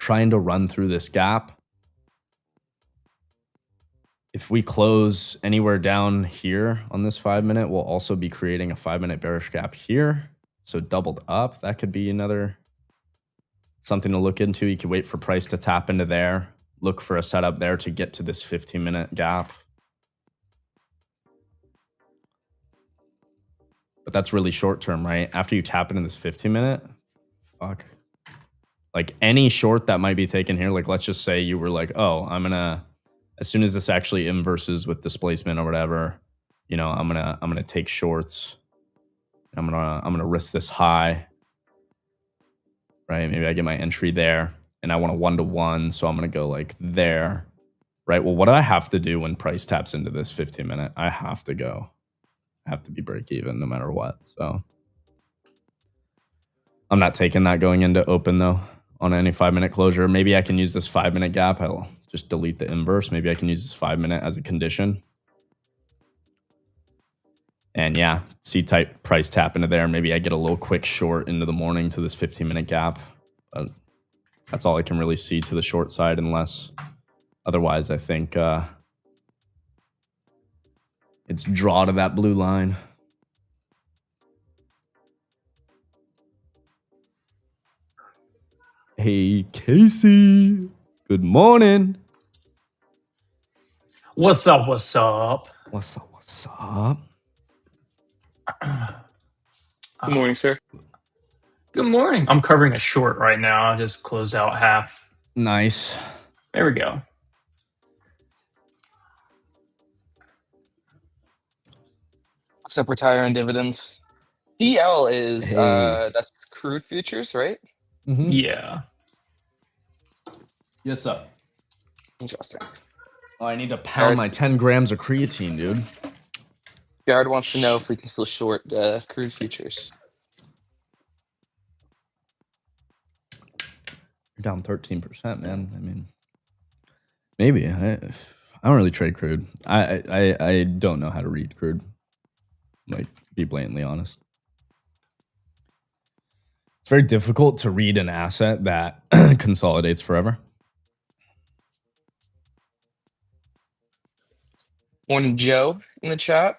trying to run through this gap. If we close anywhere down here on this 5 minute, we'll also be creating a 5 minute bearish gap here. So doubled up, that could be another something to look into. You could wait for price to tap into there, look for a setup there to get to this 15-minute gap. But that's really short term, right? After you tap into this 15-minute, fuck. Like any short that might be taken here, like let's just say you were like, oh, I'm gonna, as soon as this actually inverses with displacement or whatever, you know, I'm gonna take shorts. I'm gonna risk this high. Right? Maybe I get my entry there and I want a 1-to-1, so I'm gonna go like there. Right? Well, what do I have to do when price taps into this 15-minute? I have to be break even no matter what. So I'm not taking that going into open though on any 5-minute closure. Maybe I can use this 5-minute gap. I'll just delete the inverse. Maybe I can use this 5-minute as a condition. And yeah, see type price tap into there. Maybe I get a little quick short into the morning to this 15-minute gap. But that's all I can really see to the short side, unless otherwise I think it's draw to that blue line. Hey, Casey. Good morning. What's up? What's up? What's up? What's up? Good morning, sir. Good morning. I'm covering a short right now. I just closed out half. Nice. There we go. What's up, retire and dividends? DL is that's crude futures, right? Mm-hmm. Yeah. Yes, sir. Interesting. Oh, I need to pound my 10 grams of creatine, dude. Jared wants to know if we can still short crude futures. You're down 13%, man. I mean, maybe. I don't really trade crude. I don't know how to read crude. Like, be blatantly honest. It's very difficult to read an asset that consolidates forever. Morning, Joe, in the chat.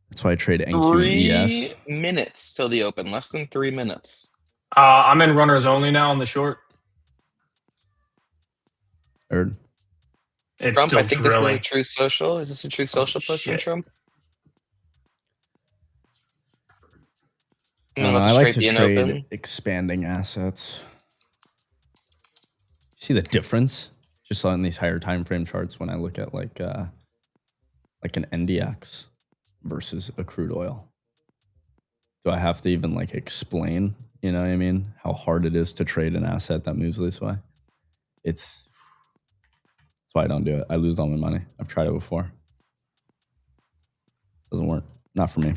That's why I trade NQ and ES. 3 minutes till the open. Less than 3 minutes. I'm in runners only now on the short. Heard. It's Trump, still I think drilling. this is a Truth Social. Is this a Truth Social post from Trump? I like to trade expanding assets. See the difference? Just on these higher time frame charts when I look at like an NDX versus a crude oil. Do I have to even like explain, you know what I mean, how hard it is to trade an asset that moves this way? That's why I don't do it. I lose all my money. I've tried it before. Doesn't work. Not for me.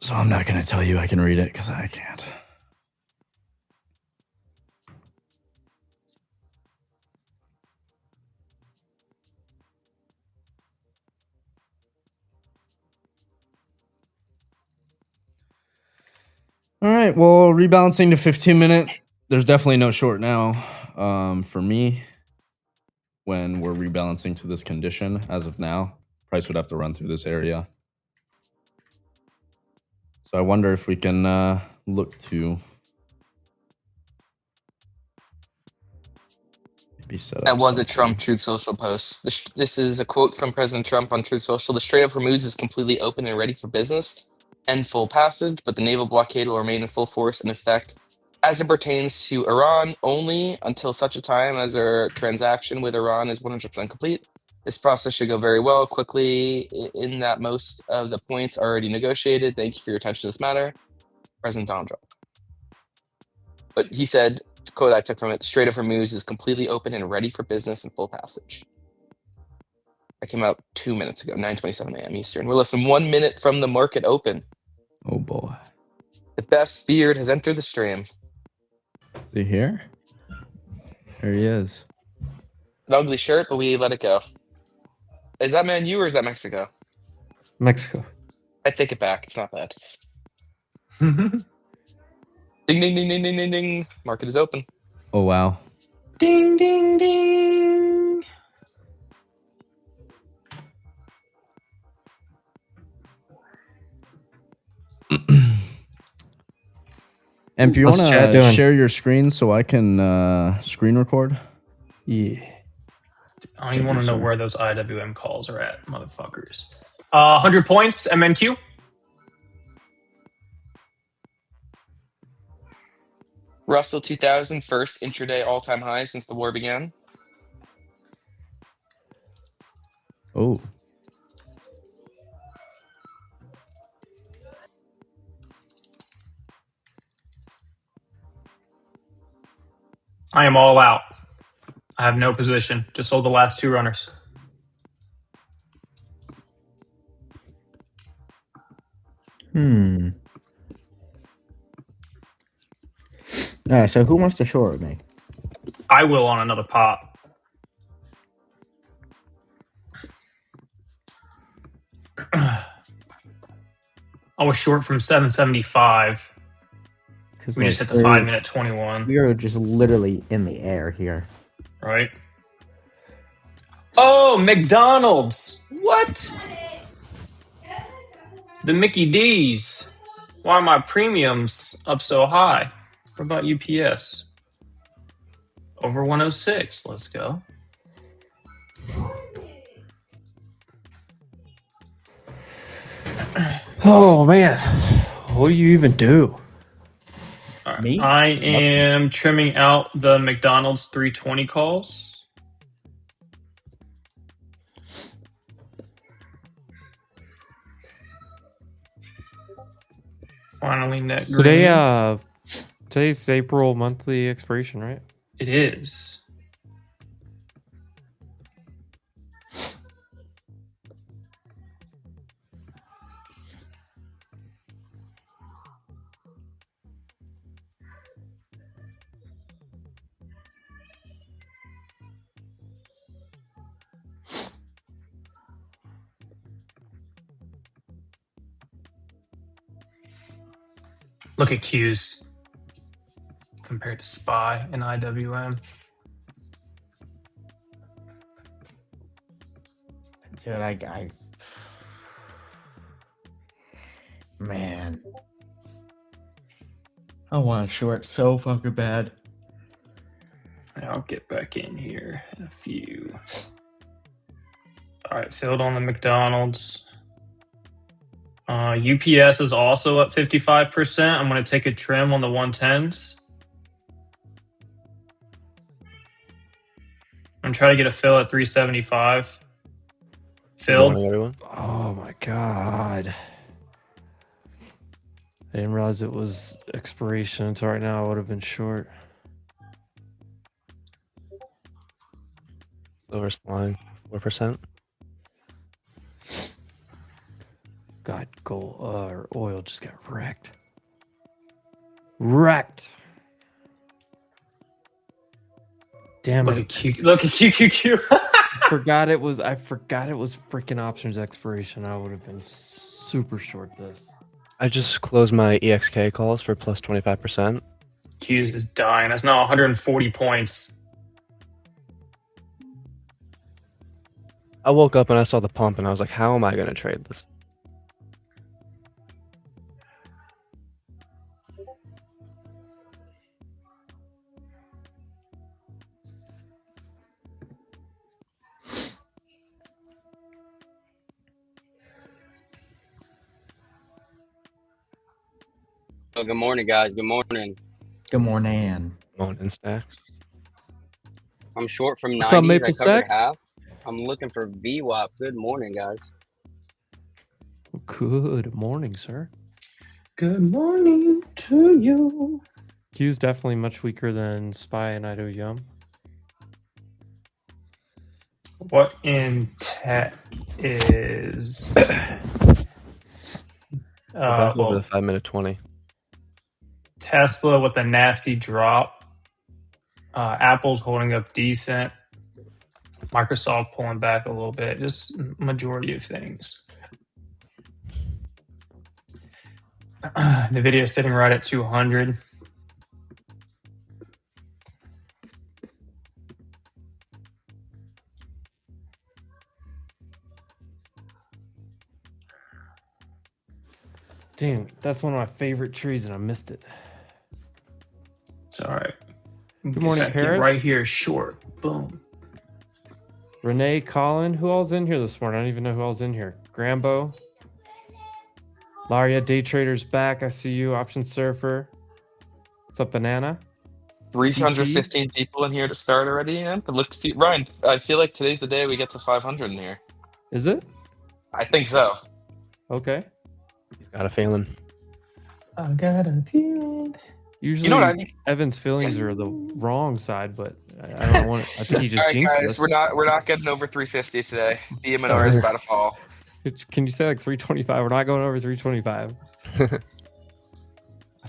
So I'm not going to tell you I can read it because I can't. All right, well, rebalancing to 15-minute. There's definitely no short now for me when we're rebalancing to this condition. As of now, price would have to run through this area. So I wonder if we can look to maybe set up. That was a Trump Truth Social post. This is a quote from President Trump on Truth Social. The Strait of Hormuz is completely open and ready for business and full passage, but the naval blockade will remain in full force and effect as it pertains to Iran only until such a time as our transaction with Iran is 100% complete. This process should go very well, quickly, in that most of the points are already negotiated. Thank you for your attention to this matter. President Donald Trump. But he said, the quote I took from it, the Strait of Hormuz is completely open and ready for business and full passage. That came out 2 minutes ago, 9:27 a.m. Eastern. We're less than 1 minute from the market open. Oh, boy. The best beard has entered the stream. Is he here? There he is. An ugly shirt, but we let it go. Is that Man U or is that Mexico? Mexico. I take it back. It's not bad. Ding, ding, ding, ding, ding, ding, ding. Market is open. Oh, wow. Ding, ding, ding. Emp, you want What's chat to doing? share your screen so I can screen record? Yeah. I don't even Thank want you, to know sir. where those IWM calls are at, motherfuckers. 100 points, MNQ. Russell 2000, first intraday all-time high since the war began. Oh. I am all out. I have no position. Just sold the last 2 runners. So who wants to short me? I will on another pop. I was short from 775. We just hit the 5-minute 21. We are just literally in the air here. Right? Oh, McDonald's. What? The Mickey D's. Why are my premiums up so high? What about UPS? Over 106. Let's go. Oh man, what do you even do? All right. Me? I am trimming out the McDonald's 320 calls. Finally, net Today, green. today's April monthly expiration, right? It is. Look at Q's compared to SPY and IWM. Dude, man. I want to short so fucking bad. I'll get back in here in a few. All right, filled on the McDonald's. UPS is also up 55%. I'm going to take a trim on the 110s. I'm going to try to get a fill at 375. Good Filled. morning, everyone. Oh my god. I didn't realize it was expiration until right now. I would have been short. Silver's flying 4%. God, gold or oil just got wrecked. Wrecked. Damn Look it. at Q. Look at QQQ. I forgot it was freaking options expiration. I would have been super short this. I just closed my EXK calls for plus 25%. Q's is dying. That's now 140 points. I woke up and I saw the pump and I was like, how am I going to trade this? Oh, good morning, guys. Good morning. Good morning. Morning stack. I'm short from What's up, 90s. Maple I covered Stacks? half. I'm looking for VWAP. Good morning, guys. Good morning, sir. Good morning to you. Q's definitely much weaker than SPY and IWM. What in tech is Go back over well, the 5-minute 20. Tesla with a nasty drop. Apple's holding up decent. Microsoft pulling back a little bit. Just majority of things. Nvidia sitting right at 200. Damn, that's one of my favorite trees, and I missed it. It's all right. Good morning, Effective Paris. right here, short. Boom. Renee, Colin, who all's in here this morning? I don't even know who all's in here. Grambo, Laria, day traders back. I see you. Option surfer. What's up, banana? 315 people in here to start already, and it looks Ryan. I feel like today's the day we get to 500 in here. Is it? I think so. Okay. He's got a feeling. I got a feeling. Usually, You know what I think? Evan's feelings are the wrong side, but I don't want. I think he just All right, jinxed guys, us. we're not getting over 350 today. BMNR is about to fall. Can you say like 325? We're not going over 325.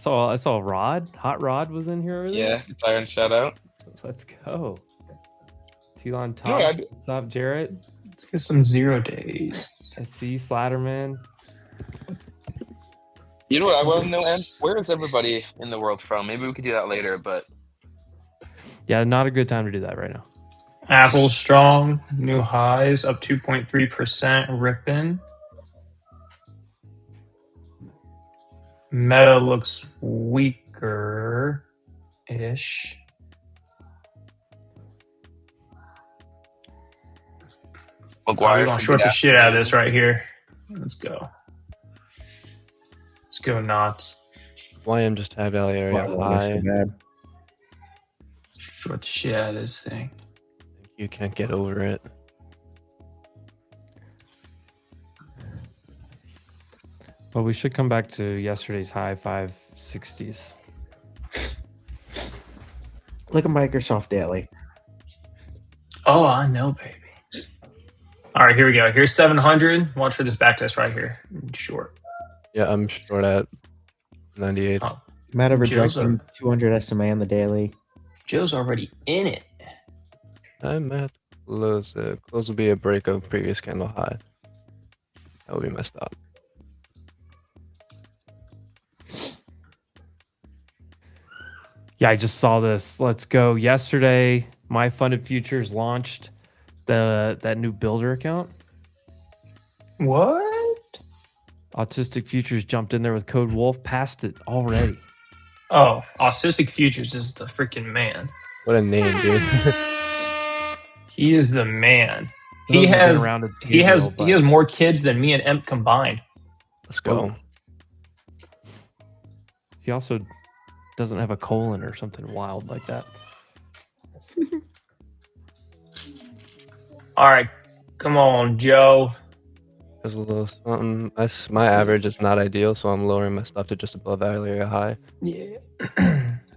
I saw Rod. Hot Rod was in here earlier. Yeah, Siren shout out. Let's go. Telon You know what Tops. What's up, Jarrett? Let's get some 0 days. I see Slatterman. You know what I want to know, Ed? Where is everybody in the world from? Maybe we could do that later, but Yeah, not a good time to do that right now. Apple strong, new highs up 2.3%, ripping. Meta looks weaker-ish. We're gonna short the shit out of this right here. Let's go. Let's go nuts. YM just had Valley area Wow, high. that's too bad. Short the shit out of this thing. You can't get over it. But we should come back to yesterday's high 560s. Look at Microsoft Daily. Oh, I know, baby. All right, here we go. Here's 700. Watch for this back test right here. Short. Yeah, I'm short at 98. Oh, Meta Joe's rejecting 200 SMA on the daily. Joe's already in it. I'm at close. Close will be a break of previous candle high. That would be my stop. Yeah, I just saw this. Let's go. Yesterday, My Funded Futures launched that new builder account. What? Autistic Futures jumped in there with code Wolf, passed it already. Oh, Autistic Futures is the freaking man. What a name, dude. He is the man. For He those who've been has around, it's he has Gabriel, he has but- more kids than me and Emp combined. Let's go. He also doesn't have a colon or something wild like that. All right, come on, Joe. There's a little something. My average is not ideal, so I'm lowering my stuff to just above Valley area high. Yeah.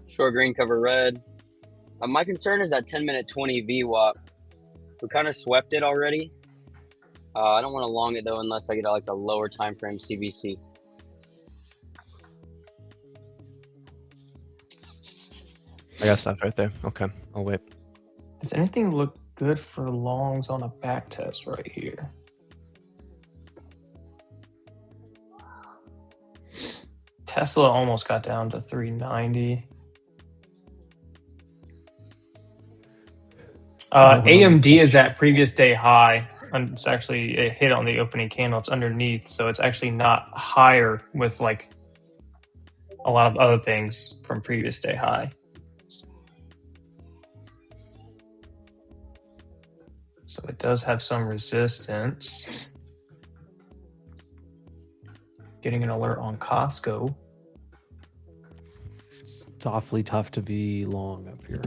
Short green, cover red. My concern is that 10-minute 20 VWAP. We kind of swept it already. I don't want to long it though unless I get like a lower time frame CVC. I got stuff right there. Okay, I'll wait. Does anything look good for longs on a back test right here? Tesla almost got down to 390. AMD is at previous day high. And it's actually it hit on the opening candle. It's underneath, so it's actually not higher with like a lot of other things from previous day high. So it does have some resistance. Getting an alert on Costco. It's awfully tough to be long up here.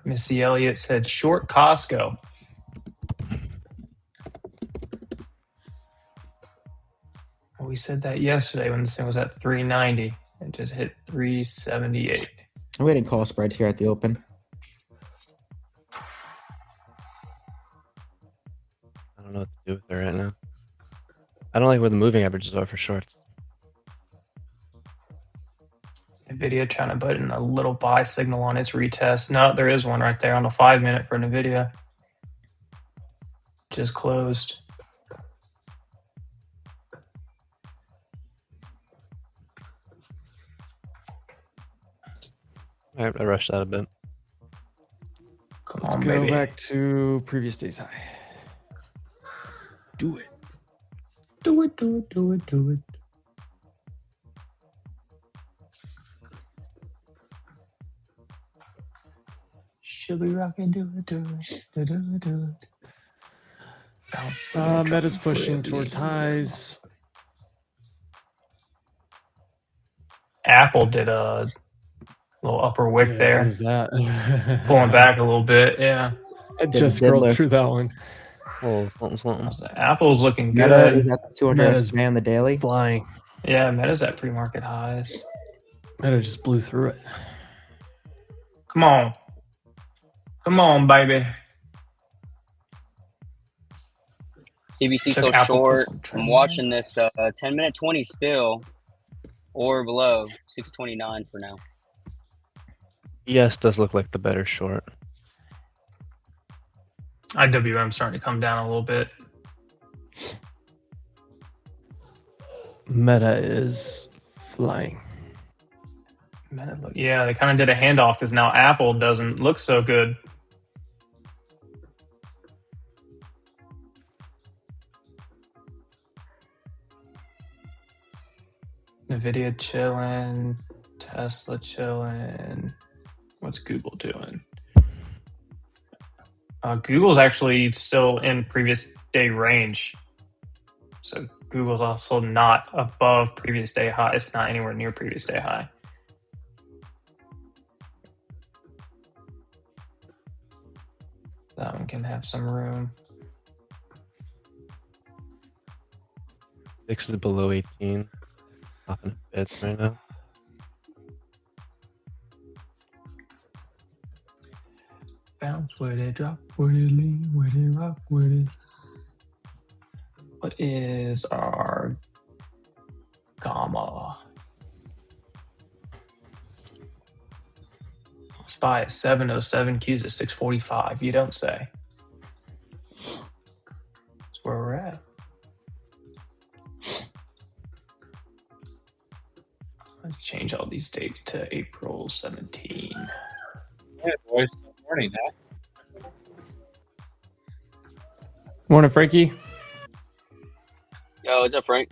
Missy Elliott said short Costco. Well, we said that yesterday when this thing was at 390. It just hit 378. I'm getting call spreads here at the open. I don't know what to do with it right now. I don't like where the moving averages are for shorts. NVIDIA trying to put in a little buy signal on its retest. No, there is one right there on the 5-minute for NVIDIA. Just closed. I rushed that a bit. Come Let's on, go baby. back to previous day's high. Do it. Do it, do it, do it, do it. Should we rock and do it, do it, do it, do it. Meta's pushing towards highs. Apple did a little upper wick Yeah, there, what is that? pulling back a little bit. Yeah, I Did a just scrolled diddler. through that one. Oh, something. Apple's looking Meta good. is at the 200 Meta's SMA on the daily. Flying. Yeah, Meta's at pre-market highs. Meta just blew through it. Come on. Come on, baby. CBC Took so Apple put short. some I'm trend watching lines. this 10-minute 20 still or below 629 for now. ES does look like the better short. IWM starting to come down a little bit. Meta is flying. Yeah, they kind of did a handoff because now Apple doesn't look so good. Nvidia chilling, Tesla chilling. What's Google doing? Google's actually still in previous day range. So Google's also not above previous day high. It's not anywhere near previous day high. That one can have some room. 6 is below 18. Popping a bit right now. Bounce with it, drop with it, lean with it, rock with it. What is our gamma? SPY at 707, Q's at 645. You don't say. That's where we're at. Let's change all these dates to April 17. Yeah, boys. Morning, huh? Morning, Frankie. Yo, what's up, Frank?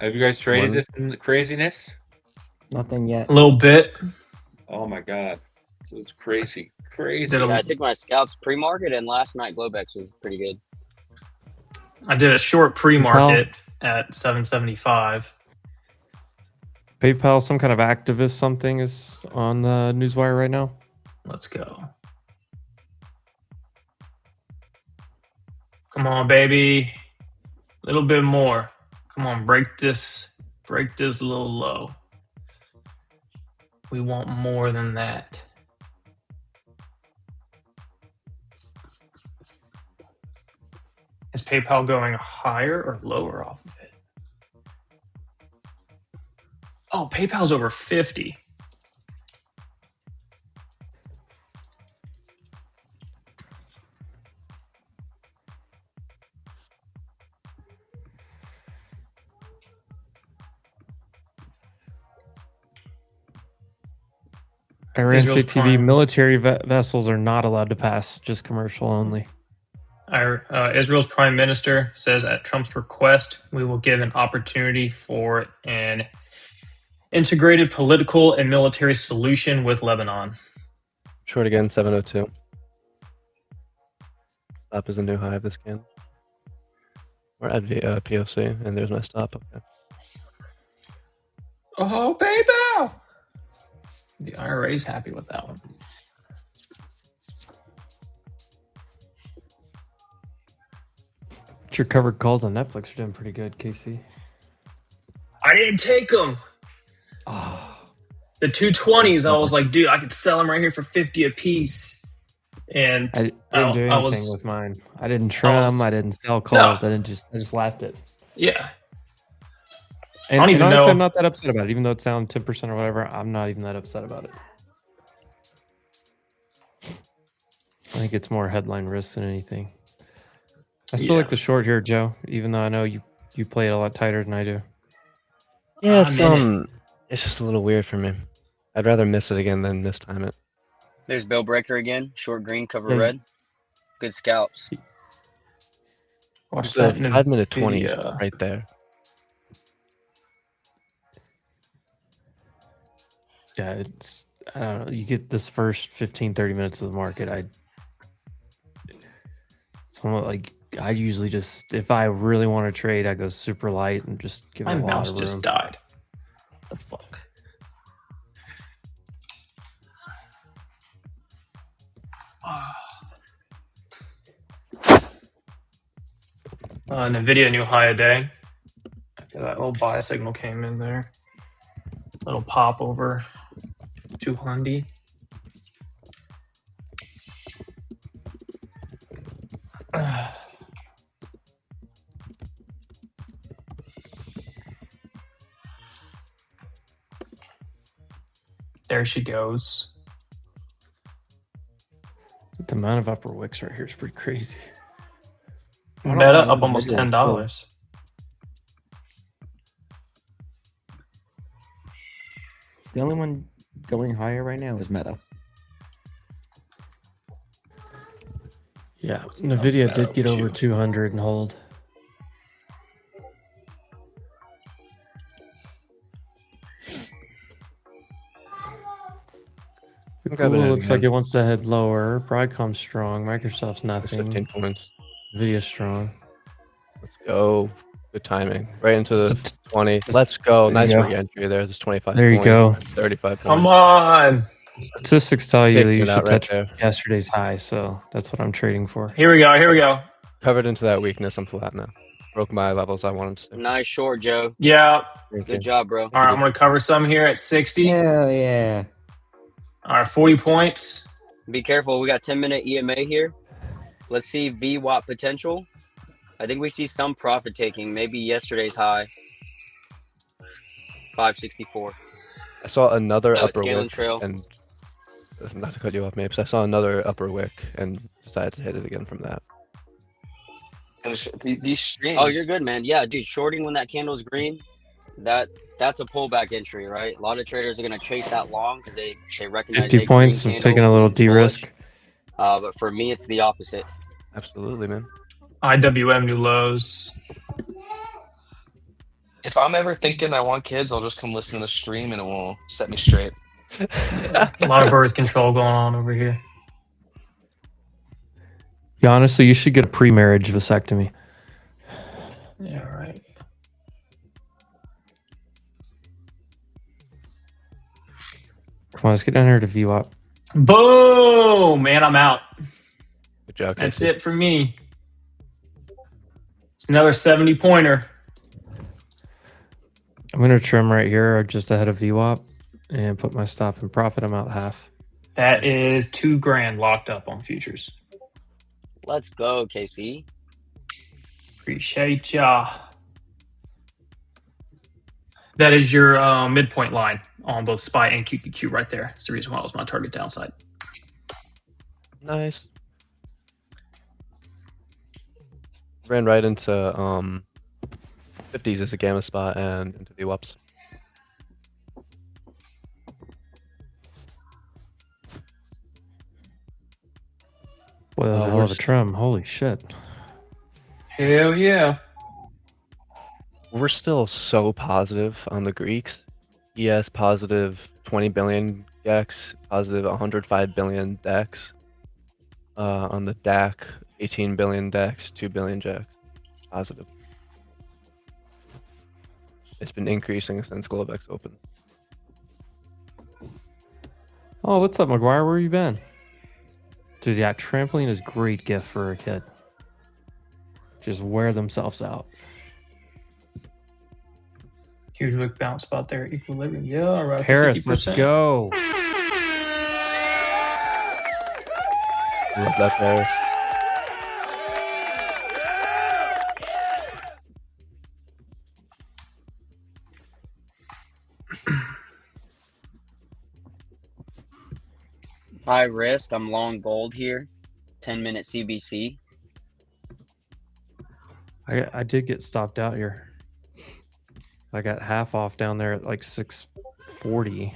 Have you guys traded Morning. this in the craziness? Nothing yet. A little bit. Oh my god. It was crazy. Crazy. Did a- Yeah, I took my scalps pre-market, and last night Globex was pretty good. I did a short pre-market at 775. PayPal, some kind of activist something is on the newswire right now. Let's go. Come on, baby. A little bit more. Come on, break this a little low. We want more than that. Is PayPal going higher or lower off of it? Oh, PayPal's over 50. Iran Israel's State TV prime. military vessels are not allowed to pass, just commercial only. Israel's prime minister says at Trump's request, we will give an opportunity for an integrated political and military solution with Lebanon. Short again, 702. Stop is a new high of this candle. We're at POC, and there's my stop. Okay. Oh, PayPal! The IRA is happy with that one. Your covered calls on Netflix are doing pretty good, Casey. I didn't take them. Oh, The 220s, I was like, dude, I could sell them right here for 50 a piece. And I didn't do anything I was, with mine. I didn't trim. I didn't sell calls. I just left it. yeah. And, don't even honestly, know- I'm not that upset about it. Even though it's down 10% or whatever, I'm not even that upset about it. I think it's more headline risk than anything. I still like the short here, Joe, even though I know you play it a lot tighter than I do. Yeah, I'm in it's it's just a little weird for me. I'd rather miss it again than mistime it. There's Bill Breaker again. Short green, cover Yeah, red. Good scalps. Watch The that 5-minute 20 is NVIDIA. right there. Yeah, it's I don't know. You get this first 15, 30 minutes of the market. I usually just, if I really want to trade, I go super light and just give it My a lot mouse of just room. died. What the fuck? NVIDIA new high a day. After that little buy signal came in there. Little pop over 200. There she goes. The amount of upper wicks right here is pretty crazy. I don't Meta know up what almost NVIDIA is $10. The only one going higher right now is Meta. Yeah, What's NVIDIA up, did get over Meta? 200 and hold. Look at it Google looks like again. it wants to head lower. Broadcom's strong. Microsoft's There's nothing. 15 points. NVIDIa's strong. Let's go. Good timing. Right into the 20. Let's go. There you Nice go. re-entry there. There's 25 There you points. go. 35 Come points. on. Statistics tell you that Taking you it should out right touch there. yesterday's high, so that's what I'm trading for. Here we go. Here we go. Covered into that weakness. I'm flat now. Broke my levels I wanted to. Nice short, Joe. Yeah. Thank Good you. job, bro. All right, I'm going to cover some here at 60. Hell yeah. All right, 40 points. Be careful. We got 10-minute EMA here. Let's see VWAP potential. I think we see some profit taking. Maybe yesterday's high. 564. I saw another No, it's upper scaling wick trail. and not to cut you off, Mapes. I saw another upper wick and decided to hit it again from that. These streams. Oh, you're good, man. Yeah, dude, shorting when that candle's green, that's a pullback entry, right? A lot of traders are going to chase that long because they recognize 50 hey, points green of candle taking a little means bullish. de-risk. But for me, it's the opposite. Absolutely, man. IWM new lows. If I'm ever thinking I want kids, I'll just come listen to the stream and it will set me straight. A lot of birth control going on over here. Yeah, honestly, you should get a pre-marriage vasectomy. Yeah, right. Come on, let's get down here to VWAP. Boom, man, I'm out. Good job. That's Casey. it for me. It's another 70-pointer. I'm going to trim right here just ahead of VWAP and put my stop and profit amount half. That is $2,000 locked up on futures. Let's go, KC. Appreciate ya. That is your midpoint line on both SPY and QQQ right there. That's the reason why it was my target downside. Nice. Ran right into 50s as a gamma spot and into VWAPs. Boy, that was a hell of a trim. Holy shit. Hell yeah. We're still so positive on the Greeks. ES positive 20 billion DEX, positive 105 billion DEX. On the DAC, 18 billion DEX, 2 billion JAX. Positive. It's been increasing since Globex opened. Oh, what's up, McGuire? Where you been? Dude, yeah, trampoline is a great gift for a kid. Just wear themselves out. Huge wick bounce spot there. Equilibrium. Yeah, right. Paris, let's go. Love that Paris. High risk. I'm long gold here. 10-minute CBC. I did get stopped out here. I got half off down there at like 640.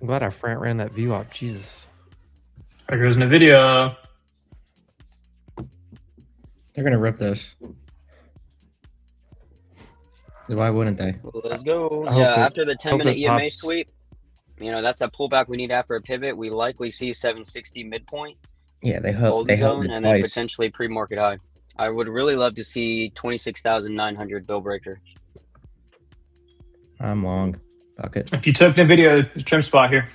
I'm glad I ran that VWAP. Jesus. There goes NVIDIA. They're gonna rip this. 'Cause why wouldn't they? Let's go. I Yeah, hope it- after the hope 10-minute it EMA pops. sweep, that's a pullback we need after a pivot. We likely see 760 midpoint, Yeah, they held golden it zone, and then twice. potentially pre-market high. I would really love to see 26,900 bill breaker. I'm long. Bucket. If you took NVIDIA, trim spot here.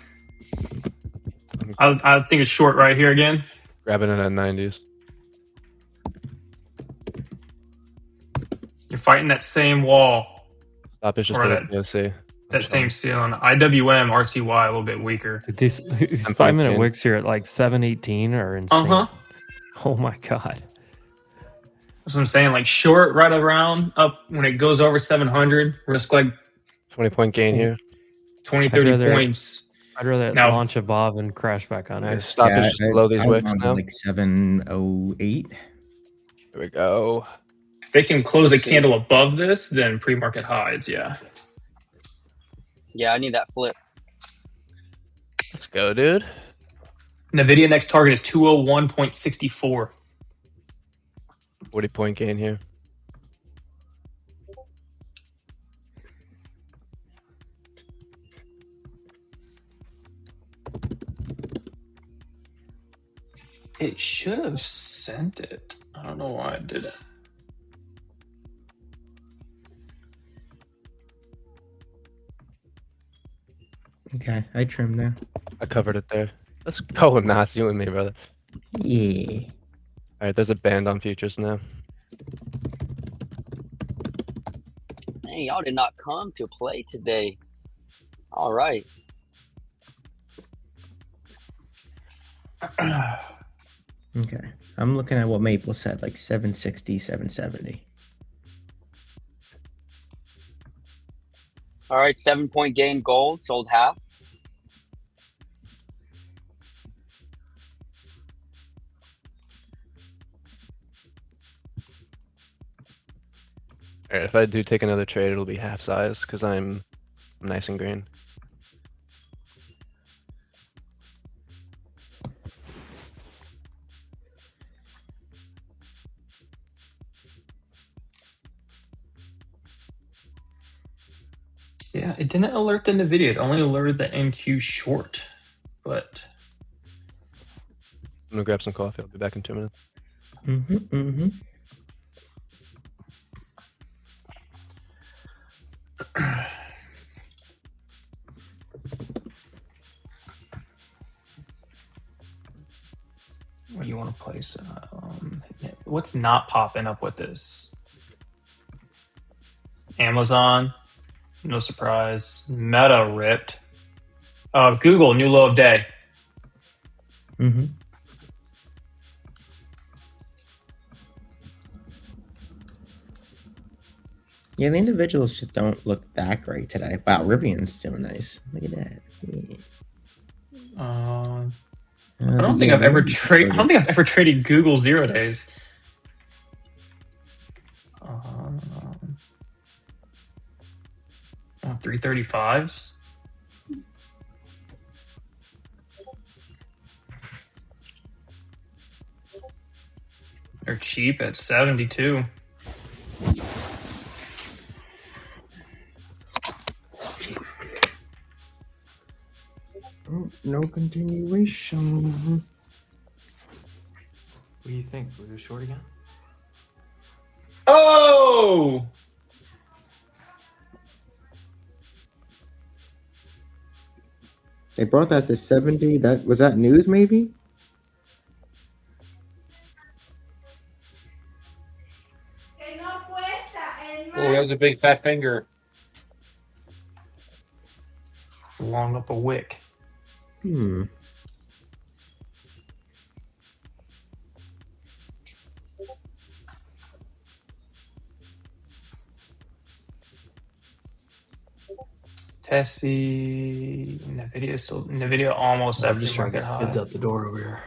I think it's short right here again. Grabbing it at 90s. You're fighting that same wall, Stop is just Or for the that- POC. that same ceiling. IWM, RTY a little bit weaker. Dude, these 10 5-minute point wicks here at like 718 are insane. Oh my god. That's what I'm saying. Like short right around up when it goes over 700, risk like 20-point gain here. 20, I'd 30 rather- points. I'd rather Now- launch above and crash back under. Nice. Stop is just below these I'm wicks on to now. like 708. Here we go. If they can close a Let's see. candle above this, then pre-market highs, yeah. Yeah, I need that flip. Let's go, dude. NVIDIA next target is 201.64. 40-point gain here. It should have sent it. I don't know why it didn't. Okay, I trimmed there. I covered it there. Let's go, Nas. You and me, brother. Yeah. All right, there's a band on futures now. Hey, y'all did not come to play today. All right. Okay. I'm looking at what Maple said, like 760, 770. All right, 7-point gain gold, sold half. All right, if I do take another trade, it'll be half size because I'm nice and green. Yeah, it didn't alert the NVIDIA. It only alerted the NQ short. But I'm gonna grab some coffee. I'll be back in 2 minutes. Mm-hmm, mm-hmm. what do you want to place? What's not popping up with this? Amazon, no surprise. Meta ripped. Google, new low of day. Mm-hmm. Yeah, the individuals just don't look that great today. Wow, Rivian's still nice. Look at that. Yeah. I don't think I've ever traded. I don't think I've ever traded Google 0 days. 335s. They're cheap at 72. Oh, no continuation. What do you think? We go short again? Oh! They brought that to 70. That was that news, maybe? Oh, that was a big fat finger. Long up a wick. Hmm. Tessie, NVIDIA almost I'm at just trying to pre-market get high. kids out the door over here.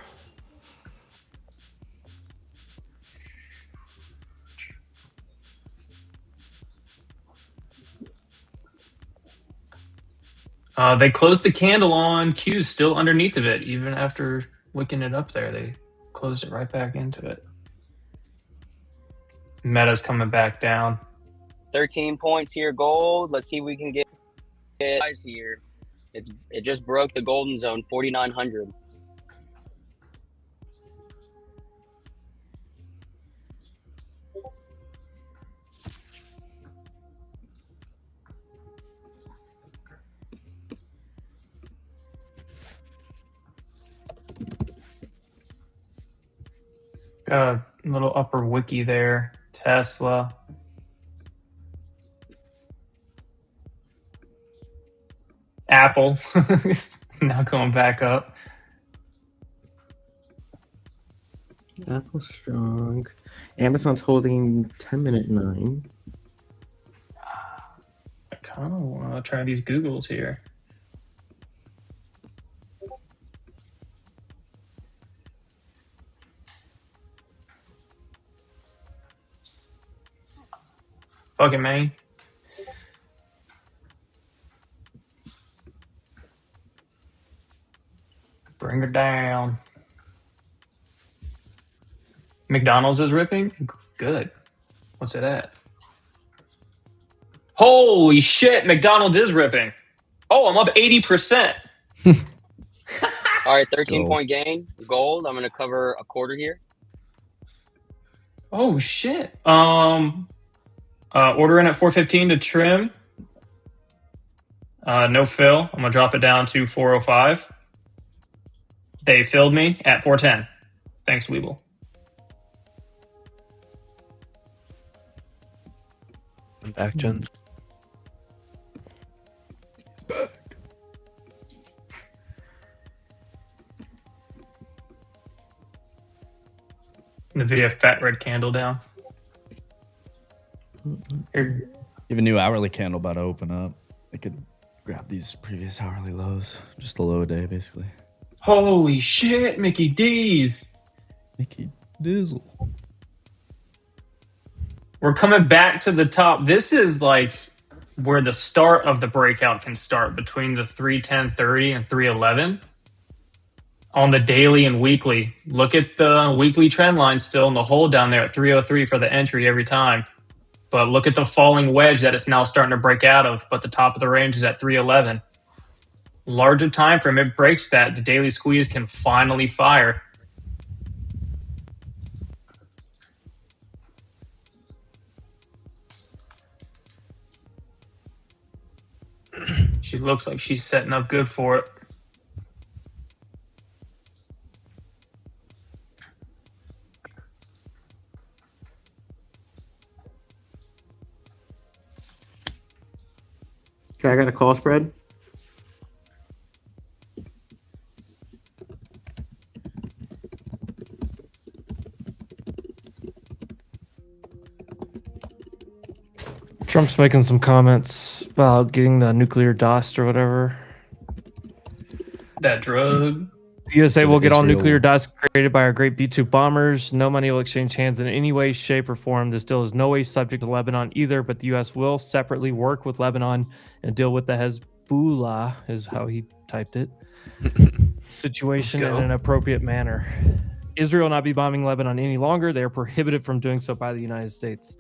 They closed the candle on Q's still underneath of it, even after wicking it up there. They closed it right back into it. Meta's coming back down. 13 points here, gold. Let's see if we can get guys here. It just broke the golden zone, 4,900. Got a little upper wiki there. Tesla. Apple. Now going back up. Apple strong. Amazon's holding 10-minute 9. I kind of want to try these Googles here. Fuck it, man. Bring her down. McDonald's is ripping? Good. What's it at? Holy shit, McDonald's is ripping. Oh, I'm up 80%. All right, Let's 13-point gain, gold. I'm going to cover a quarter here. Oh shit. Order in at 415 to trim. No fill. I'm gonna drop it down to 405. They filled me at 410. Thanks, Weeble. I'm back, Jen. NVIDIA fat red candle down. Here. You have a new hourly candle about to open up. I could grab these previous hourly lows. Just a low a day, basically. Holy shit, Mickey D's. Mickey Dizzle. We're coming back to the top. This is like where the start of the breakout can start, between the 310.30 and 311. On the daily and weekly. Look at the weekly trend line still in the hold down there at 303 for the entry every time. But look at the falling wedge that it's now starting to break out of. But the top of the range is at 311. Larger time frame, it breaks that. The daily squeeze can finally fire. She looks like she's setting up good for it. Okay, I got a call spread. Trump's making some comments about getting the nuclear dust or whatever. That drug. The USA will get all Israel. nuclear dust created by our great B-2 bombers. No money will exchange hands in any way, shape, or form. This deal is no way subject to Lebanon either, but the U.S. will separately work with Lebanon and deal with the Hezbollah, is how he typed it, situation in an appropriate manner. Israel will not be bombing Lebanon any longer. They are prohibited from doing so by the United States.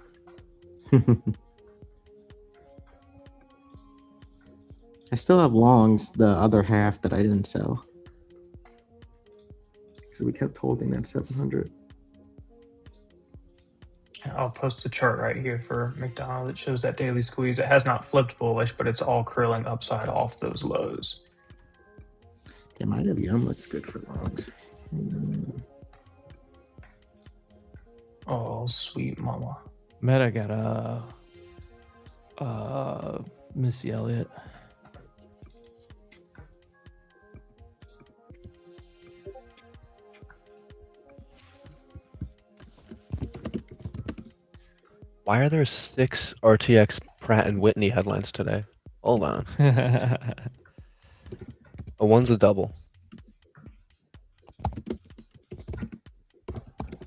I still have longs, the other half that I didn't sell. Because we kept holding that 700. I'll post a chart right here for McDonald's. It shows that daily squeeze. It has not flipped bullish, but it's all curling upside off those lows. Damn, IWM looks good for longs. Oh, sweet mama. Meta got Missy Elliott. Why are there 6 RTX Pratt and Whitney headlines today? Hold on. One's a double.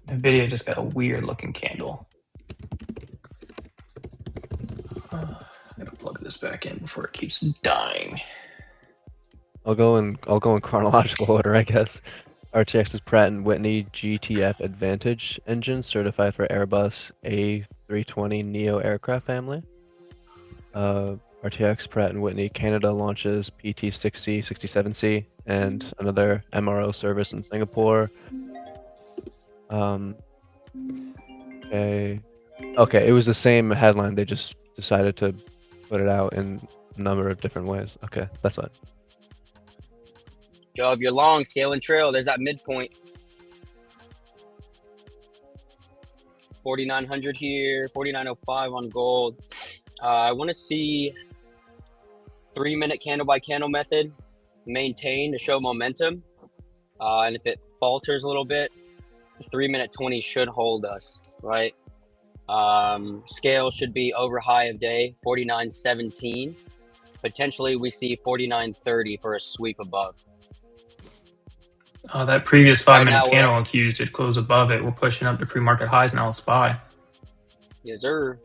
NVIDIA just got a weird looking candle. I'm gonna plug this back in before it keeps dying. I'll go in chronological order, I guess. RTX's Pratt & Whitney GTF Advantage engine certified for Airbus A320 Neo aircraft family. RTX Pratt & Whitney Canada launches PT-60, 67C, and another MRO service in Singapore. Okay, it was the same headline. They just decided to put it out in a number of different ways. Okay, that's fine. Yo, if you're long, scale and trail, there's that midpoint. 4,900 here, 4,905 on gold. I want to see 3-minute candle by candle method maintain to show momentum. And if it falters a little bit, the 3-minute 20 should hold us, right? Scale should be over high of day, 49.17. Potentially we see 49.30 for a sweep above. That previous 5-minute now candle on Qs did close above it. We're pushing up to pre-market highs now. Let's buy. Yes, sir.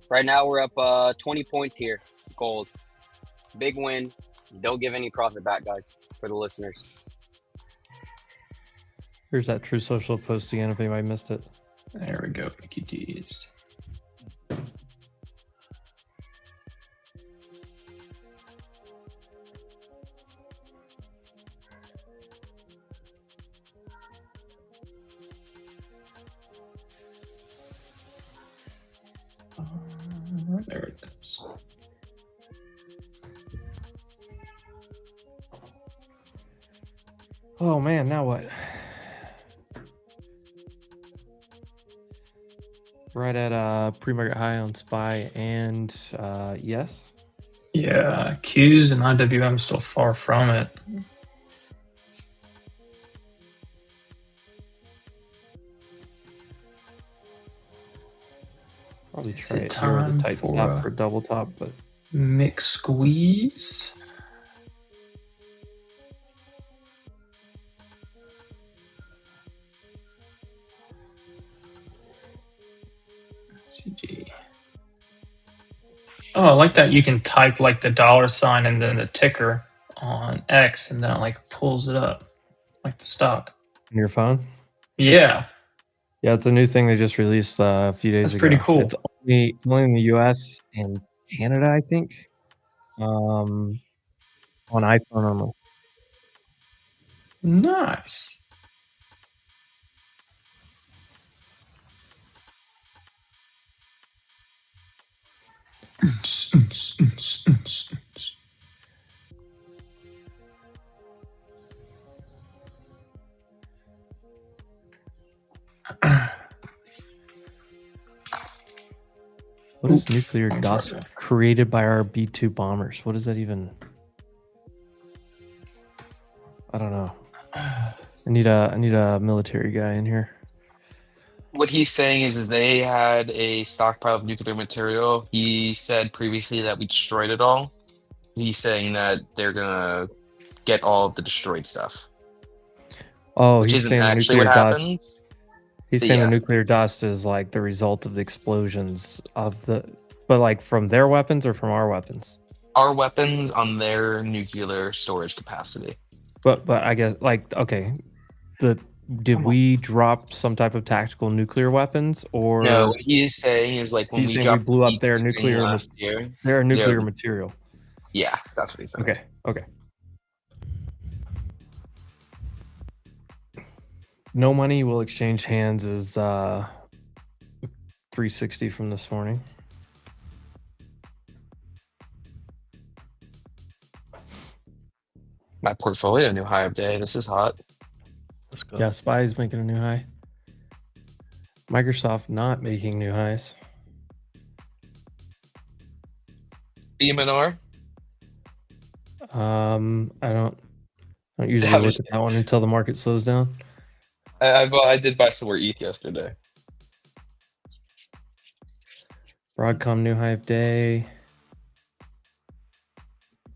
Right now we're up 20 points here. Gold. Big win. Don't give any profit back, guys, for the listeners. Here's that True Social post again if anybody missed it. There we go. QTs. There it is. Oh man, now what? Right at pre-market high on SPY and yes. Yeah, Qs and IWM still far from it. Probably Is try it it here with time a tight for snap for double top, but mix squeeze? GG. Oh, I like that you can type like the $sign and then the ticker on X and then it like pulls it up like the stock. on your phone. Yeah, Yeah, it's a new thing they just released a few days that's ago. pretty cool. It's only in the US and Canada, I think. On iPhone only. Nice. What is nuclear I'm dust sorry. created by our B-2 bombers? What does that even? I don't know. I need a military guy in here. What he's saying is they had a stockpile of nuclear material. He said previously that we destroyed it all. He's saying that they're gonna get all of the destroyed stuff. Oh, Which he's isn't saying the actually nuclear what dust. happened. He's But saying yeah. the nuclear dust is like the result of the explosions of the, but like from their weapons or from our weapons. Our weapons on their nuclear storage capacity. But I guess like okay, did we drop some type of tactical nuclear weapons or No, what he is saying is like when he's we saying dropped we blew up the their thing nuclear last year. their nuclear Yeah. material? Yeah, that's what he's saying. Okay. No money will exchange hands is 360 from this morning. My portfolio new high of day. This is hot. Let's go. Yeah, SPY is making a new high. Microsoft not making new highs. EMNR. I don't usually look at that one until the market slows down. I did buy some more ETH yesterday. Broadcom new high of day.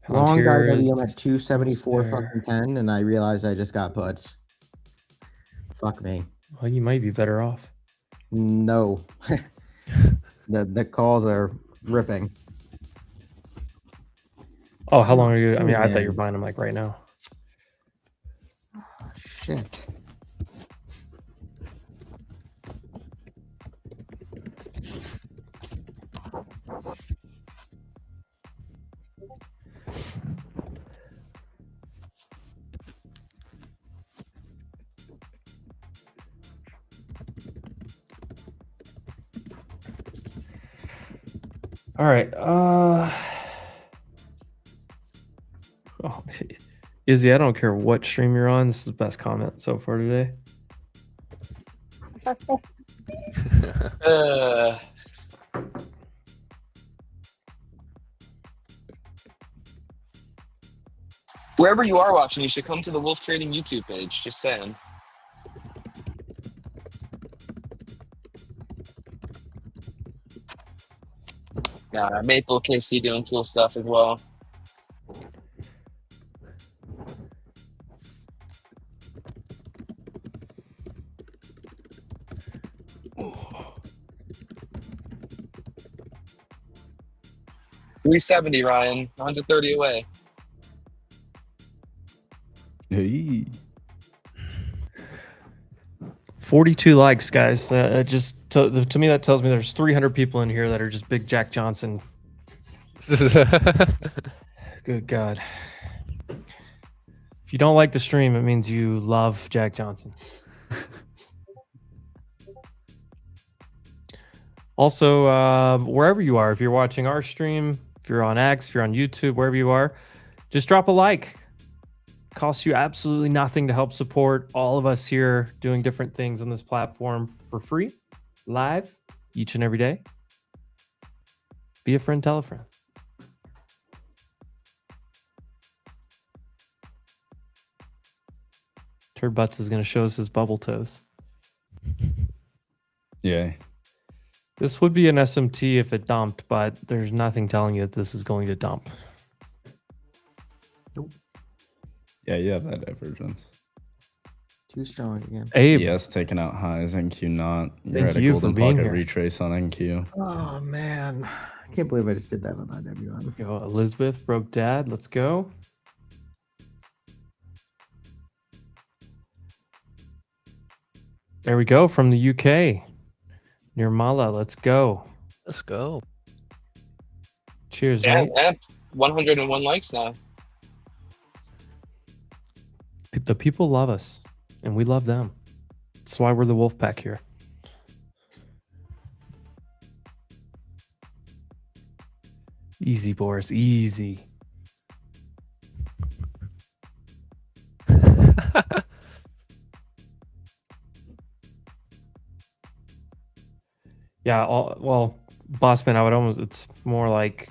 Long Palantir IWM is at 274 there. fucking 10, and I realized I just got puts. Fuck me. Well, you might be better off. No. the calls are ripping. Oh, how long are you? I mean, I thought you Yeah. were buying them like right now. shit. All right. Oh, Izzy, I don't care what stream you're on. This is the best comment so far today. Wherever you are watching, you should come to the Wolf Trading YouTube page. Just saying. Maple KC doing cool stuff as well. $370, Ryan. 130 away. Hey. 42 likes, guys. Just to me, that tells me there's 300 people in here that are just big Jack Johnson. Good God. If you don't like the stream, it means you love Jack Johnson. Also, wherever you are, if you're watching our stream, if you're on X, if you're on YouTube, wherever you are, just drop a like. Costs you absolutely nothing to help support all of us here doing different things on this platform for free, live, each and every day. Be a friend, tell a friend. Turd Butts is going to show us his bubble toes. Yeah. This would be an SMT if it dumped, but there's nothing telling you that this is going to dump. Nope. Yeah, you have that divergence. Too strong again. Abe. Yes, taking out highs, NQ not. You're Thank at a you golden for being pocket here. retrace on NQ. Oh man, I can't believe I just did that on IWM. Go, Elizabeth, broke dad. Let's go. There we go from the UK. Nirmala, let's go. Let's go. Cheers, Yeah, mate. 101 likes now. The people love us, and we love them. That's why we're the wolf pack here. Easy, Boris, easy. Yeah, well, Bossman, I would almost, it's more like,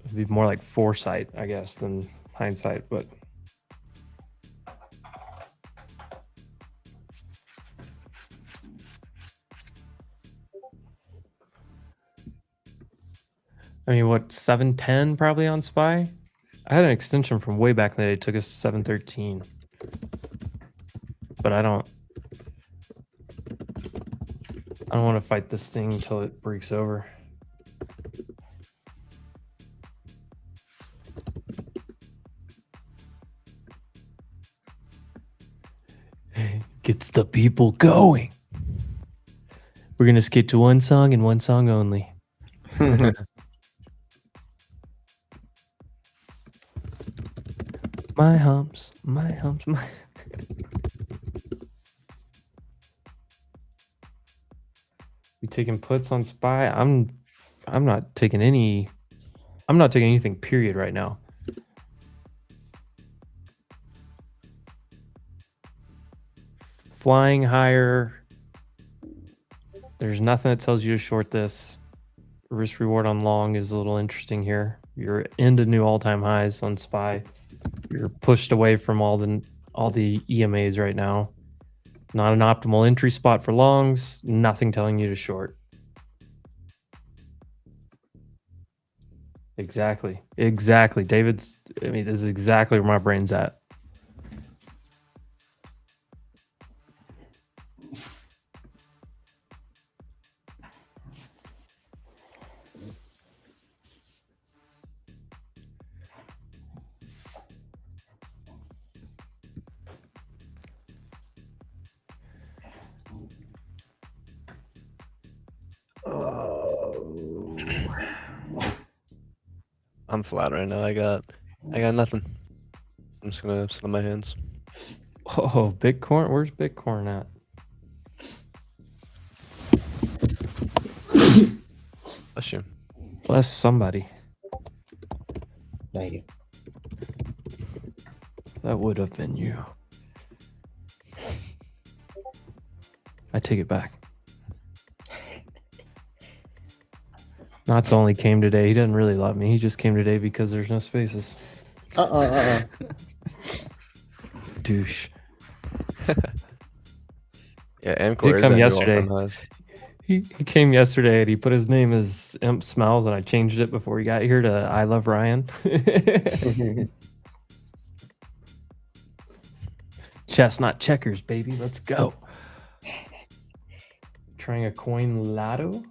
it'd be more like foresight, I guess, than hindsight, but. I mean, what, 710 probably on SPY? I had an extension from way back in the day. It took us to 713. But I don't want to fight this thing until it breaks over. Gets the people going. We're going to skate to one song and one song only. My humps, my humps, my. We taking puts on SPY? I'm not taking any. I'm not taking anything. Period. Right now. Flying higher. There's nothing that tells you to short this. Risk reward on long is a little interesting here. You're into new all-time highs on SPY. You're pushed away from all the EMAs right now. Not an optimal entry spot for longs. Nothing telling you to short. Exactly. David's. I mean, this is exactly where my brain's at. I'm flat right now. I got nothing. I'm just gonna sit on my hands. Oh, Bitcoin. Where's Bitcoin at? Bless you. Bless somebody. Thank you. That would have been you. I take it back. Knots only came today. He doesn't really love me. He just came today because there's no spaces. Douche. Yeah, Amcor Did is come at new yesterday. all-time highs. He came yesterday and he put his name as Imp Smells, and I changed it before he got here to I Love Ryan. Chestnut checkers, baby. Let's go. Trying a coin lotto.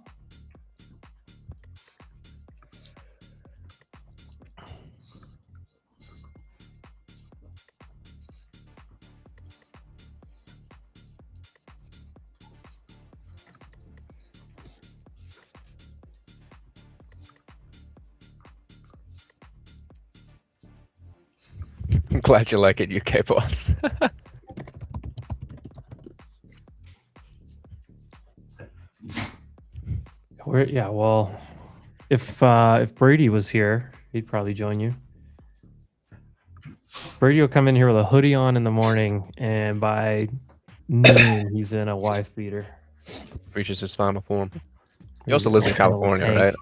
I'm glad you like it, UK boss. Yeah, well, if Brady was here, he'd probably join you. Brady will come in here with a hoodie on in the morning, and by noon, he's in a wife beater. Reaches his final form. He also lives in California, Tank. right?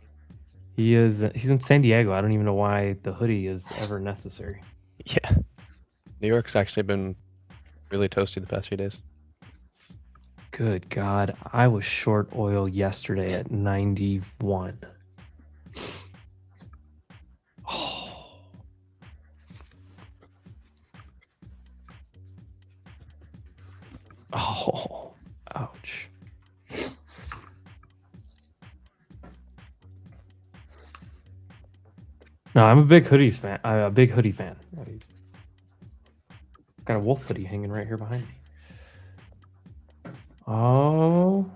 He is. He's in San Diego. I don't even know why the hoodie is ever necessary. Yeah. New York's actually been really toasty the past few days. Good God, I was short oil yesterday at 91. Oh. Oh, ouch. No, I'm a big hoodies fan. I'm a big hoodie fan. Got a wolf hoodie hanging right here behind me. Oh.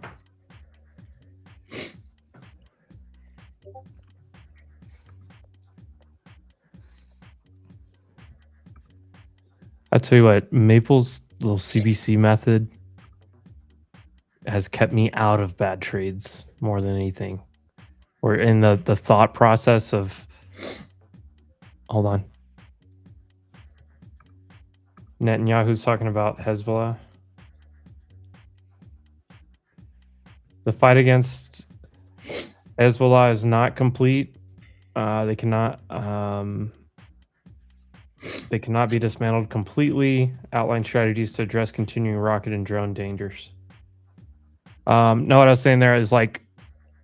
I tell you what, Maple's little CBC method has kept me out of bad trades more than anything. Or in the thought process of, hold on. Netanyahu's talking about Hezbollah. The fight against Hezbollah is not complete. They cannot be dismantled completely. Outline strategies to address continuing rocket and drone dangers. No, what I was saying there is like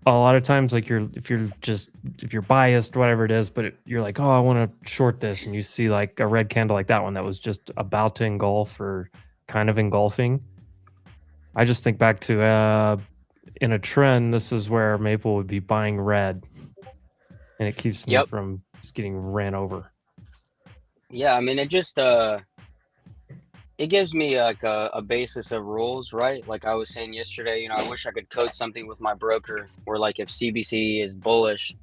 a lot of times, like if you're biased, whatever it is, but you're like, oh, I want to short this, and you see like a red candle like that one that was just about to engulf or kind of engulfing. I just think back to in a trend, this is where Maple would be buying red, and it keeps me from just getting ran over. Yeah, I mean, it just it gives me like a basis of rules, right? Like I was saying yesterday, you know, I wish I could code something with my broker where like if CBC is bullish,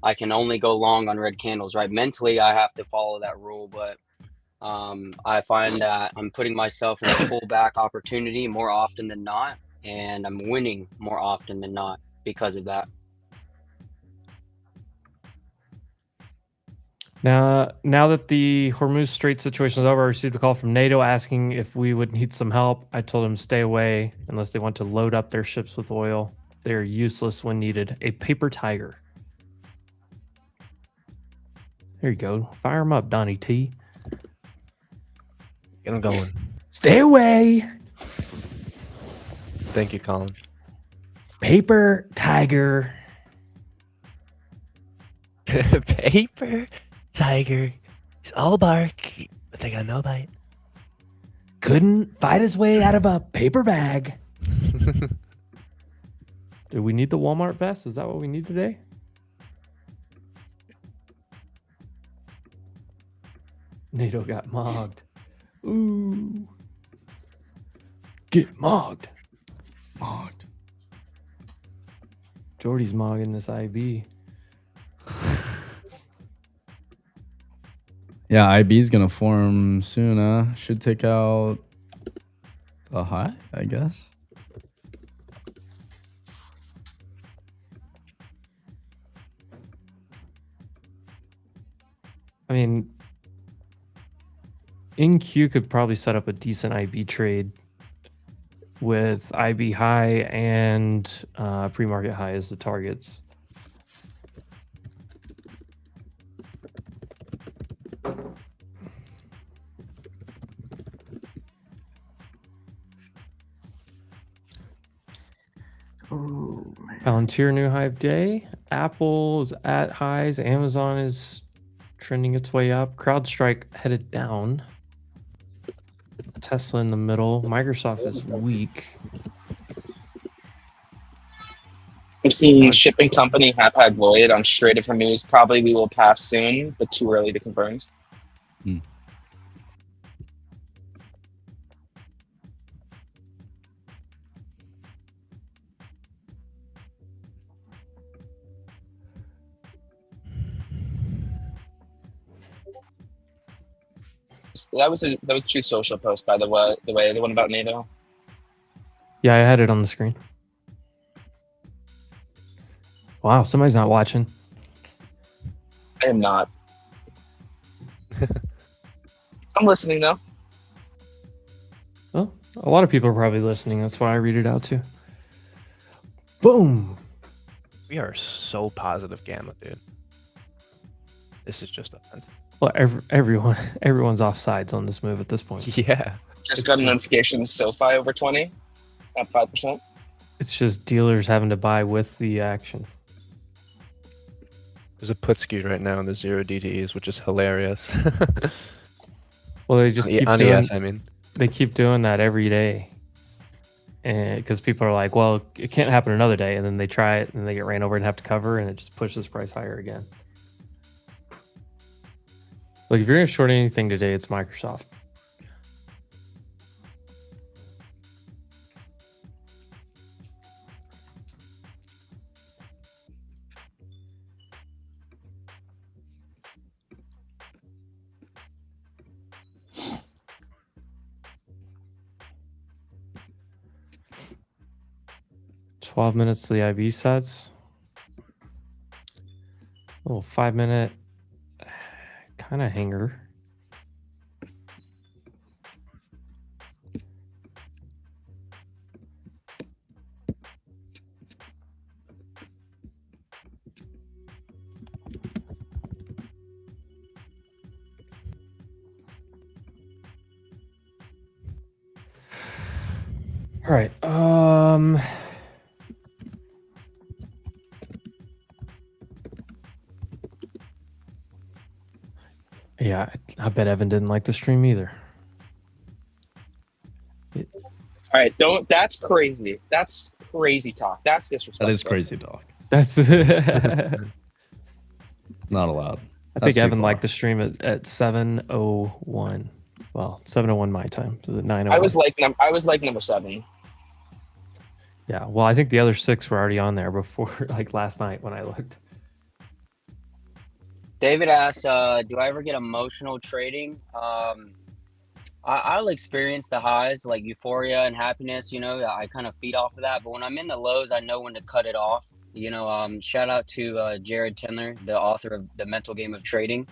I can only go long on red candles, right? Mentally, I have to follow that rule, but I find that I'm putting myself in a pullback opportunity more often than not, and I'm winning more often than not because of that. Now that the Hormuz Strait situation is over, I received a call from NATO asking if we would need some help. I told them stay away unless they want to load up their ships with oil. They are useless when needed. A paper tiger. There you go. Fire them up, Donnie T. Get them going. Stay away. Thank you, Colin. Paper tiger. Paper tiger. He's all bark, but they got no bite. Couldn't fight his way out of a paper bag. Do we need the Walmart vest? Is that what we need today? NATO got mogged. Ooh. Get mogged. Mogged. Jordy's mogging this IB. Yeah, IB's gonna form soon, huh? Should take out the high, I guess. I mean, InQ could probably set up a decent IB trade with IB high and pre-market high as the targets. Oh, man. Palantir new high of day. Apple is at highs. Amazon is trending its way up. CrowdStrike headed down. Tesla in the middle. Microsoft is weak. I'm seeing shipping company Hapag Lloyd on Strait of Hormuz. Probably we will pass soon, but too early to confirm. That was True Social post, by the way. The one about NATO. Yeah, I had it on the screen. Wow, somebody's not watching. I am not. I'm listening though. Well, a lot of people are probably listening. That's why I read it out too. Boom. We are so positive, Gamma, dude. This is just offensive. Well, everyone's off sides on this move at this point. Yeah. Just got a notification. SoFi over 20, up 5%. It's just dealers having to buy with the action. There's a put skew right now in the 0 DTEs, which is hilarious. Well, they just keep on doing. ES, I mean. They keep doing that every day, and because people are like, "Well, it can't happen another day," and then they try it, and they get ran over and have to cover, and it just pushes price higher again. Like if you're gonna short anything today, it's Microsoft. $12 minutes to the IB sets. Little 5-minute kind of hanger. All right. Yeah, I bet Evan didn't like the stream either. All right, don't. That's crazy. That's crazy talk. That's disrespectful. That is crazy talk. That's Not allowed. I think Evan liked the stream at 7:01. Well, 7:01 my time. So 9:01. I was like number 7. Yeah. Well, I think the other 6 were already on there before, like last night when I looked. David asks, do I ever get emotional trading? I'll experience the highs like euphoria and happiness, I kind of feed off of that. But when I'm in the lows, I know when to cut it off. Shout out to Jared Tendler, the author of The Mental Game of Trading.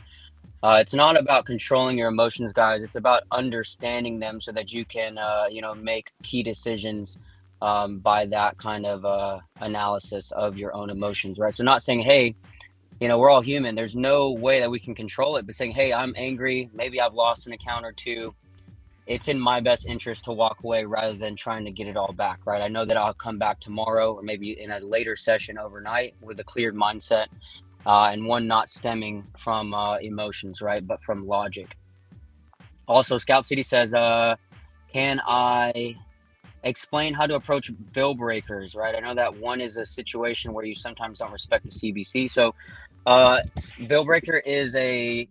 It's not about controlling your emotions, guys. It's about understanding them so that you can, make key decisions by that kind of analysis of your own emotions, right? So not saying, hey, we're all human. There's no way that we can control it, but saying, hey, I'm angry. Maybe I've lost an account or two. It's in my best interest to walk away rather than trying to get it all back, right? I know that I'll come back tomorrow or maybe in a later session overnight with a cleared mindset and one not stemming from emotions, right? But from logic. Also, Scout City says, can I explain how to approach bill breakers, right? I know that one is a situation where you sometimes don't respect the CBC. So bill breaker is a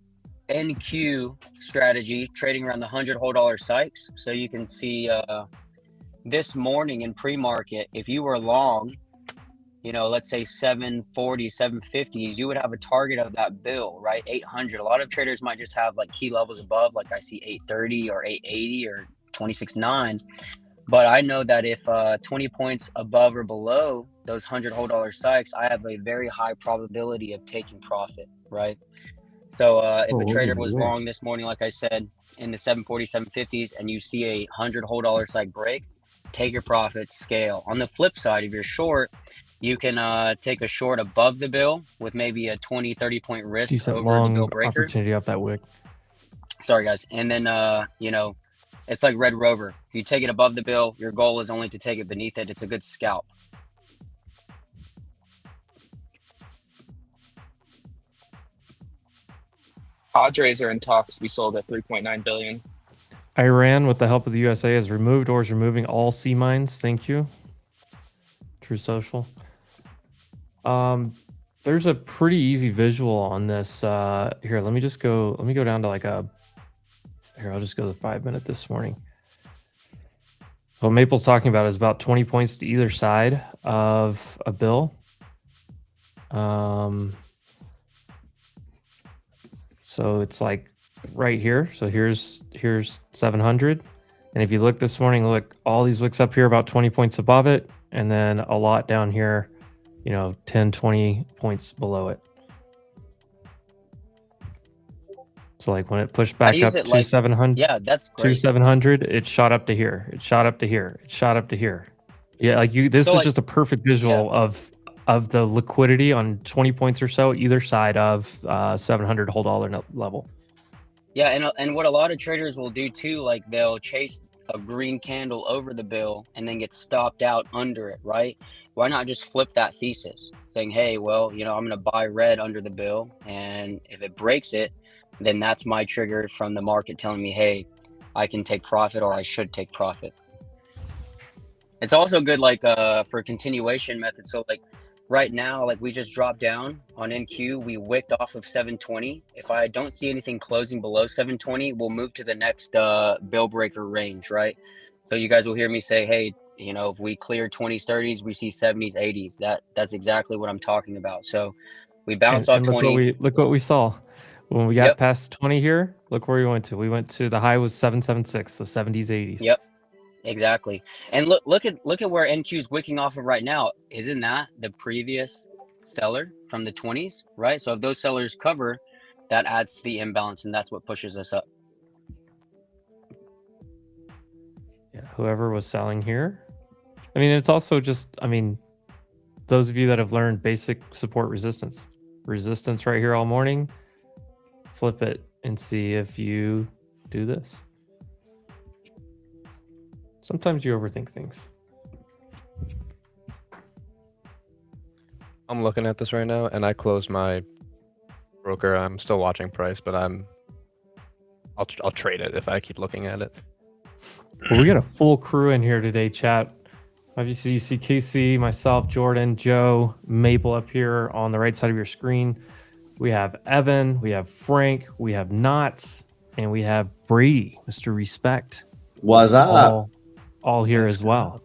NQ strategy trading around the 100 whole dollar Sykes. So you can see this morning in pre-market, if you were long let's say 740, 750s, you would have a target of that bill, right? 800. A lot of traders might just have like key levels above, like I see 830 or 880 or 26.9. But I know that if 20 points above or below those 100 whole dollar psychs, I have a very high probability of taking profit, right? So if a trader was long this morning, like I said, in the 740, 750s, and you see a 100 whole dollar psych break, take your profits, scale. On the flip side, if you're short, you can take a short above the bill with maybe a 20, 30 point risk Decent over long the bill breaker. opportunity off that wick. Sorry, guys. And then, it's like Red Rover. If you take it above the bill, your goal is only to take it beneath it. It's a good scalp. Padres are in talks to be sold at 3.9 billion. Iran, with the help of the USA, has removed or is removing all sea mines. Thank you. True Social. There's a pretty easy visual on this. Here, let me go down to like here, I'll just go to the 5 minute this morning. What Maple's talking about is about 20 points to either side of a bill. So it's like right here. So here's 700. And if you look this morning, look, all these wicks up here about 20 points above it. And then a lot down here, 10, 20 points below it. So like when it pushed back up to 700, yeah, that's great. 700, it shot up to here. It shot up to here. It shot up to here. Yeah, like this is just a perfect visual of the liquidity on 20 points or so either side of 700 whole dollar level. Yeah, and what a lot of traders will do too, like they'll chase a green candle over the bill and then get stopped out under it, right? Why not just flip that thesis, saying, hey, well, I'm going to buy red under the bill, and if it breaks it, then that's my trigger from the market telling me, hey, I can take profit or I should take profit. It's also good for continuation method. So like right now, like we just dropped down on NQ, we wicked off of 720. If I don't see anything closing below 720, we'll move to the next bill breaker range, right? So you guys will hear me say, hey, if we clear 20s, 30s, we see 70s, 80s. That's exactly what I'm talking about. So we bounce off 20. Look what we saw. When we got past 20 here, look where we went to. We went to the high was 776, so 70s, 80s. Yep, exactly. And look at where NQ is wicking off of right now. Isn't that the previous seller from the 20s, right? So if those sellers cover, that adds to the imbalance, and that's what pushes us up. Yeah, whoever was selling here. I mean, it's also just, those of you that have learned basic support resistance right here all morning, flip it and see if you do this. Sometimes you overthink things. I'm looking at this right now, and I closed my broker. I'm still watching price, but I'll trade it if I keep looking at it. Well, we got a full crew in here today, chat. Obviously, you see Casey, myself, Jordan, Joe, Maple up here on the right side of your screen. We have Evan, we have Frank, we have Knots, and we have Brady, Mr. Respect. What's up? All here as well.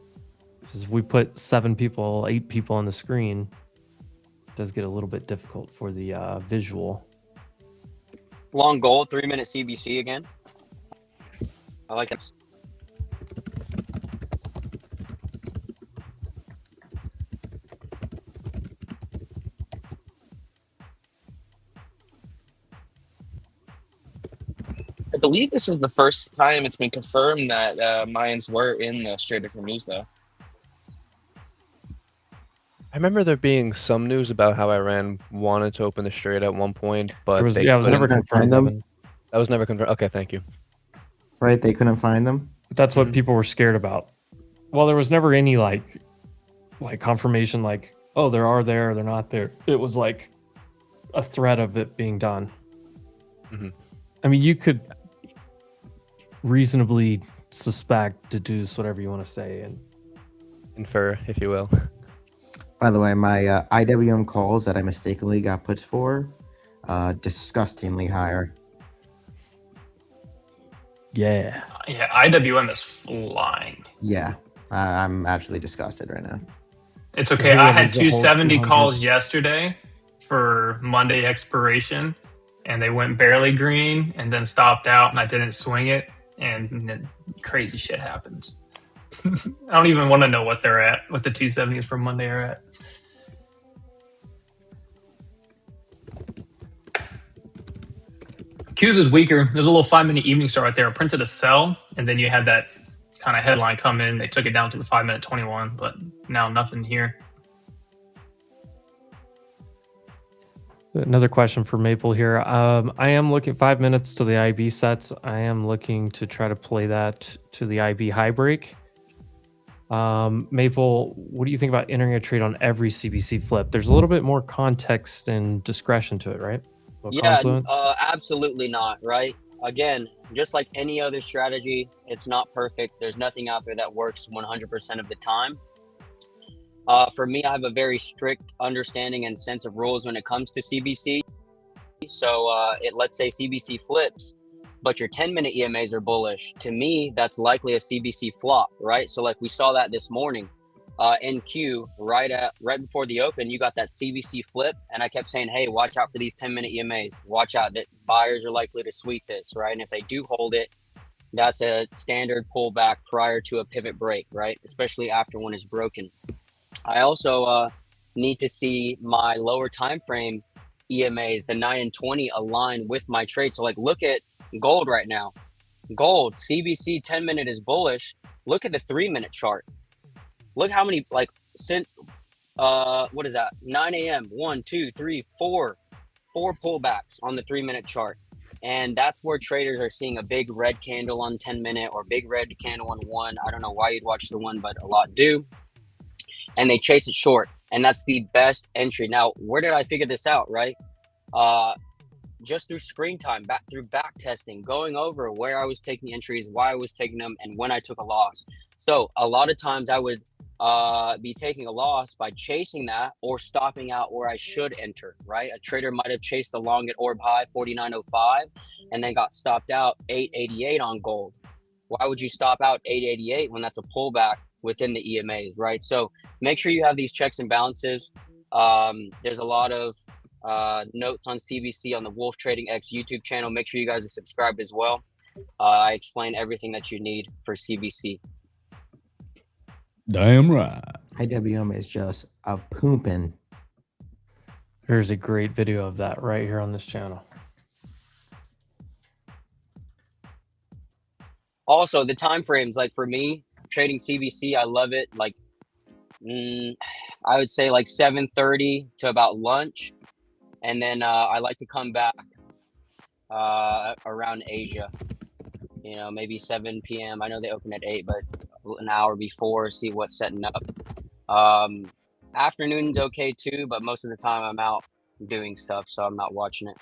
Because if we put 8 people on the screen, it does get a little bit difficult for the visual. Long goal, 3 minute CBC again. I like it. I believe this is the first time it's been confirmed that Mayans were in the Strait of Hormuz, though. I remember there being some news about how Iran wanted to open the strait at one point, but it was never confirmed. That was never confirmed. Okay, thank you. Right, they couldn't find them. That's what people were scared about. Well, there was never any like confirmation, like, oh, they are there, or they're not there. It was like a threat of it being done. Mm-hmm. I mean, you could reasonably suspect, deduce, whatever you want to say, and infer, if you will. By the way, my IWM calls that I mistakenly got put for, disgustingly higher. Yeah. Yeah, IWM is flying. Yeah, I'm actually disgusted right now. It's okay. I had 270 calls yesterday for Monday expiration, and they went barely green and then stopped out, and I didn't swing it, and then crazy shit happens. I don't even want to know what they're at, what the 270s for Monday are at. Q's is weaker. There's a little 5-minute evening star right there. It printed a sell, and then you had that kind of headline come in. They took it down to the 5-minute 21, but now nothing here. Another question for Maple here. I am looking 5 minutes to the IB sets. I am looking to try to play that to the IB high break. Maple, what do you think about entering a trade on every CBC flip? There's a little bit more context and discretion to it, right? Yeah, absolutely not, right? Again, just like any other strategy, it's not perfect. There's nothing out there that works 100% of the time. For me, I have a very strict understanding and sense of rules when it comes to CBC. So let's say CBC flips, but your 10-minute EMAs are bullish. To me, that's likely a CBC flop, right? So like we saw that this morning. NQ right before the open, you got that CBC flip, and I kept saying, hey, watch out for these 10-minute EMAs. Watch out that buyers are likely to sweep this, right? And if they do hold it, that's a standard pullback prior to a pivot break, right? Especially after one is broken. I also need to see my lower time frame EMAs, the 9 and 20, align with my trade. So like look at gold right now. Gold CBC 10-minute is bullish. Look at the 3-minute chart. Look how many, like, what is that? 9 a.m. 1, 2, 3, 4 pullbacks on the 3-minute chart. And that's where traders are seeing a big red candle on 10-minute or big red candle on 1. I don't know why you'd watch the 1, but a lot do. And they chase it short. And that's the best entry. Now, where did I figure this out, right? Just through screen time, through back testing, going over where I was taking entries, why I was taking them, and when I took a loss. So a lot of times I would be taking a loss by chasing that or stopping out where I should enter, right? A trader might have chased the long at orb high 49.05 and then got stopped out 8.88 on gold. Why would you stop out 8.88 when that's a pullback within the EMAs, right? So make sure you have these checks and balances. There's a lot of notes on CBC on the Wolf Trading X YouTube channel. Make sure you guys are subscribed as well. I explain everything that you need for CBC. Damn right. IWM is just a pooping. There's a great video of that right here on this channel. Also, the time frames, like for me, trading CBC, I love it. Like, I would say like 7:30 to about lunch. And then I like to come back around Asia. You know, maybe 7 p.m. I know they open at 8, but an hour before, see what's setting up. Afternoon's okay too, but most of the time I'm out doing stuff, so I'm not watching it.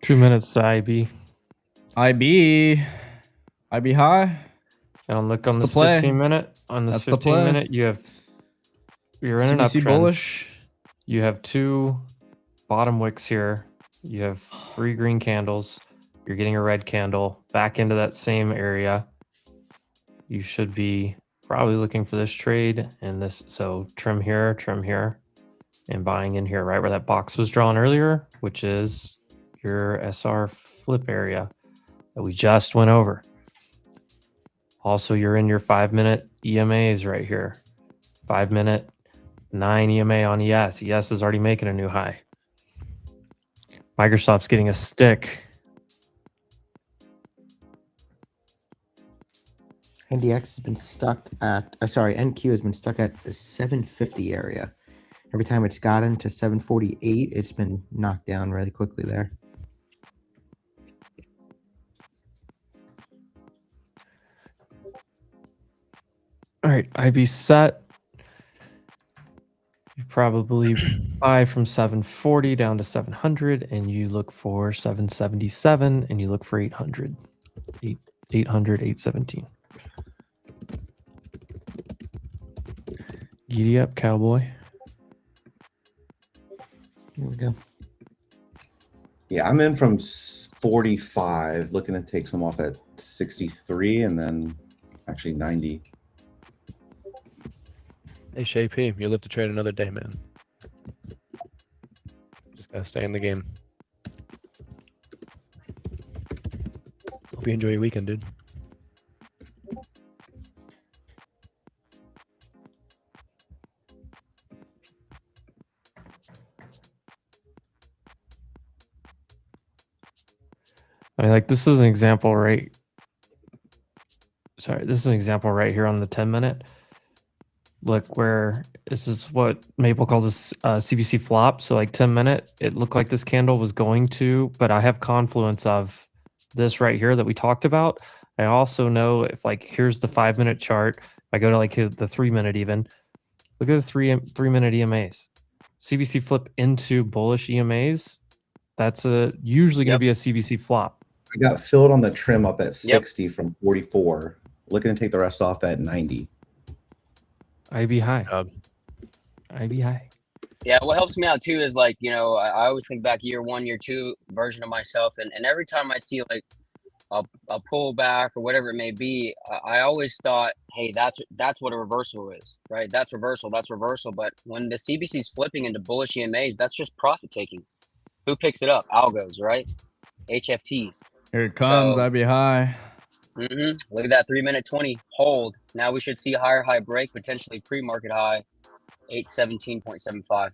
Two minutes to IB. IB high. And look on That's this 15-minute. On this 15-minute, you're in an CBC uptrend. bullish. You have 2 bottom wicks here. You have 3 green candles. You're getting a red candle back into that same area. You should be probably looking for this trade and this. So trim here, and buying in here, right where that box was drawn earlier, which is your SR flip area that we just went over. Also, you're in your 5-minute EMAs right here. 5-minute 9 EMA on ES. ES is already making a new high. Microsoft's getting a stick. NDX has been stuck at, NQ has been stuck at the 750 area. Every time it's gotten to 748, it's been knocked down really quickly there. All right, IB set. You probably buy from 740 down to 700, and you look for 777, and you look for 800. 800, 817. Giddy up, cowboy. Here we go. Yeah, I'm in from 45, looking to take some off at 63 and then actually 90. Hey, Shay P, you live to trade another day, man. Just gotta stay in the game. Hope you enjoy your weekend, dude. I mean, like, this is an example, right? Sorry, this is an example right here on the 10-minute. Look, where this is what Maple calls a CBC flop. So like 10-minute, it looked like this candle was going to, but I have confluence of this right here that we talked about. I also know if like, here's the 5-minute chart. If I go to like the 3-minute even, look at the 3-minute EMAs. CBC flip into bullish EMAs. That's usually going to be a CBC flop. I got filled on the trim up at 60 from 44. Looking to take the rest off at 90. IB high. IB high. Yeah, what helps me out too is like, you know, I always think back year 1, year 2 version of myself, and every time I'd see like a pullback or whatever it may be, I always thought, hey, that's what a reversal is, right? That's reversal. But when the CBC's flipping into bullish EMAs, that's just profit taking. Who picks it up? Algos, right? HFTs. Here it comes. So, IB high. Look at that 3-minute 20 hold. Now we should see a higher high break, potentially pre-market high, 817.75.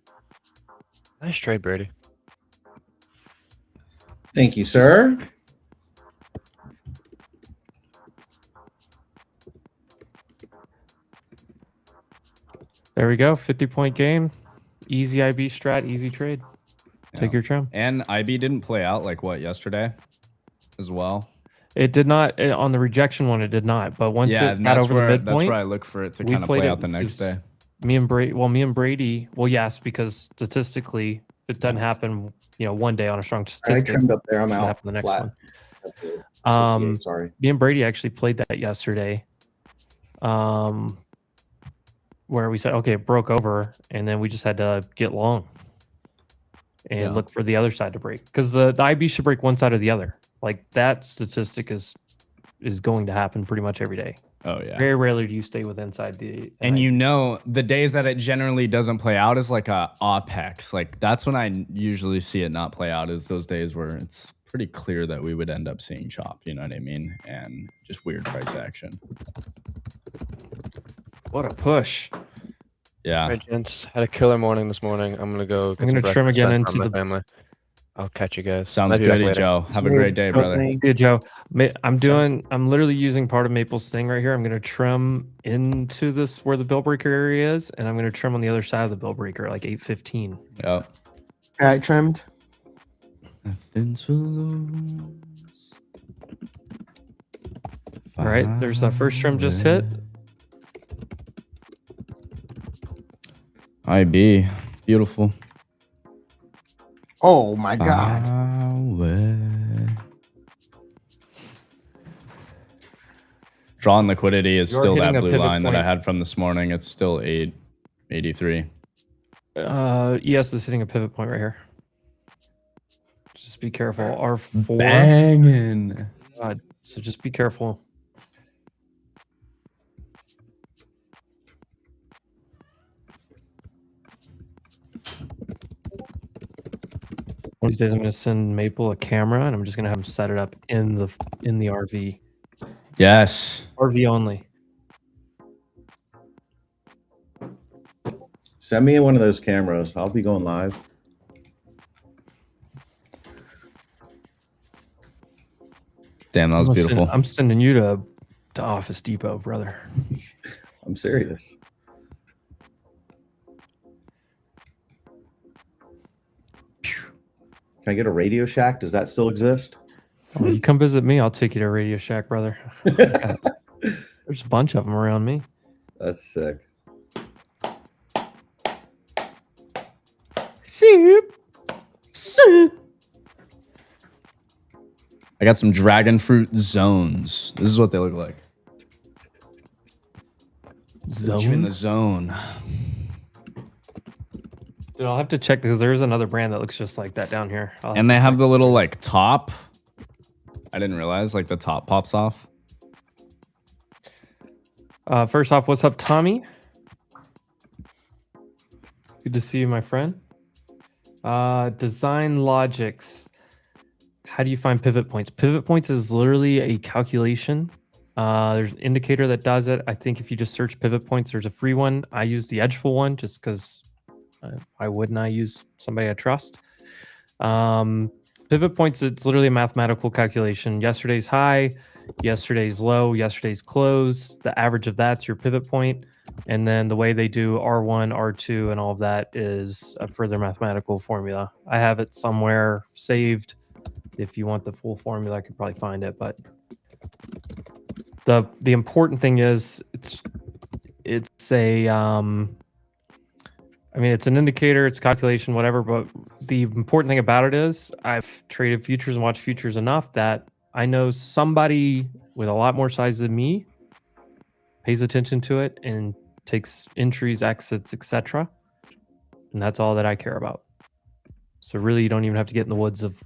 Nice trade, Brady. Thank you, sir. There we go. 50-point game. Easy IB strat, easy trade. Take your trim. And IB didn't play out like what, yesterday as well? It did not. On the rejection one, it did not. But once it got over the midpoint, that's where I look for it to kind of play out the next day. Me and Brady, well, yes, because statistically, it doesn't happen, you know, one day on a strong statistic. I trimmed up there. I'm out. Happen the next flat. one. Sorry. Me and Brady actually played that yesterday. Where we said, okay, it broke over, and then we just had to get long and look for the other side to break, because the IB should break one side or the other. Like that statistic is going to happen pretty much every day. Oh yeah. Very rarely do you stay with inside the. And you know, the days that it generally doesn't play out is like a OPEX. Like that's when I usually see it not play out, is those days where it's pretty clear that we would end up seeing chop. You know what I mean? And just weird price action. What a push. Yeah. All right, gents. Had a killer morning this morning. I'm gonna go. I'm gonna trim again into the family. I'll catch you guys. Sounds good, Joe. Have a great day, brother. Good, Joe. I'm literally using part of Maple's thing right here. I'm gonna trim into this where the bill breaker area is, and I'm gonna trim on the other side of the bill breaker, like 815. Yep. All right, trimmed. Nothing to lose. All right, there's the first trim just hit. IB, beautiful. Oh my god. Drawn liquidity is still that hitting a blue pivot line that I point. had from this morning. It's still 883. ES is hitting a pivot point right here. Just be careful. R4. Banging. So just be careful. One of these days, I'm going to send Maple a camera, and I'm just going to have him set it up in the RV. Yes. RV only. Send me one of those cameras. I'll be going live. Damn, that was beautiful. I'm sending you to Office Depot, brother. I'm serious. Can I get a Radio Shack? Does that still exist? Oh, you come visit me, I'll take you to Radio Shack, brother. There's a bunch of them around me. That's sick. Soup. I got some dragon fruit zones. This is what they look like. Put you in the zone. Dude, I'll have to check because there's another brand that looks just like that down here. And they have the little like top. I didn't realize like the top pops off. First off, what's up, Tommy? Good to see you, my friend. Design logics. How do you find pivot points? Pivot points is literally a calculation. There's an indicator that does it. I think if you just search pivot points, there's a free one. I use the Edgeful one just because why wouldn't I use somebody I trust? Pivot points, it's literally a mathematical calculation. Yesterday's high, yesterday's low, yesterday's close. The average of that's your pivot point. And then the way they do R1, R2, and all of that is a further mathematical formula. I have it somewhere saved. If you want the full formula, I could probably find it. But the important thing is it's a I mean, it's an indicator, it's calculation, whatever. But the important thing about it is I've traded futures and watched futures enough that I know somebody with a lot more size than me pays attention to it and takes entries, exits, etc. And that's all that I care about. So really, you don't even have to get in the woods of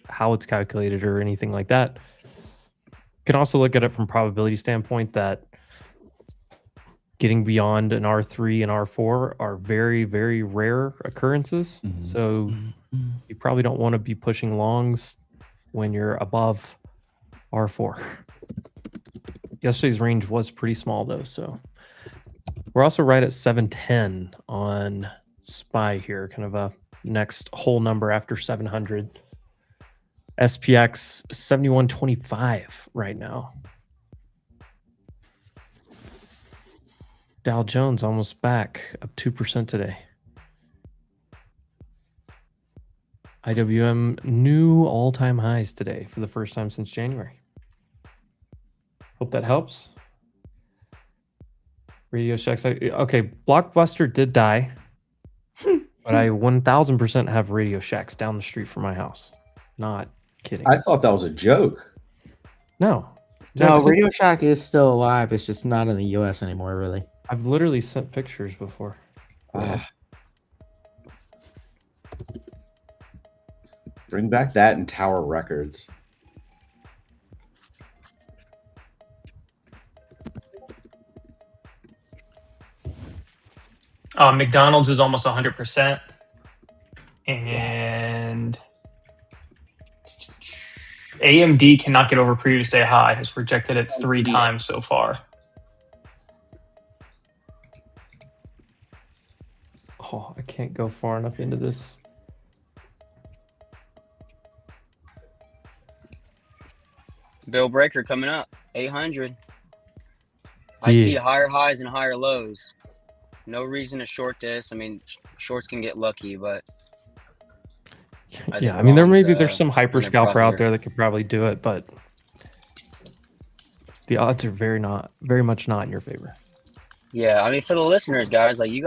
how it's calculated or anything like that. You can also look at it from probability standpoint that getting beyond an R3 and R4 are very, very rare occurrences. So you probably don't want to be pushing longs when you're above R4. Yesterday's range was pretty small though, so we're also right at 710 on SPY here, kind of a next whole number after 700. SPX 7125 right now. Dow Jones almost back, up 2% today. IWM new all-time highs today for the first time since January. Hope that helps. Radio Shacks. Okay, Blockbuster did die, but I 1000% have Radio Shacks down the street from my house. Not kidding. I thought that was a joke. No. No, Radio Shack is still alive. It's just not in the US anymore, really. I've literally sent pictures before. Bring back that and Tower Records. McDonald's is almost 100%. And AMD cannot get over previous day high. Has rejected it 3 times so far. Oh, I can't go far enough into this. Bill Breaker coming up, 800. I see higher highs and higher lows. No reason to short this. I mean, shorts can get lucky, but I mean, there's some hyper scalper out there that could probably do it, but the odds are very much not in your favor. Yeah, I mean, for the listeners, guys, like you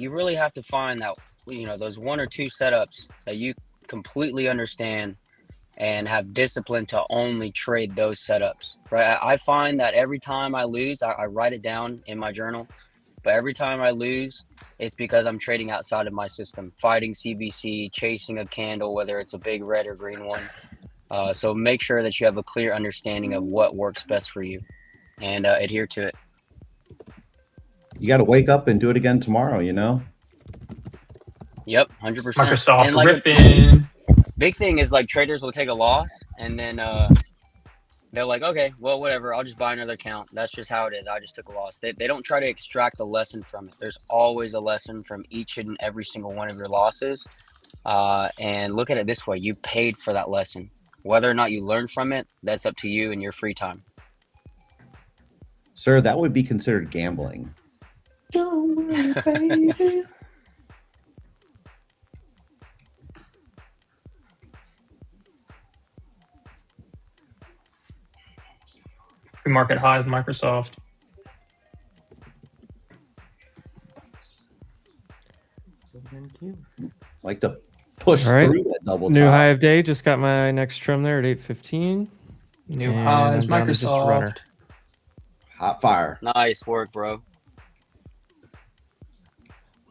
really have to find that, those 1 or 2 setups that you completely understand and have discipline to only trade those setups, right? I find that every time I lose, I write it down in my journal, but every time I lose, it's because I'm trading outside of my system, fighting CBC, chasing a candle, whether it's a big red or green one. So make sure that you have a clear understanding of what works best for you and adhere to it. You got to wake up and do it again tomorrow, Yep, 100%. Microsoft and like ripping. Big thing is like traders will take a loss and then they're like, okay, well, whatever. I'll just buy another account. That's just how it is. I just took a loss. They don't try to extract a lesson from it. There's always a lesson from each and every single one of your losses. And look at it this way. You paid for that lesson. Whether or not you learn from it, that's up to you in your free time. Sir, that would be considered gambling. Don't worry, baby. Pre-market high with Microsoft. Like to push through that double top. New high of day. Just got my next trim there at 8:15. New highs, Microsoft. Hot fire. Nice work, bro.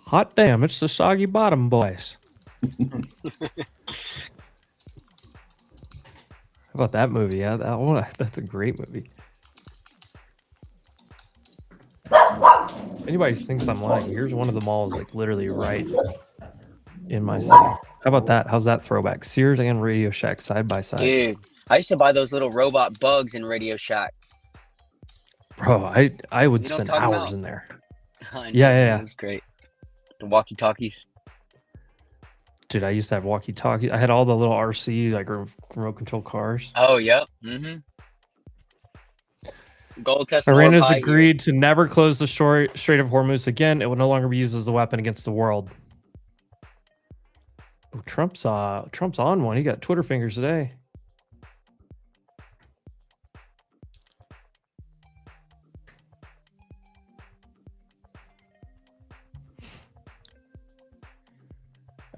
Hot damn, it's the soggy bottom boys. How about that movie? Yeah, that one, that's a great movie. Anybody thinks I'm lying, here's one of the malls like literally right in my city. How about that? How's that throwback? Sears and Radio Shack side by side. Dude, I used to buy those little robot bugs in Radio Shack. Bro, I would You know what spend I'm talking hours about? in there. I know, Yeah. It was great. The walkie-talkies. Dude, I used to have walkie-talkie. I had all the little RC, like remote control cars. Oh, yep. Mm-hmm. Gold Tesla. Iran has agreed to never close the Strait of Hormuz again. It will no longer be used as a weapon against the world. Oh, Trump's on one. He got Twitter fingers today.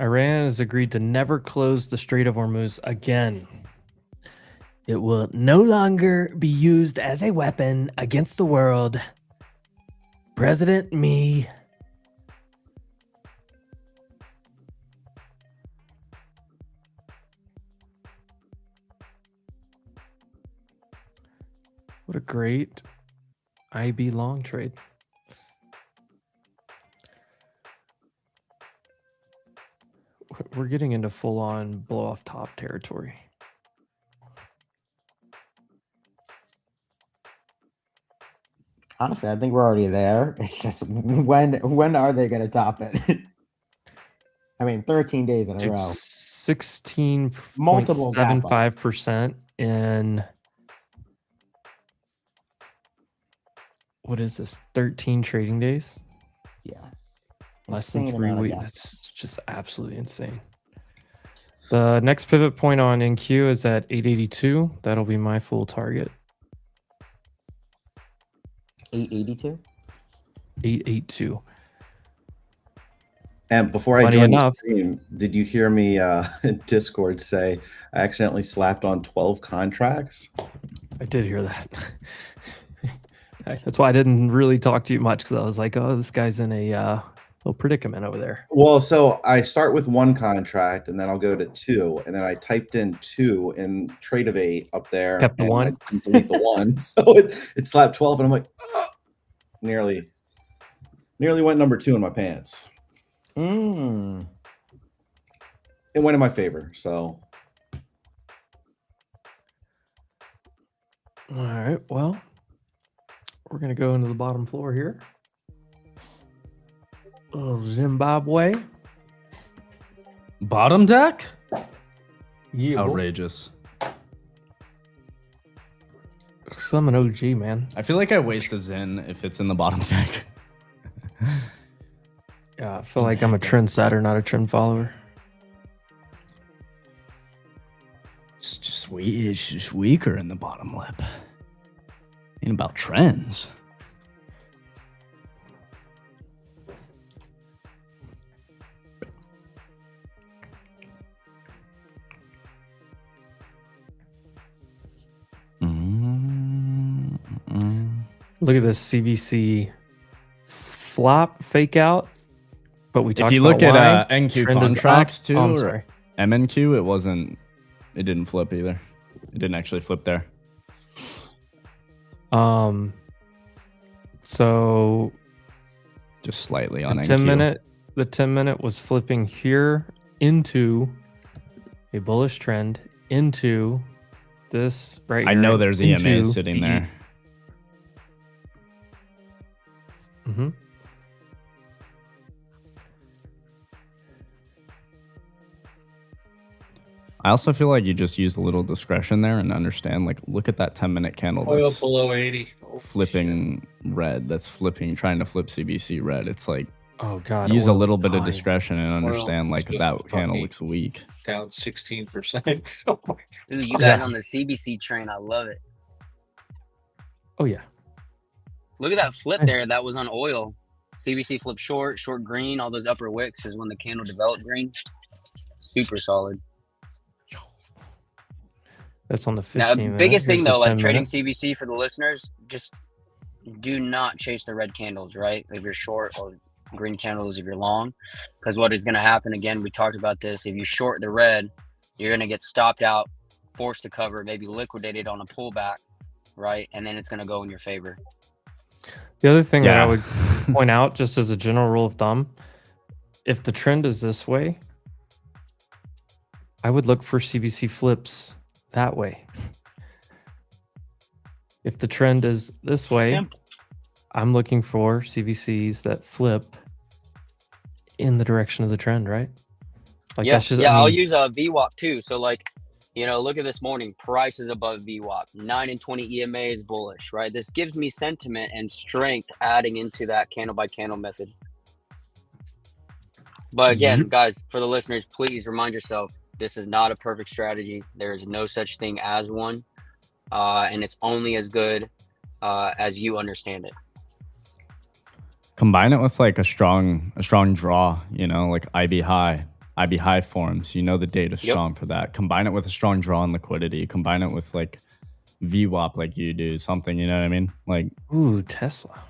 Iran has agreed to never close the Strait of Hormuz again. It will no longer be used as a weapon against the world. President me. What a great IB long trade. We're getting into full-on blow-off top territory. Honestly, I think we're already there. It's just when are they going to top it? I mean, 13 days in a row. 16.75% in, what is this, 13 trading days? Yeah. Less than Insane 3 amount of weeks. gap. That's just absolutely insane. The next pivot point on NQ is at 882. That'll be my full target. 882? 882. And before I Funny joined enough. the stream, did you hear me in Discord say I accidentally slapped on 12 contracts? I did hear that. That's why I didn't really talk to you much, because I was like, oh, this guy's in a little predicament over there. Well, so I start with one contract and then I'll go to two, and then I typed in 2 in trade of 8 up there. Kept the and one? I delete the 1. So it slapped 12, and I'm like, oh, nearly went number 2 in my pants. Mm. It went in my favor. So All right, well, we're going to go into the bottom floor here. Oh, Zimbabwe. Bottom deck? Yeah. Outrageous. Some an OG, man. I feel like I waste a Zen if it's in the bottom deck. Yeah, I feel like I'm a trendsetter, not a trend follower. It's just weaker in the bottom lip. Ain't about trends. Look at this CVC flop fake out. But we talked If you about look at why. NQ Trend is contracts up. too, Oh, I'm or sorry. MNQ, it didn't flip either. It didn't actually flip there. So Just slightly on the NQ. 10-minute was flipping here into a bullish trend into this right here. I know there's into EMA sitting there. Mm-hmm. I also feel like you just use a little discretion there and understand, like, look at that 10-minute candle Oil that's below 80. Oh, flipping red. That's trying to flip CBC red. It's like, Oh god. use a oil's little bit of high. discretion and understand, like, just that candle fucking- looks weak. shit. Down 16%. Oh my God. Dude, you guys on the CBC train. I love it. Oh yeah. Look at that flip there. That was on oil. CBC flip short green. All those upper wicks is when the candle developed green. Super solid. That's on the Now, 15 minute. biggest thing Here's the though, like 10 trading minute. CBC for the listeners, just do not chase the red candles, right? If you're short or green candles if you're long, because what is going to happen, again, we talked about this, if you short the red, you're going to get stopped out, forced to cover, maybe liquidated on a pullback, right? And then it's going to go in your favor. The other thing that I Yeah. would point out, just as a general rule of thumb, if the trend is this way, I would look for CBC flips that way. If the trend is this way, Simple. I'm looking for CBCs that flip in the direction of the trend, right? Like Yeah, that's just, yeah. I I'll mean, use a VWAP too. So like, you know, look at this morning, price is above VWAP, 9 and 20 EMA is bullish, right? This gives me sentiment and strength adding into that candle by candle method. But again, guys, for the listeners, please remind yourself, this is not a perfect strategy. There is no such thing as one. And it's only as good as you understand it. Combine it with like a strong draw, you know, like IB high forms. You know the data's strong for that. Combine it with a strong draw on liquidity. Combine it with like VWAP like you do, something, you know what I mean? Like, ooh, Tesla.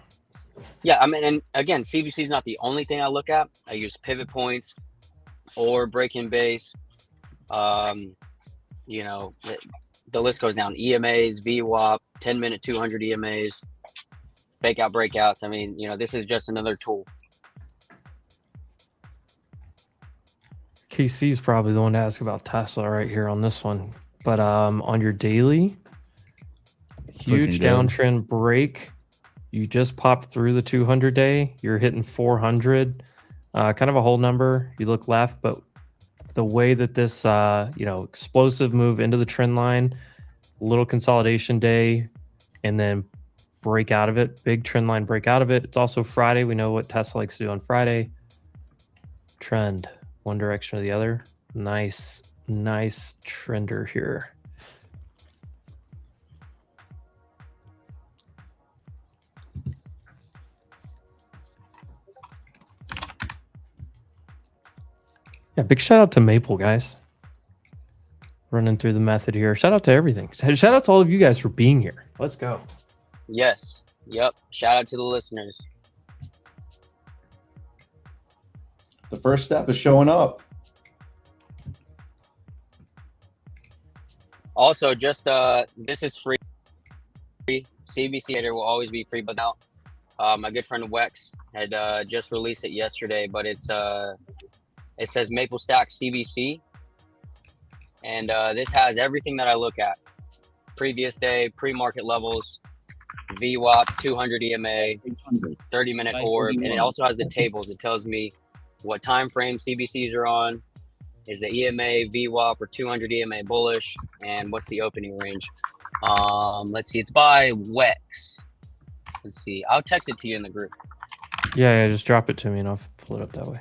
Yeah, I mean, and again, CBC is not the only thing I look at. I use pivot points or break-in base. You know, the list goes down. EMAs, VWAP, 10-minute 200 EMAs, fake out breakouts. I mean, you know, this is just another tool. KC's probably the one to ask about Tesla right here on this one. But on your daily, huge downtrend break. You just popped through the 200 day. You're hitting 400, kind of a whole number. You look left, but the way that this, you know, explosive move into the trend line, little consolidation day, and then break out of it, big trend line break out of it. It's also Friday. We know what Tesla likes to do on Friday. Trend one direction or the other. Nice trender here. Yeah, big shout out to Maple, guys. Running through the method here. Shout out to everything. Shout out to all of you guys for being here. Let's go. Yes. Yep. Shout out to the listeners. The first step is showing up. Also, just this is free. CBC later will always be free, but now my good friend Wex had just released it yesterday, but it's it says Maple Stack CBC, and this has everything that I look at: previous day, pre-market levels, VWAP, 200 EMA, 30-minute orb, and it also has the tables. It tells me what time frame CBCs are on, is the EMA, VWAP, or 200 EMA bullish, and what's the opening range. Let's see, it's by Wex. Let's see, I'll text it to you in the group. Yeah, just drop it to me and I'll pull it up that way.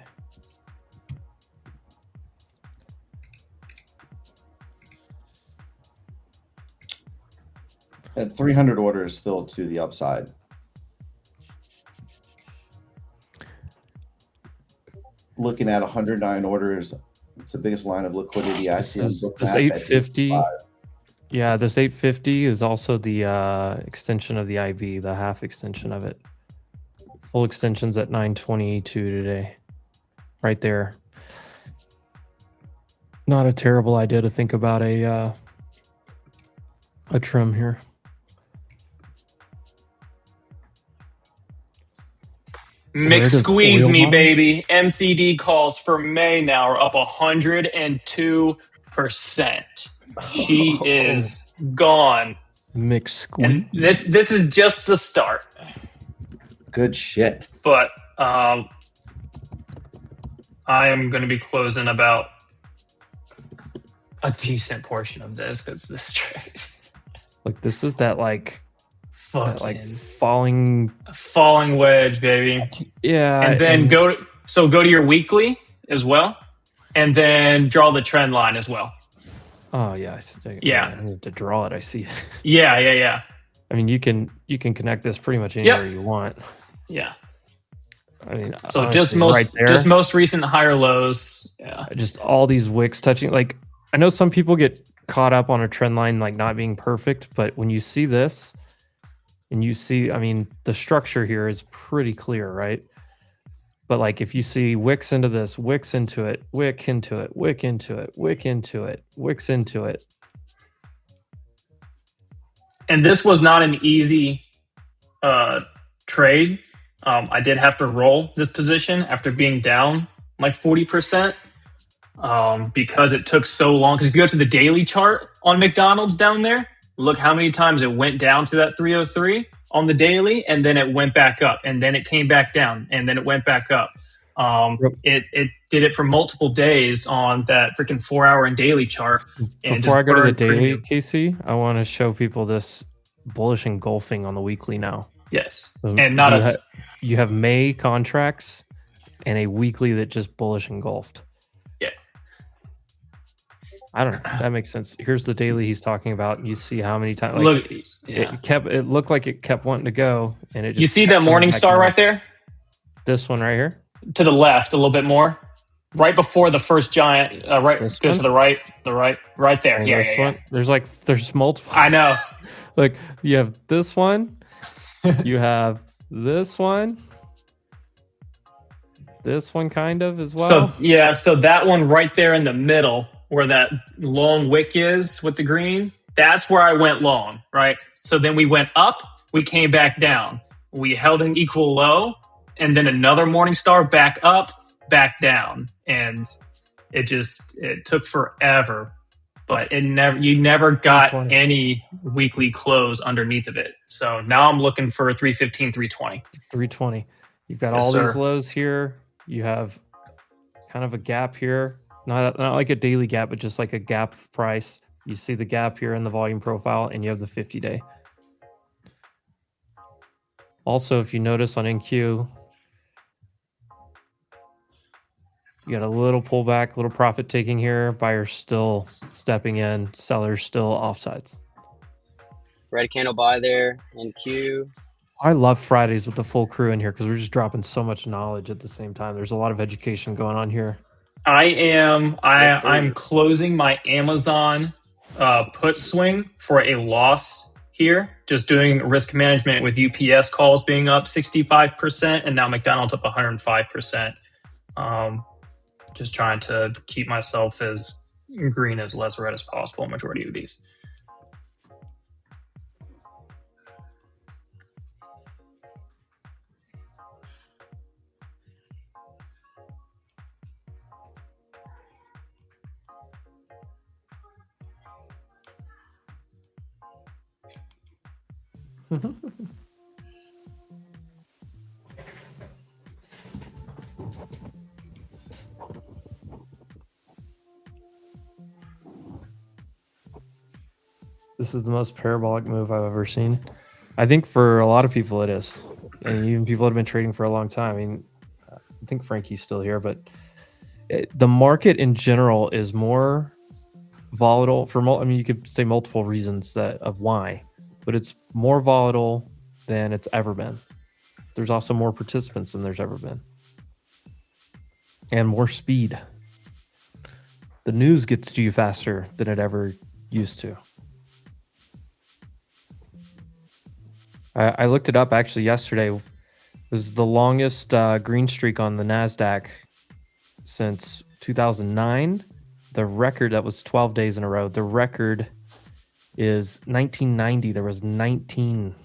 At 300 orders filled to the upside. Looking at 109 orders, it's the biggest line of liquidity I see. This 850. Yeah, this 850 is also the extension of the IV, the half extension of it. Full extension's at 922 today. Right there. Not a terrible idea to think about a trim here. Mix squeeze me, baby. MCD calls for May now are up 102%. She is gone. Mix squeeze. And this is just the start. Good shit. But I am going to be closing about a decent portion of this because this trade. Like this is that like fucking falling wedge, baby. Yeah. And then go to your weekly as well, and then draw the trend line as well. Oh yeah. I need to draw it. I see it. Yeah. I mean, you can connect this pretty much anywhere you want. Yeah. I mean, so honestly, just most recent higher lows. Yeah. Just all these wicks touching. Like I know some people get caught up on a trend line like not being perfect, but when you see this and you see, I mean, the structure here is pretty clear, right? But like if you see wicks into this, wicks into it, wick into it, wick into it, wick into it, wicks into it. And this was not an easy trade. I did have to roll this position after being down like 40%. Because it took so long. Because if you go to the daily chart on McDonald's down there, look how many times it went down to that 303 on the daily, and then it went back up, and then it came back down, and then it went back up. It did it for multiple days on that freaking 4-hour and daily chart. And Before I go to the daily, premium. Casey, I want to show people this bullish engulfing on the weekly now. Yes, So and not you have May contracts and a weekly that just bullish engulfed. Yeah. I don't know. That makes sense. Here's the daily he's talking about. You see how many times Look, it looked like it kept wanting to go, and it just you see that morning star right there? This one right here? To the left a little bit more. Right before the first giant, right This goes one? to the right there. And Yeah, this yeah, one. There's multiple. I know. Like you have this one, you have this one kind of as well. So that one right there in the middle where that long wick is with the green, that's where I went long, right? So then we went up, we came back down. We held an equal low, and then another morning star back up, back down. And it took forever, but you never got any weekly close underneath of it. So now I'm looking for 315, 320. 320. You've got Yes, all sir. these lows here. You have kind of a gap here. Not like a daily gap, but just like a gap price. You see the gap here in the volume profile, and you have the 50-day. Also, if you notice on NQ, you got a little pullback, little profit taking here. Buyers still stepping in, sellers still offsides. Red candle buy there in Q. I love Fridays with the full crew in here because we're just dropping so much knowledge at the same time. There's a lot of education going on here. I'm closing my Amazon put swing for a loss here. Just doing risk management with UPS calls being up 65%, and now McDonald's up 105%. Just trying to keep myself as green as less red as possible. Majority of these. This is the most parabolic move I've ever seen. I think for a lot of people it is. And even people that have been trading for a long time. I mean, I think Frankie's still here, but the market in general is more volatile for you could say multiple reasons of why, but it's more volatile than it's ever been. There's also more participants than there's ever been. And more speed. The news gets to you faster than it ever used to. I looked it up actually yesterday. It was the longest green streak on the NASDAQ since 2009. The record, that was 12 days in a row. The record is 1990. There was 19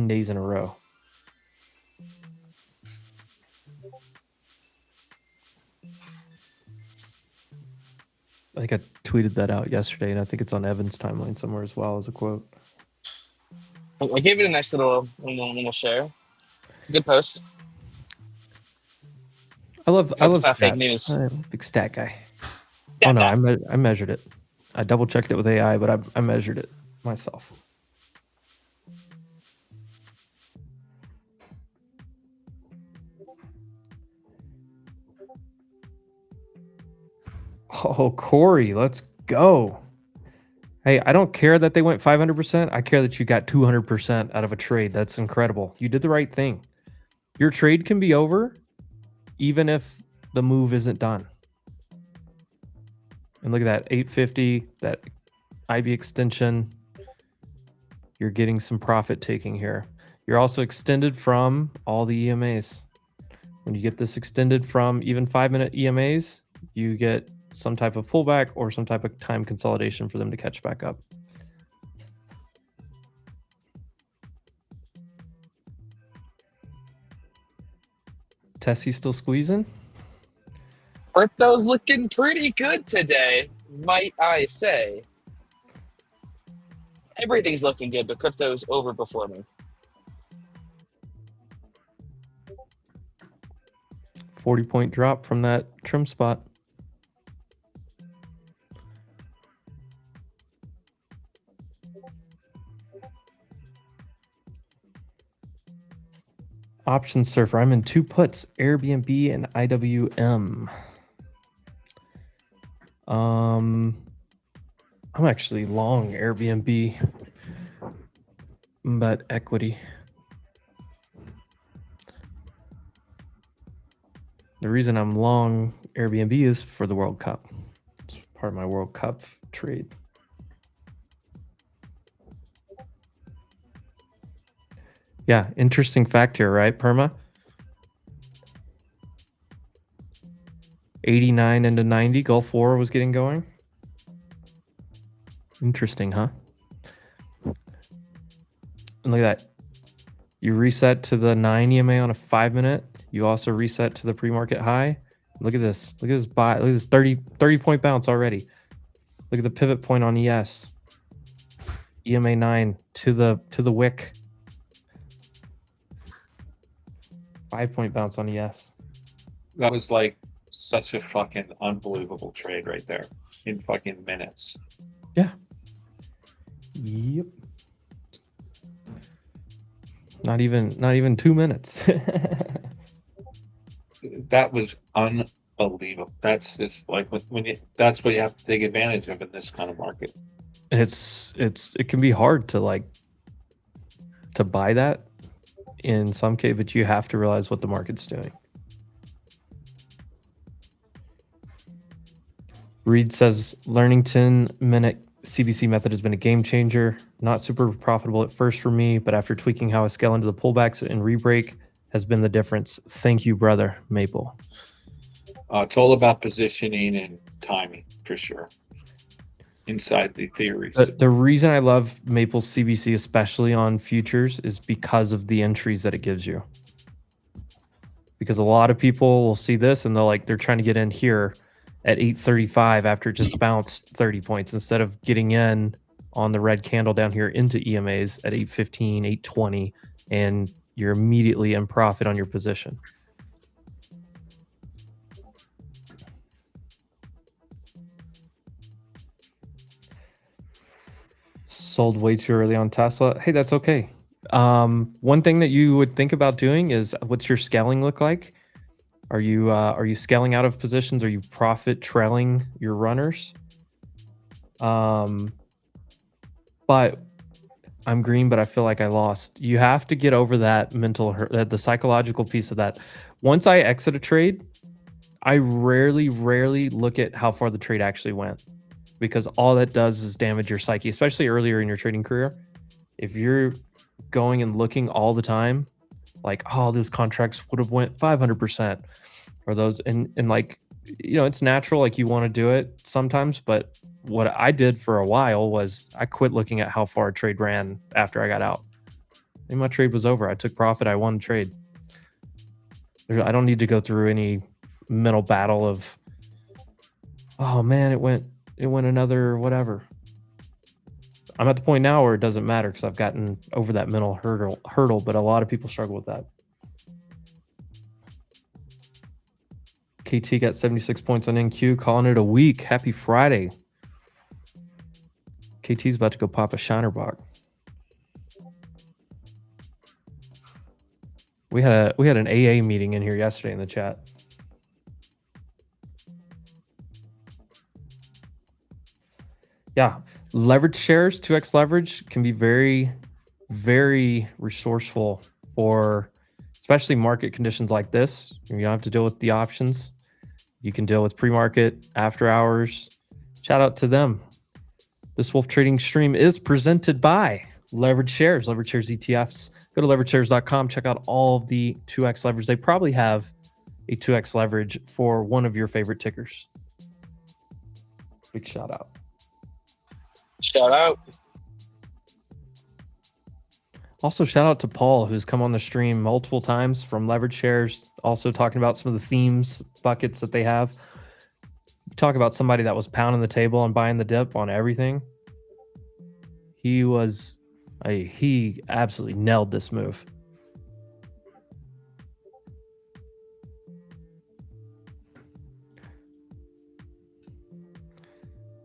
days in a row. I think I tweeted that out yesterday, and I think it's on Evan's timeline somewhere as well as a quote. I gave it a nice little share. It's a good post. I love not fake stats. news. I'm a big stat guy. Oh no, I measured it. I double checked it with AI, but I measured it myself. Oh, Corey, let's go. Hey, I don't care that they went 500%. I care that you got 200% out of a trade. That's incredible. You did the right thing. Your trade can be over even if the move isn't done. And look at that, 850, that IB extension. You're getting some profit taking here. You're also extended from all the EMAs. When you get this extended from even 5-minute EMAs, you get some type of pullback or some type of time consolidation for them to catch back up. Tessie still squeezing? Crypto's looking pretty good today, might I say. Everything's looking good, but crypto's overperforming. 40-point drop from that trim spot. Option surfer. I'm in 2 puts, Airbnb and IWM. I'm actually long Airbnb, but equity. The reason I'm long Airbnb is for the World Cup. It's part of my World Cup trade. Yeah, interesting fact here, right, Perma? 89 into 90, Gulf War was getting going. Interesting, huh? And look at that. You reset to the 9 EMA on a 5-minute. You also reset to the pre-market high. Look at this. Look at this buy. Look at this 30 point bounce already. Look at the pivot point on ES. EMA 9 to the wick. 5-point bounce on ES. That was like such a fucking unbelievable trade right there in fucking minutes. Yeah. Yep. Not even 2 minutes. That was unbelievable. That's just like that's what you have to take advantage of in this kind of market. And it can be hard to buy that in some case, but you have to realize what the market's doing. Reed says learning 10-minute CBC method has been a game changer. Not super profitable at first for me, but after tweaking how I scale into the pullbacks and rebreak has been the difference. Thank you, brother Maple. It's all about positioning and timing for sure. Inside the theories. The reason I love Maple's CBC, especially on futures, is because of the entries that it gives you. Because a lot of people will see this and they're trying to get in here at 8:35 after it just bounced 30 points instead of getting in on the red candle down here into EMAs at 8:15, 8:20, and you're immediately in profit on your position. Sold way too early on Tesla. Hey, that's okay. One thing that you would think about doing is, what's your scaling look like? Are you scaling out of positions? Are you profit trailing your runners? But I'm green, but I feel like I lost. You have to get over that mental hurt, the psychological piece of that. Once I exit a trade, I rarely look at how far the trade actually went, because all that does is damage your psyche, especially earlier in your trading career. If you're going and looking all the time, like, oh, those contracts would have went 500%, or those, and it's natural, like you want to do it sometimes, but what I did for a while was I quit looking at how far a trade ran after I got out. And my trade was over. I took profit. I won the trade. I don't need to go through any mental battle of, oh man, it went another whatever. I'm at the point now where it doesn't matter because I've gotten over that mental hurdle, but a lot of people struggle with that. KT got 76 points on NQ, calling it a week. Happy Friday. KT's about to go pop a Shinerbach. We had an AA meeting in here yesterday in the chat. Yeah, leverage shares, 2x leverage can be very, very resourceful for especially market conditions like this. You don't have to deal with the options. You can deal with pre-market, after hours. Shout out to them. This Wolf Trading stream is presented by Leverage Shares ETFs. Go to leverageshares.com, check out all of the 2x leverage. They probably have a 2x leverage for one of your favorite tickers. Big shout out. Shout out. Also, shout out to Paul, who's come on the stream multiple times from Leverage Shares, also talking about some of the themes buckets that they have. Talk about somebody that was pounding the table and buying the dip on everything. He absolutely nailed this move.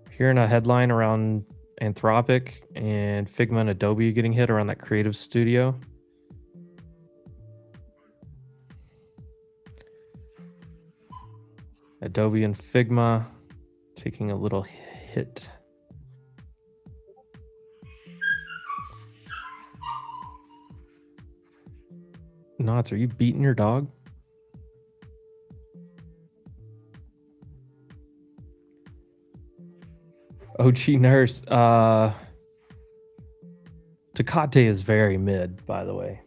Hearing a headline around Anthropic and Figma and Adobe getting hit around that creative studio. Adobe and Figma taking a little hit. Knots, are you beating your dog? OG Nurse, Tecate is very mid, by the way.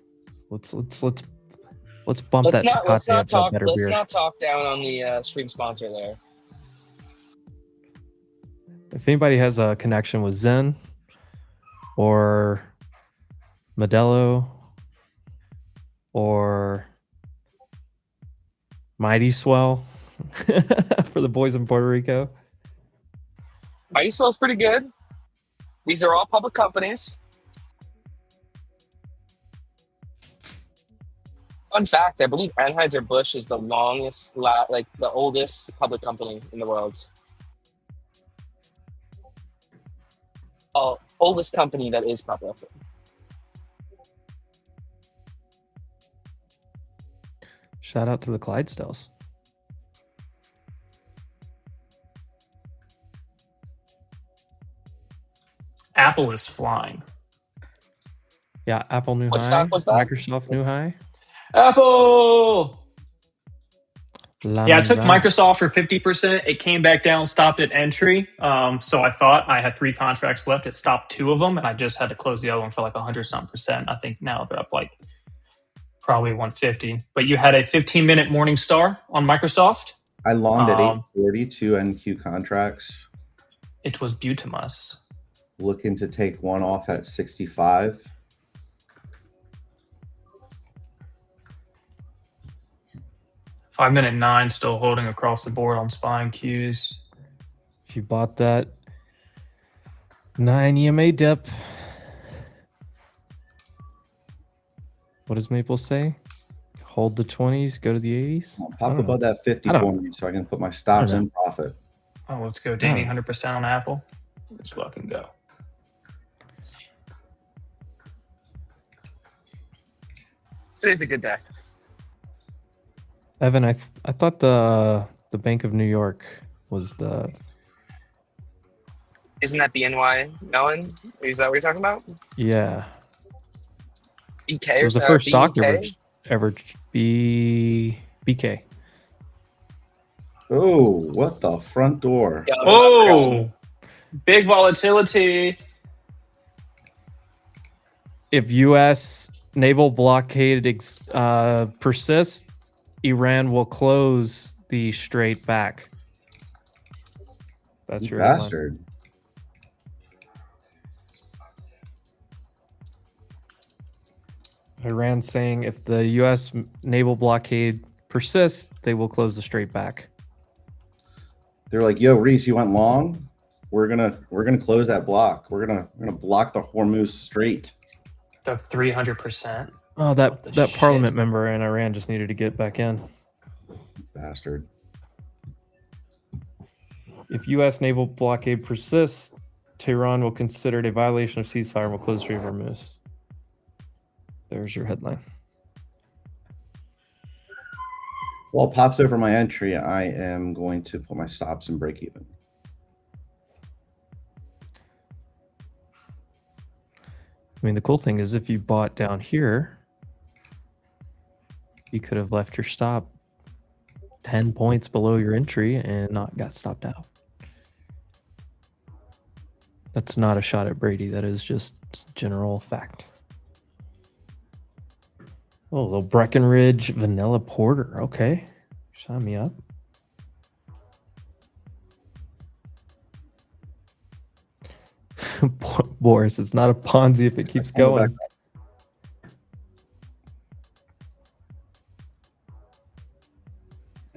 Let's bump that Tecate up to a better beer. Let's not talk down on the stream sponsor there. If anybody has a connection with Zen or Modelo or Mighty Swell for the boys in Puerto Rico. Mighty Swell's pretty good. These are all public companies. Fun fact, I believe Anheuser-Busch is the the oldest public company in the world. Oldest company that is public. Shout out to the Clydesdales. Apple is flying. Yeah, Apple new What high. stock was that? Microsoft new high. Apple! Yeah, I took Lambda. Microsoft for 50%. It came back down, stopped at entry. So I thought I had 3 contracts left. It stopped 2 of them, and I just had to close the other one for like 100-something%. I think now they're up like probably 150. But you had a 15-minute morning star on Microsoft. I longed at 840, 2 NQ contracts. It was Butamus. Looking to take one off at 65. Five-minute 9 still holding across the board on SPY and Qs. If you bought that 9 EMA dip, what does Maple say? Hold the 20s, go to the 80s? I'll pop above that 50 for me so I can put my stops in profit. Oh, let's go. Damien, 100% on Apple. Let's fucking go. Today's a good day. Evan, I thought the Bank of New York was the... Isn't that BNY Mellon? Is that what you're talking about? Yeah. BK It was the first stock ever BK. Oh, what the front door? Oh, big volatility. If U.S. naval blockade persists, Iran will close the Strait back. That's You your bastard. Iran saying if the U.S. naval blockade persists, they will close the Strait back. They're like, "Yo, Reese, you went long. We're gonna close that block. We're gonna block the Hormuz Strait." The 300%. Oh, that shit? parliament member in Iran just needed to get back in. Bastard. If U.S. naval blockade persists, Tehran will consider it a violation of ceasefire and will close the Strait of Hormuz. There's your headline. Well, it pops over my entry. I am going to put my stops and break even. I mean, the cool thing is if you bought down here, you could have left your stop 10 points below your entry and not got stopped out. That's not a shot at Brady. That is just general fact. Oh, a little Breckenridge Vanilla Porter. Okay. Sign me up. Boris, it's not a Ponzi if it keeps going.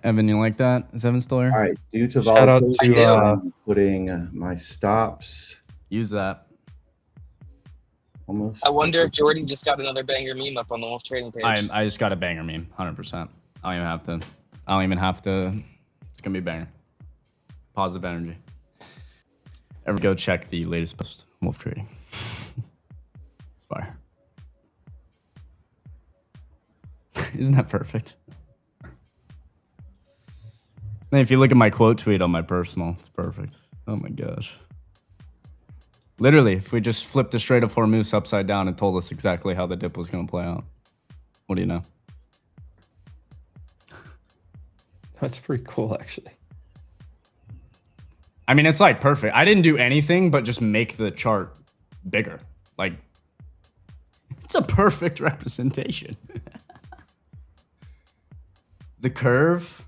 Evan, you like that? Is Evan still here? All right. Due to Shout out volatility, to I'm putting my stops Use that. almost. I wonder if Jordan just got another banger meme up on the Wolf Trading page. I just got a banger meme, 100%. I don't even have to. It's gonna be a banger. Positive energy. Ever go check the latest post, Wolf Trading. It's fire. Isn't that perfect? And if you look at my quote tweet on my personal, it's perfect. Oh my gosh. Literally, if we just flipped the Strait of HORMUZ upside down and told us exactly how the dip was going to play out. What do you know? That's pretty cool, actually. I mean, it's like perfect. I didn't do anything but just make the chart bigger. Like, it's a perfect representation. The curve.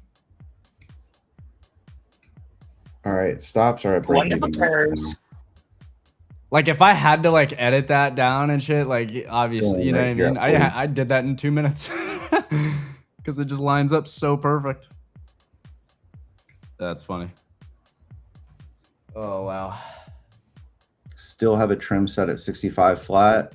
All right, stops are at break Wonderful even. curves. Like, if I had to, like, edit that down and shit, like, obviously, you know what I mean? I did that in 2 minutes. Because it just lines up so perfect. That's funny. Oh, wow. Still have a trim set at 65 flat.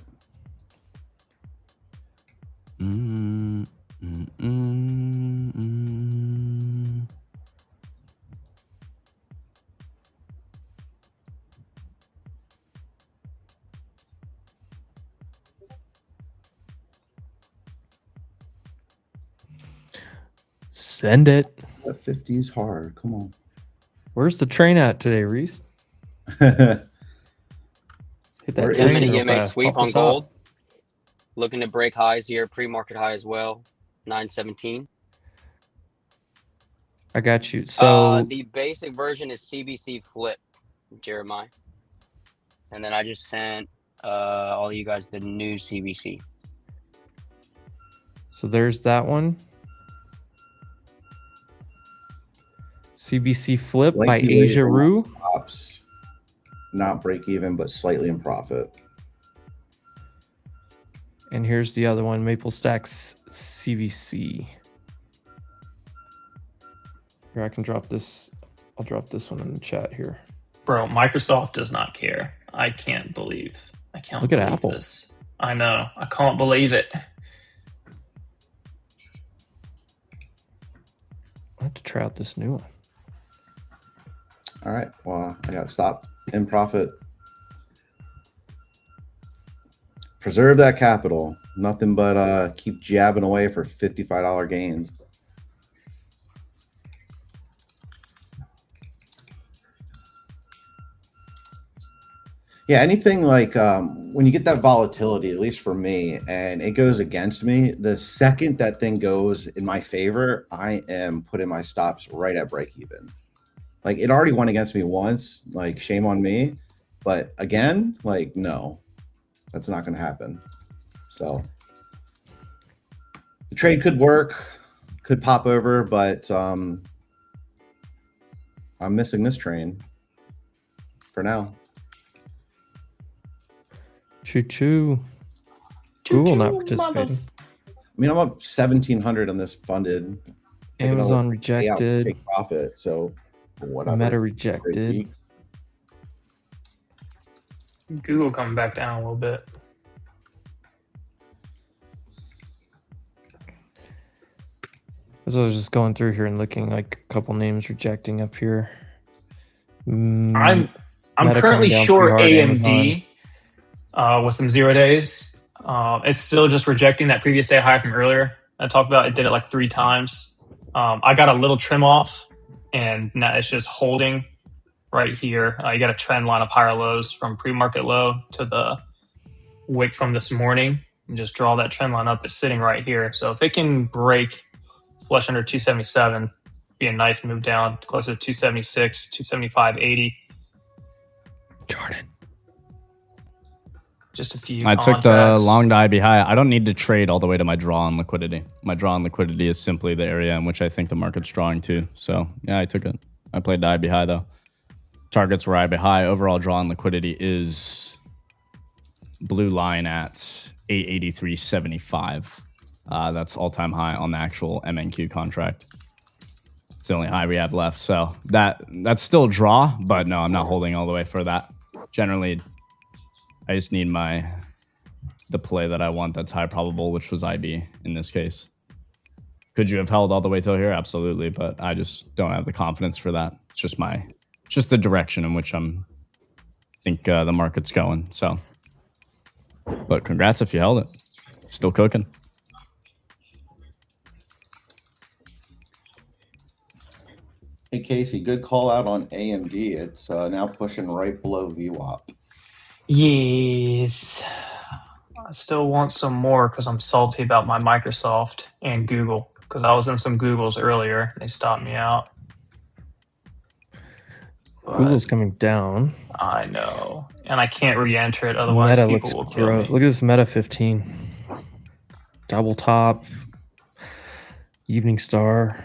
Send it. That 50 is hard. Come on. Where's the train at today, Reese? Where Hit that is 10-minute real EMA fast. sweep Pump on us up. gold. Looking to break highs here. Pre-market high as well. 917. I got you. So the basic version is CBC flip, Jeremiah. And then I just sent all of you guys the new CBC. So there's that one. CBC Flip by Likely Asia raising Rue. stops, not break even, but slightly in profit. And here's the other one, Maple Stacks CBC. Here, I can drop this. I'll drop this one in the chat here. Bro, Microsoft does not care. I can't believe. I can't Look at believe Apple. this. I know. I can't believe it. I have to try out this new one. All right. Well, I got stopped in profit. Preserve that capital. Nothing but keep jabbing away for $55 gains. Yeah, anything like when you get that volatility, at least for me, and it goes against me, the second that thing goes in my favor, I am putting my stops right at break even. Like, it already went against me once, like, shame on me. But again, like, no, that's not going to happen. So the trade could work, could pop over, but I'm missing this train for now. Choo-choo. Google not participating. I mean, I'm up 1,700 on this funded. Amazon Payout, rejected. take profit, so whatever. Meta rejected. Google coming back down a little bit. As I was just going through here and looking, like a couple names rejecting up here. I'm Meta currently coming down short pretty hard, AMD with some 0 days. It's still just rejecting that previous day high from earlier. I talked about it did it like 3 times. I got a little trim off, and now it's just holding right here. You got a trend line of higher lows from pre-market low to the wick from this morning, and just draw that trend line up. It's sitting right here. So if it can break flush under 277, be a nice move down closer to 276, 275.80. Jordan. just a few. I took the contracts. long to IB high. I don't need to trade all the way to my draw on liquidity. My draw on liquidity is simply the area in which I think the market's drawing to. So yeah, I took it. I played the IB high though. Targets were IB high. Overall draw on liquidity is blue line at 883.75. That's all-time high on the actual MNQ contract. It's the only high we have left. So that's still draw, but no, I'm not holding all the way for that. Generally, I just need the play that I want that's high probable, which was IB in this case. Could you have held all the way till here? Absolutely, but I just don't have the confidence for that. It's just the direction in which think the market's going. So, but congrats if you held it. Still cooking. Hey Casey, good call out on AMD. It's now pushing right below VWAP. Yes. I still want some more because I'm salty about my Microsoft and Google, because I was in some Googles earlier. They stopped me out. But Google's coming down. I know. And I can't re-enter it, otherwise Meta people looks will kill gross. me. Look at this Meta 15. Double top. Evening Star.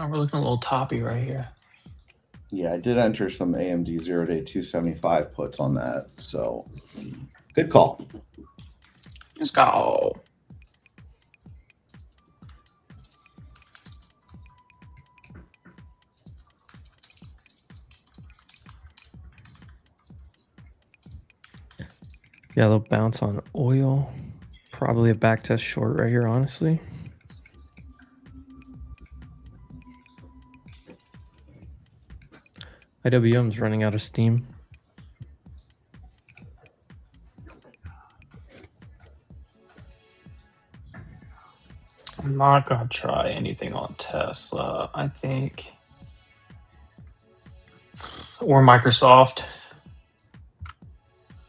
Oh, we're looking a little toppy right here. Yeah, I did enter some AMD 0-day 275 puts on that. So good call. Let's go. Yeah, they'll bounce on oil. Probably a back test short right here, honestly. IWM's running out of steam. I'm not going to try anything on Tesla, I think. Or Microsoft.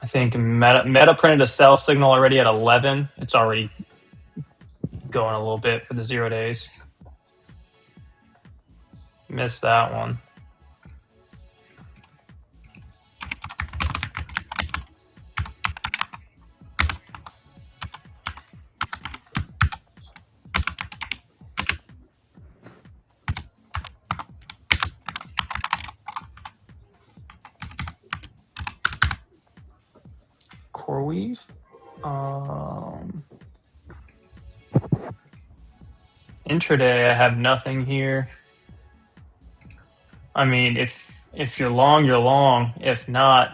I think Meta printed a sell signal already at 11. It's already going a little bit for the 0 days. Missed that one. CoreWeave. Intraday, I have nothing here. I mean, if you're long, you're long. If not,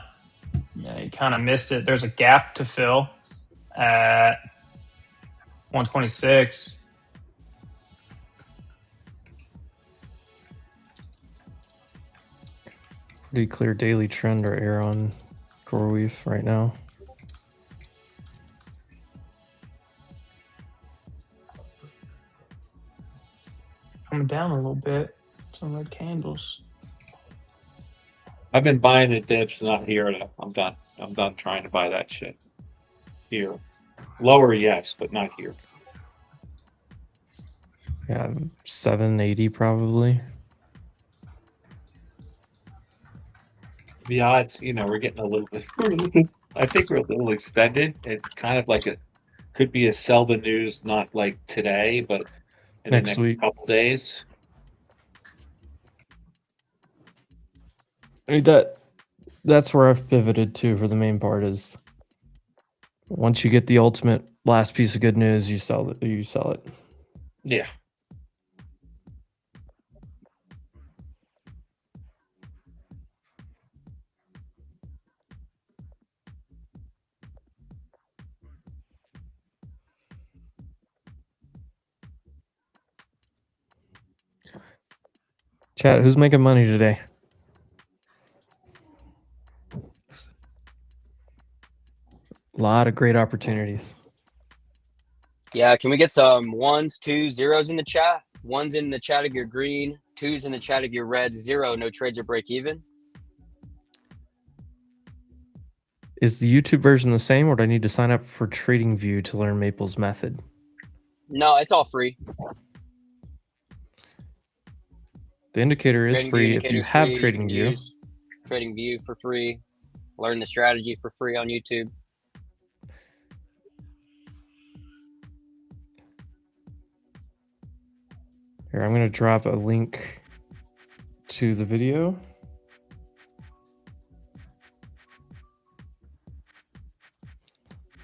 yeah, you kind of missed it. There's a gap to fill at 126. Pretty clear daily trend or air on CoreWeave right now. Coming down a little bit. Some red candles. I've been buying the dips, not here. I'm done. I'm done trying to buy that shit here. Lower, yes, but not here. Yeah, 780 probably. The odds, we're getting a little bit. I think we're a little extended. It's kind of like could be a sell the news, not like today, but in Next the next week. couple days. I mean, that's where I've pivoted to for the main part is once you get the ultimate last piece of good news, you sell it. Yeah. Chat, who's making money today? A lot of great opportunities. Yeah, can we get some ones, twos, zeros in the chat? Ones in the chat if you're green, twos in the chat if you're red, zero, no trades or break even. Is the YouTube version the same, or do I need to sign up for TradingView to learn Maple's method? No, it's all free. The indicator is Trading free View if you indicator's have free. Trading can View. use Trading View for free. Learn the strategy for free on YouTube. Here, I'm going to drop a link to the video.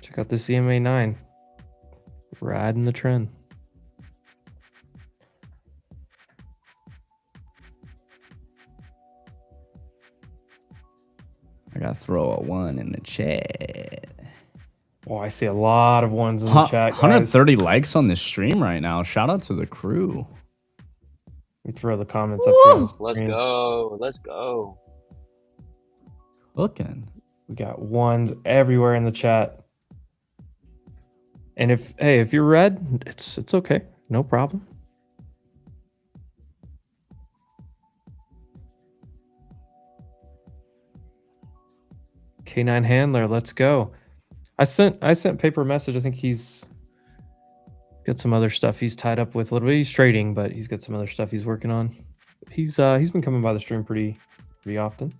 Check out this EMA9. Riding the trend. I gotta throw a 1 in the chat. Oh, I see a lot of ones in the chat, guys. 130 likes on this stream right now. Shout out to the crew. Let me throw the comments up here on the screen. Let's go. Let's go. Looking. We got ones everywhere in the chat. And if you're red, it's okay. No problem. K9 handler, let's go. I sent Paper a message. I think he's got some other stuff he's tied up with a little bit. He's trading, but he's got some other stuff he's working on. He's been coming by the stream pretty often.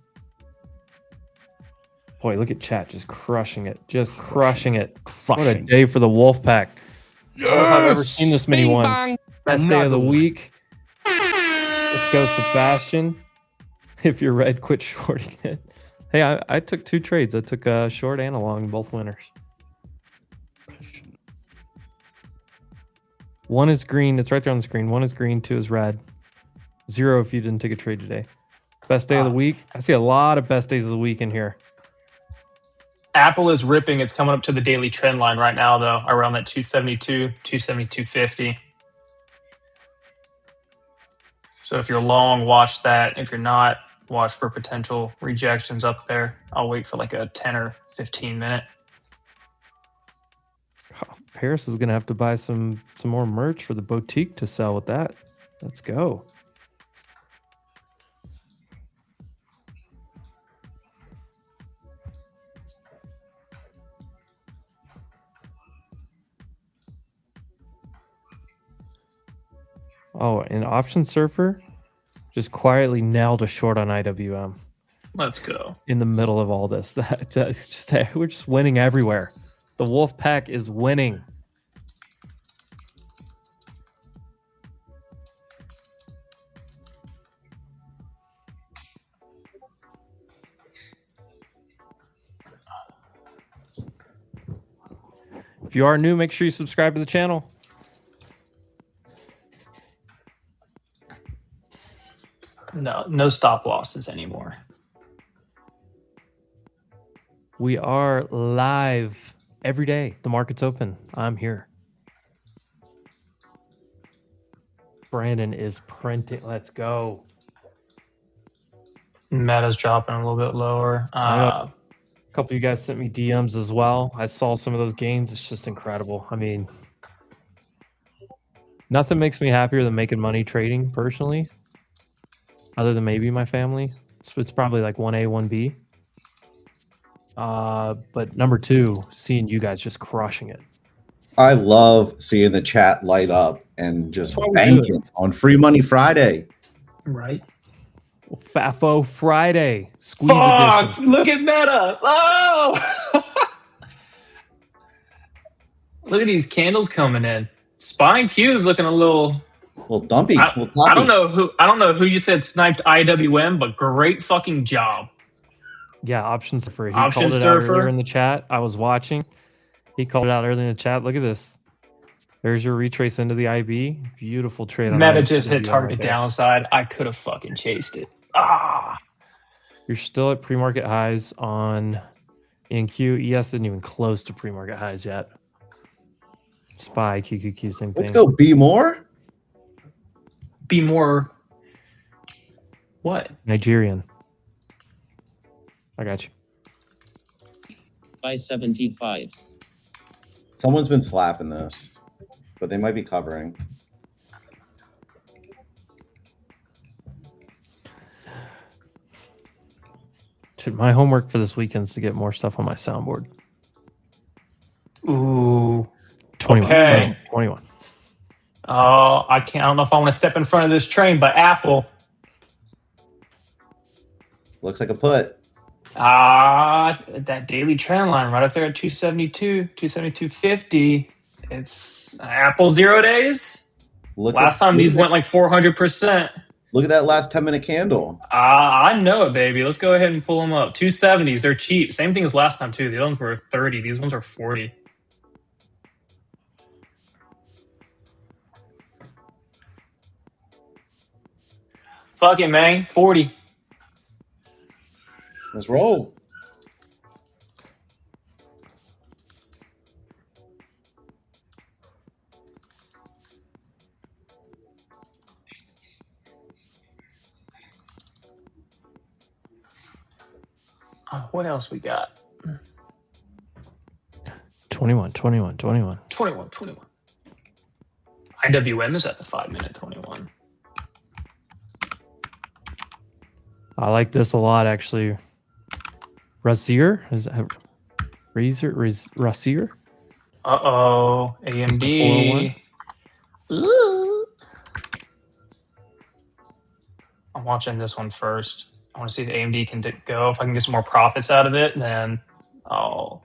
Boy, look at chat, just crushing it. Just crushing it. What a day for the Wolfpack. I don't know if I've ever seen this many ones. Best day of the week. Let's go, Sebastian. If you're red, quit shorting it. Hey, I took 2 trades. I took a short and a long, both winners. 1 is green. It's right there on the screen. 1 is green, 2 is red. 0 if you didn't take a trade today. Best day of the week. I see a lot of best days of the week in here. Apple is ripping. It's coming up to the daily trend line right now, though, around that 272, 272.50. So if you're long, watch that. If you're not, watch for potential rejections up there. I'll wait for like a 10 or 15 minute. Oh, Paris is going to have to buy some more merch for the boutique to sell with that. Let's go. Oh, and Option Surfer just quietly nailed a short on IWM. Let's go. In the middle of all this. We're just winning everywhere. The Wolf Pack is winning. If you are new, make sure you subscribe to the channel. No stop losses anymore. We are live every day. The market's open. I'm here. Brandon is printing. Let's go. Meta's dropping a little bit lower. A couple of you guys sent me DMs as well. I saw some of those gains. It's just incredible. I mean, nothing makes me happier than making money trading personally, other than maybe my family. So it's probably like 1A, 1B. But number 2, seeing you guys just crushing it. I love seeing the chat light up and just That's why we bank do it on Free Money Friday. Right. FAFO Friday. Squeeze Fuck! edition. Look at Meta. Oh! Look at these candles coming in. Spine Q is looking a little dumpy. I don't know who you said sniped IWM, but great fucking job. Yeah, Option Surfer. He Option called it Surfer. out earlier in the chat. I was watching. He called it out earlier in the chat. Look at this. There's your retrace into the IB. Beautiful trade. On Meta just hit target right there. downside. I could have fucking chased it. Ah. You're still at pre-market highs on NQ. ES isn't even close to pre-market highs yet. SPY, QQQ, same thing. Let's go be more. Be more. What? Nigerian. I got you. By 75. Someone's been slapping this, but they might be covering. Dude, my homework for this weekend is to get more stuff on my soundboard. Ooh. 21. Okay. 21. Oh, I don't know if I want to step in front of this train, but Apple. Looks like a put. That daily trend line right up there at 272, 272.50. It's Apple 0 days. Last time these went like 400%. Look at that last 10-minute candle. I know it, baby. Let's go ahead and pull them up. 270s, they're cheap. Same thing as last time, too. The other ones were 30. These ones are 40. Fuck it, man. 40. Let's roll. What else we got? 21. 21. IWM is at the 5-minute 21. I like this a lot, actually. Razier? Is that Razier? Uh-oh. AMD. Ooh. I'm watching this one first. I want to see if AMD can go. If I can get some more profits out of it, then I'll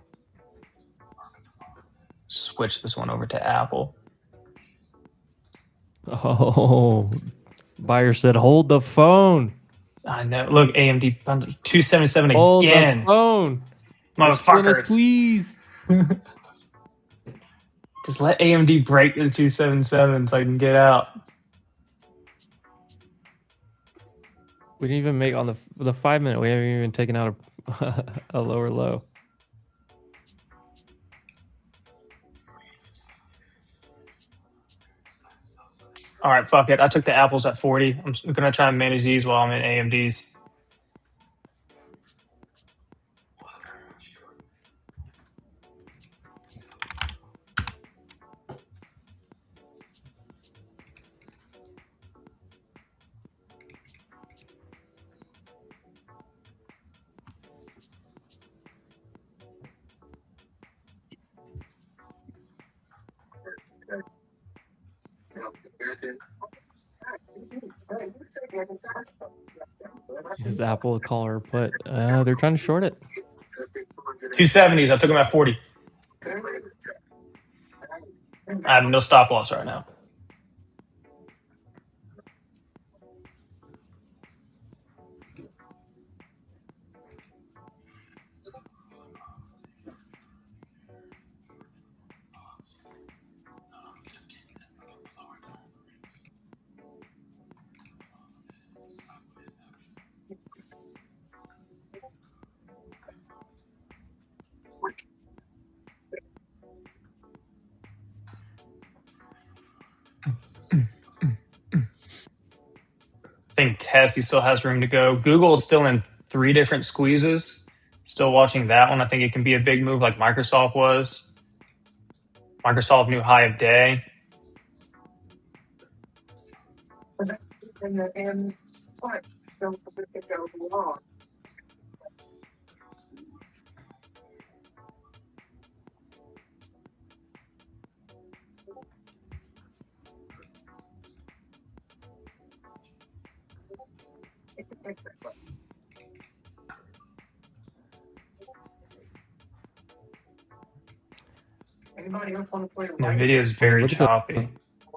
switch this one over to Apple. Oh, buyer said, hold the phone. I know. Look, AMD 277 hold again. The phone. Motherfuckers. Squeeze. Just let AMD break the 277 so I can get out. We didn't even make on the 5-minute. We haven't even taken out a lower low. All right, fuck it. I took the apples at 40. I'm gonna try and manage these while I'm in AMDs. Is Apple a call or put? They're trying to short it. 270s. I took them at 40. I have no stop loss right now. I think Tesla still has room to go. Google is still in 3 different squeezes. Still watching that one. I think it can be a big move like Microsoft was. Microsoft new high of day. NVIDIA is very choppy.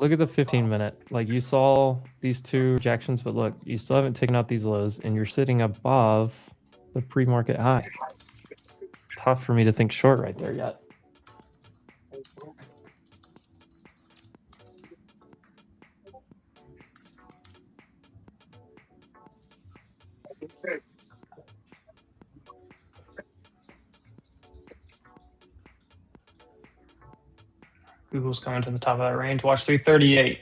Look at the 15-minute. Like, you saw these 2 rejections, but look, you still haven't taken out these lows, and you're sitting above the pre-market high. Tough for me to think short right there yet. Google's coming to the top of that range. Watch 338.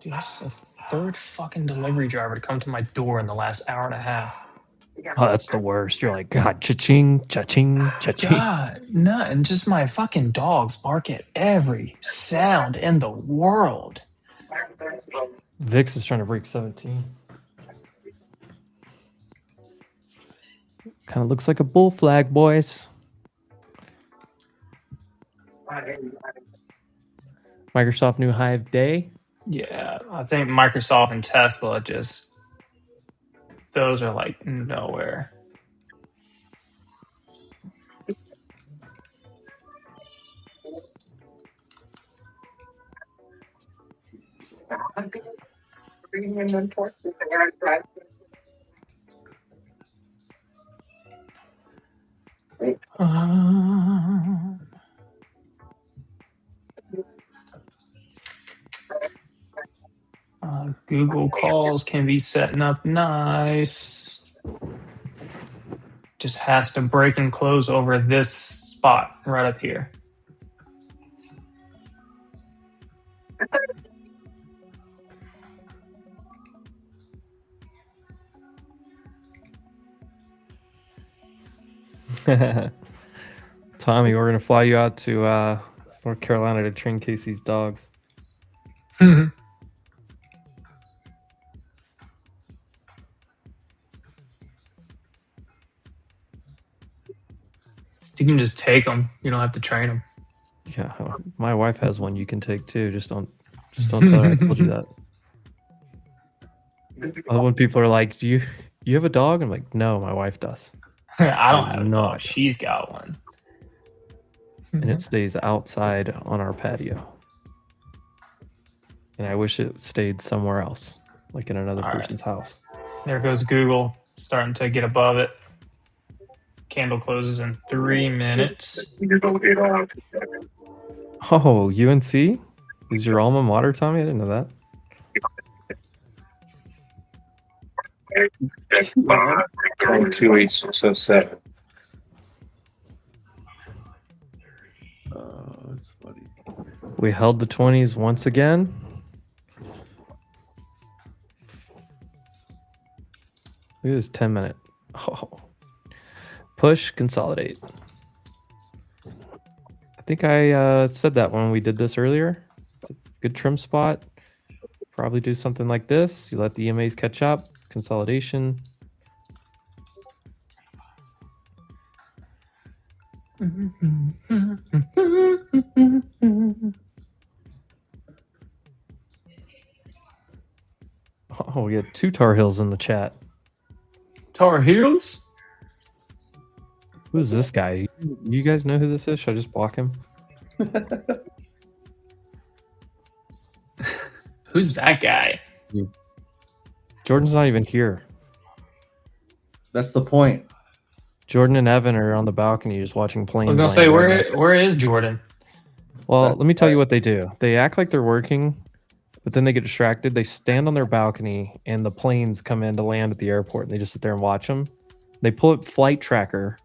Dude, this is the 3rd fucking delivery driver to come to my door in the last hour and a half. Oh, that's the worst. You're like, God, cha-ching, cha-ching, cha-ching. God, no, and just my fucking dogs bark at every sound in the world. VIX is trying to break 17. Kind of looks like a bull flag, boys. Microsoft new high of day. Yeah, I think Microsoft and Tesla just those are like nowhere. Google calls can be setting up nice. Just has to break and close over this spot right up here. Tommy, we're gonna fly you out to North Carolina to train Casey's dogs. You can just take them. You don't have to train them. Yeah, my wife has one you can take too. Just don't tell her I told you that. When people are like, "Do you have a dog?" I'm like, "No, my wife does." I don't have a dog. She's got one. And it stays outside on our patio. And I wish it stayed somewhere else, like in another person's house. There goes Google, starting to get above it. Candle closes in 3 minutes. Oh, UNC is your alma mater, Tommy? I didn't know that. 28607. That's funny. We held the 20s once again. Look at this 10-minute. Oh. Push, consolidate. I think I said that when we did this earlier. It's a good trim spot. Probably do something like this. You let the EMAs catch up. Consolidation. Oh, we got 2 Tar Heels in the chat. Tar Heels? Who's this guy? You guys know who this is? Should I just block him? Who's that guy? Jordan's not even here. That's the point. Jordan and Evan are on the balcony just watching planes. I was gonna say, where is Jordan? Well, let me tell you what they do. They act like they're working, but then they get distracted. They stand on their balcony, and the planes come in to land at the airport, and they just sit there and watch them. They pull up Flight Tracker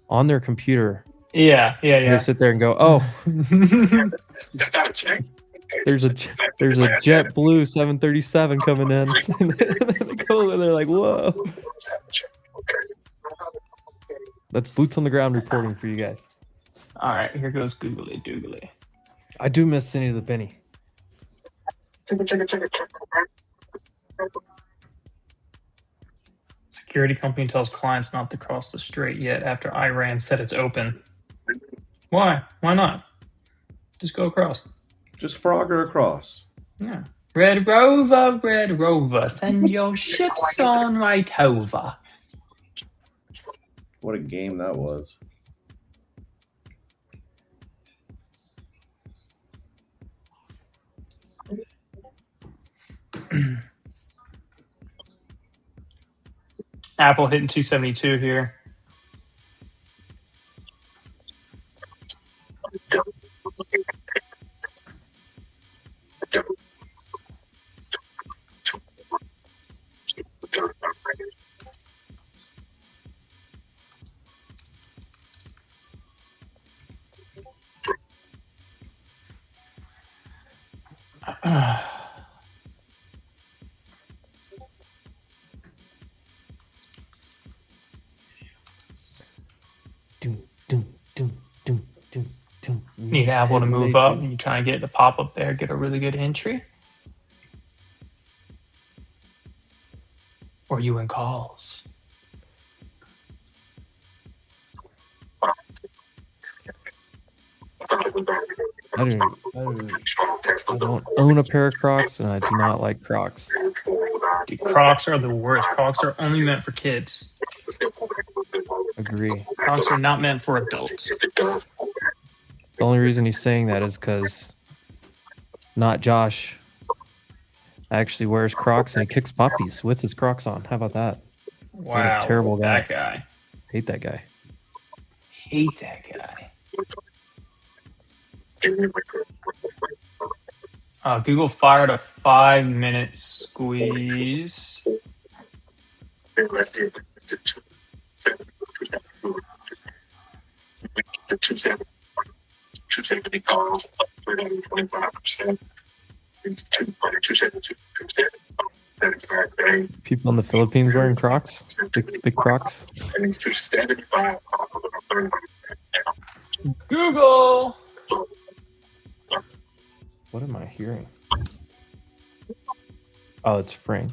on their computer. Yeah. They sit there and go, "Oh, there's a JetBlue 737 coming in." They go and they're like, "Whoa." That's boots on the ground reporting for you guys. All right, here goes Googly Doogly. I do miss Cindy the Penny. Security company tells clients not to cross the strait yet after Iran said it's open. Why? Why not? Just go across. Just Frogger across. Yeah. Red Rover, send your ships on right over. What a game that was. Apple hitting 272 here. Need Apple to move up, and you try and get it to pop up there, get a really good entry. Or you in calls. I don't own a pair of Crocs, and I do not like Crocs. Dude, Crocs are the worst. Crocs are only meant for kids. Agree. Crocs are not meant for adults. The only reason he's saying that is because not Josh actually wears Crocs and he kicks puppies with his Crocs on. How about that? Wow. Terrible guy. That guy. Hate that guy. Hate that guy. Google fired a 5-minute squeeze. People in the Philippines wearing Crocs, big Crocs. Google. What am I hearing? Oh, it's spring.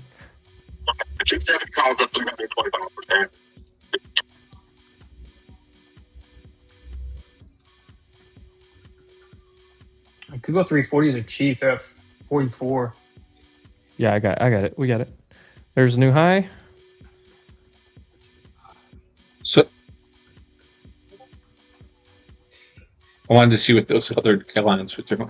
Google 340s are cheap. They're at 44. Yeah, I got it. We got it. There's a new high. So I wanted to see what those other lines were doing.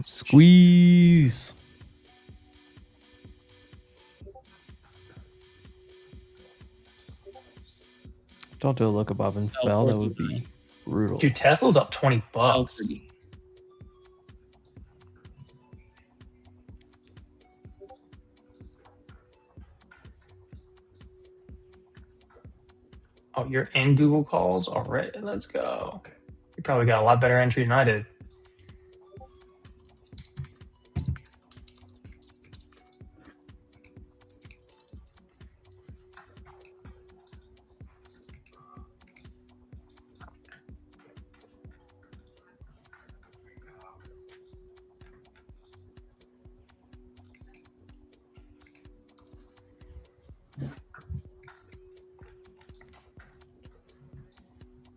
Squeeze. Don't do a look above and fell. That would be brutal. Dude, Tesla's up $20. Oh, you're in Google calls? All right, let's go. You probably got a lot better entry than I did.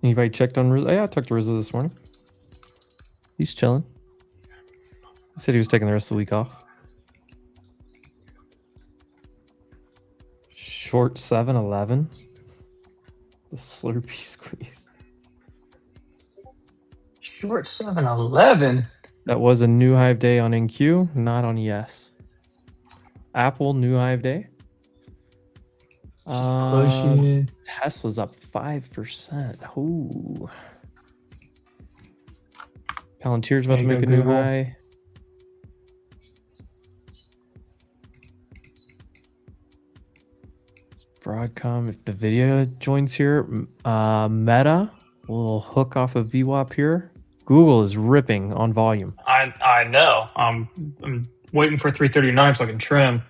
Anybody checked on Rizzo? Yeah, I talked to Rizzo this morning. He's chilling. He said he was taking the rest of the week off. Short 7-11. The Slurpee squeeze. Short 7-11. That was a new hive day on NQ, not on ES. Apple new hive day. Pushing. Tesla's up 5%. Ooh. Palantir's about to make a new high. Broadcom, if NVIDIA joins here, Meta will hook off of VWAP here. Google is ripping on volume. I know. I'm waiting for 339 so I can trim.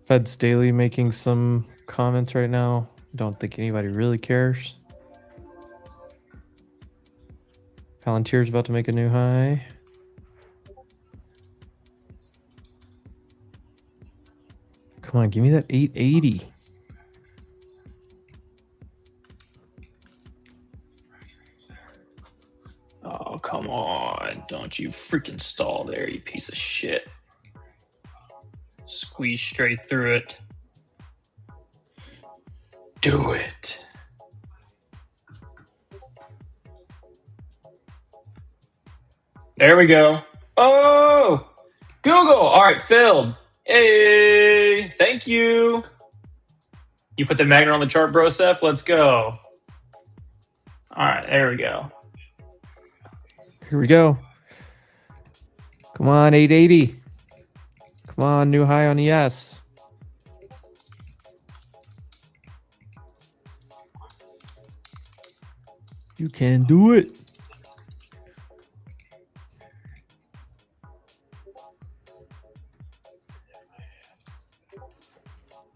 Fed's Daily making some comments right now. Don't think anybody really cares. Palantir's about to make a new high. Come on, give me that 880. Oh, come on. Don't you freaking stall there, you piece of shit. Squeeze straight through it. Do it. There we go. Oh! Google! All right, filled. Hey! Thank you. You put the magnet on the chart, bro, Seth? Let's go. All right, there we go. Here we go. Come on, 880. Come on, new high on ES. You can do it.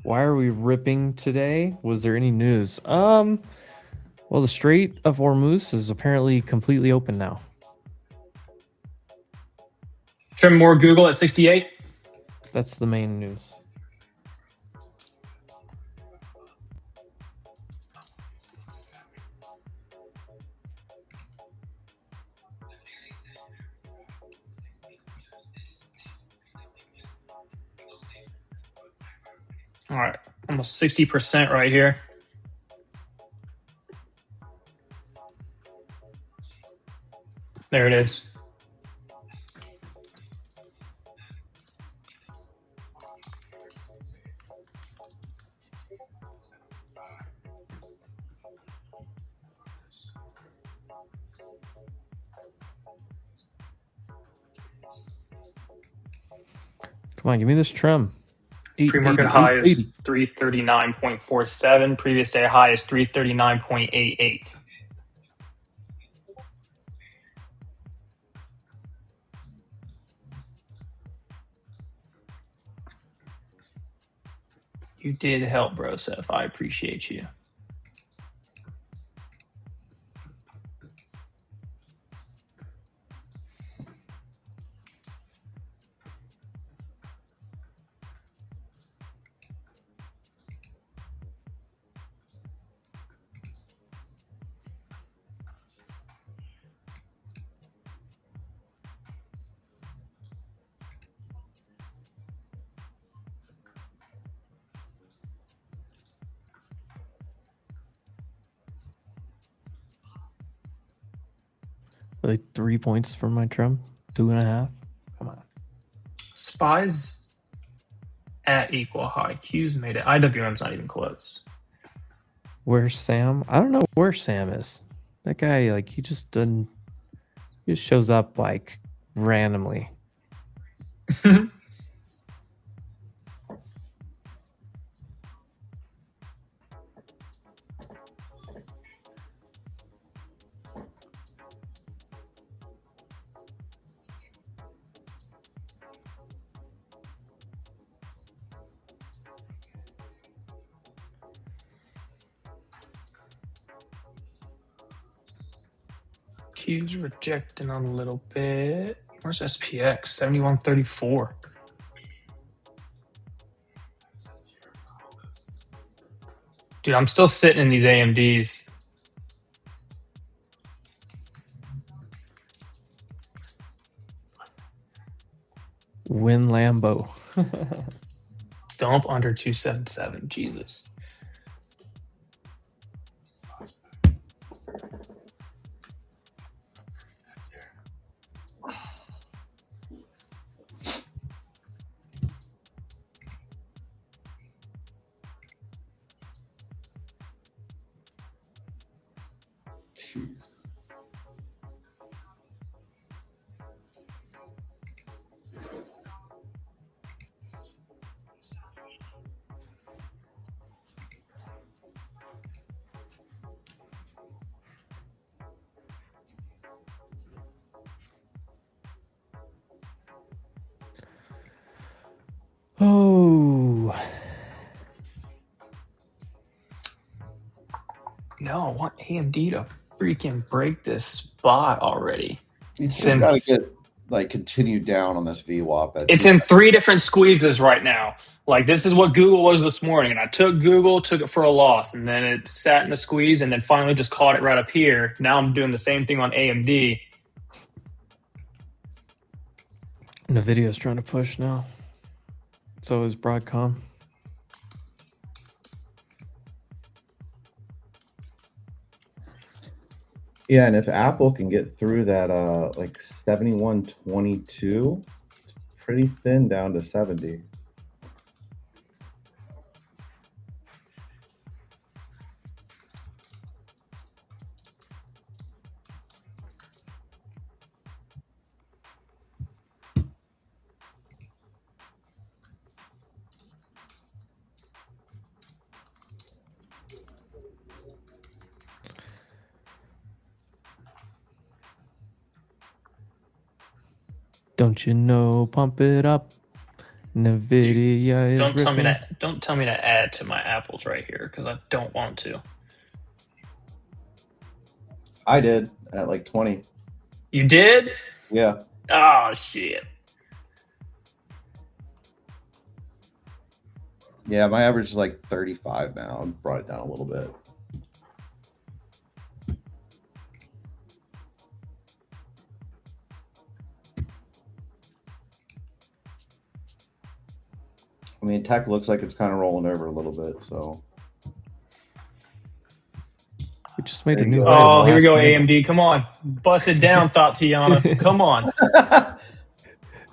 Why are we ripping today? Was there any news? Well, Well, the Strait of Hormuz is apparently completely open now. Trim more Google at 68. That's the main news. All right, almost 60% right here. There it is. Come on, give me this trim. Pre-market high is 339.47. Previous day high is 339.88. You did help, bro, Seth. I appreciate you. Like 3 points for my trim. 2.5. Come on. SPY's at equal high. Q's made it. IWM's not even close. Where's Sam? I don't know where Sam is. That guy, like, he just doesn't. He just shows up like randomly. Q's rejecting a little bit. Where's SPX? 7134. Dude, I'm still sitting in these AMDs. Win Lambo. Dump under 277. Jesus. Oh. No, I want AMD to freaking break this spot already. It's just got to get like continued down on this VWAP. It's in 3 different squeezes right now. Like, this is what Google was this morning, and I took Google, took it for a loss, and then it sat in the squeeze, and then finally just caught it right up here. Now I'm doing the same thing on AMD. NVIDIA's trying to push now. So is Broadcom. Yeah, and if Apple can get through that like 71.22, it's pretty thin down to 70. Don't you know? Pump it up. NVIDIA is Don't tell me ripping. that. Don't tell me to add to my apples right here, because I don't want to. I did at like 20. You did? Yeah. Oh shit. Yeah, my average is like 35 now. I brought it down a little bit. I mean, tech looks like it's kind of rolling over a little bit, so. We just made a There you new go. high. in the Oh, here we last go, minute. AMD. Come on. Bust it down, Tatiana. Come on.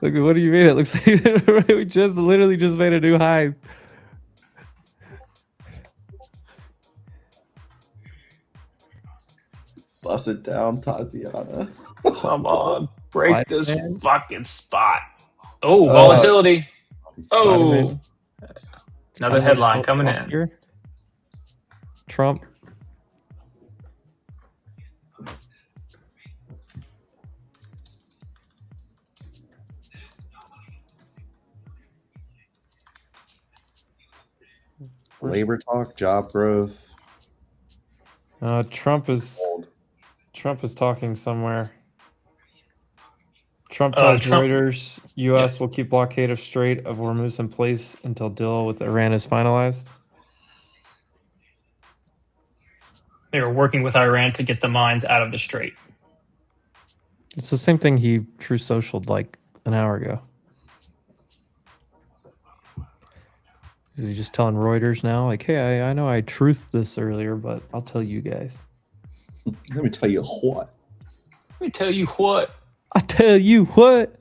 Look, what do you mean? It looks like we just literally just made a new high. Bust it down, Tatiana. Come on. Break Slide this man. fucking spot. Oh, volatility. Oh. Another headline coming in. Here. Trump. Labor talk, job growth. Trump is talking somewhere. Trump tells Reuters U.S. will keep blockade of Strait of Hormuz in place until deal with Iran is finalized. They were working with Iran to get the mines out of the strait. It's the same thing he True Socialed like an hour ago. Is he just telling Reuters now, like, hey, I know I truthed this earlier, but I'll tell you guys. Let me tell you what. Let me tell you what. I tell you what.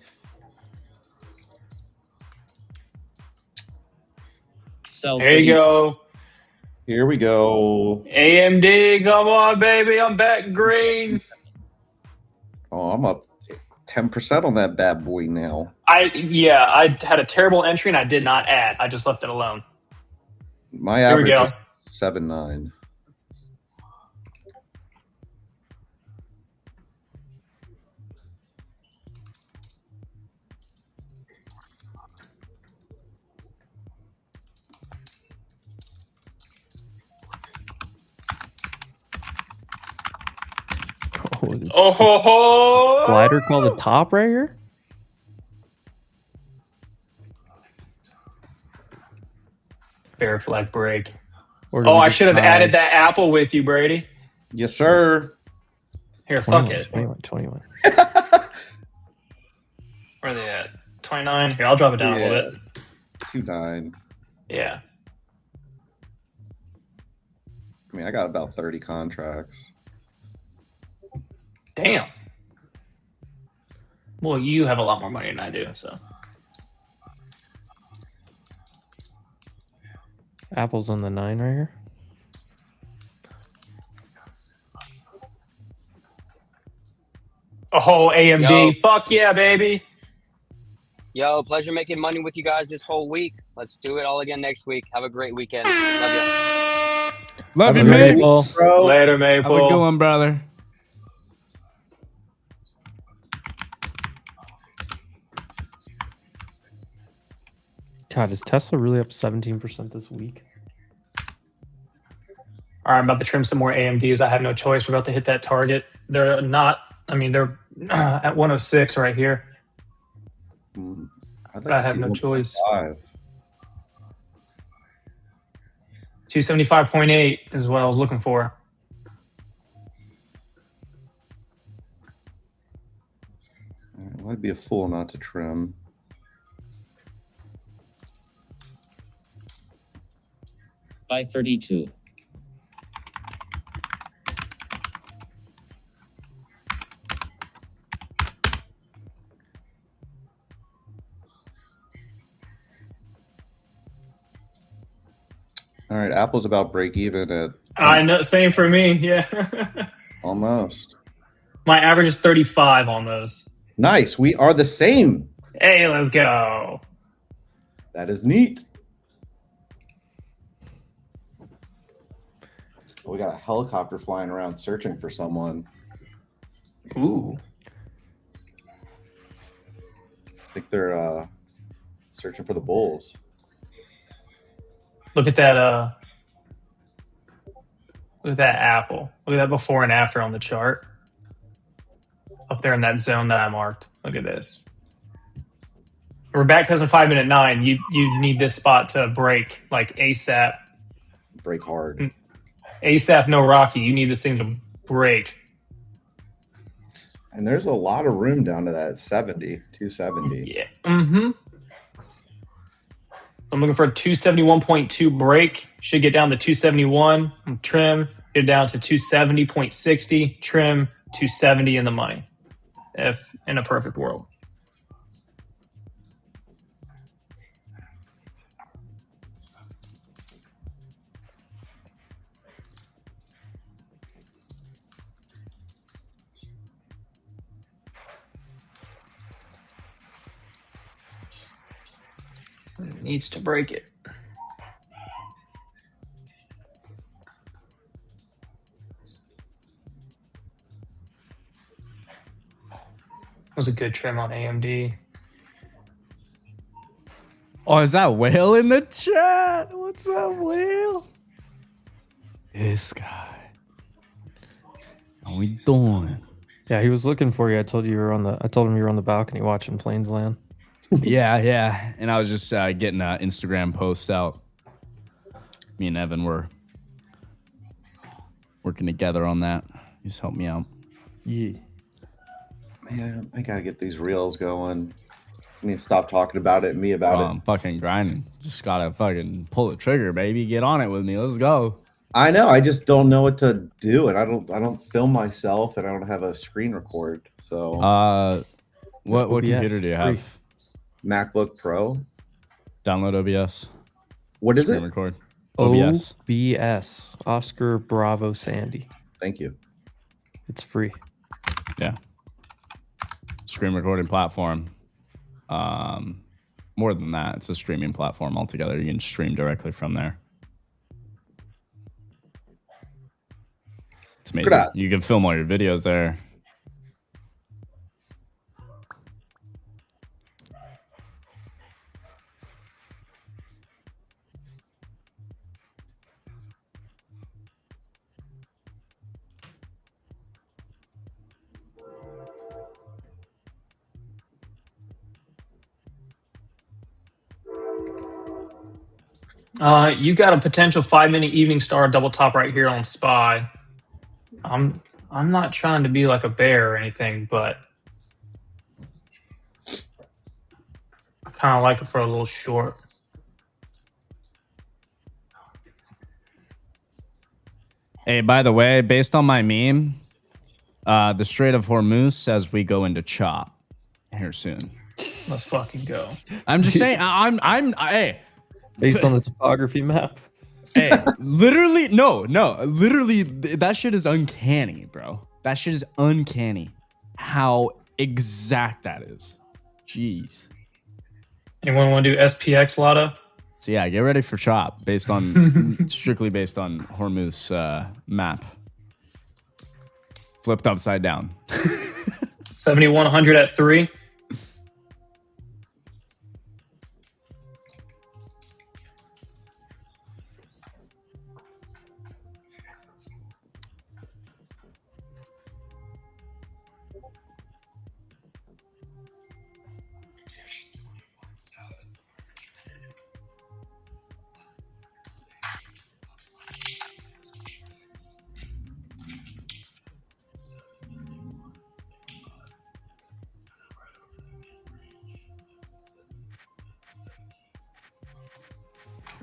There you go. Here we go. AMD, come on, baby. I'm back green. Oh, I'm up 10% on that bad boy now. I had a terrible entry and I did not add. I just left it alone. My Here we average go. is 7.9. Oh ho ho! Slider called the top right here? Bear flag break. Or did Oh, we I just should have buy added that apple with you, Brady. Yes, sir. Here, fuck it. 21. Where are they at? 29? Here, I'll drop it down a little bit. 2.9. Yeah. I mean, I got about 30 contracts. Damn. Well, you have a lot more money than I do, so. Apple's on the 9 right here. Oh, AMD. Yo. Fuck yeah, baby. Yo, pleasure making money with you guys this whole week. Let's do it all again next week. Have a great weekend. Love you. Love you, Later, mate. Maple. Bro. Later, Have a Maple. good one, brother. God, is Tesla really up 17% this week? All right, I'm about to trim some more AMDs. I have no choice. We're about to hit that target. They're not, I mean, they're at 106 right here. I'd But I to have see no choice. 1.5. 275.8 is what I was looking for. I'd be a fool not to trim. By 32. All right, Apple's about break even at I know, same for me. Yeah. almost. My average is 35 on those. Nice. We are the same. Hey, let's go. That is neat. We got a helicopter flying around searching for someone. Ooh. I think they're searching for the bulls. Look at that. Look at that Apple. Look at that before and after on the chart. Up there in that zone that I marked. Look at this. We're back to 5 minute 9. You need this spot to break like ASAP. Break hard. ASAP, no Rocky. You need this thing to break. And there's a lot of room down to that 270. Yeah. Mm-hmm. I'm looking for a 271.2 break. Should get down to 271. Trim. Get down to 270.60. Trim. 270 in the money. If in a perfect world. It needs to break it. Was a good trim on AMD. Oh, is that Whale in the chat? What's up, Whale? This guy. How we doing? Yeah, he was looking for you. I told him you were on the balcony watching planes land. Yeah. And I was just getting an Instagram post out. Me and Evan were working together on that. He's helped me out. Yeah. Man, I gotta get these reels going. I need to stop talking about it and me about it. I'm fucking grinding. Just gotta fucking pull the trigger, baby. Get on it with me. Let's go. I know. I just don't know what to do, and I don't film myself, and I don't have a screen record. So, what computer do you have? MacBook Pro. Download OBS. What is screen it? Record. OBS. OBS. Oscar Bravo Sandy. Thank you. It's free. Yeah. Screen recording platform. More than that, it's a streaming platform altogether. You can stream directly from there. It's amazing. You can film all your videos there. You got a potential 5-minute evening star double top right here on SPY. I'm not trying to be like a bear or anything, but I kind of like it for a little short. Hey, by the way, based on my meme, the Strait of Hormuz says we go into chop here soon. Let's fucking go. I'm just saying. Hey. Based on the topography map. Hey, literally, literally, that shit is uncanny, bro. That shit is uncanny. How exact that is. Jeez. Anyone want to do SPX Lotto? So yeah, get ready for chop based on strictly based on Hormuz map. Flipped upside down. 7,100 at 3.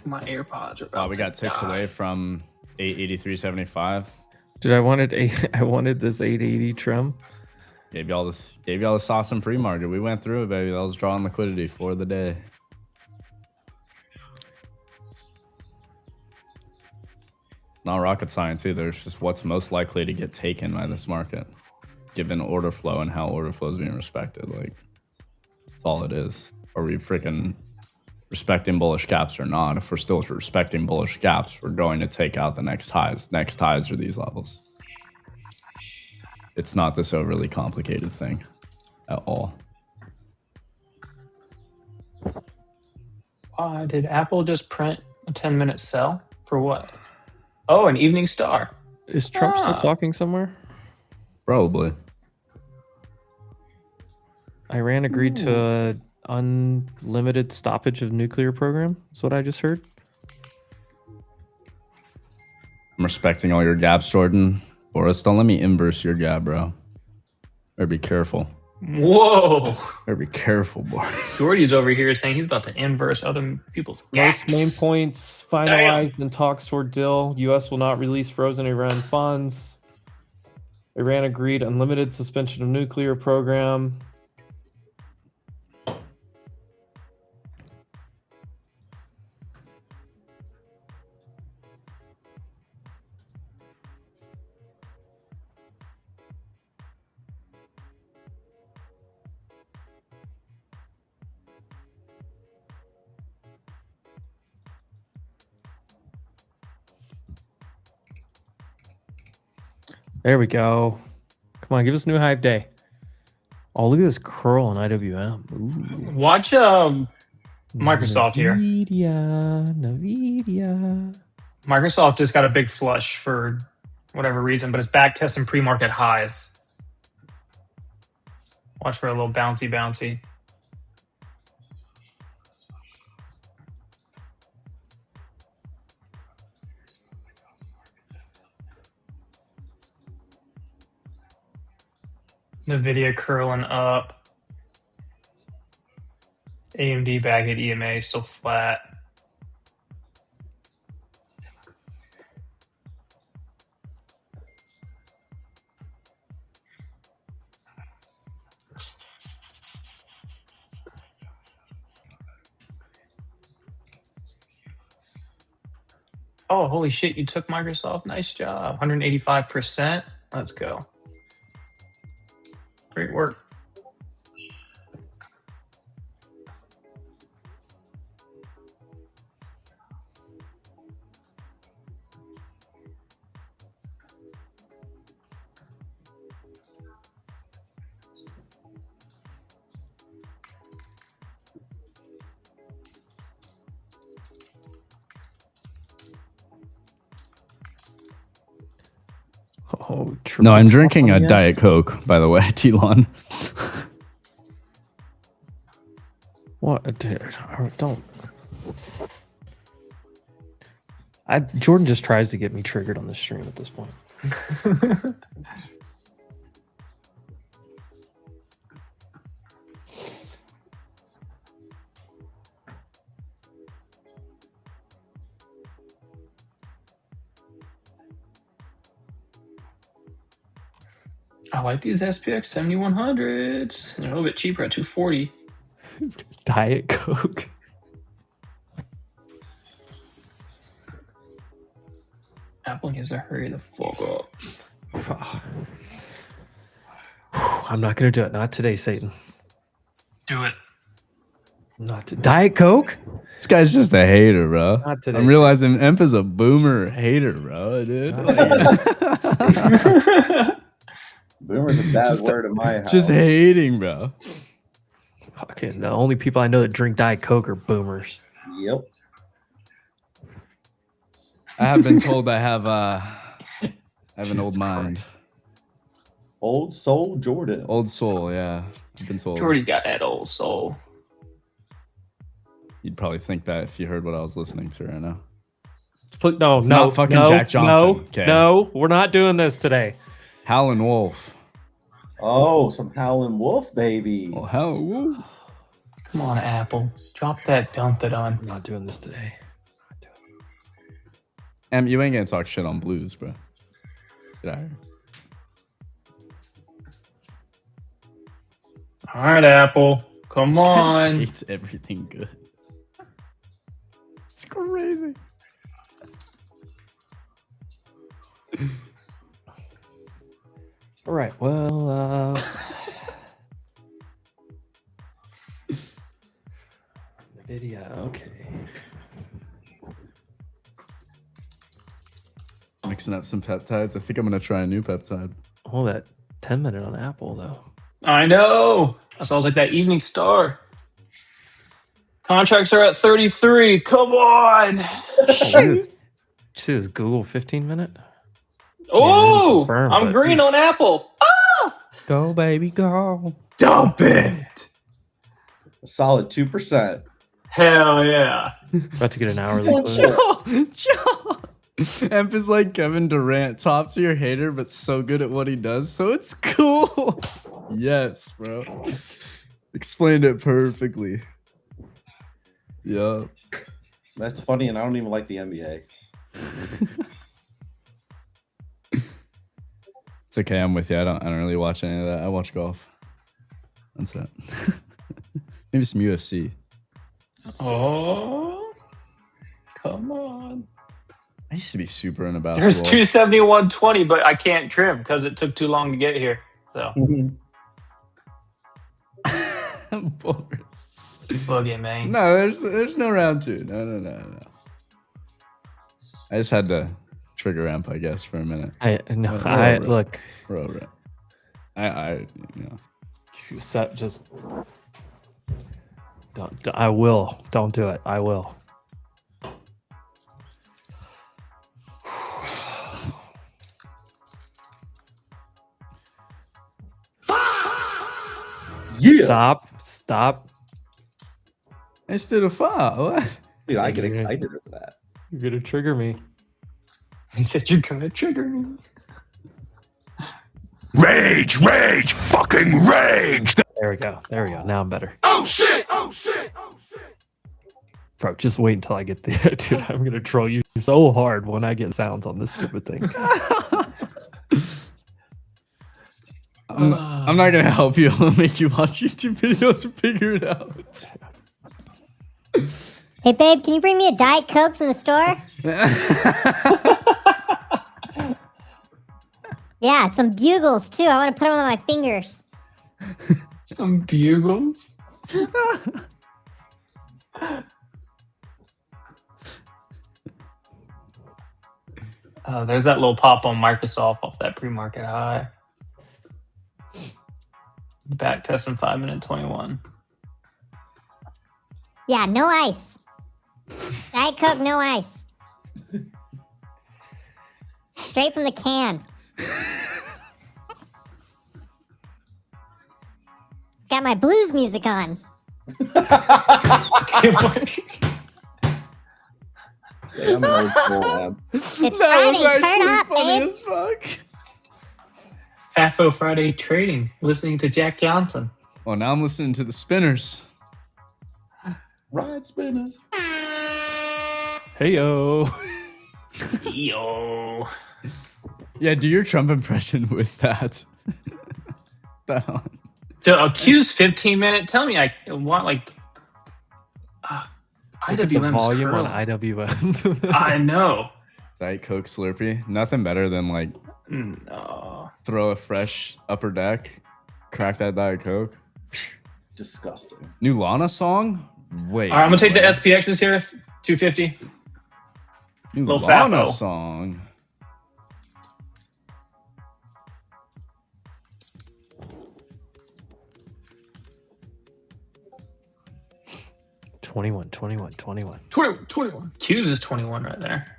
My AirPods are about we got ticks away from 883.75. Dude, I wanted this 880 trim. Gave y'all the sauce and pre-market. We went through it, baby. That was drawing liquidity for the day. It's not rocket science either. It's just what's most likely to get taken by this market, given order flow and how order flow is being respected. Like, that's all it is. Are we freaking respecting bullish gaps or not? If we're still respecting bullish gaps, we're going to take out the next highs. Next highs are these levels. It's not this overly complicated thing at all. Did Apple just print a 10-minute sell for what? Oh, an evening star. Is Trump still talking somewhere? Probably. Iran agreed to an unlimited stoppage of nuclear program. That's what I just heard. I'm respecting all your gaps, Jordan. Boris, don't let me inverse your gap, bro. Better be careful. Whoa. Better be careful, boy. Jordy's over here saying he's about to inverse other people's gaps. Most main points finalized in talks toward deal. U.S. will not release frozen Iran funds. Iran agreed unlimited suspension of nuclear program. There we go. Come on, give us a new hype day. Oh, look at this curl on IWM. Ooh. Watch Microsoft here. Nvidia. Microsoft just got a big flush for whatever reason, but it's back testing pre-market highs. Watch for a little bouncy. NVIDIA curling up. AMD back at EMA, still flat. Oh, holy shit, you took Microsoft. Nice job. 185%. Let's go. Great work. Oh, no, I'm drinking a Diet Coke, by the way, T-Lon. What? Don't. Jordan just tries to get me triggered on the stream at this point. I like these SPX 7100s. They're a little bit cheaper at $240. Diet Coke. Apple needs to hurry the fuck up. I'm not going to do it. Not today, Satan. Do it. Not Diet Coke? This guy's just a hater, bro. Not today. I'm realizing Emp is a boomer hater, bro, dude. Boomer's a bad word in my house. Just hating, bro. Fucking the only people I know that drink Diet Coke are boomers. Yep. I have been told I have an old mind. Old soul Jordan. Old soul, yeah. I've been told. Jordy's got that old soul. You'd probably think that if you heard what I was listening to right now. No, It's not fucking Jack Johnson. No, we're not doing this today. Howlin' Wolf. Oh, some Howlin' Wolf, baby. Oh, Howlin' Wolf. Come on, Apple. Drop that Delta on. I'm not doing this today. Em, you ain't gonna talk shit on blues, bro. Get out of here. All right, Apple. Come This guy just on. hates everything good. It's crazy. All right. Well, NVIDIA. Okay. Mixing up some peptides. I think I'm gonna try a new peptide. Oh, that 10-minute on Apple though. I know. That sounds like that evening star. Contracts are at 33. Come on. This is Google 15-minute. Oh, confirm, I'm but- green on Apple. Ah! Go, baby, go. Dump it. A solid 2%. Hell yeah. About to get an hourly close. Emp is like Kevin Durant, top tier hater, but so good at what he does, so it's cool. Yes, bro. Explained it perfectly. Yup. That's funny, and I don't even like the NBA. It's okay, I'm with you. I don't really watch any of that. I watch golf. That's it. Maybe some UFC. Oh, come on. I used to be super into basketball. There's 271.20, but I can't trim because it took too long to get here. So, boogie, man. No, there's no round two. No. I just had to trigger amp, I guess, for a minute. Look. We're over it. I You set just. Don't. I will. Don't do it. I will. Yeah. Stop. I stood a foul. What? Dude, I get excited over that. You're gonna trigger me. He said you're gonna trigger me. Rage, fucking rage. There we go. Now I'm better. Oh shit. Bro, just wait until I get the dude. I'm gonna troll you so hard when I get sounds on this stupid thing. I'm not gonna help you. I'll make you watch YouTube videos to figure it out. Hey babe, can you bring me a Diet Coke from the store? Yeah, some bugles too. I want to put them on my fingers. Some bugles? There's that little pop on Microsoft off that pre-market high. Back testing 5-minute 21. Yeah, no ice. Diet Coke, no ice. Straight from the can. Got my blues music on. It's Friday, turn up, babe. As fuck. FAFO Friday trading, listening to Jack Johnson. Well, now I'm listening to the Spinners. Ride Spinners. Heyo. Yo. Yeah, do your Trump impression with that. That on. So Q's 15-minute. Tell me, I want like IWM's volume curl. on IWM. I know. Diet Coke Slurpee. Nothing better than like No. throw a fresh upper deck, crack that Diet Coke. Disgusting. New Lana song? Wait. All right, I'm gonna take the SPXs here. 250. New Little Lana FAFO. song. Twenty-one. 21. Q's is 21 right there.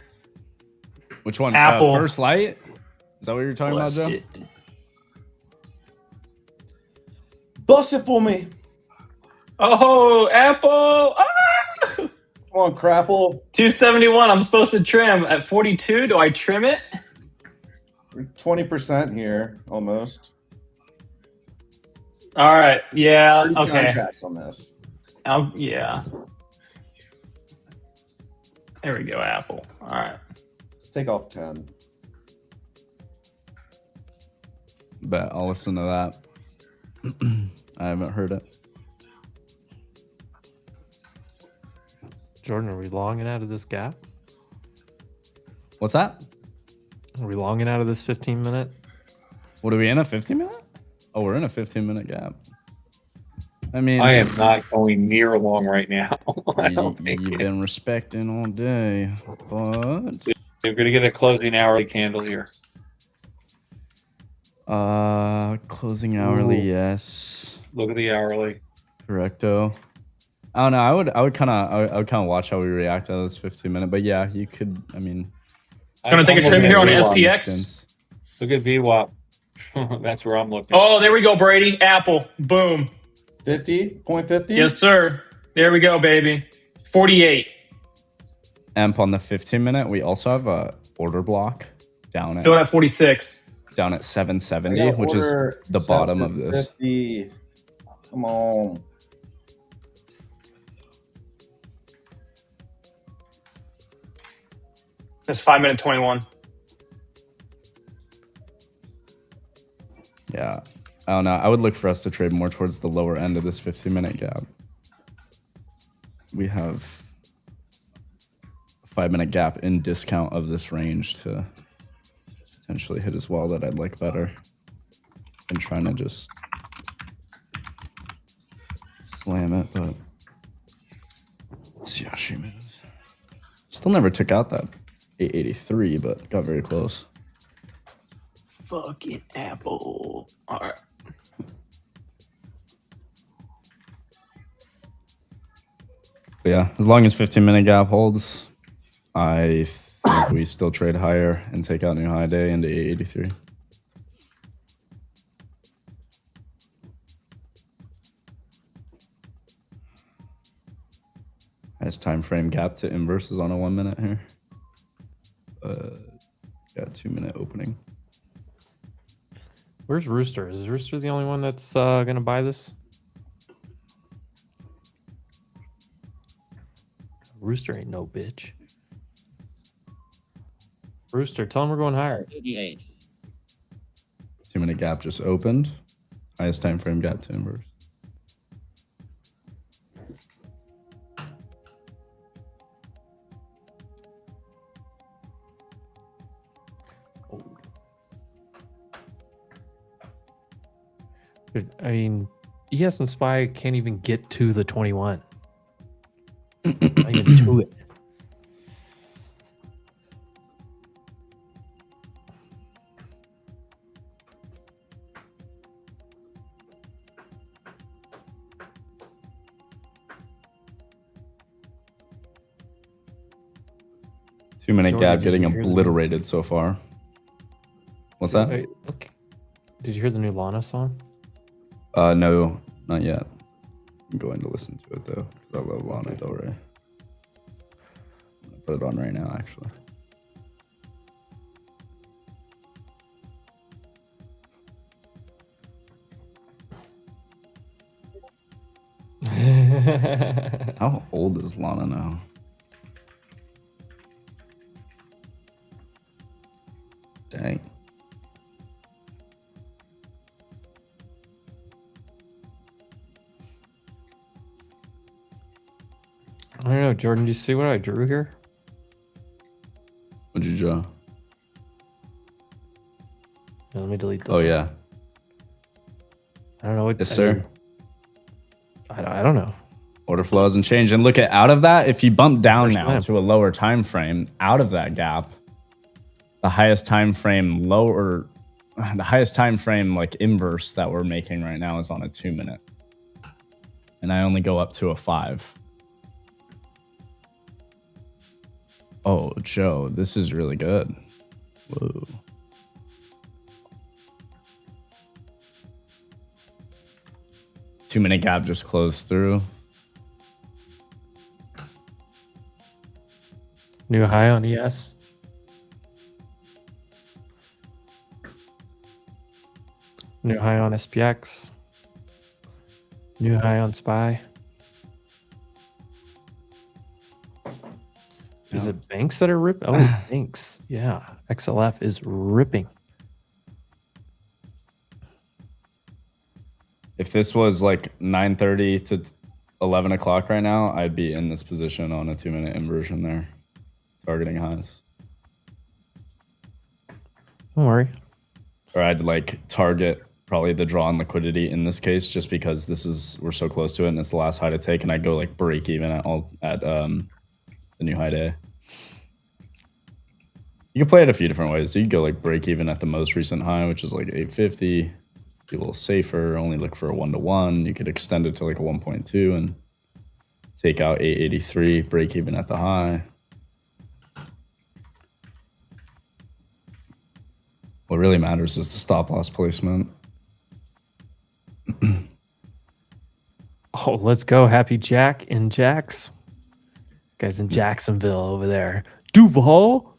Which one? Apple. First Light? Is that what you're talking about, Blessed Joe? it. Bust it for me. Oh, Apple. Ah! Come on, Crapple. 271. I'm supposed to trim at 42. Do I trim it? 20% here, almost. All right. Yeah. 30 Okay. contracts on this. Yeah. There we go, Apple. All right. Take off 10. Bet I'll listen to that. I haven't heard it. Jordan, are we longing out of this gap? What's that? Are we longing out of this 15-minute? What are we in, a 15-minute? Oh, we're in a 15-minute gap. I mean, I am not going near long right now. I don't think you've been respecting all day, but you're going to get a closing hourly candle here. closing hourly, Ooh. Yes. Look at the hourly. Correcto. I don't know. I would kind of watch how we react to this 15-minute, but yeah, you could. I mean, Gonna take a trim here on SPX. Look at VWAP. That's where I'm looking. Oh, there we go, Brady. Apple. Boom. 50.50? Yes, sir. There we go, baby. 48. Amp on the 15-minute. We also have a order block down Still at at 46. down at 770, which is the bottom of this. 50. Come on. That's 5-minute 21. Yeah. I don't know. I would look for us to trade more towards the lower end of this 15-minute gap. We have a 5-minute gap in discount of this range to potentially hit as well that I'd like better than trying to just slam it, but let's see how she moves. Still never took out that 883, but got very close. Fucking Apple. All right. But yeah, as long as 15-minute gap holds, I think we still trade higher and take out new high day into 883. Nice time frame gap to inverse is on a 1 minute here. Got 2-minute opening. Where's Rooster? Is Rooster the only one that's gonna buy this? Rooster ain't no bitch. Rooster, tell him we're going higher. 88. 2-minute gap just opened. Highest time frame gap to inverse. I mean, ES and SPY can't even get to the 21. Not even to it. Two-minute Jordan, gap did getting you hear the- obliterated so far. What's that? Wait, look. Did you hear the new Lana song? No, not yet. I'm going to listen to it though, because I love Lana Del Rey. I'm gonna put it on right now, actually. How old is Lana now? Dang. I don't know, Jordan. Do you see what I drew here? What'd you draw? Yeah, let me delete this. Oh, one. yeah. I don't know what. Yes, sir. I don't know. Order flow hasn't changed. And look at out of that, if you bump down First now time. to a lower time frame, out of that gap, the highest time frame lower, the highest time frame like inverse that we're making right now is on a 2-minute. And I only go up to a 5. Oh, Joe, this is really good. Whoa. Two-minute gap just closed through. New high on ES. New high on SPX. New high on SPY. Is it banks that are ripping? Oh, banks. Yeah. XLF is ripping. If this was like 9:30 to 11 o'clock right now, I'd be in this position on a 2-minute inversion there, targeting highs. Don't worry. Or I'd like target probably the draw on liquidity in this case, just because this is we're so close to it and it's the last high to take, and I'd go like break even at the new high day. You can play it a few different ways. So you can go like break even at the most recent high, which is like 850. Be a little safer, only look for a 1-to-1. You could extend it to like a 1.2 and take out 883, break even at the high. What really matters is the stop loss placement. Oh, let's go. Happy Jack and Jax. Guys in Jacksonville over there. Duval.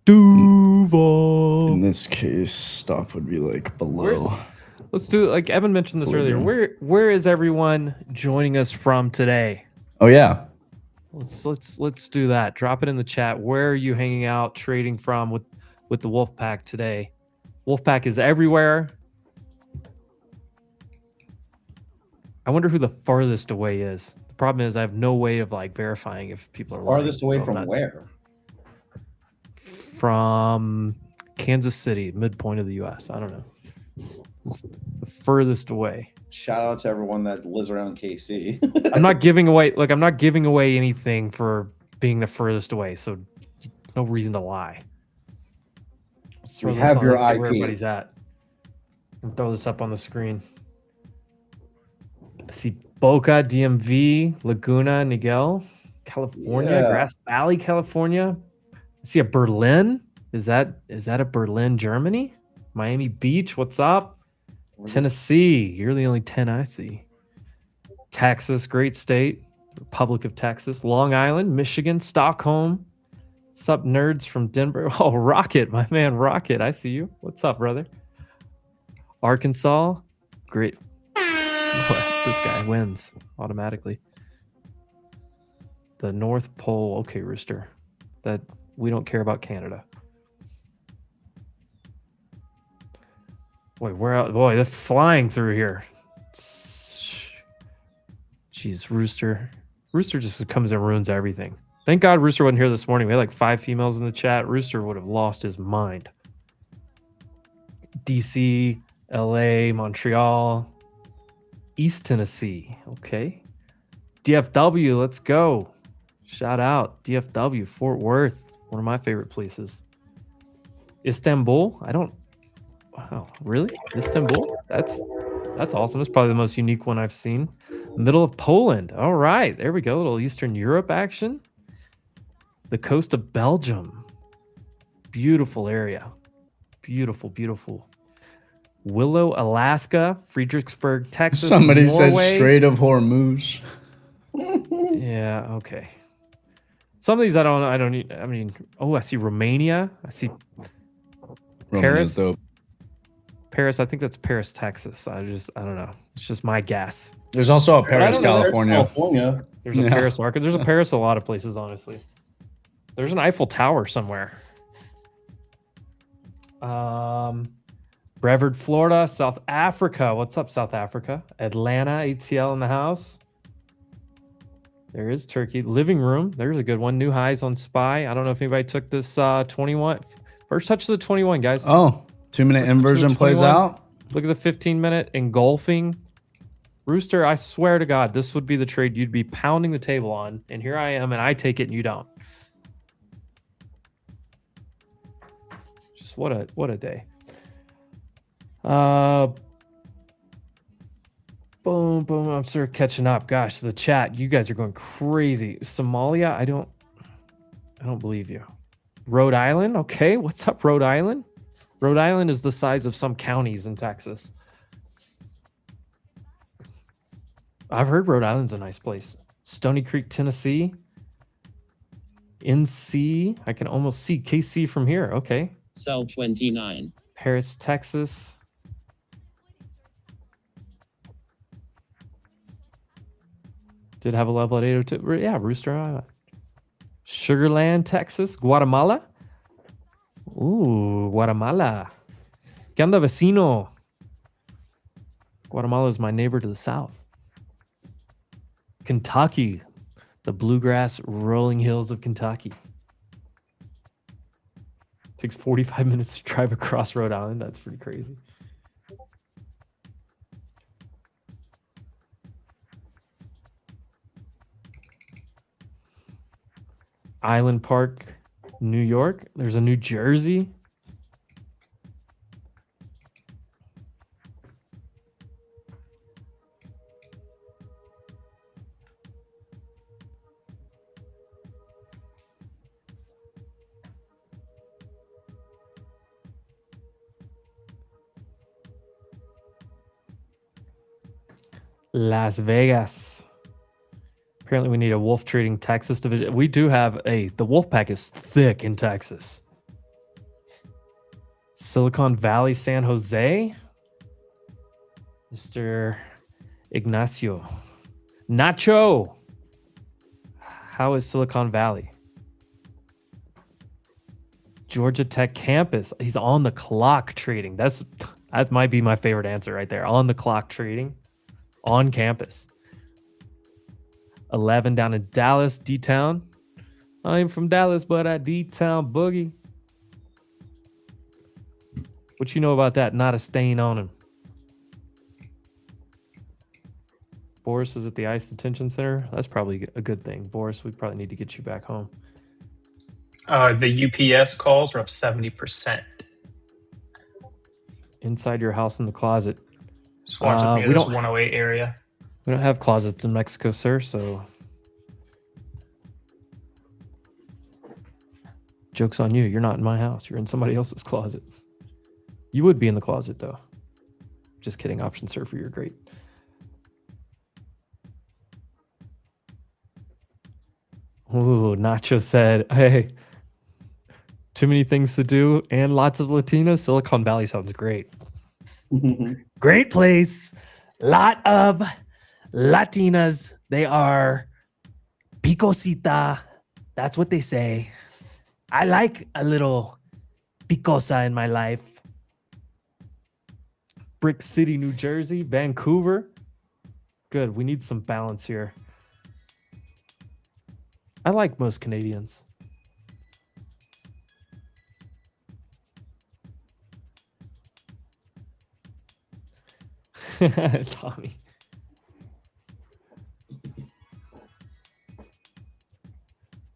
In this case, stop would be like below. Let's do it. Like Evan mentioned this earlier. Where is everyone joining us from today? Oh yeah. Let's do that. Drop it in the chat. Where are you hanging out, trading from with the Wolfpack today? Wolfpack is everywhere. I wonder who the farthest away is. The problem is I have no way of like verifying if people are Farthest lying. away from where? From Kansas City, midpoint of the U.S. I don't know. It's the furthest away. Shout out to everyone that lives around KC. I'm not giving away anything for being the furthest away, so no reason to lie. Let's We have your IP. Where everybody's at. I'll throw this up on the screen. I see Boca, DMV, Laguna, Niguel, California, Grass Valley, California. I see a Berlin. Is that a Berlin, Germany? Miami Beach, what's up? Tennessee, you're the only 10 I see. Texas, great state. Republic of Texas. Long Island, Michigan, Stockholm. What's up, nerds from Denver? Oh, Rocket, my man Rocket, I see you. What's up, brother? Arkansas, great. This guy wins automatically. The North Pole, okay, Rooster. That we don't care about Canada. Wait, where out? Boy, they're flying through here. Jeez, Rooster. Rooster just comes and ruins everything. Thank God Rooster wasn't here this morning. We had like 5 females in the chat. Rooster would have lost his mind. DC, LA, Montreal, East Tennessee. Okay. DFW, let's go. Shout out. DFW, Fort Worth. One of my favorite places. Istanbul. Wow, really? Istanbul? That's awesome. It's probably the most unique one I've seen. Middle of Poland. All right, there we go. A little Eastern Europe action. The coast of Belgium. Beautiful area. Beautiful, beautiful. Willow, Alaska. Fredericksburg, Texas. Somebody said Norway. Strait of Hormuz. Yeah, okay. Some of these I mean, oh, I see Romania. I see Paris. Though. Paris, I think that's Paris, Texas. I don't know. It's just my guess. There's also a Paris, California. There's a Paris market. There's a Paris a lot of places, honestly. There's an Eiffel Tower somewhere. Brevard, Florida, South Africa. What's up, South Africa? Atlanta, ATL in the house. There is Turkey. Living room. There's a good one. New highs on SPY. I don't know if anybody took this 21. First touch of the 21, guys. Oh, 2-minute inversion plays out. Look at the 15-minute engulfing. Rooster, I swear to God, this would be the trade you'd be pounding the table on. And here I am, and I take it and you don't. Just what a day. Boom, boom. I'm sort of catching up. Gosh, the chat, you guys are going crazy. Somalia, I don't believe you. Rhode Island, okay. What's up, Rhode Island? Rhode Island is the size of some counties in Texas. I've heard Rhode Island's a nice place. Stony Creek, Tennessee. NC, I can almost see KC from here. Okay. Sell 29. Paris, Texas. Did have a level at 802. Yeah, Rooster. Sugarland, Texas. Guatemala. Ooh, Guatemala. ¿Qué onda, vecino? Guatemala is my neighbor to the south. Kentucky. The bluegrass rolling hills of Kentucky. Takes 45 minutes to drive across Rhode Island. That's pretty crazy. Island Park, New York. There's a New Jersey. Las Vegas. Apparently, we need a wolf trading Texas division. We do have the wolf pack is thick in Texas. Silicon Valley, San Jose. Mr. Ignacio. Nacho. How is Silicon Valley? Georgia Tech campus. He's on the clock trading. That might be my favorite answer right there. On the clock trading. On campus. 11 down in Dallas, D-Town. I'm from Dallas, but I D-Town boogie. What you know about that? Not a stain on him. Boris is at the Ice Detention Center. That's probably a good thing. Boris, we probably need to get you back home. The UPS calls are up 70%. Inside your house in the closet. Just watch it near this 108 area. We don't have closets in Mexico, sir, so joke's on you. You're not in my house. You're in somebody else's closet. You would be in the closet, though. Just kidding. Option surfer, you're great. Ooh, Nacho said, hey, too many things to do and lots of Latinas. Silicon Valley sounds great. Great place. Lot of Latinas. They are picosita. That's what they say. I like a little picosa in my life. Brick City, New Jersey, Vancouver. Good. We need some balance here. I like most Canadians. Tommy.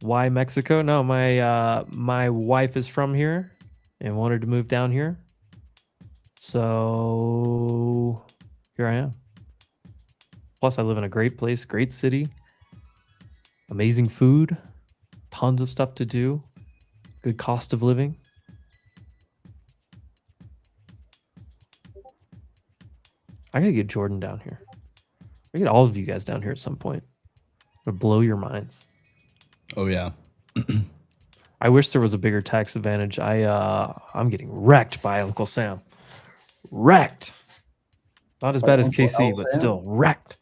Why Mexico? No, my wife is from here and wanted to move down here. So here I am. Plus, I live in a great place, great city, amazing food, tons of stuff to do, good cost of living. I gotta get Jordan down here. I get all of you guys down here at some point. It'll blow your minds. Oh yeah. I wish there was a bigger tax advantage. I'm getting wrecked by Uncle Sam. Wrecked. Not as bad as KC, but still wrecked.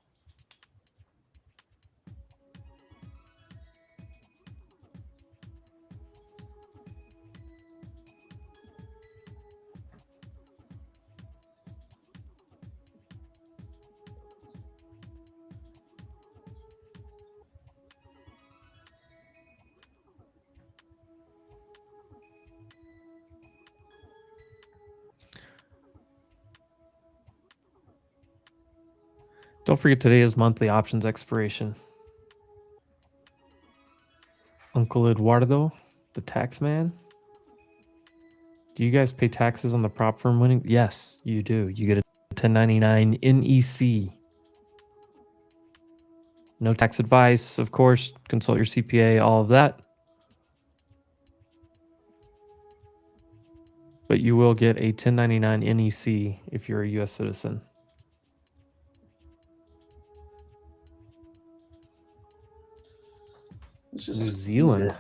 Don't forget today is monthly options expiration. Uncle Eduardo, the tax man. Do you guys pay taxes on the prop firm winning? Yes, you do. You get a 1099 NEC. No tax advice, of course. Consult your CPA, all of that. But you will get a 1099 NEC if you're a U.S. citizen. New Zealand.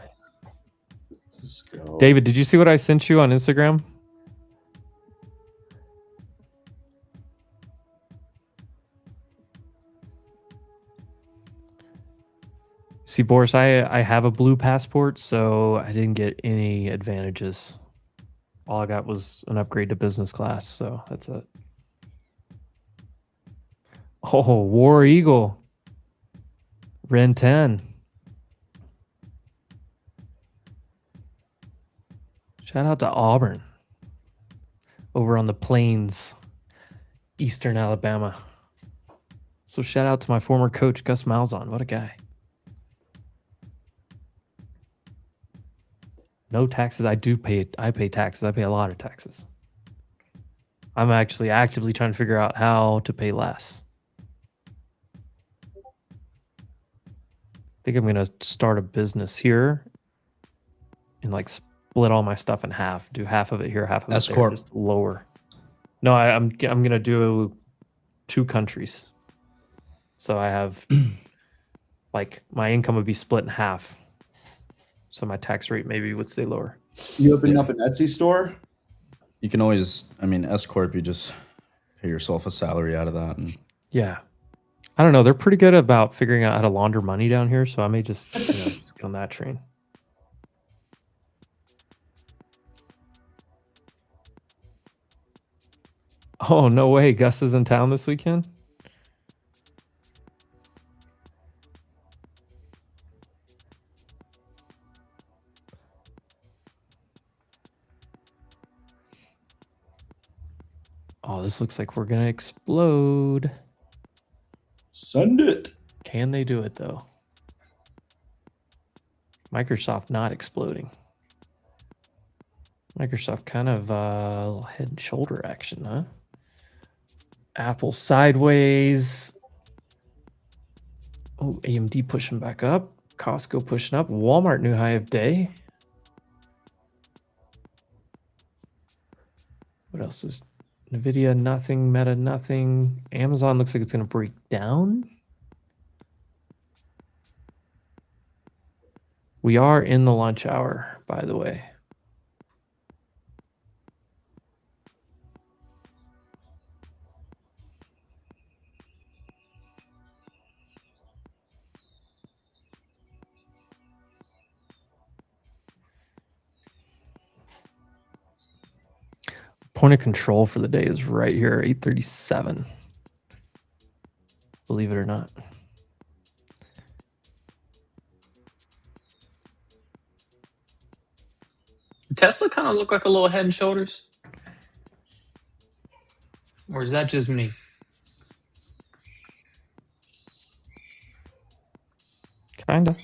David, did you see what I sent you on Instagram? See, Boris, I have a blue passport, so I didn't get any advantages. All I got was an upgrade to business class, so that's it. Oh, War Eagle. Ren 10. Shout out to Auburn. Over on the plains, Eastern Alabama. So shout out to my former coach, Gus Malzahn. What a guy. No taxes. I pay taxes. I pay a lot of taxes. I'm actually actively trying to figure out how to pay less. I think I'm going to start a business here and like split all my stuff in half. Do half of it here, half of it there. Just lower. No, I'm going to do 2 countries. So I have like my income would be split in half. So my tax rate maybe would stay lower. You opening up an Etsy store? You can always, I mean, S corp. You just pay yourself a salary out of that, and Yeah. I don't know. They're pretty good about figuring out how to launder money down here. So I may just, just get on that train. Oh, no way. Gus is in town this weekend? Oh, this looks like we're going to explode. Send it. Can they do it, though? Microsoft not exploding. Microsoft kind of a little head and shoulder action, huh? Apple sideways. Oh, AMD pushing back up. Costco pushing up. Walmart new high of day. What else is NVIDIA? Nothing. Meta, nothing. Amazon looks like it's going to break down. We are in the lunch hour, by the way. Point of control for the day is right here, 8:37. Believe it or not. Tesla kind of look like a little head and shoulders. Or is that just me? Kinda.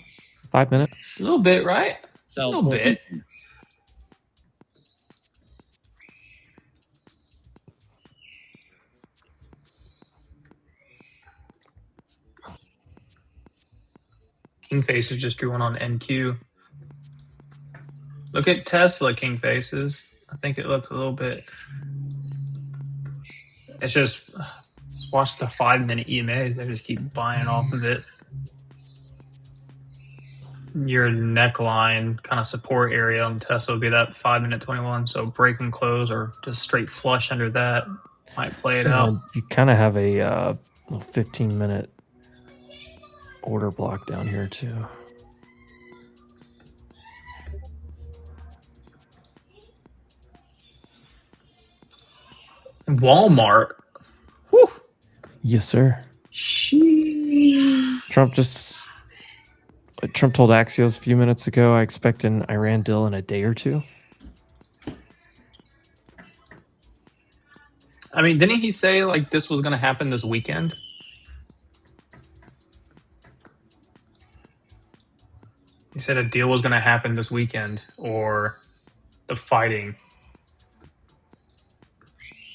5 minutes. A little bit, right? A little bit. King Faces just drew one on NQ. Look at Tesla King Faces. I think it looks a little bit. It's just watch the 5-minute EMAs. They just keep buying off of it. Your neckline kind of support area on Tesla would be that 5-minute 21. So break and close or just straight flush under that might play it out. You kind of have a 15-minute order block down here too. Walmart. Whew. Yes, sir. Trump told Axios a few minutes ago, I expect an Iran deal in a day or two. I mean, didn't he say like this was going to happen this weekend? He said a deal was going to happen this weekend, or the fighting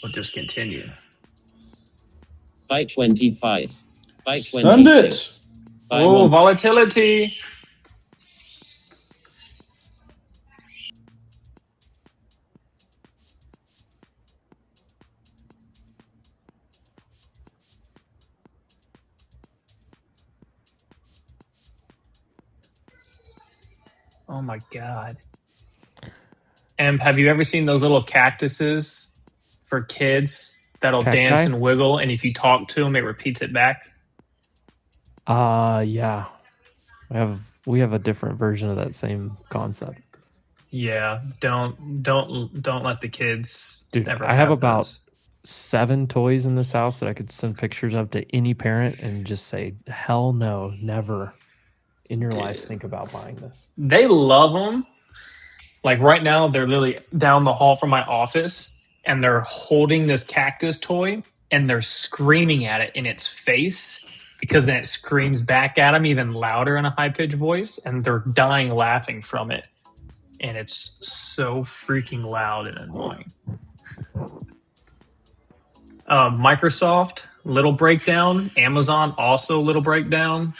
will just continue. By 25. By 26. Send it. Oh, volatility. Oh my God. And have you ever seen those little cactuses for kids that'll Cacti? dance and wiggle, and if you talk to them, it repeats it back? Yeah. We have a different version of that same concept. Yeah, don't let the kids. Dude, ever I have about those. 7 toys in this house that I could send pictures of to any parent and just say, hell no, never in your life think about buying this. They love them. Like right now, they're literally down the hall from my office, and they're holding this cactus toy, and they're screaming at it in its face, because then it screams back at them even louder in a high-pitched voice, and they're dying laughing from it. And it's so freaking loud and annoying. Microsoft, little breakdown. Amazon, also little breakdown.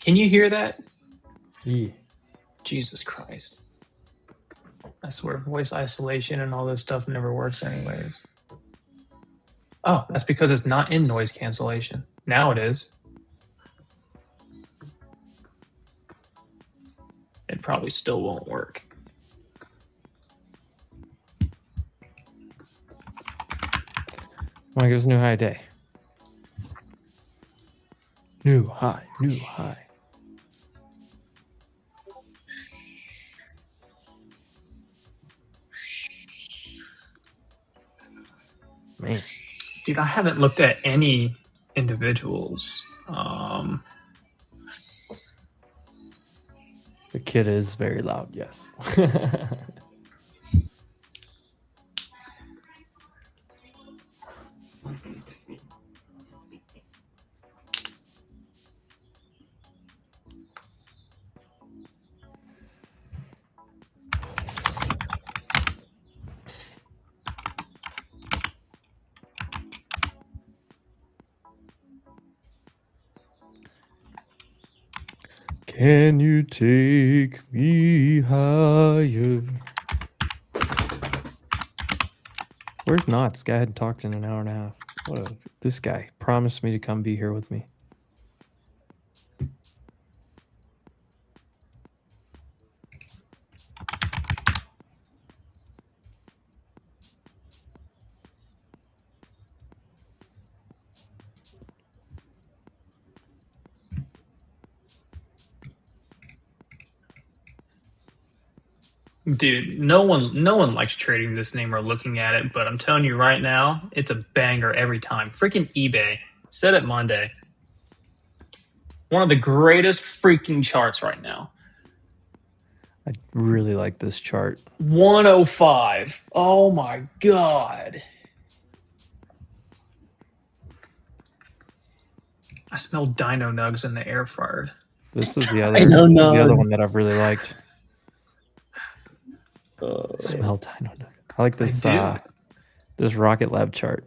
Can you hear that? Yeah. Jesus Christ. I swear, voice isolation and all this stuff never works anyways. Oh, that's because it's not in noise cancellation. Now it is. It probably still won't work. Come on, give us a new high day. New high, new high. Man. Dude, I haven't looked at any individuals. The kid is very loud, yes. Can you take me higher? Where's Knots? This guy hadn't talked in an hour and a half. This guy promised me to come be here with me. Dude, no one likes trading this name or looking at it, but I'm telling you right now, it's a banger every time. Freaking eBay. Said it Monday. One of the greatest freaking charts right now. I really like this chart. 105. Oh my god. I smell dino nugs in the air fryer. This is the other one that I've really liked. Smell dino nug. I like this this Rocket Lab chart.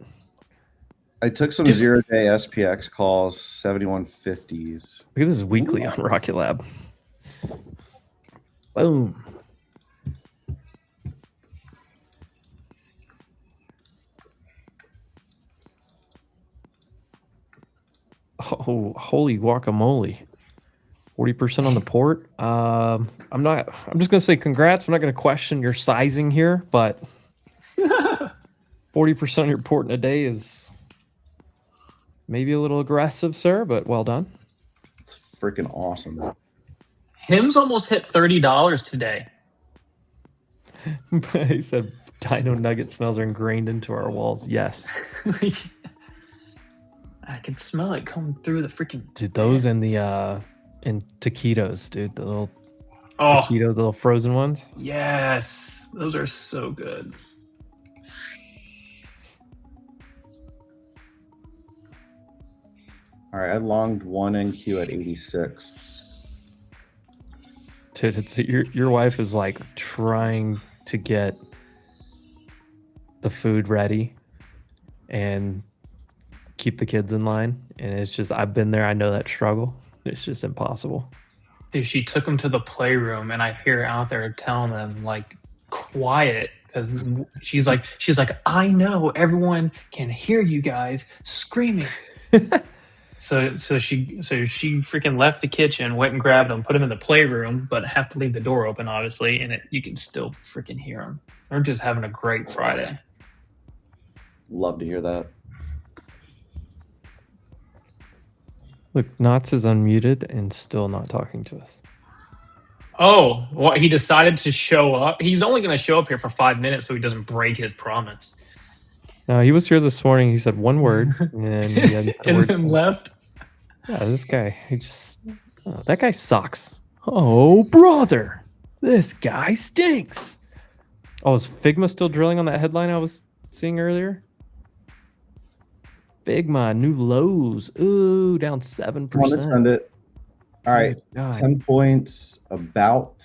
I took some 0-day SPX calls, 7150s. Look at this weekly on Rocket Lab. Boom. Oh, holy guacamole. 40% on the port. I'm just gonna say congrats. I'm not gonna question your sizing here, but 40% of your port in a day is maybe a little aggressive, sir, but well done. It's freaking awesome. Him's almost hit $30 today. He said dino nugget smells are ingrained into our walls. Yes. I can smell it coming through the freaking dude, those and the and taquitos, dude. The little taquitos, the little frozen ones. Yes. Those are so good. All right, I longed one NQ at 86. Dude, it's your wife is like trying to get the food ready and keep the kids in line, and it's just I've been there. I know that struggle. It's just impossible. Dude, she took them to the playroom, and I hear her out there telling them like quiet because she's like I know everyone can hear you guys screaming. So she freaking left the kitchen, went and grabbed them, put them in the playroom, but have to leave the door open, obviously, and you can still freaking hear them. They're just having a great Friday. Love to hear that. Look, Knots is unmuted and still not talking to us. Oh, well, he decided to show up. He's only going to show up here for 5 minutes so he doesn't break his promise. No, he was here this morning. He said one word and then left. Yeah, this guy, that guy sucks. Oh, brother, this guy stinks. Oh, is Figma still drilling on that headline I was seeing earlier? Figma, new lows. Ooh, down 7%. Let's send it. All right, 10 points, about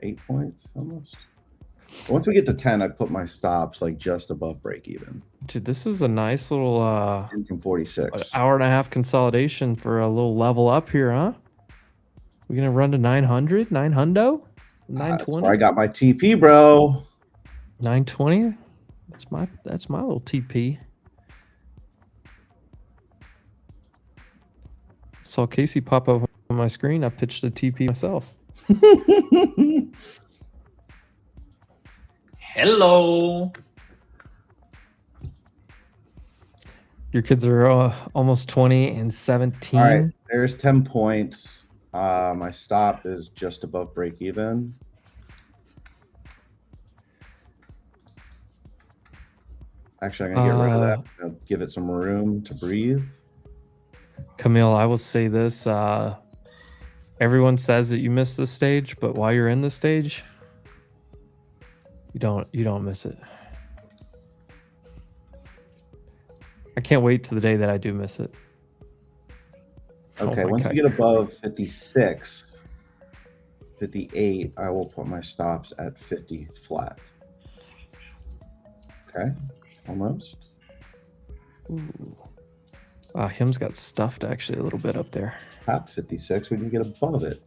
8 points almost. Once we get to 10, I put my stops like just above break even. Dude, this is a nice little from 46 hour and a half consolidation for a little level up here, huh? We're gonna run to 900, 900, That's 920, where I got my TP, bro. 920. That's my little TP. Saw Casey pop up on my screen. I pitched a TP myself. Hello. Your kids are almost 20 and 17. All right, there's 10 points. My stop is just above break even. Actually, I'm gonna get rid of that. I'm gonna give it some room to breathe. Camille, I will say this. Everyone says that you miss this stage, but while you're in the stage, you don't miss it. I can't wait to the day that I do miss it. Okay, once we get above 56, 58, I will put my stops at 50 flat. Okay, almost. Wow, him's got stuffed actually a little bit up there. Top 56, we can get above it.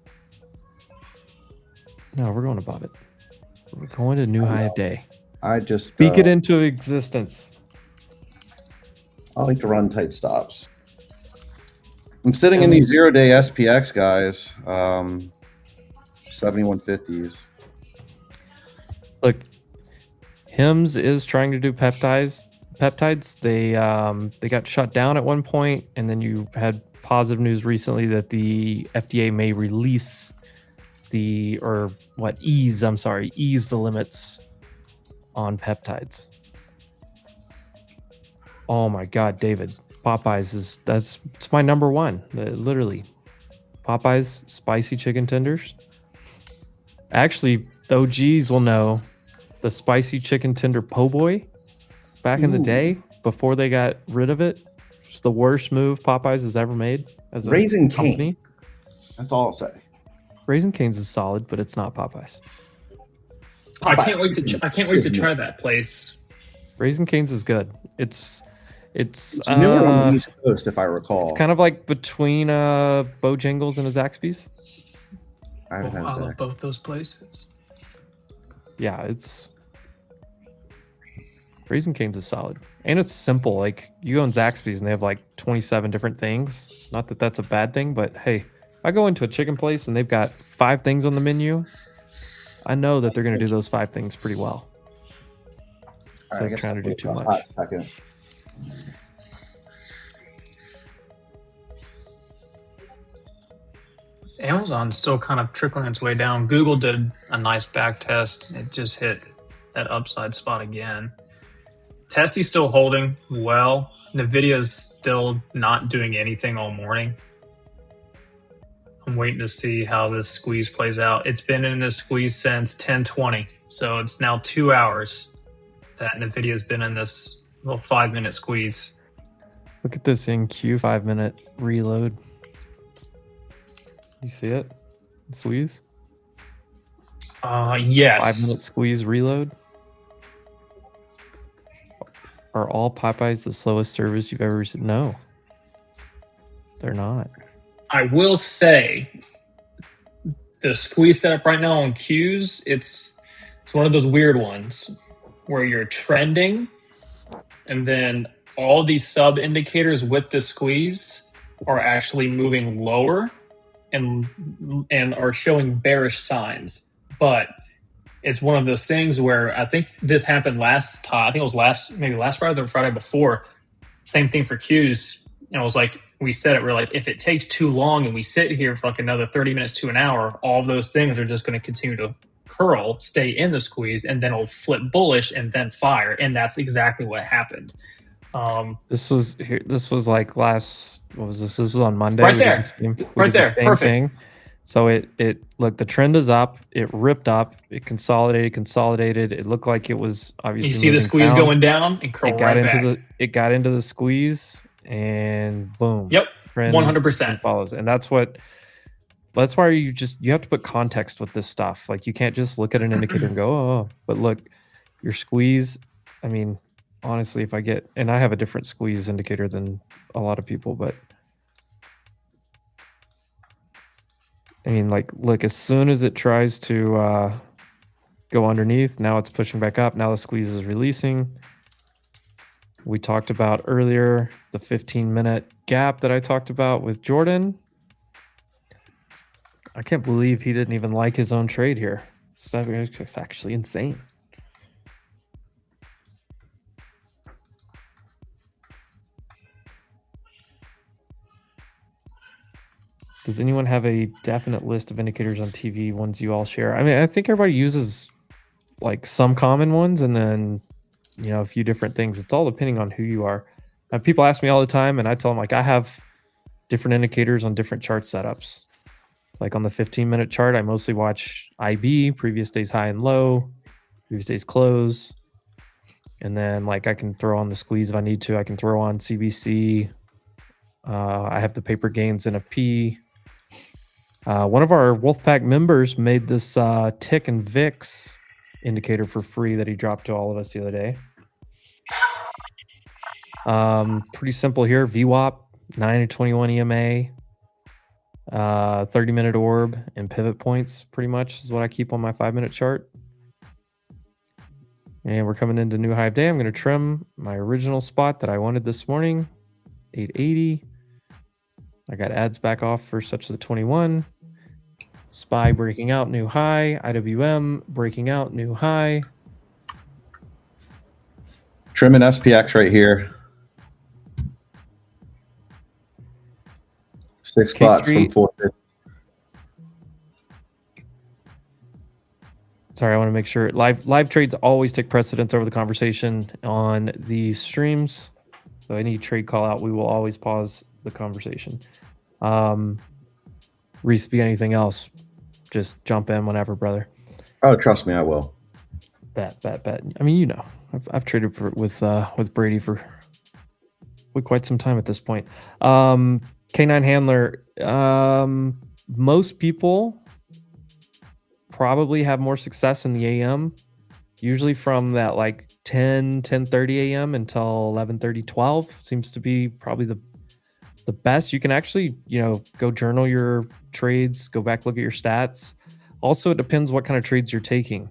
No, we're going above it. We're going to new high of day. I just speak it into existence. I like to run tight stops. I'm sitting in these 0-day SPX guys, 7150s. Look, HIMS is trying to do peptides. They got shut down at one point, and then you had positive news recently that the FDA may release ease the limits on peptides. Oh my God, David, Popeyes it's my number one, literally. Popeyes spicy chicken tenders. Actually, the OGs will know the spicy chicken tender po' boy back in the day before they got rid of it. It's the worst move Popeyes has ever made as a Raising company. Cane. That's all I'll say. Raising Cane's is solid, but it's not Popeyes. I can't wait to try that place. Raising Cane's is good. It's newer on the East Coast, if I recall. It's kind of like between Bojangles and a Zaxby's. I haven't had I love Zaxby's. both those places. Yeah, it's Raising Cane's is solid. And it's simple. Like, you go in Zaxby's and they have like 27 different things. Not that that's a bad thing, but hey, I go into a chicken place and they've got 5 things on the menu. I know that they're going to do those 5 things pretty well. So I'm trying to do too much. Second. Amazon's still kind of trickling its way down. Google did a nice back test. It just hit that upside spot again. Tesla's still holding well. Nvidia's still not doing anything all morning. I'm waiting to see how this squeeze plays out. It's been in this squeeze since 10:20, so it's now 2 hours that Nvidia's been in this little 5-minute squeeze. Look at this NQ 5-minute reload. You see it? Squeeze? Yes. 5-minute squeeze reload. Are all Popeyes the slowest service you've ever seen? No. They're not. I will say the squeeze setup right now on Q's, it's one of those weird ones where you're trending and then all these sub indicators with the squeeze are actually moving lower and are showing bearish signs. But it's one of those things where I think this happened last time. I think it was last Friday or the Friday before. Same thing for Q's. And it was like, we said it, we're like, if it takes too long and we sit here for like another 30 minutes to an hour, all of those things are just going to continue to curl, stay in the squeeze, and then it'll flip bullish and then fire. And that's exactly what happened. This was like last, what was this? This was on Monday. Right there. Right there. Perfect. Thing. So it look, the trend is up. It ripped up. It consolidated. It looked like it was obviously. You see the squeeze down. going down and curl right back. It got into the squeeze and boom. Yep. 100% follows, and that's why you have to put context with this stuff. Like, you can't just look at an indicator and go, oh. But look, your squeeze. I mean, honestly, if I get, and I have a different squeeze indicator than a lot of people, but. I mean, like, look, as soon as it tries to go underneath, now it's pushing back up. Now the squeeze is releasing. We talked about earlier the 15-minute gap that I talked about with Jordan. I can't believe he didn't even like his own trade here. It's actually insane. Does anyone have a definite list of indicators on TV, ones you all share? I mean, I think everybody uses like some common ones and then, you know, a few different things. It's all depending on who you are. And people ask me all the time and I tell them, like, I have different indicators on different chart setups. Like on the 15-minute chart, I mostly watch IB, previous day's high and low, previous day's close. And then like I can throw on the squeeze if I need to. I can throw on CBC. I have the paper gains NFP. One of our Wolfpack members made this tick and VIX indicator for free that he dropped to all of us the other day. Pretty simple here. VWAP, 9 to 21 EMA, 30-minute orb, and pivot points pretty much is what I keep on my 5-minute chart. And we're coming into new high day. I'm going to trim my original spot that I wanted this morning, 880. I got ads back off for such the 21. SPY breaking out, new high. IWM breaking out, new high. Trimming SPX right here. 6 spots from 450. Sorry, I want to make sure live trades always take precedence over the conversation on these streams. So any trade call out, we will always pause the conversation. Reese, if you got anything else, just jump in whenever, brother. Oh, trust me, I will. Bet. I mean, you know, I've traded with Brady for quite some time at this point. K9 handler. Most people probably have more success in the AM, usually from that like 10:30 a.m. until 11:30, 12 seems to be probably the best. You can actually, you know, go journal your trades, go back, look at your stats. Also, it depends what kind of trades you're taking.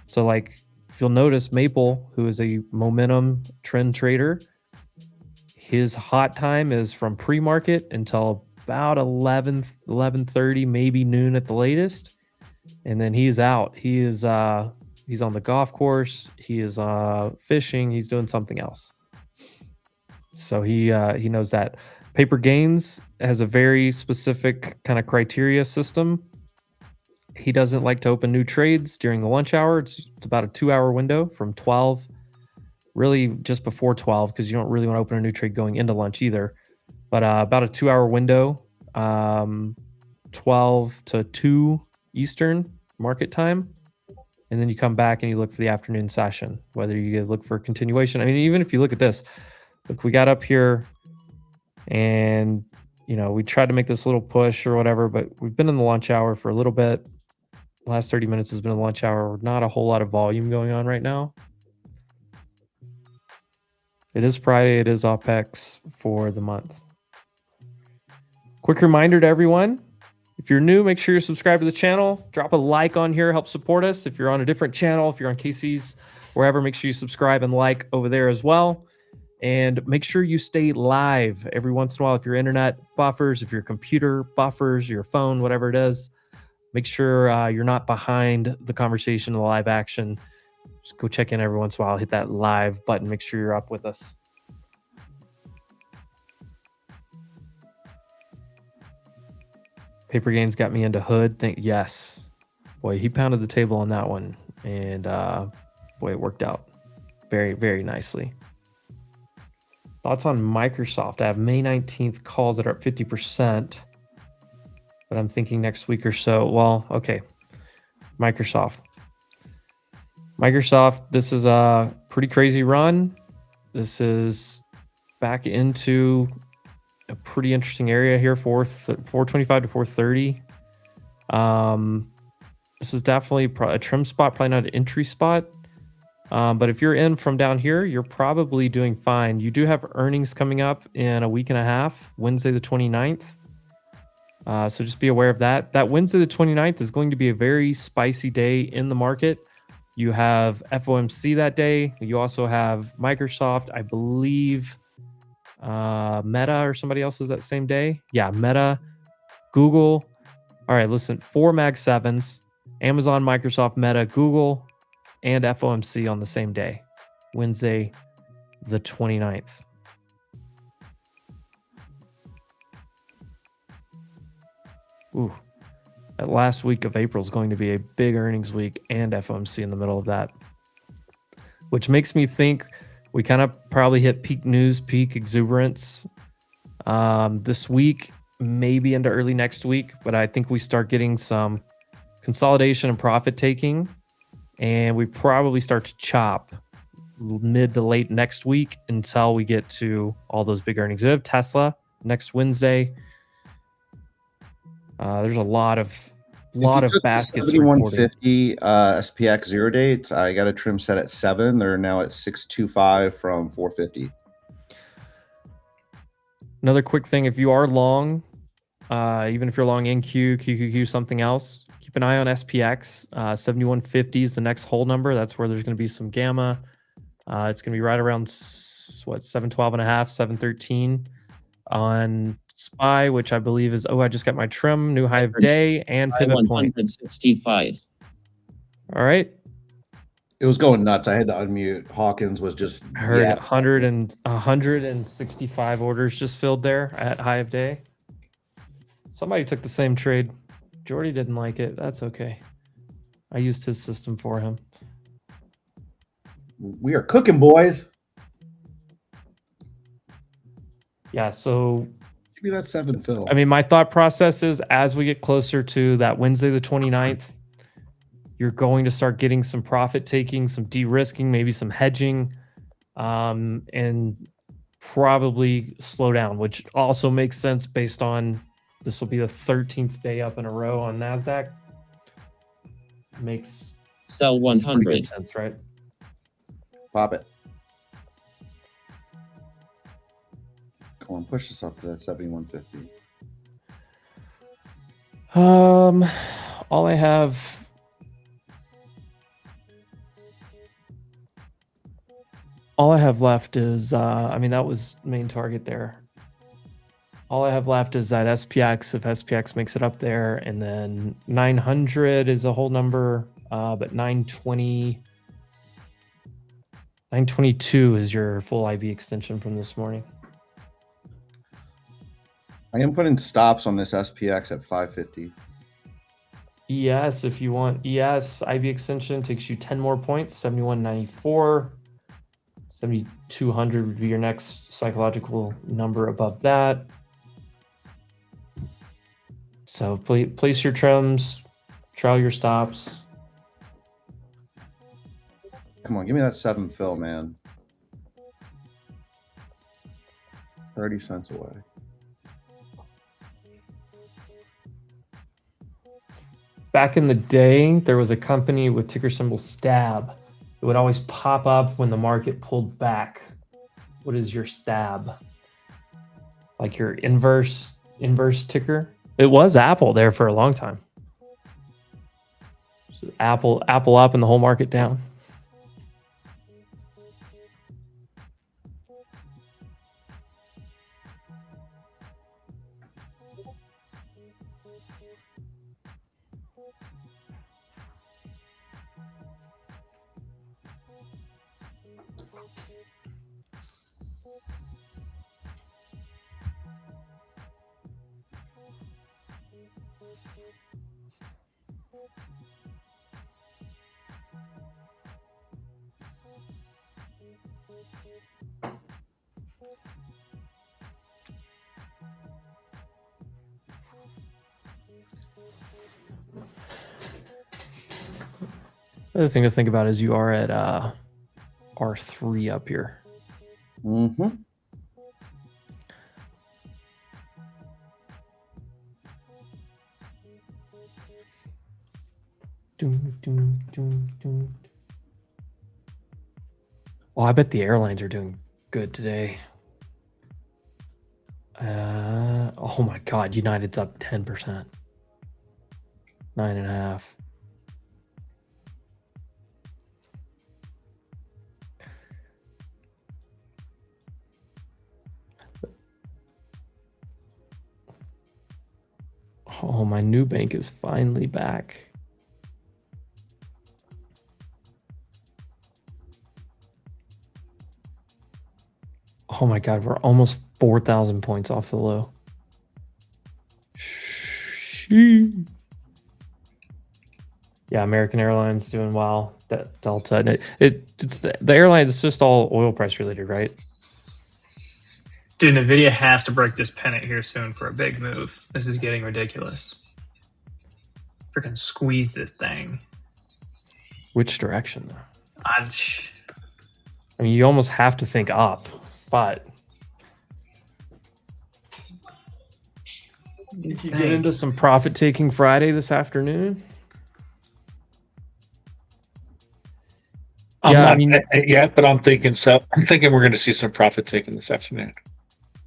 So like if you'll notice, Maple, who is a momentum trend trader, his hot time is from pre-market until about 11:30, maybe noon at the latest. And then he's out. He is he's on the golf course, he is fishing, he's doing something else. So he knows that. Paper Gains has a very specific kind of criteria system. He doesn't like to open new trades during the lunch hour. It's about a 2-hour window from 12, really just before 12, because you don't really want to open a new trade going into lunch either. But about a 2-hour window, 12 to 2 Eastern market time. And then you come back and you look for the afternoon session, whether you look for continuation. I mean, even if you look at this, look, we got up here and, you know, we tried to make this little push or whatever, but we've been in the lunch hour for a little bit. The last 30 minutes has been a lunch hour. Not a whole lot of volume going on right now. It is Friday. It is OPEX for the month. Quick reminder to everyone. If you're new, make sure you're subscribed to the channel. Drop a like on here, help support us. If you're on a different channel, if you're on KC's, wherever, make sure you subscribe and like over there as well. And make sure you stay live every once in a while. If your internet buffers, if your computer buffers, your phone, whatever it is, make sure you're not behind the conversation, the live action. Just go check in every once in a while. Hit that live button. Make sure you're up with us. Paper Gains got me into Hood. Yes. Boy, he pounded the table on that one. And boy, it worked out very, very nicely. Thoughts on Microsoft? I have May 19th calls that are up 50%. But I'm thinking next week or so. Well, okay. Microsoft, this is a pretty crazy run. This is back into a pretty interesting area here, 425 to 430. This is definitely a trim spot, probably not an entry spot. But if you're in from down here, you're probably doing fine. You do have earnings coming up in a week and a half, Wednesday the 29th. So just be aware of that. That Wednesday the 29th is going to be a very spicy day in the market. You have FOMC that day. You also have Microsoft, I believe, Meta or somebody else is that same day. Yeah, Meta, Google. All right, listen, 4 Mag 7s, Amazon, Microsoft, Meta, Google, and FOMC on the same day, Wednesday the 29th. Ooh, that last week of April is going to be a big earnings week and FOMC in the middle of that, which makes me think we kind of probably hit peak news, peak exuberance this week, maybe into early next week. But I think we start getting some consolidation and profit taking, and we probably start to chop mid to late next week until we get to all those big earnings. We have Tesla next Wednesday. There's a lot of baskets reported. 7150 SPX 0 dates. I got a trim set at 7. They're now at 625 from 450. Another quick thing, if you are long, even if you're long NQ, QQQ, something else, keep an eye on SPX. 7150 is the next hold number. That's where there's going to be some gamma. It's going to be right around 712 and a half, 713 on SPY, which I believe is, I just got my trim, new high of day, and pivot point. 165. All right. It was going nuts. I had to unmute. Hawkins was just. I heard 165 orders just filled there at high of day. Somebody took the same trade. Jordy didn't like it. That's okay. I used his system for him. We are cooking, boys. Yeah, so give me that 7, Phil. I mean, my thought process is as we get closer to that Wednesday the 29th, you're going to start getting some profit taking, some de-risking, maybe some hedging, and probably slow down, which also makes sense based on this will be the 13th day up in a row on NASDAQ. Makes sell 100 sense, right? Pop it. Come on, push this up to that 7150. All I have. All I have left is, I mean, that was main target there. All I have left is that SPX, if SPX makes it up there, and then 900 is a whole number, but 922 is your full IB extension from this morning. I am putting stops on this SPX at 550. ES, if you want ES, IB extension takes you 10 more points, 7194. 7,200 would be your next psychological number above that. So place your trims, trial your stops. Come on, give me that 7 fill, man. 30 cents away. Back in the day, there was a company with ticker symbol STAB. It would always pop up when the market pulled back. What is your STAB? Like your inverse ticker? It was Apple there for a long time. So Apple up and the whole market down. Other thing to think about is you are at R3 up here. Mm-hmm. Well, I bet the airlines are doing good today. Oh my God, United's up 10%. 9.5. Oh, my new bank is finally back. Oh my God, we're almost 4,000 points off the low. Yeah, American Airlines doing well. Delta, it's the airlines. It's just all oil price related, right? Dude, Nvidia has to break this pennant here soon for a big move. This is getting ridiculous. Freaking squeeze this thing. Which direction though? I mean, you almost have to think up, but if you get into some profit taking Friday this afternoon. I'm not yet, but I'm thinking so. I'm thinking we're going to see some profit taking this afternoon.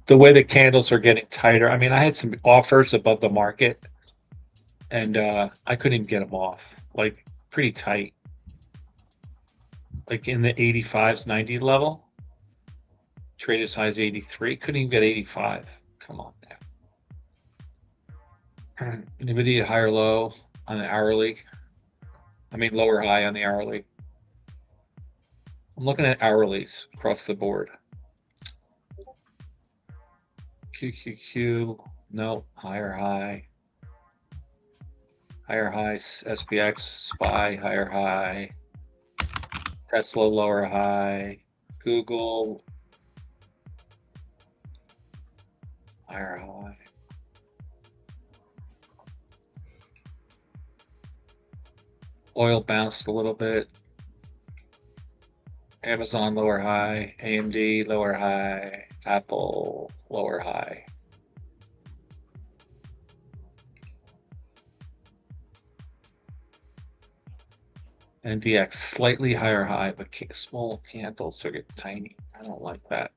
The way the candles are getting tighter. I mean, I had some offers above the market, and I couldn't even get them off. Like pretty tight, like in the 85s, 90 level. Trade as high as 83. Couldn't even get 85. Come on now. Nvidia higher low on the hourly. I mean lower high on the hourly. I'm looking at hourlies across the board. QQQ, no, higher high. Higher high, SPX, SPY, higher high. Tesla, lower high. Google, higher high. Oil bounced a little bit. Amazon lower high, AMD lower high, Apple lower high. NDX slightly higher high, but small candles are getting tiny. I don't like that.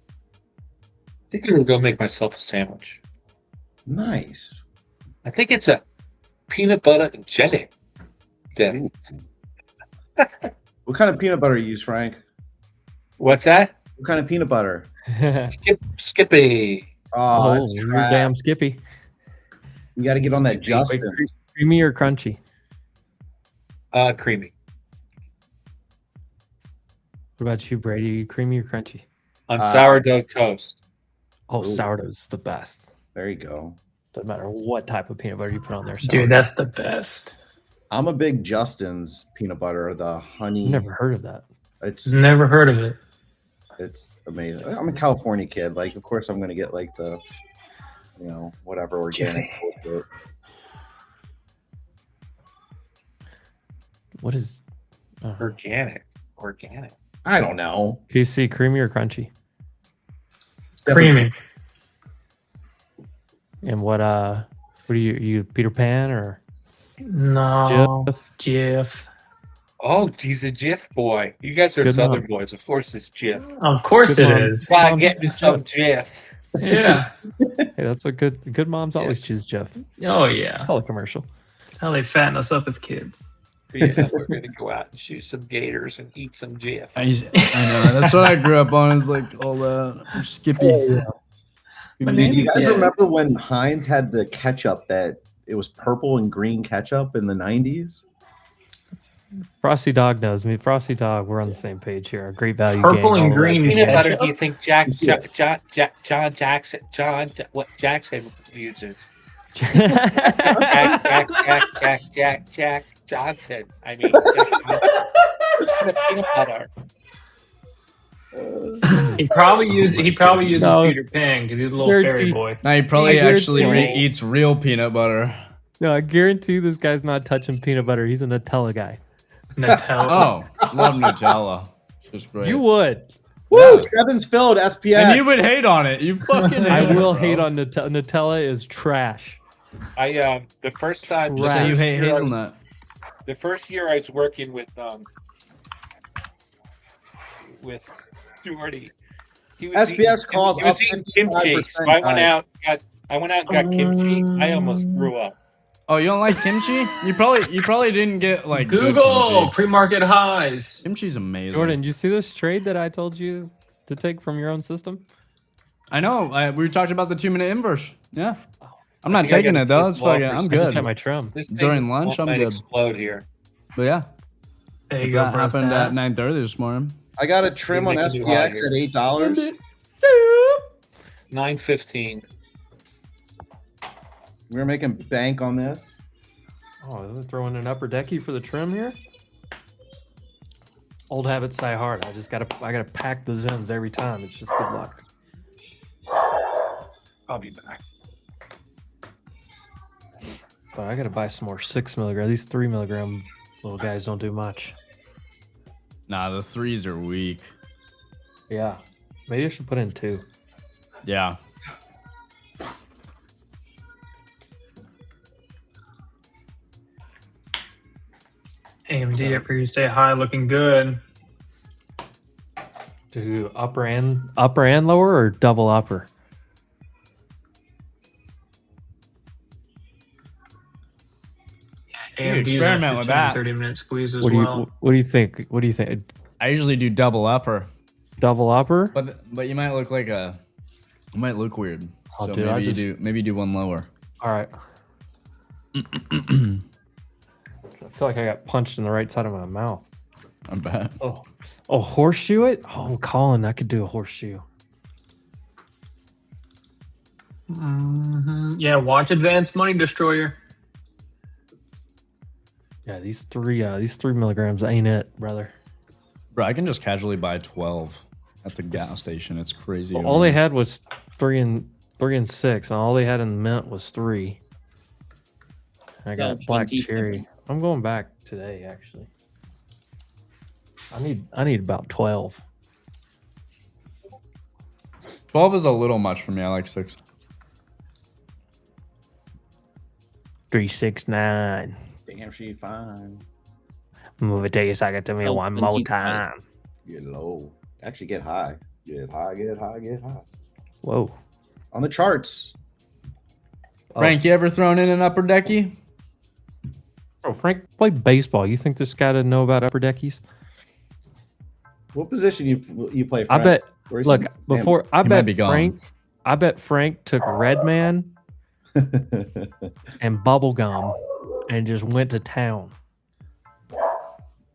I think I'm gonna go make myself a sandwich. Nice. I think it's a peanut butter and jelly dip. What kind of peanut butter you use, Frank? What's that? What kind of peanut butter? Skippy. Oh, that's you're trash. damn Skippy. You got to get on that Justin. Creamy or crunchy? Creamy. What about you, Brady? Creamy or crunchy? On sourdough toast. Oh, Ooh. sourdough's the best. There you go. Doesn't matter what type of peanut butter you put on there. Dude, that's the best. I'm a big Justin's peanut butter, the honey. Never heard of that. It's Never heard of it. It's amazing. I'm a California kid. Like, of course, I'm gonna get like the, whatever organic. What is Organic? I don't know. PC, creamy or crunchy? Creamy. And what are you Peter Pan or No. Jif. Oh, he's a Jif boy. You guys are Good Southern mom. boys. Of course it's Jif. Of course Good it mom. is. Gotta Mom, get me choose some Jif. Jif. Yeah. Hey, that's what good moms always choose, Jeff. Oh, yeah. That's all a commercial. That's how they fatten us up as kids. Yeah, we're gonna go out and shoot some gators and eat some Jif. I know. That's what I grew up on. Is like all the Skippy. Do you guys remember when Heinz had the ketchup that it was purple and green ketchup in the 90s? Frosty Dog knows me. Frosty Dog, we're on the same page here. A great value. Purple gang and all the way. green Peanut butter. ketchup? Do you think what Jackson uses? Jack Johnson. I mean, peanut butter. He probably uses No. Peter Pan because he's a little fairy Guaranteed. boy. Now he probably I actually guarantee- eats real peanut butter. No, I guarantee this guy's not touching peanut butter. He's a Nutella guy. Nutella. Oh, love Nutella. It's just great. You would. Woo! Yes. 7's filled. SPX. And you would hate on it. You fucking. I will bro. hate on Nutella. Nutella is trash. The first time. Just say you hate year I was- hazelnut. The first year I was working with Jordy. SPX calls he was up eating kimchi. So I went out and got kimchi. I almost threw up. Oh, you don't like kimchi? You probably didn't get like good Google kimchi. pre-market highs. Kimchi's amazing. Jordan, you see this trade that I told you to take from your own system? I know. We talked about the 2-minute inverse. Yeah. I'm not think I taking got it a though. good It's ball fucking. for I'm I just good. got my trim. This thing During lunch, I'm might good. explode here. But yeah, There you if go, that bro. happened at 9:30 this morning. I got a trim on Make it higher. SPX at $8. 9:15. We're making bank on this. Oh, they're throwing an upper decky for the trim here. Old habits die hard. I gotta pack the Zens every time. It's just good luck. I'll be back. But I gotta buy some more 6 milligram. These 3 milligram little guys don't do much. Nah, the 3s are weak. Yeah, maybe I should put in 2. Yeah. AMD at previous day high, looking good. Do upper and lower or double upper? AMD's experiment at with 15 that. 30-minute squeeze as What do you well. What do you think? What do you think? I usually do double upper, Double upper? but you might look like a. You might look weird. Oh, So dude, I maybe do one lower. All right. I feel like I got punched in the right side of my mouth. I bet. Oh, horseshoe it? Oh, Colin, I could do a horseshoe. Yeah, watch Advanced Money Destroyer. Yeah, these 3 milligrams ain't it, brother. Bro, I can just casually buy 12 at the gas station. It's crazy. Well, all they had was 3 and 6, and all they had in the mint was 3. I got a black 27. cherry. I'm going back today, actually. I need about 12. 12 is a little much for me. I like 6. 369. Damn, she fine. Move it to you, second to me Oh, one more 25. time. Get low. Actually, get high. Get high, get high, get high. Whoa. On the charts. Frank, you ever thrown in an upper decky? Bro, Frank played baseball. You think this guy didn't know about upper deckies? What position you play, I Frank? bet. Where's Look, he? before I He might bet be gone. Frank took Red Man and bubble gum and just went to town.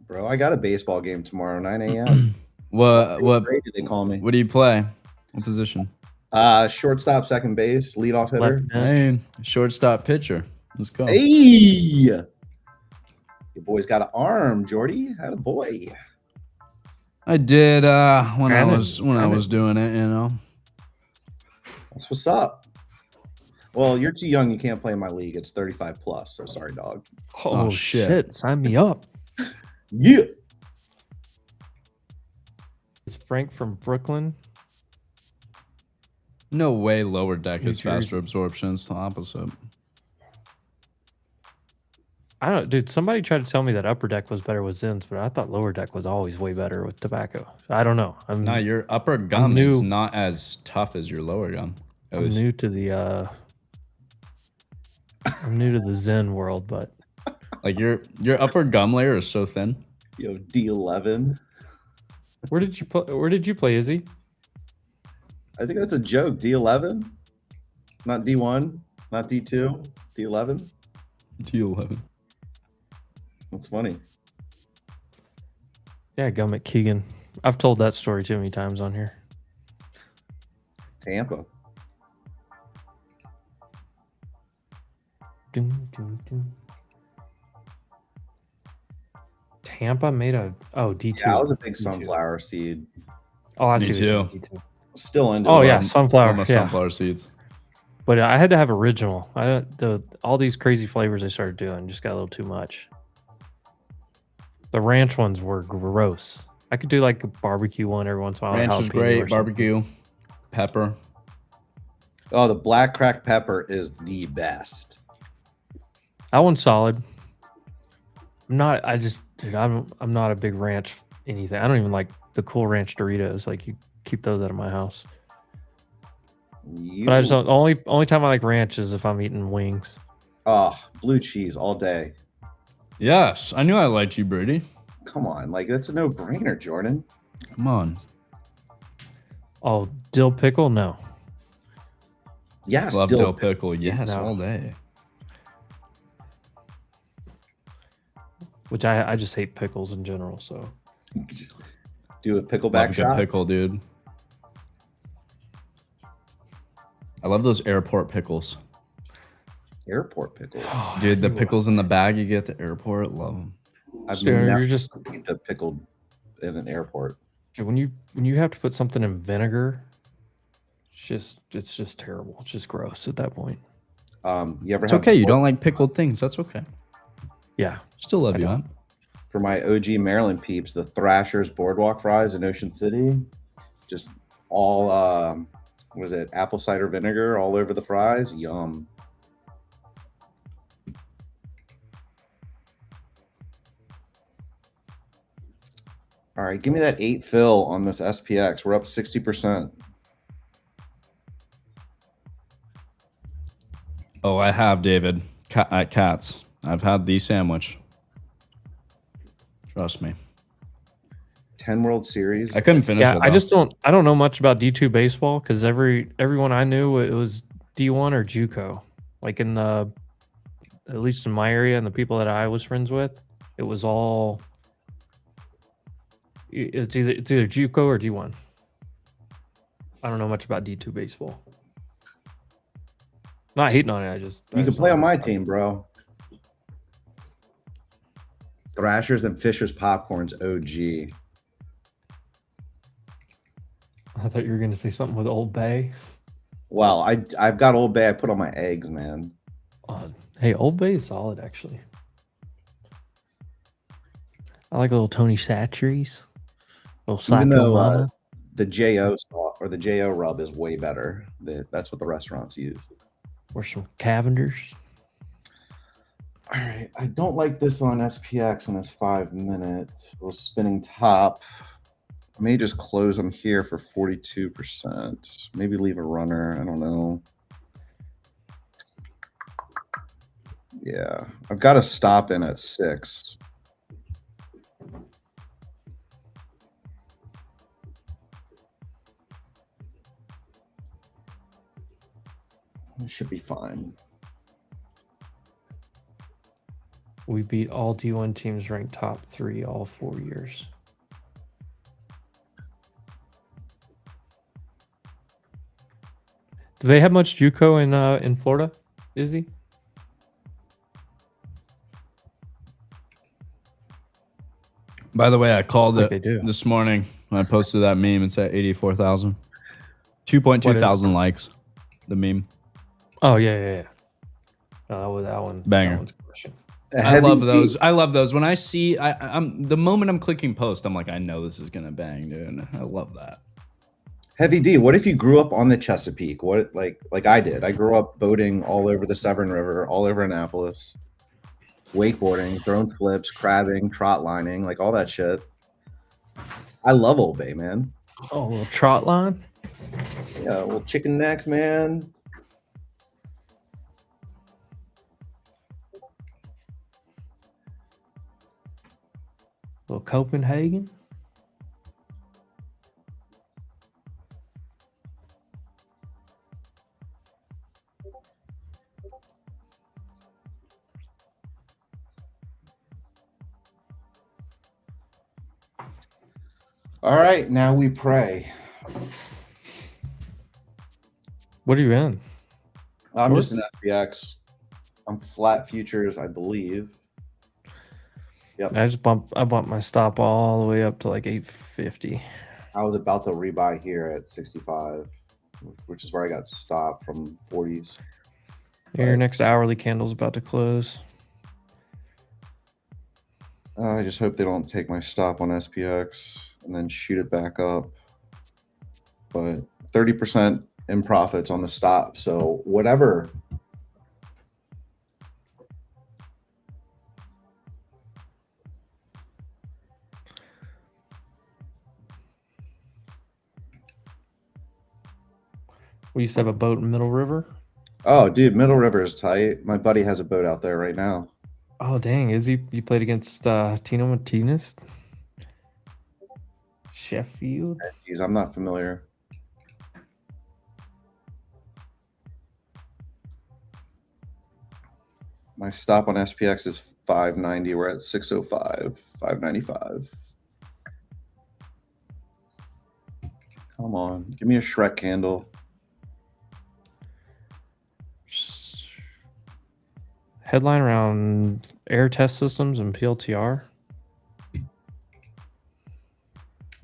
Bro, I got a baseball game tomorrow, 9 a.m. What Great, they call me. what do you play? What position? Shortstop, second base, leadoff hitter. Left bench. Hey, shortstop pitcher. Let's go. Hey, your boy's got an arm, Jordy. Had a boy. I did when I Granted. was doing it, you know. That's what's up. Well, you're too young. You can't play in my league. It's 35 plus. So sorry, dog. Oh, shit. Sign me up. Yeah. Is Frank from Brooklyn? No way lower deck New is faster Jersey. absorption. It's the opposite. I don't, dude. Somebody tried to tell me that upper deck was better with Zins, but I thought lower deck was always way better with tobacco. I don't know. No, your upper gum new. is not as tough as your lower gum. At I'm least- new to the I'm new to the Zen world, but Like your upper gum layer is so thin. Yo, D11. where did you play, Izzy? I think that's a joke. D11, not D1, not D2, D11. T11. That's funny. Yeah, Gum at Keegan. I've told that story too many times on here. Tampa. Dun, dun, dun. Tampa made a D2. Yeah, I was a big D2. sunflower seed. Oh, I Me see. what you're too. saying, D2. Still into Oh it. yeah, sunflower. Almost Yeah, sunflower seeds. but I had to have original. All these crazy flavors they started doing just got a little too much. The ranch ones were gross. I could do like a barbecue one every once in a while. Ranch jalapeno is or great. something. Barbecue, pepper. Oh, the black cracked pepper is the best. That one's solid. I'm not. I just, dude, I'm not a big ranch anything. I don't even like the Cool Ranch Doritos. Like you keep those out of my house. But I just don't, the only time I like ranch is if I'm eating wings. Oh, blue cheese all day. Yes, I knew I liked you, Brady. Come on, like that's a no-brainer, Jordan. Come on. Oh, dill pickle? No. Yes, Love dill pickle. Yes, No. all day. Which I just hate pickles in general. So Do a Love pickleback a good shot. pickle, dude. I love those airport pickles. Airport pickle. Dude, the pickles in the bag you get at the airport, love them. I've So you're never just eaten a pickled in an airport. dude, when you have to put something in vinegar, it's just terrible. It's just gross at that point. You ever It's have okay. You don't like pickled things. That's okay. Yeah. Still love you, don't. man. For my OG Maryland peeps, the Thrasher's Boardwalk fries in Ocean City, just all what is it, apple cider vinegar all over the fries. Yum. All right, give me that 8 fill on this SPX. We're up 60%. Oh, I have, David. At Cats. I've had the sandwich. Trust me. 10 World Series. I couldn't finish Yeah, it. I don't know much about D2 baseball because everyone I knew it was D1 or JUCO. Like in the, at least in my area and the people that I was friends with, it was all. It's either JUCO or D1. I don't know much about D2 baseball. Not hating on it. You can play on my team, bro. Thrashers and Fisher's Popcorns OG. I thought you were going to say something with Old Bay. Well, I've got Old Bay. I put on my eggs, man. Hey, Old Bay is solid, actually. I like a little Tony Chachere's. Even though the JO sauce or the JO rub is way better. That's what the restaurants use. Or some Cavenders. All right. I don't like this on SPX when it's 5 minutes. Little spinning top. I may just close them here for 42%. Maybe leave a runner. I don't know. Yeah. I've got to stop in at 6. It should be fine. We beat all D1 teams ranked top 3 all 4 years. Do they have much JUCO in Florida, Izzy? By the way, I called Like it they do. this morning when I posted that meme. It's at 84,000. 2.2 thousand likes. The meme. Oh yeah. No, that one. Banger. That one's crushing. I love those. I love those. When I see, I'm the moment I'm clicking post, I'm like, I know this is gonna bang, dude. I love that. Heavy D, what if you grew up on the Chesapeake? What like I did? I grew up boating all over the Severn River, all over Annapolis, wakeboarding, throwing flips, crabbing, trot lining, like all that shit. I love Old Bay, man. Oh, a little trot line. Yeah, little chicken necks, man. Little Copenhagen. All right, now we pray. What are you in? I'm just an FBX. I'm flat futures, I believe. Yep. I bumped my stop all the way up to like 850. I was about to rebuy here at 65, which is where I got stopped from 40s. Your next hourly candle's about to close. I just hope they don't take my stop on SPX. and then shoot it back up. But 30% in profits on the stop. So whatever. We used to have a boat in Middle River. Oh, dude, Middle River is tight. My buddy has a boat out there right now. Oh, dang. Is he? You played against Tino Martinez? Sheffield? Jeez, I'm not familiar. My stop on SPX is 590. We're at 605, 595. Come on, give me a Shrek candle. Headline around air test systems and PLTR.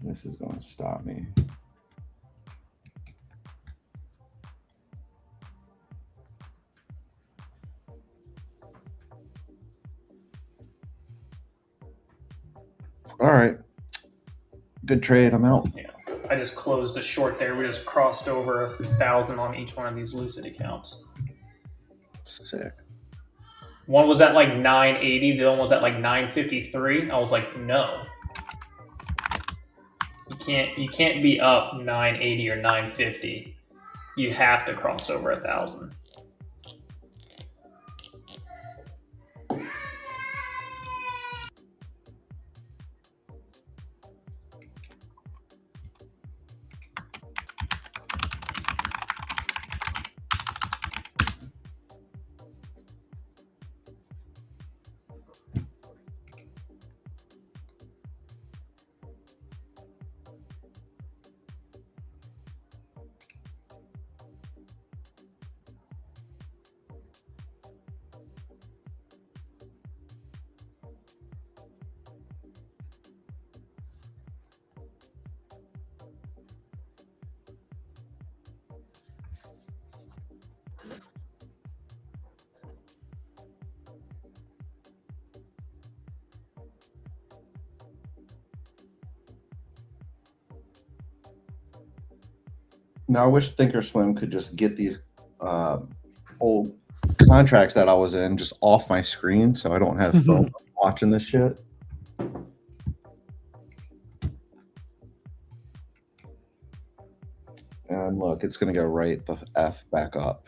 This is going to stop me. All right. Good trade. I'm out. Yeah, I just closed a short there. We just crossed over 1,000 on each one of these Lucid accounts. Sick. One was at like 980. The other one was at like 953. I was like, no. You can't be up 980 or 950. You have to cross over 1,000. Now, I wish Thinkorswim could just get these old contracts that I was in just off my screen so I don't have phone watching this shit. And look, it's going to go right the F back up.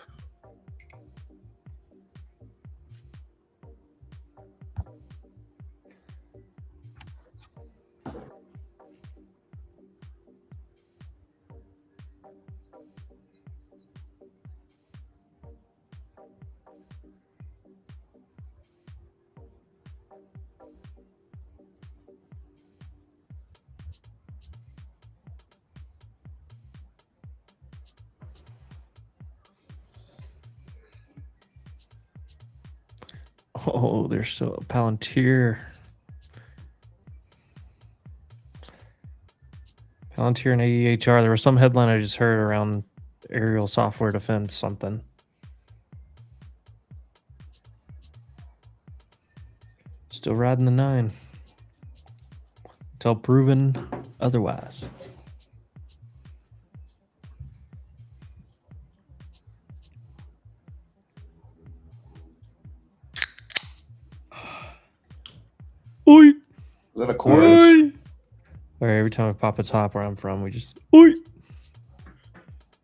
Oh, there's still a Palantir. Palantir and AEHR. There was some headline I just heard around aerial software defense something. Still riding the 9. Until proven otherwise. Oi! Is that a chorus? Oi! All right, every time I pop a top where I'm from, we just oi!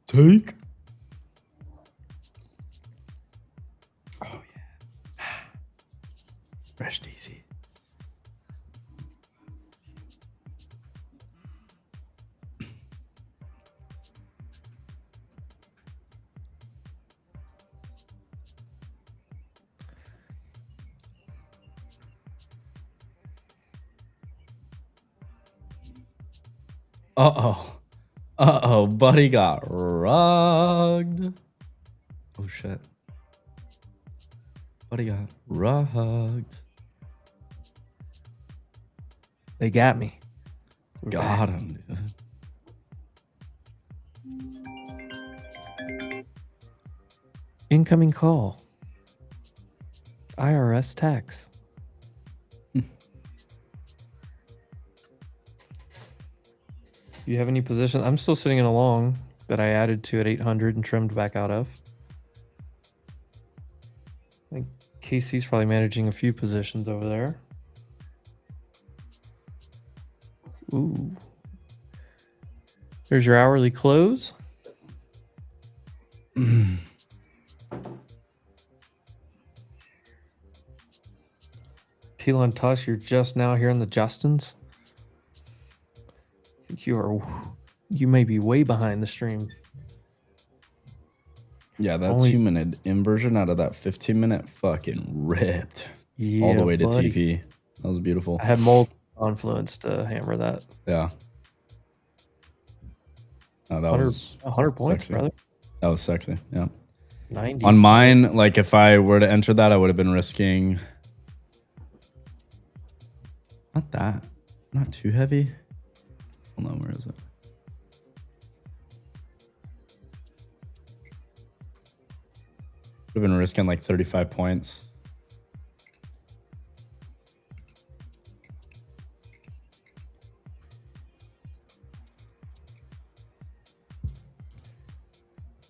Take. Oh yeah. Rest easy. Uh-oh. Uh-oh, buddy got rugged. Oh, shit. Buddy got rugged. They got me. Got him, dude. Incoming call. IRS tax. you have any position, I'm still sitting in a long that I added to at 800 and trimmed back out of. I think Casey's probably managing a few positions over there. Ooh. There's your hourly close. Telon Tush, you're just now here on the Justins. I think you may be way behind the stream. Yeah, that 2-minute inversion out of that 15-minute fucking ripped all the way to buddy. TP. That was beautiful. I had multiple confluence to hammer that. Yeah. Oh, that was 100 points, sexy. brother. That was sexy. Yeah. 90. On mine, like if I were to enter that, I would have been risking not too heavy. Hold on, where is it? Would have been risking like 35 points.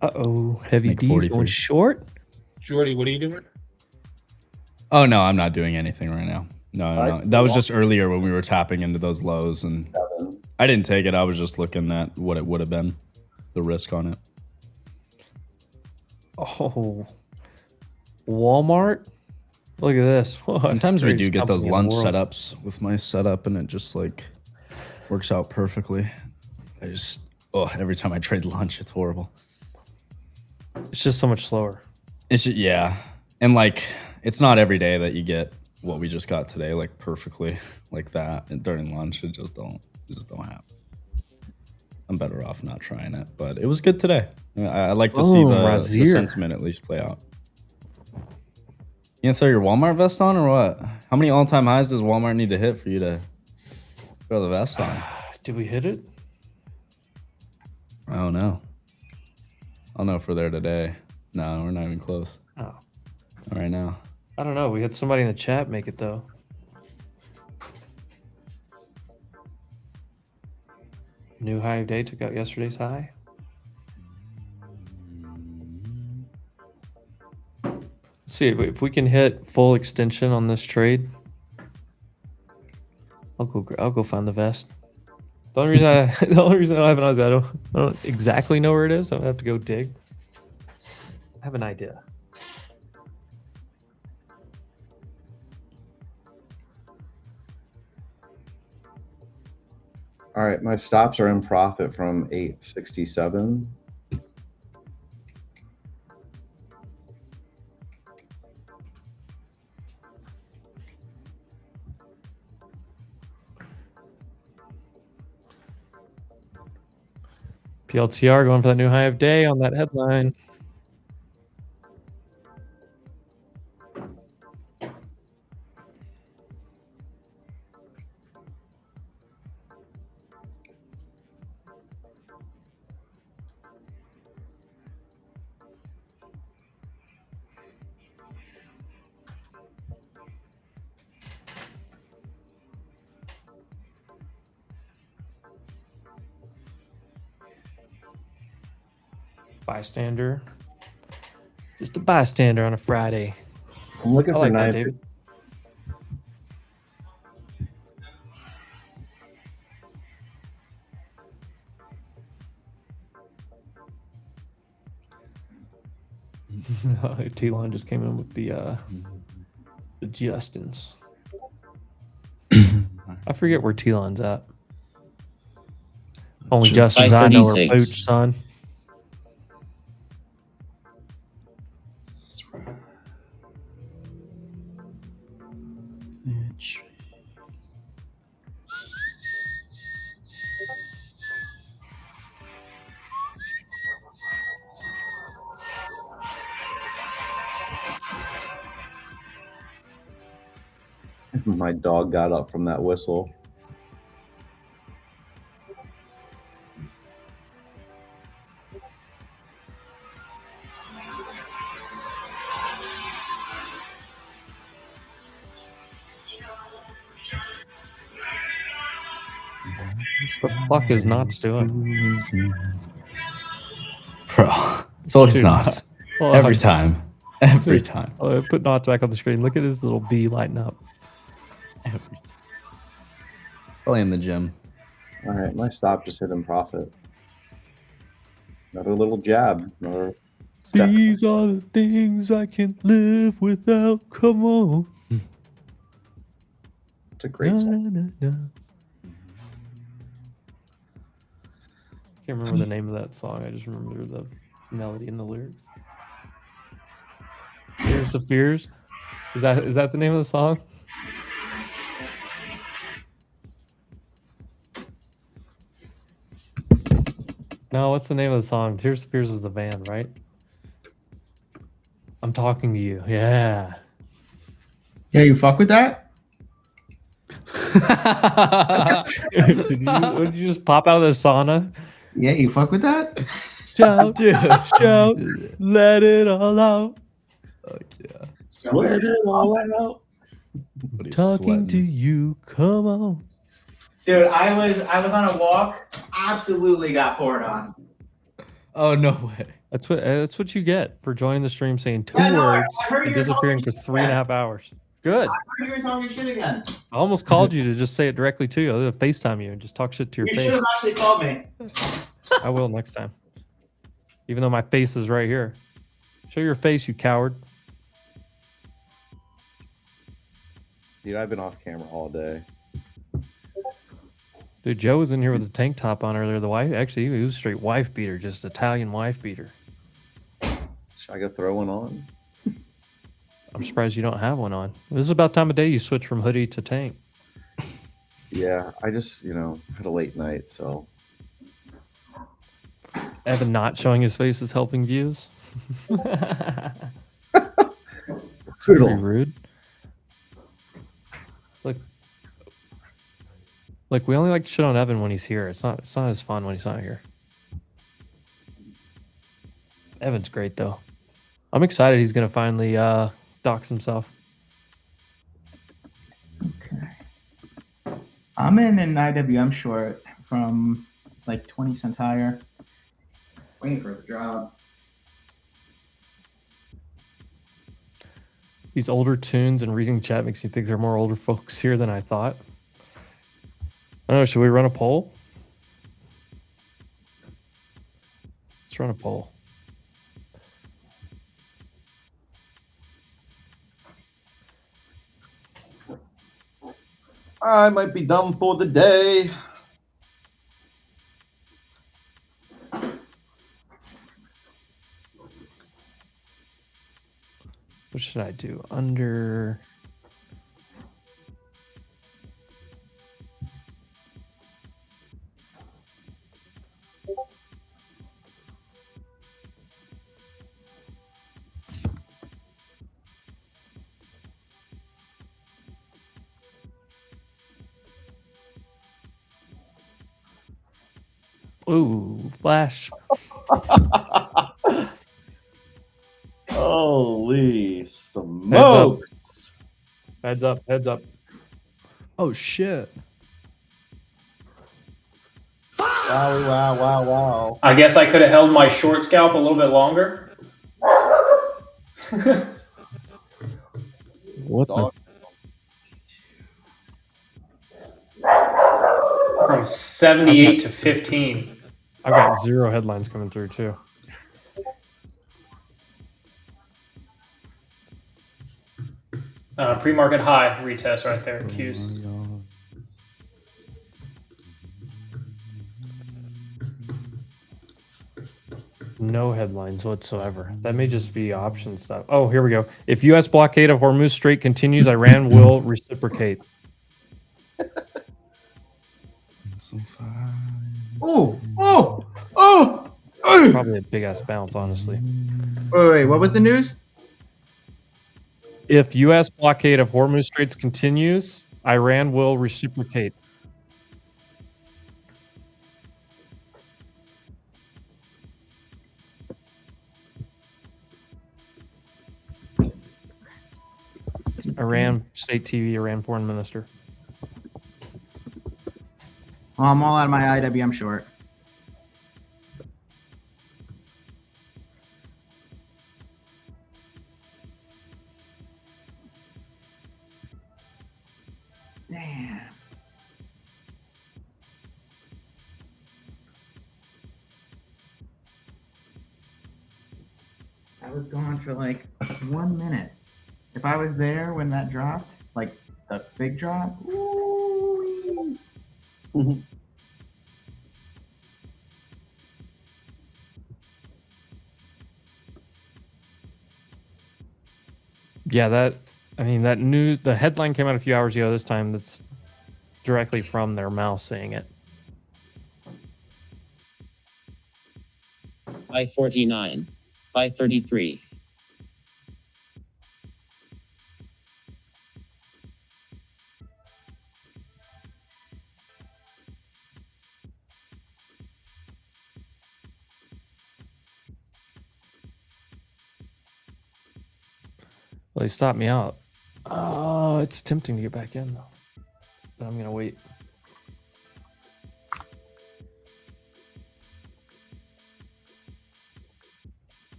Uh-oh, heavy Like D 43. going short. Jordy, what are you doing? Oh no, I'm not doing anything right now. No. That was just earlier when we were tapping into those lows, and I didn't take it. I was just looking at what it would have been, the risk on it. Oh, Walmart. Look at this. Sometimes we do Greatest get those company in lunch the world. setups with my setup, and it just like works out perfectly. Every time I trade lunch, it's horrible. It's just so much slower. It's just, yeah, and like it's not every day that you get what we just got today, like perfectly like that, and during lunch, it just don't happen. I'm better off not trying it, but it was good today. I like to see the sentiment at least play out. You gonna throw your Walmart vest on or what? How many all-time highs does Walmart need to hit for you to throw the vest on? Did we hit it? I don't know. I don't know if we're there today. No, we're not even close. Oh. All right now. I don't know. We had somebody in the chat make it though. New high of day took out yesterday's high. Let's see if we can hit full extension on this trade. I'll go find the vest. The only reason I don't have an Oz, I don't exactly know where it is. I'm gonna have to go dig. I have an idea. All right, my stops are in profit from 867. PLTR going for that new high of day on that headline. Bystander. Just a bystander on a Friday. I'm looking I for like that, 9. David. T-Line just came in with the Justins. I forget where T-Line's at. Only Justin's I know are 536. poached, son. My dog got up from that whistle. What the fuck is Knots doing? Bro, it's always Dude, Knots. hold Every on. time. Every time. Put Knots back on the screen. Look at his little bee lighting up. Every time. Probably in the gym. All right, my stop just hit in profit. Another little jab. Another step. These are the things I can't live without. Come on. It's a great song. Can't remember the name of that song. I just remember the melody and the lyrics. Here's the Fears. Is that the name of the song? No, what's the name of the song? Tears to Fears is the band, right? I'm talking to you. Yeah. Yeah, you fuck with that? Did you just pop out of the sauna? Yeah, you fuck with that? Shout, shout, let it all out. Fuck yeah. Let it all out. Talking to you, come on. Dude, I was on a walk. Absolutely got poured on. Oh no way. That's what you get for joining the stream, saying two Yeah, no, I words heard and you were disappearing for talking 3.5 hours. Good. I heard you were talking shit again. I almost called you to just say it directly to you. I was gonna FaceTime you and just talk shit to your You face. should have actually called me. I will next time. Even though my face is right here. Show your face, you coward. Dude, I've been off camera all day. Dude, Joe was in here with a tank top on earlier. The wife, actually, he was a straight wife beater, just Italian wife beater. Should I go throw one on? I'm surprised you don't have one on. This is about time of day you switch from hoodie to tank. Yeah, I just, had a late night, so. Evan not showing his face is helping views. Brutal. Pretty rude. Like we only like to shit on Evan when he's here. It's not as fun when he's not here. Evan's great though. I'm excited he's gonna finally dox himself. Okay. I'm in an IWM short from like 20 cents higher. Waiting for the drop. These older tunes and reading chat makes you think there are more older folks here than I thought. I don't know, should we run a poll? Let's run a poll. I might be done for the day. What should I do? Under... Ooh, flash. Holy smokes. Heads up, heads up. Oh shit. Wow. I guess I could have held my short scalp a little bit longer. What the? From 78 to 15. I've got 0 headlines coming through too. Pre-market high retest right there. Q's. No headlines whatsoever. That may just be option stuff. Oh, here we go. If U.S. blockade of Hormuz Strait continues, Iran will reciprocate. Oh! Probably a big ass bounce, honestly. Wait, what was the news? If U.S. blockade of Hormuz Straits continues, Iran will reciprocate. Iran State TV, Iran Foreign Minister. Well, I'm all out of my IWM short. Damn. I was gone for like 1 minute. If I was there when that dropped, like the big drop, ooh. Yeah, the headline came out a few hours ago this time that's directly from their mouth saying it. 549. 533. Well, they stopped me out. Oh, it's tempting to get back in though. But I'm gonna wait.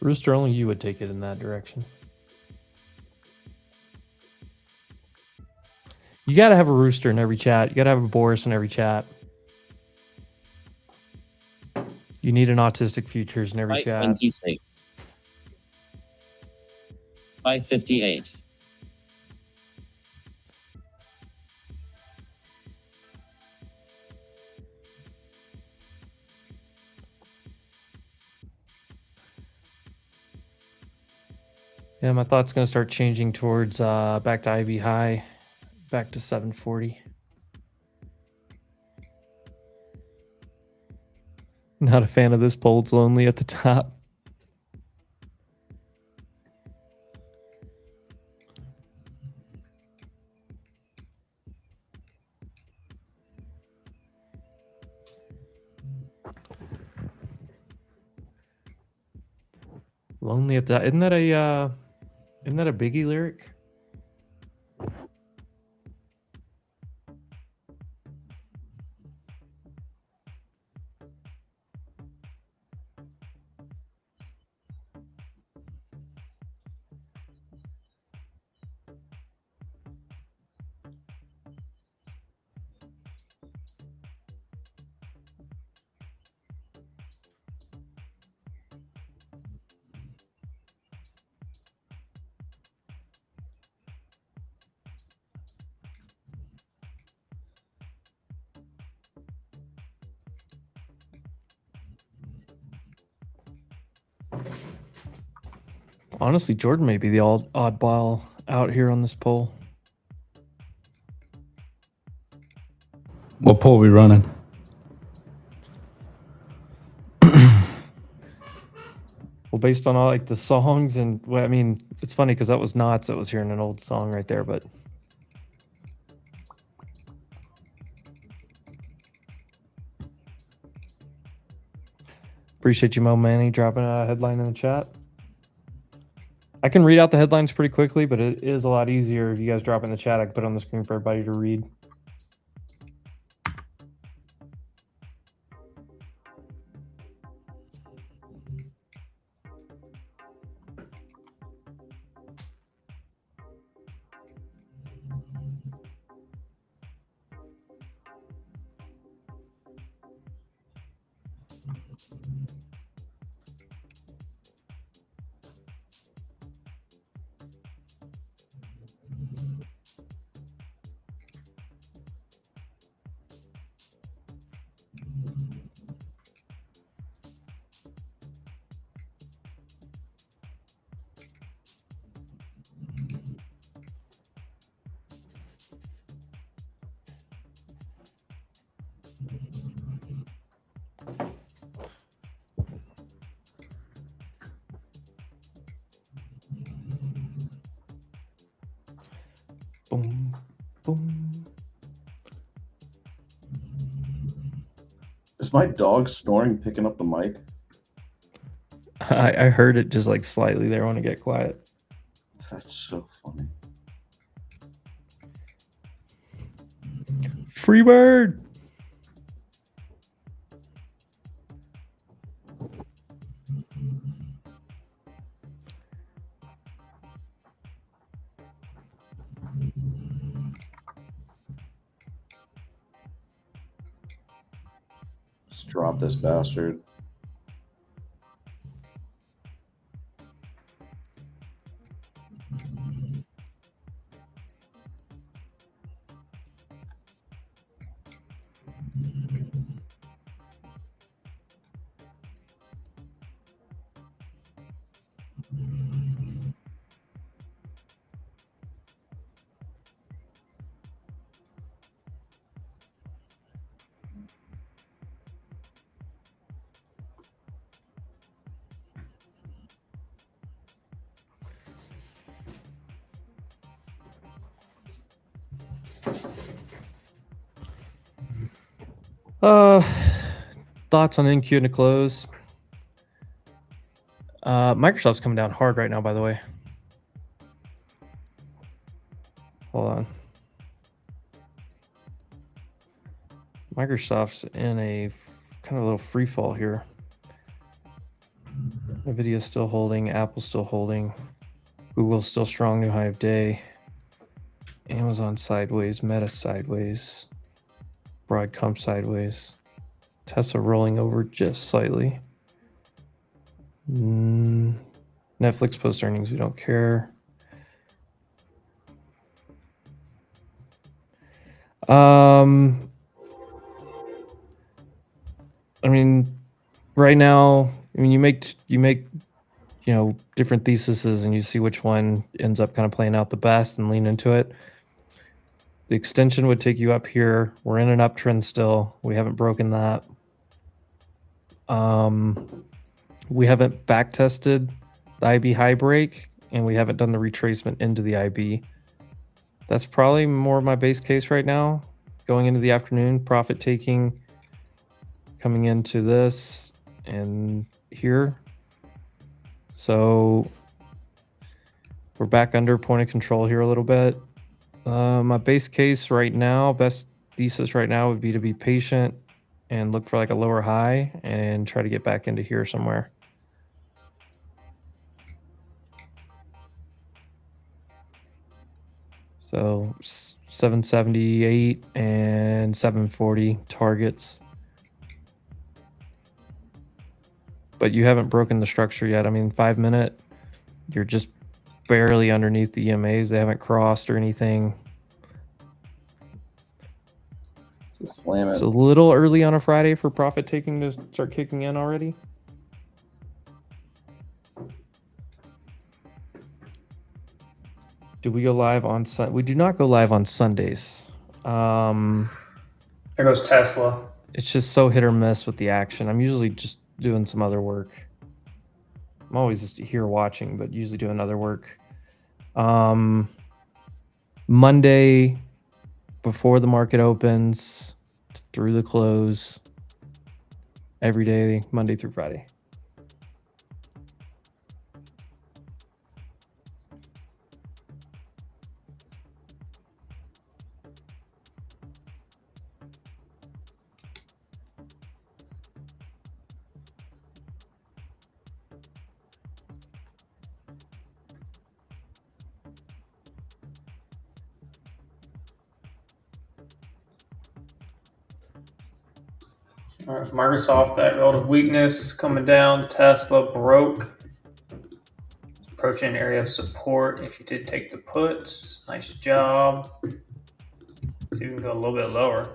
Rooster, only you would take it in that direction. You gotta have a Rooster in every chat. You gotta have a Boris in every chat. You need an autistic futures in every chat. 526. 558. Yeah, my thought's gonna start changing towards back to IV high, back to 740. Not a fan of this poll. It's lonely at the top. Lonely at that. Isn't that a Biggie lyric? Honestly, Jordan may be the oddball out here on this poll. What poll we running? Well, based on all like the songs and well, I mean, it's funny because that was Knots that was hearing an old song right there, but appreciate you, Mo Manny, dropping a headline in the chat. I can read out the headlines pretty quickly, but it is a lot easier if you guys drop in the chat. I can put it on the screen for everybody to read. Boom, boom. Is my dog snoring picking up the mic? I heard it just like slightly there. I want to get quiet. That's so funny. Free bird. Let's drop this bastard. Thoughts on NQ to close? Microsoft's coming down hard right now, by the way. Hold on. Microsoft's in a kind of a little free fall here. Nvidia's still holding, Apple's still holding, Google's still strong, new high of day. Amazon sideways, Meta sideways, Broadcom sideways, Tesla rolling over just slightly. Netflix post earnings, we don't care. I mean, right now, I mean, you make different theses and you see which one ends up kind of playing out the best and lean into it. The extension would take you up here. We're in an uptrend still. We haven't broken that. We haven't back tested the IB high break, and we haven't done the retracement into the IB. That's probably more of my base case right now. Going into the afternoon, profit taking, coming into this and here. So we're back under point of control here a little bit. My base case right now, best thesis right now would be to be patient and look for like a lower high and try to get back into here somewhere. So 778 and 740 targets. But you haven't broken the structure yet. I mean, 5 minute, you're just barely underneath the EMAs. They haven't crossed or anything. Just slam it. It's a little early on a Friday for profit taking to start kicking in already. Do we go live on Sun? We do not go live on Sundays. There goes Tesla. It's just so hit or miss with the action. I'm usually just doing some other work. I'm always just here watching, but usually doing other work. Monday before the market opens through the close, every day, Monday through Friday. All right, Microsoft, that relative weakness coming down. Tesla broke. Approaching an area of support. If you did take the puts, nice job. See if we can go a little bit lower.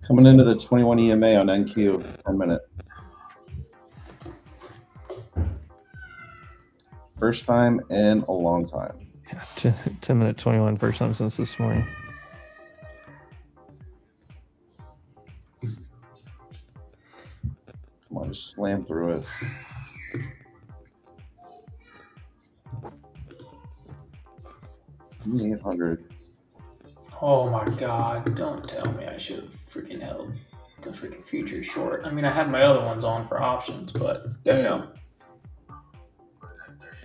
Coming into the 21 EMA on NQ per minute. First time in a long time. 10-minute 21, first time since this morning. Come on, just slam through it. $800. Oh my god, don't tell me I should have freaking held the freaking future short. I mean, I had my other ones on for options, but damn.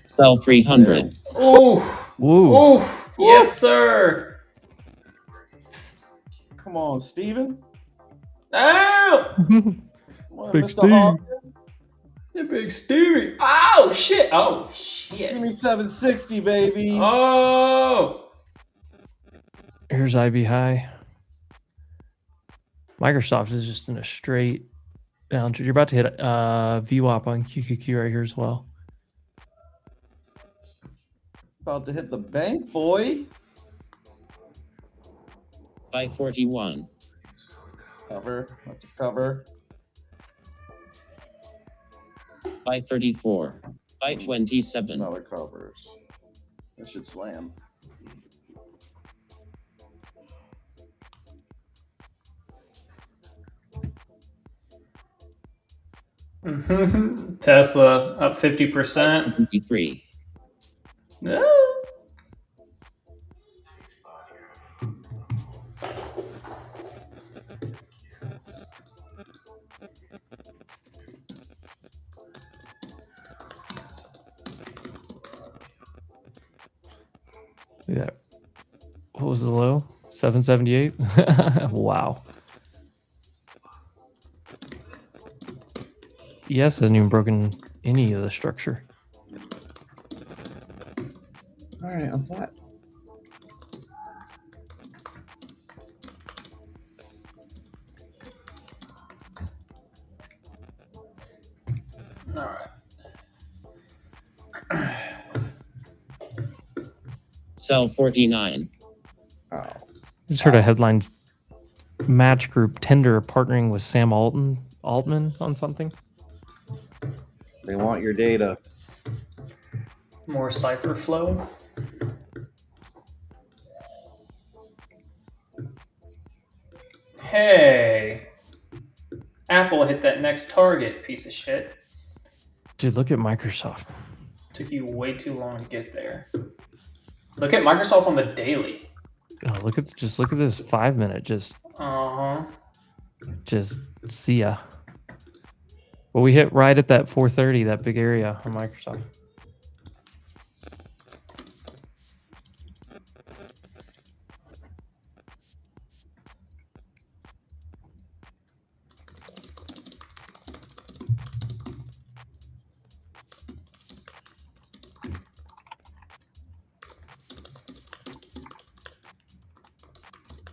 Sell 300. Oof. Woo. Oof. Yes, sir. Come on, Steven. Ow! Come on, Big Mr. Steve. Hawk. The big Stevie. Oh, shit. Oh, shit. Give me 760, baby. Oh. Here's IB high. Microsoft is just in a straight downtrend. You're about to hit VWAP on QQQ right here as well. About to hit the bank, boy. Buy 41. Cover. That's a cover. Buy 34. Buy 27. Another covers. That should slam. Tesla up 50%. 23. No. Yeah. What was the low? 778? Wow. ES hasn't even broken any of the structure. All right, I'm flat. All right. Sell 49. Oh. Just heard a headline: Match Group tender partnering with Sam Altman on something. They want your data. More cipher flow. Hey. Apple hit that next target, piece of shit. Dude, look at Microsoft. Took you way too long to get there. Look at Microsoft on the daily. Oh, look at this 5 minute. Just see ya. Well, we hit right at that 430, that big area on Microsoft.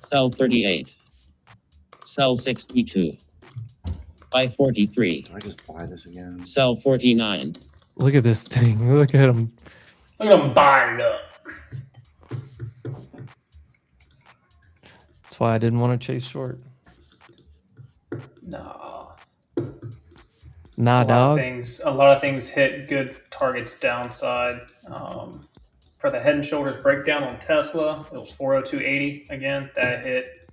Sell 38. Sell 62. Buy 43. Do I just buy this again? Sell 49. Look at this thing. Look at him. Look at them buying it up. That's why I didn't want to chase short. Nah. Nah, dog. A lot of things hit good targets downside. For the head and shoulders breakdown on Tesla, it was 402.80 again. That hit.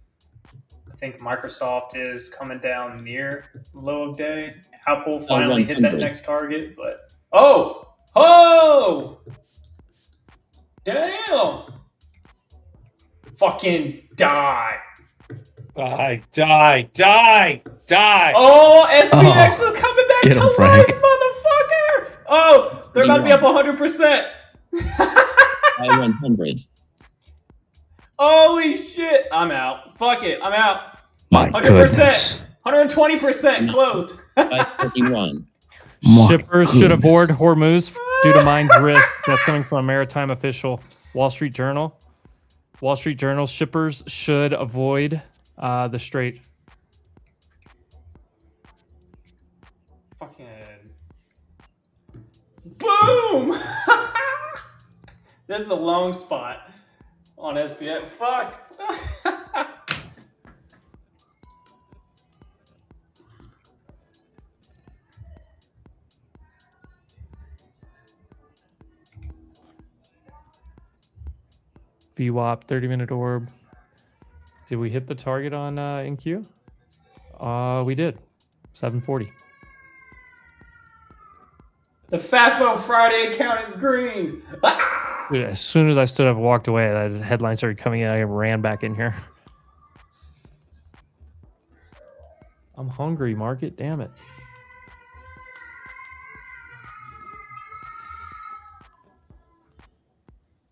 I think Microsoft is coming down near low of day. Apple finally hit that next target, but oh, damn, fucking die. Die. Oh, SPX is coming back Get to him, life, Frank. motherfucker. Oh, they're about to be up 100%. Buy 100. Holy shit. I'm out. Fuck it. I'm out. My 100%. goodness. 120% closed. Buy 41. My Shippers should goodness. avoid HORMUZ due to mine's risk. That's coming from a maritime official. Wall Street Journal. Wall Street Journal. Shippers should avoid the Strait. Fucking boom. This is a long spot on SPX. Fuck. VWAP 30-minute orb. Did we hit the target on NQ? We did. 740. The FAFO Friday account is green. Dude, as soon as I stood up and walked away, that headline started coming in. I ran back in here. I'm hungry, market. Damn it.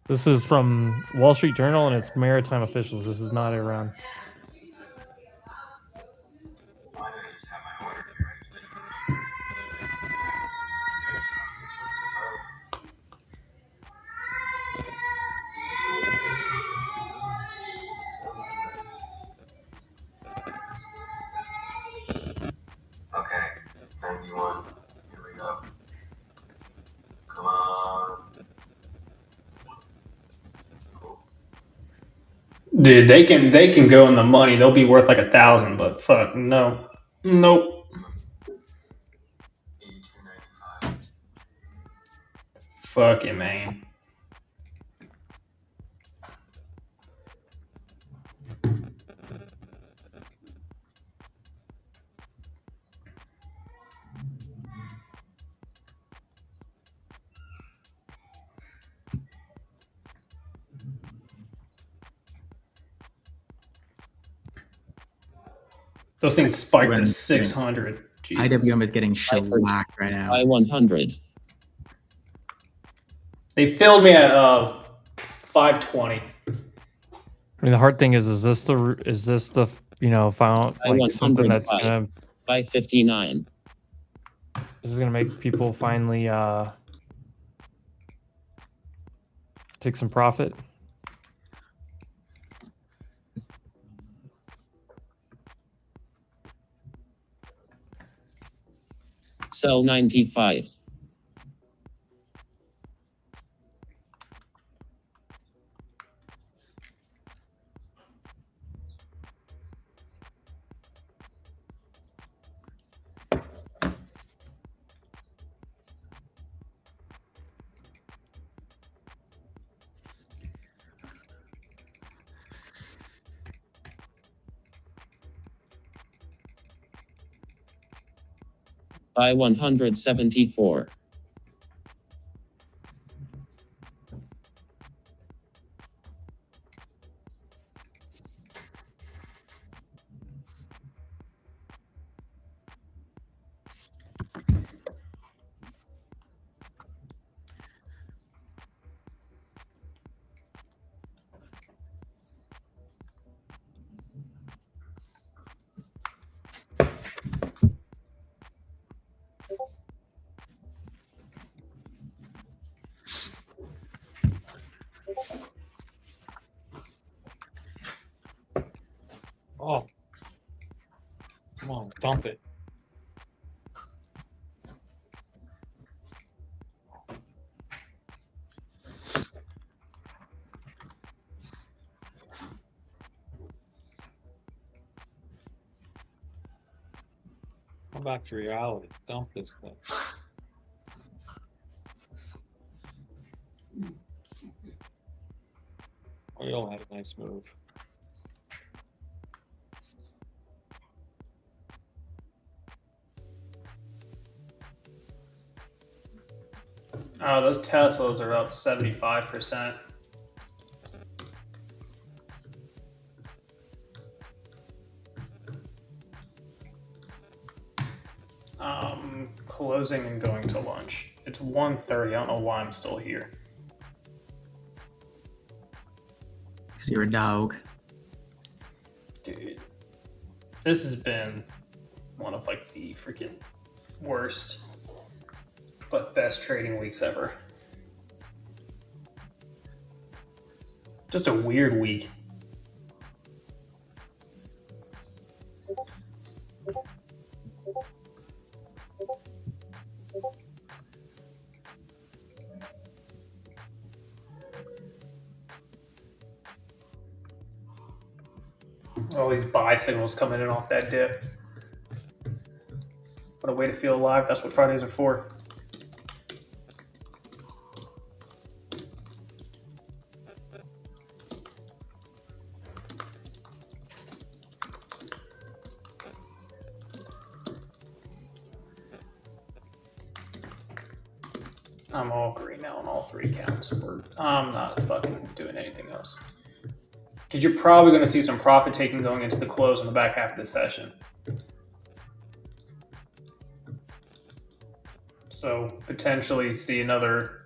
This is from Wall Street Journal and it's maritime officials. This is not Iran. Okay, 91. Here we go. Come on. Cool. Dude, they can go in the money. They'll be worth like 1,000, but fuck no. Nope. 82.95. Fuck it, man. Those things spiked to 600. Jesus. IWM is getting shellacked right now. By 100. They filled me at 520. I mean, the hard thing is this the final like something that's gonna by 59. This is gonna make people finally take some profit. Sell 95. By 174. Oh. Come on, dump it. Come back to reality. Dump this thing. Oil had a nice move. Oh, those Teslas are up 75%. Closing and going to lunch. It's 1:30. I don't know why I'm still here. Because you're a dog. Dude, this has been one of like the freaking worst but best trading weeks ever. Just a weird week. All these buy signals coming in off that dip. What a way to feel alive. That's what Fridays are for. I'm all green now on all 3 counts. I'm not fucking doing anything else. Because you're probably going to see some profit taking going into the close on the back half of the session. So potentially see another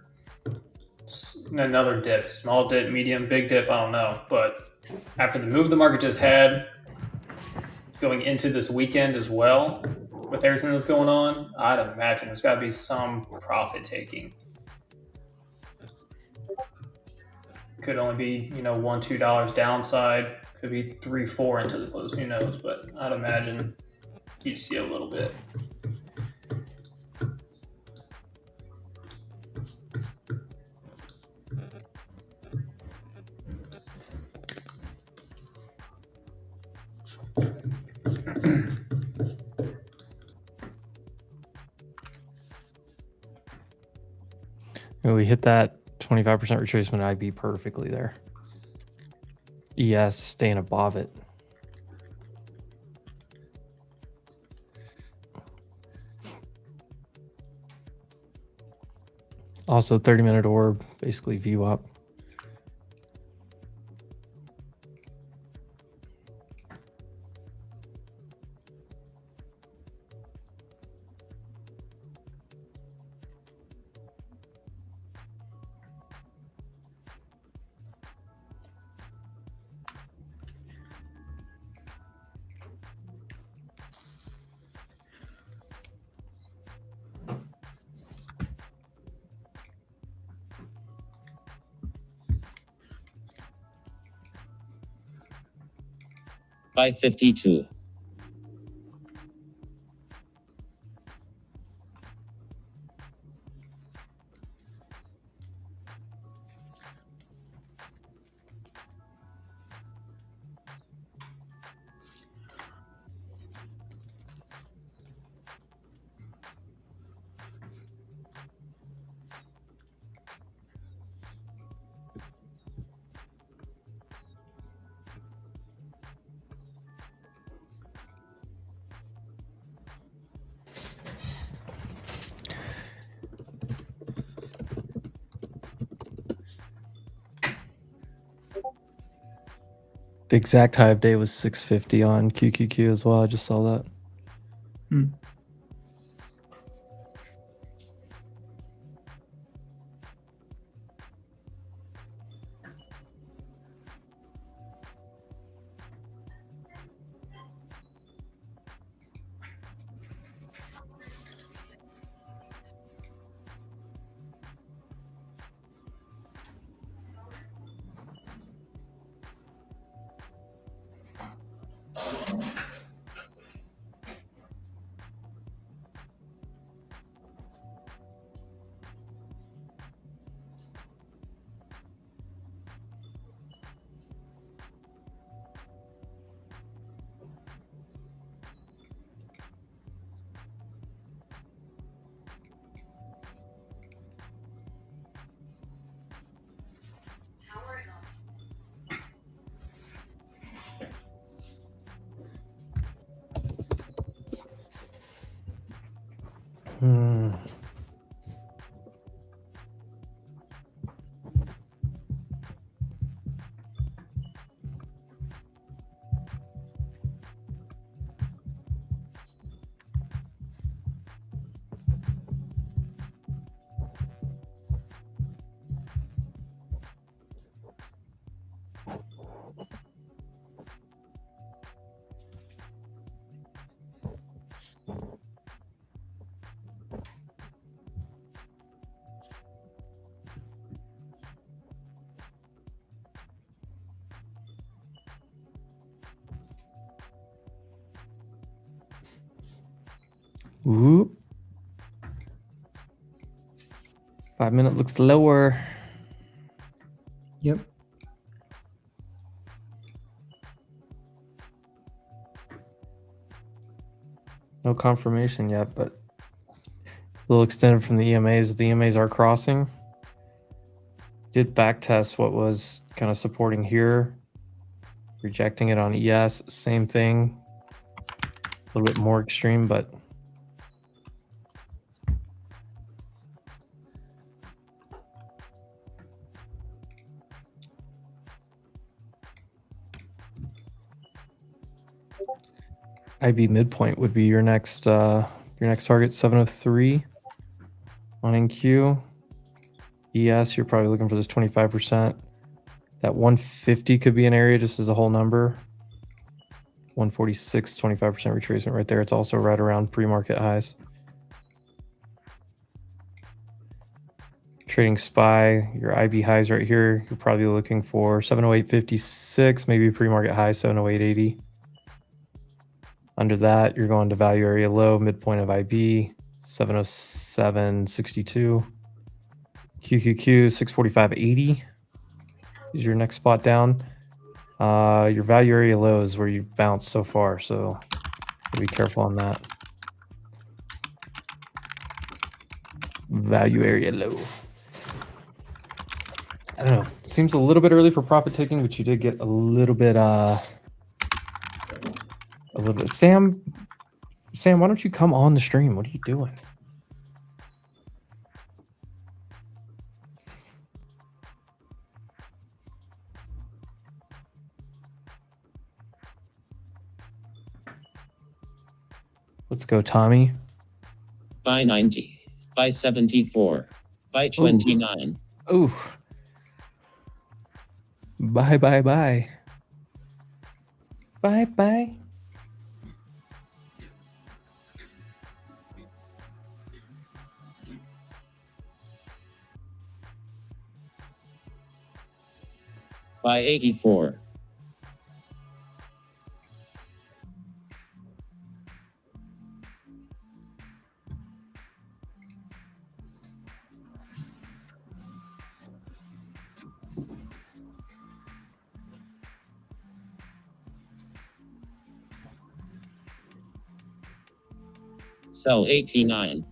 dip, small dip, medium, big dip. I don't know, but after the move the market just had, going into this weekend as well, with everything that's going on, I'd imagine there's got to be some profit taking. Could only be $1, $2 downside. Could be 3, 4 into the close. Who knows? But I'd imagine you'd see a little bit. We hit that 25% retracement IB perfectly there. ES staying above it. Also 30-minute orb, basically view up. By 52. The exact high of day was 650 on QQQ as well. I just saw that. Ooh. 5 minute looks lower. Yep. No confirmation yet, but a little extended from the EMAs. The EMAs are crossing. Did back test what was kind of supporting here. Rejecting it on ES. Same thing. A little bit more extreme, but IB midpoint would be your next target, 703 on NQ. ES, you're probably looking for this 25%. That 150 could be an area just as a whole number. 146, 25% retracement right there. It's also right around pre-market highs. Trading SPY, your IB highs right here, you're probably looking for 708.56, maybe pre-market high 708.80. Under that, you're going to value area low, midpoint of IB, 707.62. QQQ, 645.80 is your next spot down. Your value area low is where you've bounced so far, so be careful on that. Value area low. I don't know. Seems a little bit early for profit taking, but you did get a little bit. Sam, why don't you come on the stream? What are you doing? Let's go, Tommy. Buy 90. Buy 74. Buy 29. Ooh. Bye, bye, bye. Bye, bye. Buy 84. Sell 89.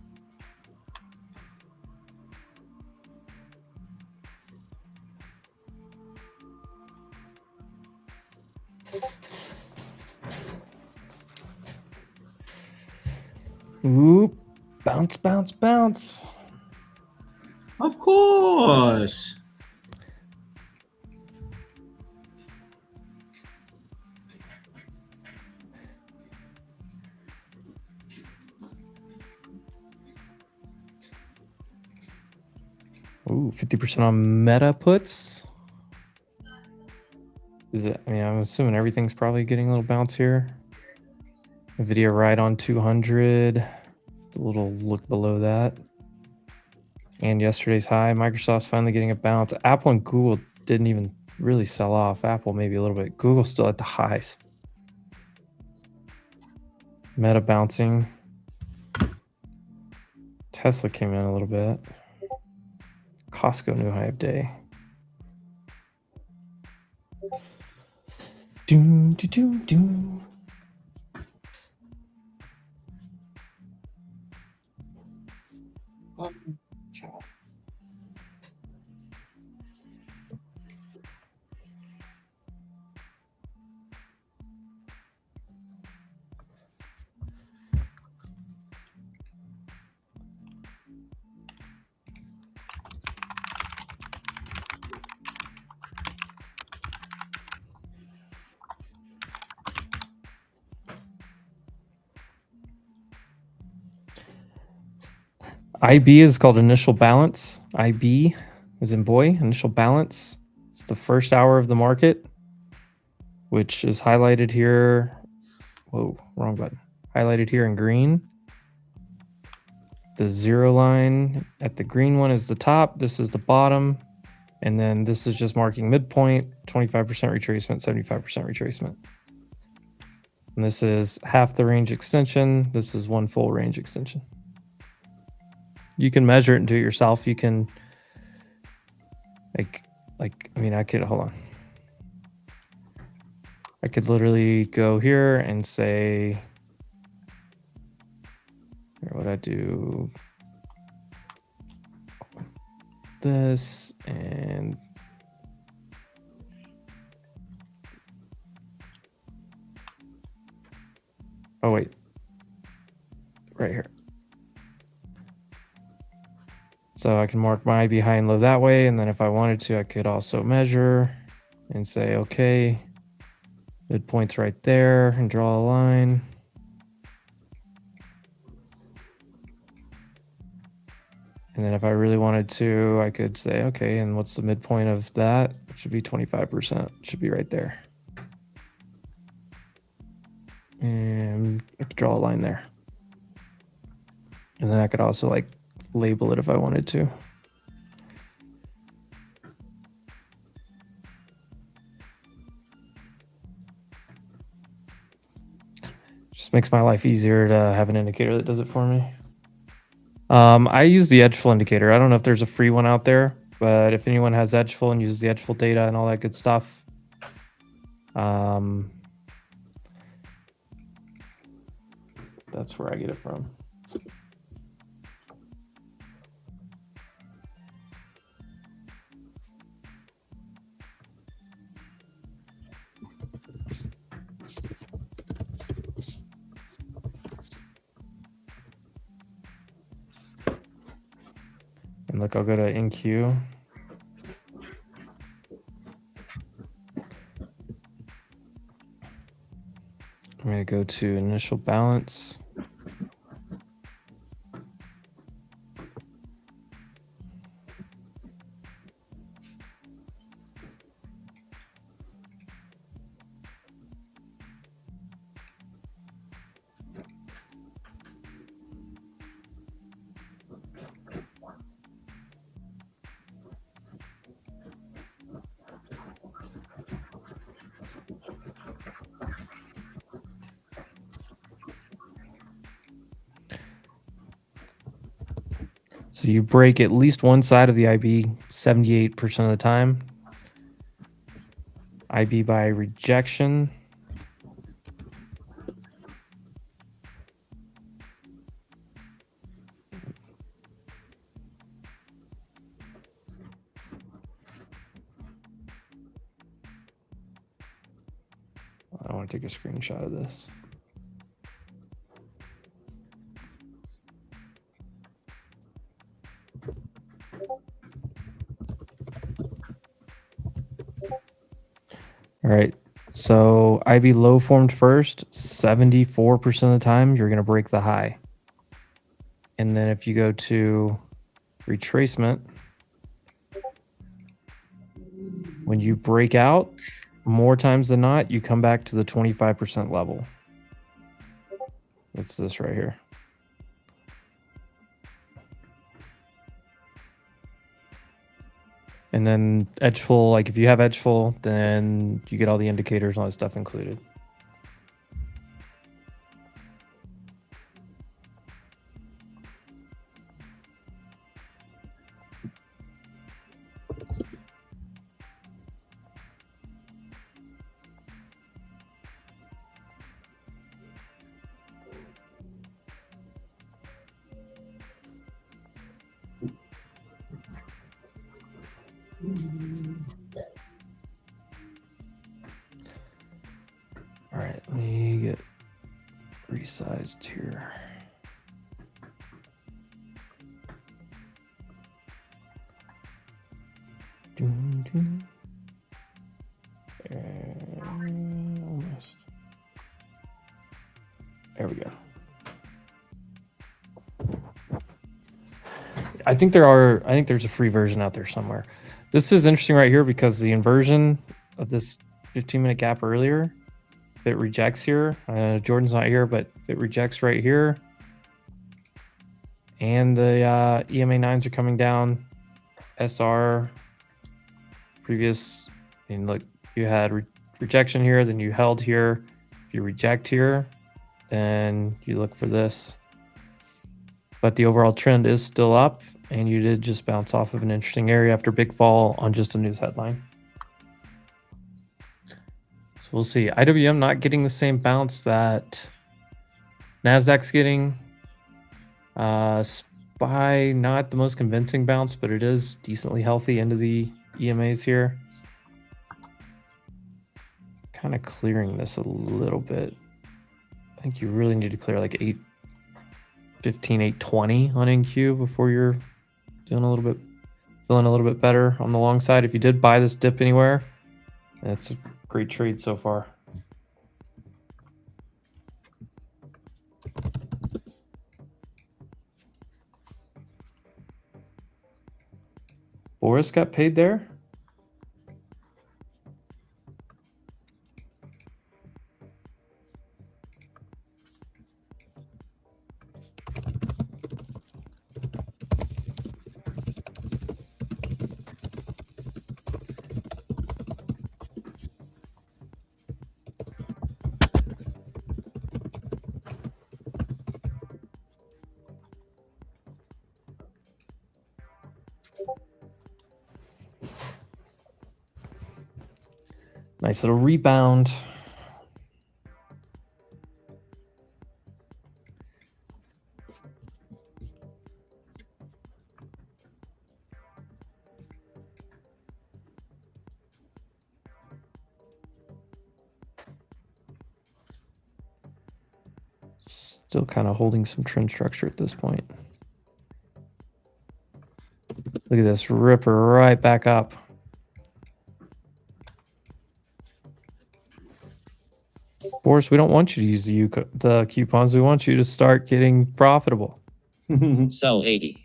Ooh, bounce, bounce, bounce. Of course. Ooh, 50% on meta puts. Is it? I mean, I'm assuming everything's probably getting a little bounce here. Nvidia right on 200. A little look below that. And yesterday's high. Microsoft's finally getting a bounce. Apple and Google didn't even really sell off. Apple maybe a little bit. Google still at the highs. Meta bouncing. Tesla came in a little bit. Costco new high of day. Doom, doom, doom, doom. IB is called initial balance. IB is in boy, initial balance. It's the first hour of the market, which is highlighted here. Whoa, wrong button. Highlighted here in green. The zero line at the green one is the top. This is the bottom. And then this is just marking midpoint, 25% retracement, 75% retracement. And this is half the range extension. This is one full range extension. You can measure it and do it yourself. You can I mean, I could, hold on. I could literally go here and say, here, what I do this and oh wait, right here. So I can mark my IB high and low that way. And then if I wanted to, I could also measure and say, okay, Midpoint's right there, and draw a line. And then if I really wanted to, I could say, okay, and what's the midpoint of that? It should be 25%. It should be right there. And I could draw a line there. And then I could also like label it if I wanted to. Just makes my life easier to have an indicator that does it for me. I use the Edgeful indicator. I don't know if there's a free one out there, but if anyone has Edgeful and uses the Edgeful data and all that good stuff, that's where I get it from. And look, I'll go to NQ. I'm going to go to initial balance. So you break at least one side of the IB 78% of the time. IB by rejection. I want to take a screenshot of this. All right, so IB low formed first, 74% of the time, you're going to break the high. And then if you go to retracement, when you break out, more times than not, you come back to the 25% level. That's this right here. And then Edgeful, like if you have Edgeful, then you get all the indicators and all that stuff included. All right, let me get resized here. Almost. There we go. I think there's a free version out there somewhere. This is interesting right here because the inversion of this 15-minute gap earlier, if it rejects here, Jordan's not here, but if it rejects right here, and the EMA 9s are coming down, SR, previous, and look, you had rejection here, then you held here. If you reject here, then you look for this. But the overall trend is still up, and you did just bounce off of an interesting area after big fall on just a news headline. So we'll see. IWM not getting the same bounce that NASDAQ's getting. SPY not the most convincing bounce, but it is decently healthy into the EMAs here. Kind of clearing this a little bit. I think you really need to clear like 815, 820 on NQ before you're doing a little bit, feeling a little bit better on the long side. If you did buy this dip anywhere, that's a great trade so far. Boris got paid there? Nice little rebound. Still kind of holding some trend structure at this point. Look at this, ripper right back up. Boris, we don't want you to use the coupons. We want you to start getting profitable. Sell 80.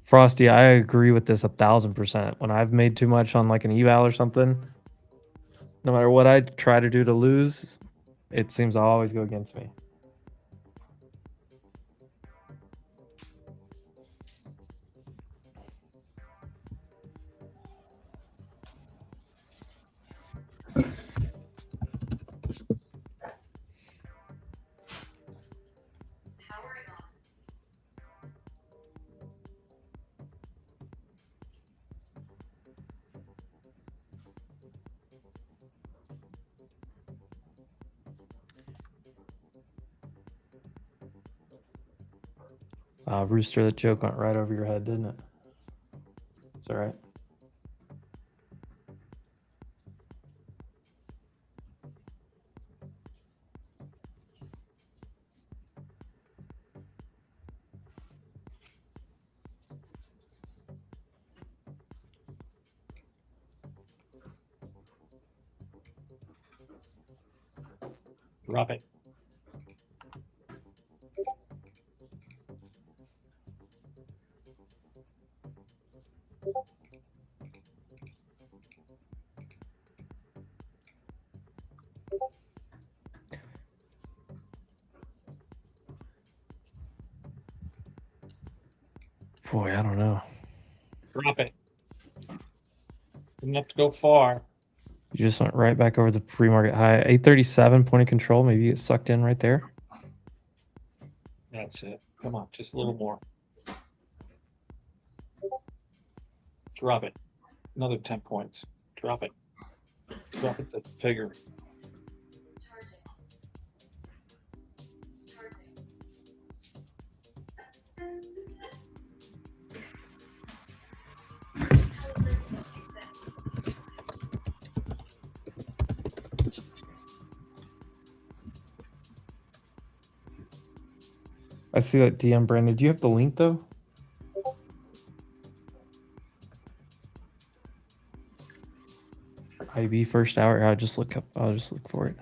Frosty, I agree with this 1,000%. When I've made too much on like an eval or something, no matter what I try to do to lose, it seems to always go against me. Rooster, that joke went right over your head, didn't it? It's all right. Drop it. Boy, I don't know. Drop it. Didn't have to go far. You just went right back over the pre-market high. 837 point of control. Maybe you get sucked in right there. That's it. Come on, just a little more. Drop it. Another 10 points. Drop it. Drop it. That's bigger. I see that DM, Brandon. Do you have the link though? IB first hour. I'll just look for it.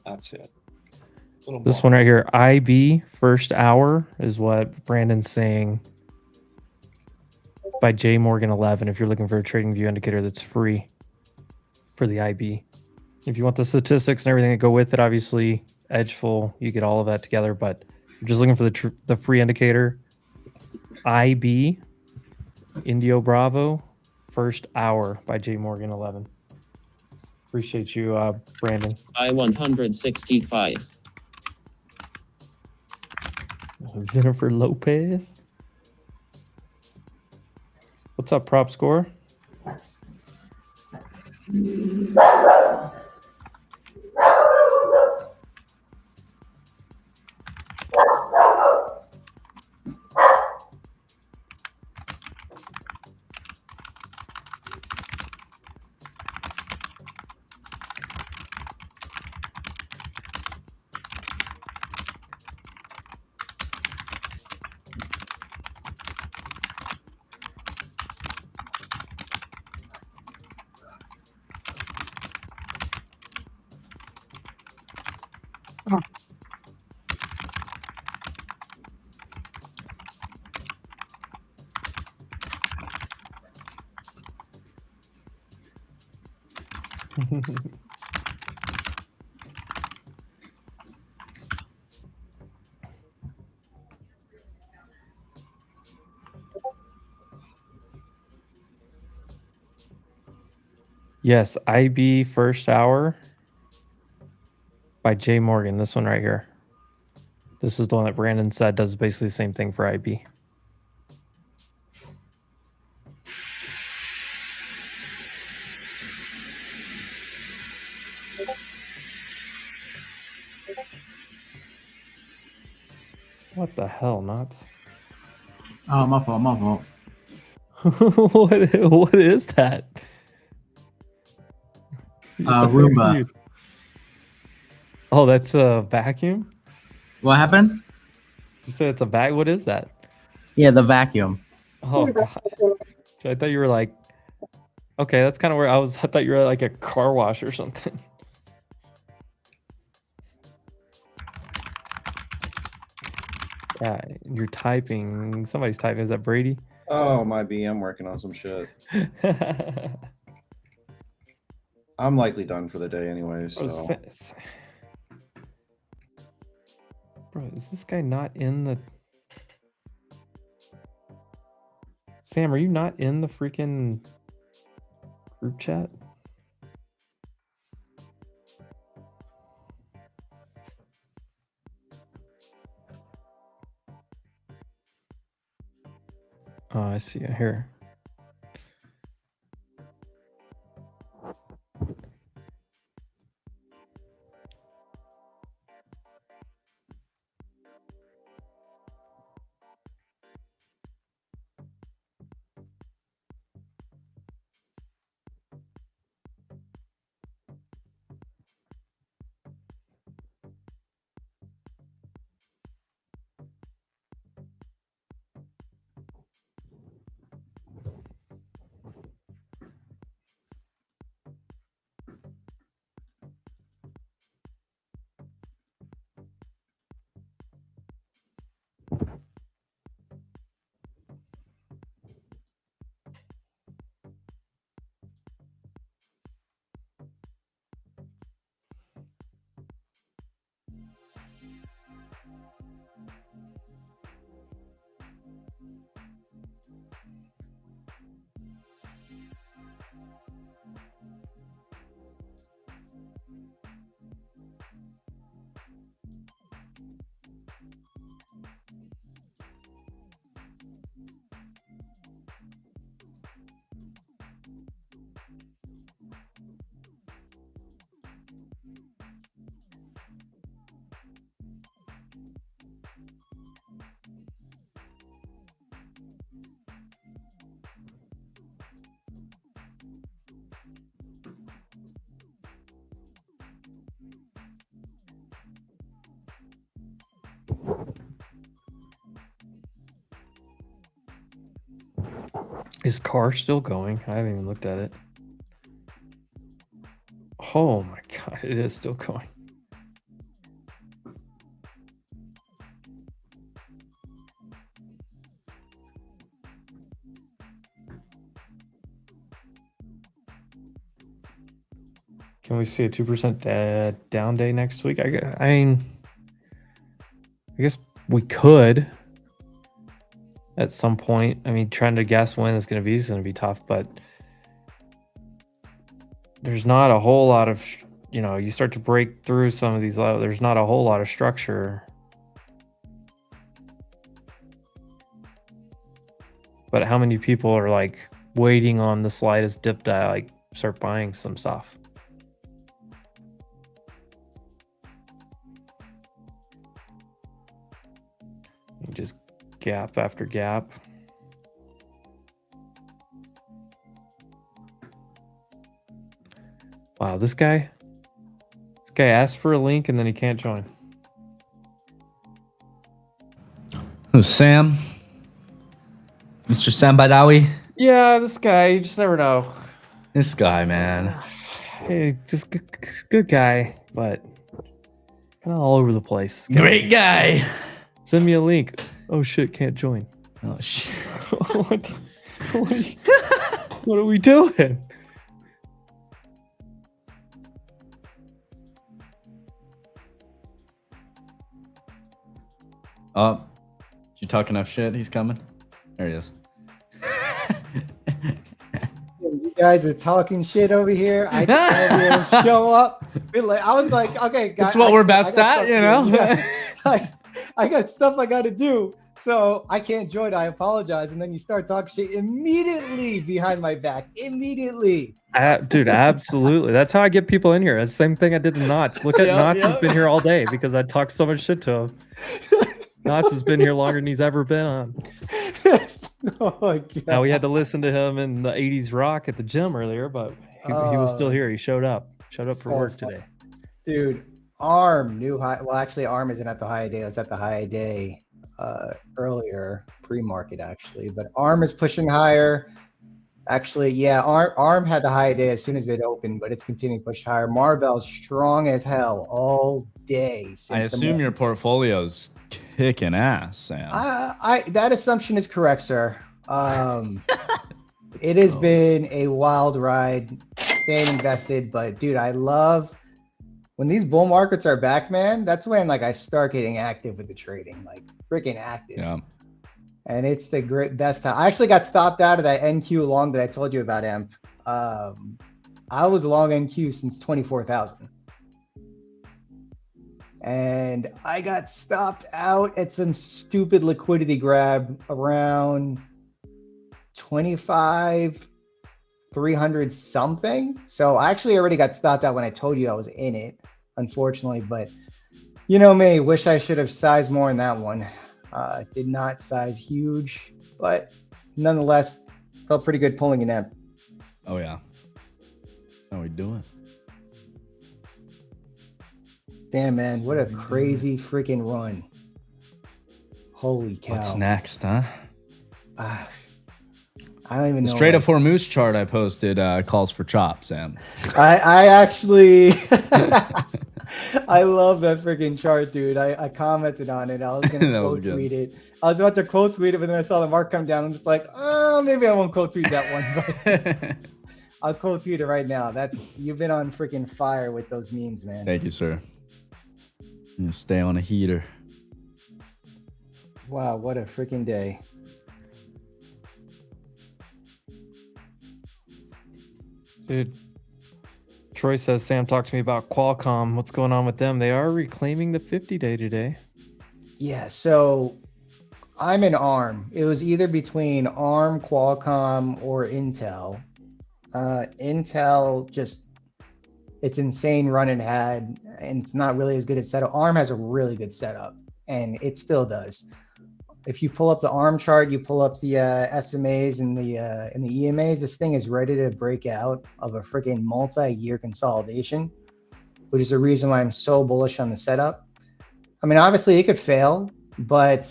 That's it. This one right here, IB first hour is what Brandon's saying by J Morgan 11. If you're looking for a trading view indicator that's free for the IB. If you want the statistics and everything that go with it, obviously Edgeful, you get all of that together. But I'm just looking for the free indicator. IB Indio Bravo first hour by J Morgan 11. Appreciate you, Brandon. I-165. Jennifer Lopez. What's up, prop score? Yes, IB First Hour by Jay Morgan. This one right here. This is the one that Brandon said does basically the same thing for IB. What the hell, nuts? Oh, my fault, my fault. What is that? Roomba. Dude. Oh, that's a vacuum? What happened? You said it's a vac. What is that? Yeah, the vacuum. Oh, God. I thought you were like, okay, that's kind of where I was. I thought you were like a car wash or something. Yeah, you're typing. Somebody's typing. Is that Brady? Oh, might be. I'm working on some shit. I'm likely done for the day anyway, so. Bro, is this guy not in the... Sam, are you not in the freaking group chat? Oh, I see it here. Is car still going? I haven't even looked at it. Oh my God, it is still going. Can we see a 2% down day next week? I mean, I guess we could at some point. I mean, trying to guess when it's going to be tough, but there's not a whole lot of, you know, you start to break through some of these, there's not a whole lot of structure. But how many people are like waiting on the slightest dip to like start buying some stuff? Just gap after gap. Wow, this guy asked for a link and then he can't join. Who's Sam? Mr. Sam Badawi? Yeah, this guy, you just never know. This guy, man. Hey, just good guy, but kind of all over the place. Great guy. Send me a link. Oh shit, can't join. Oh shit. What are we doing? Oh, did you talk enough shit? He's coming. There he is. You guys are talking shit over here. I can't show up. I was like, okay, guys. That's what we're best at, you know? I got stuff I got to do, so I can't join. I apologize. And then you start talking shit immediately behind my back. Immediately. Dude, absolutely. That's how I get people in here. That's the same thing I did to Knots. Look at Knots has been here all day because I talked so much shit to him. Knots has been here longer than he's ever been on. Oh my God. Now we had to listen to him in the 80s rock at the gym earlier, but he was still here. He showed up. Showed up for work today. Dude, ARM new high. Well, actually, ARM isn't at the high day. I was at the high day earlier, pre-market actually. But ARM is pushing higher. Actually, yeah, ARM had the high day as soon as it opened, but it's continuing to push higher. Marvel's strong as hell all day. I assume your portfolio's kicking ass, Sam. That assumption is correct, sir. It has been a wild ride staying invested, but dude, I love when these bull markets are back, man. That's when like I start getting active with the trading, like freaking active. Yeah. And it's the best time. I actually got stopped out of that NQ long that I told you about, Amp. I was long NQ since 24,000. And I got stopped out at some stupid liquidity grab around 300 something. So I actually already got stopped out when I told you I was in it, unfortunately. But you know me, wish I should have sized more in that one. Did not size huge, but nonetheless, felt pretty good pulling an amp. Oh yeah. How we doing? Damn, man, what a crazy freaking run. Holy cow. What's next, huh? I don't even know. The Strait of Hormuz chart I posted calls for chop, Sam. I actually, I love that freaking chart, dude. I commented on it. I was going to quote tweet it. I was about to quote tweet it, but then I saw the mark come down. I'm just like, oh, maybe I won't quote tweet that one. But I'll quote tweet it right now. You've been on freaking fire with those memes, man. Thank you, sir. You stay on a heater. Wow, what a freaking day. Dude, Troy says, Sam, talk to me about Qualcomm. What's going on with them? They are reclaiming the 50-day today. Yeah, so I'm in ARM. It was either between ARM, Qualcomm, or Intel. Intel just, it's insane run it had, and it's not really as good a setup. ARM has a really good setup, and it still does. If you pull up the ARM chart, you pull up the SMAs and the EMAs, this thing is ready to break out of a freaking multi-year consolidation, which is the reason why I'm so bullish on the setup. I mean, obviously it could fail, but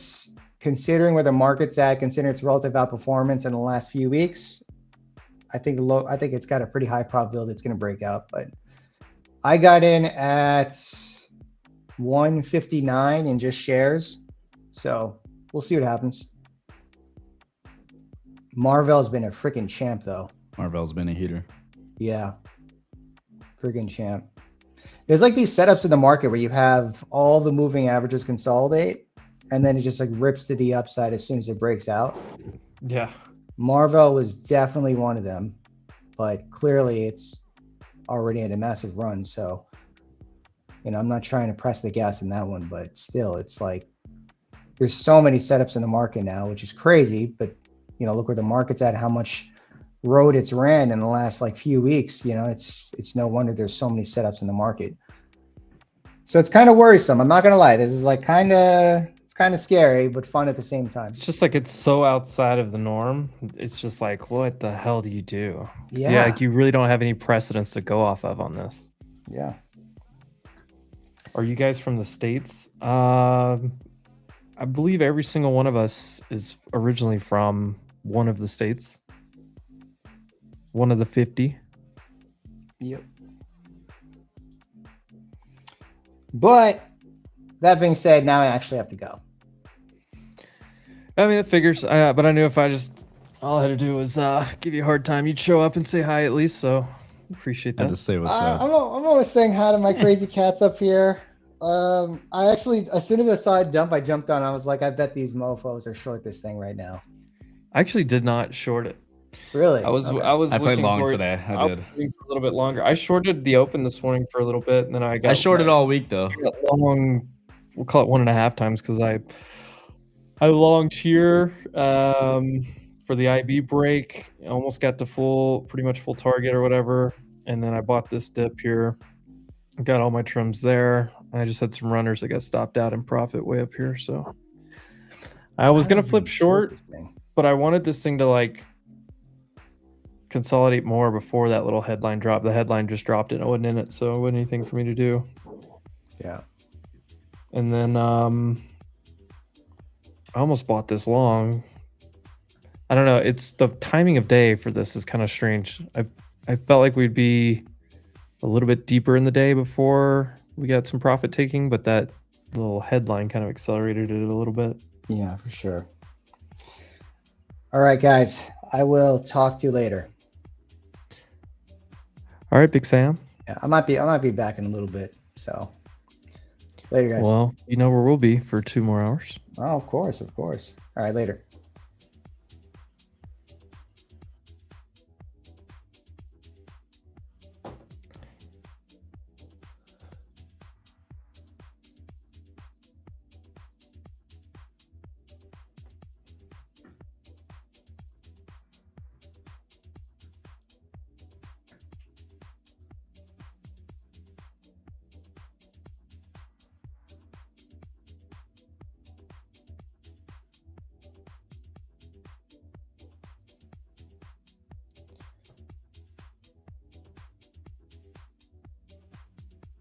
considering where the market's at, considering its relative outperformance in the last few weeks, I think it's got a pretty high probability it's going to break out. But I got in at 159 in just shares, so we'll see what happens. Marvell's been a freaking champ, though. Marvell's been a heater. Yeah, freaking champ. There's like these setups in the market where you have all the moving averages consolidate, and then it just like rips to the upside as soon as it breaks out. Yeah. Marvell was definitely one of them, but clearly it's already had a massive run. So, you know, I'm not trying to press the gas in that one, but still, it's like there's so many setups in the market now, which is crazy. But, you know, look where the market's at, how much road it's ran in the last like few weeks. You know, it's no wonder there's so many setups in the market. So it's kind of worrisome. I'm not going to lie. This is like it's kind of scary, but fun at the same time. It's just like it's so outside of the norm. It's just like, what the hell do you do? Yeah. Like you really don't have any precedents to go off of on this. Yeah. Are you guys from the States? I believe every single one of us is originally from one of the states. One of the 50. Yep. But that being said, now I actually have to go. I mean, it figures. But I knew if all I had to do was give you a hard time, you'd show up and say hi at least. So appreciate that. Just say what's up. I'm always saying hi to my crazy cats up here. I actually, as soon as I saw it dump, I jumped on. I was like, I bet these mofos are short this thing right now. I actually did not short it. Really? I was Okay. I was I played looking long for it. today. I was did. waiting for a little bit longer. I shorted the open this morning for a little bit, and then I got I shorted all week though. I got long. We'll call it 1.5 times because I longed here for the IB break. I almost got to pretty much full target or whatever, and then I bought this dip here. Got all my trims there. I just had some runners that got stopped out in profit way up here, so I was gonna flip short, but I wanted this thing to like consolidate more before that little headline drop. The headline just dropped it and I wasn't in it, so it wasn't anything for me to do. Yeah. And then I almost bought this long. I don't know. It's the timing of day for this is kind of strange. I felt like we'd be a little bit deeper in the day before we got some profit taking, but that little headline kind of accelerated it a little bit. Yeah, for sure. All right, guys. I will talk to you later. All right, Big Sam. Yeah, I might be back in a little bit. So later, guys. Well, you know where we'll be for 2 more hours. Oh, of course, of course. All right, later.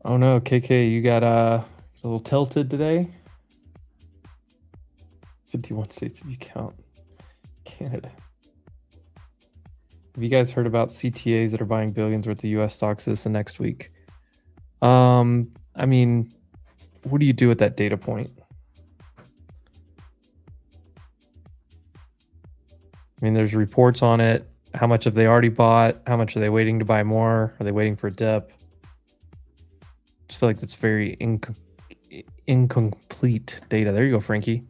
Oh no, KK, you got a little tilted today. 51 states if you count Canada. Have you guys heard about CTAs that are buying billions worth of US stocks this and next week? I mean, what do you do with that data point? I mean, there's reports on it. How much have they already bought? How much are they waiting to buy more? Are they waiting for a dip? I just feel like that's very incomplete data. There you go, Frankie.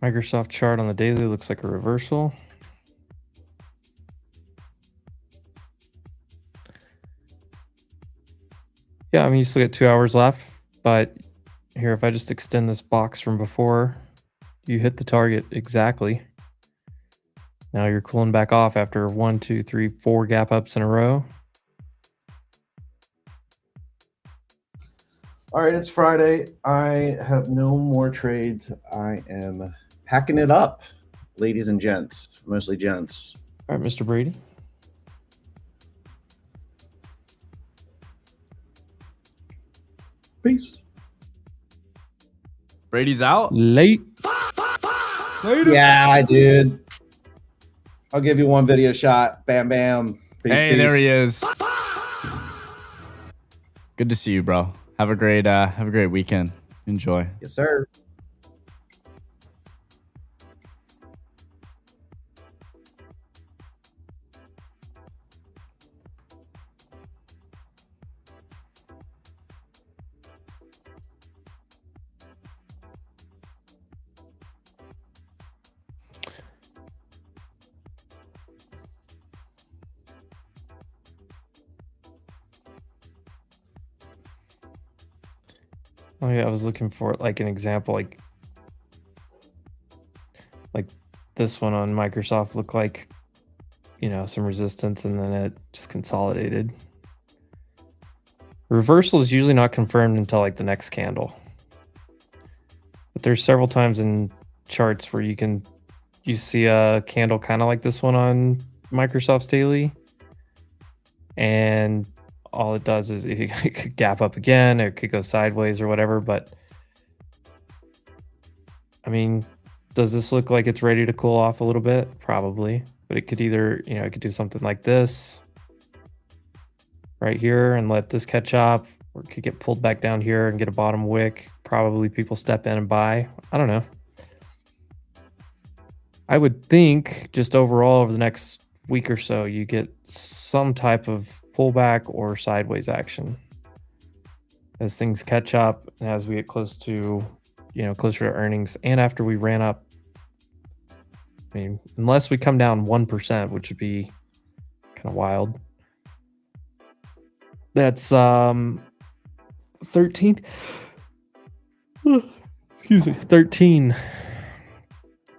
Microsoft chart on the daily looks like a reversal. Yeah, I mean, you still get 2 hours left, but here, if I just extend this box from before, you hit the target exactly. Now you're cooling back off after 1, 2, 3, 4 gap ups in a row. All right, it's Friday. I have no more trades. I am packing it up, ladies and gents, mostly gents. All right, Mr. Brady. Peace. Brady's out. Late. Later. Yeah, dude. I'll give you one video shot. Bam, bam. Peace, Hey, peace. there he is. Good to see you, bro. Have a great weekend. Enjoy. Yes, sir. Oh yeah, I was looking for like an example, like this one on Microsoft looked like, you know, some resistance and then it just consolidated. Reversal is usually not confirmed until like the next candle. But there's several times in charts where you see a candle kind of like this one on Microsoft's daily. And all it does is it could gap up again, or it could go sideways or whatever. But I mean, does this look like it's ready to cool off a little bit? Probably. But it could either, you know, it could do something like this. right here and let this catch up, or it could get pulled back down here and get a bottom wick. Probably people step in and buy. I don't know. I would think just overall over the next week or so, you get some type of pullback or sideways action as things catch up and as we get close to, closer to earnings and after we ran up. I mean, unless we come down 1%, which would be kind of wild. That's 13. Excuse me, 13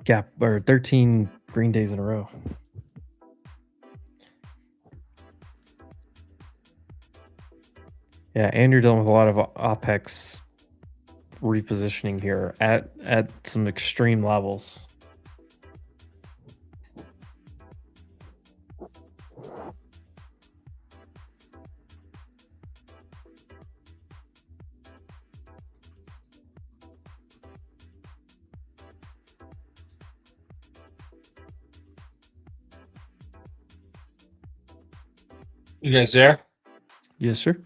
gap or 13 green days in a row. Yeah, and you're dealing with a lot of OPEX repositioning here at some extreme levels. You guys there? Yes, sir.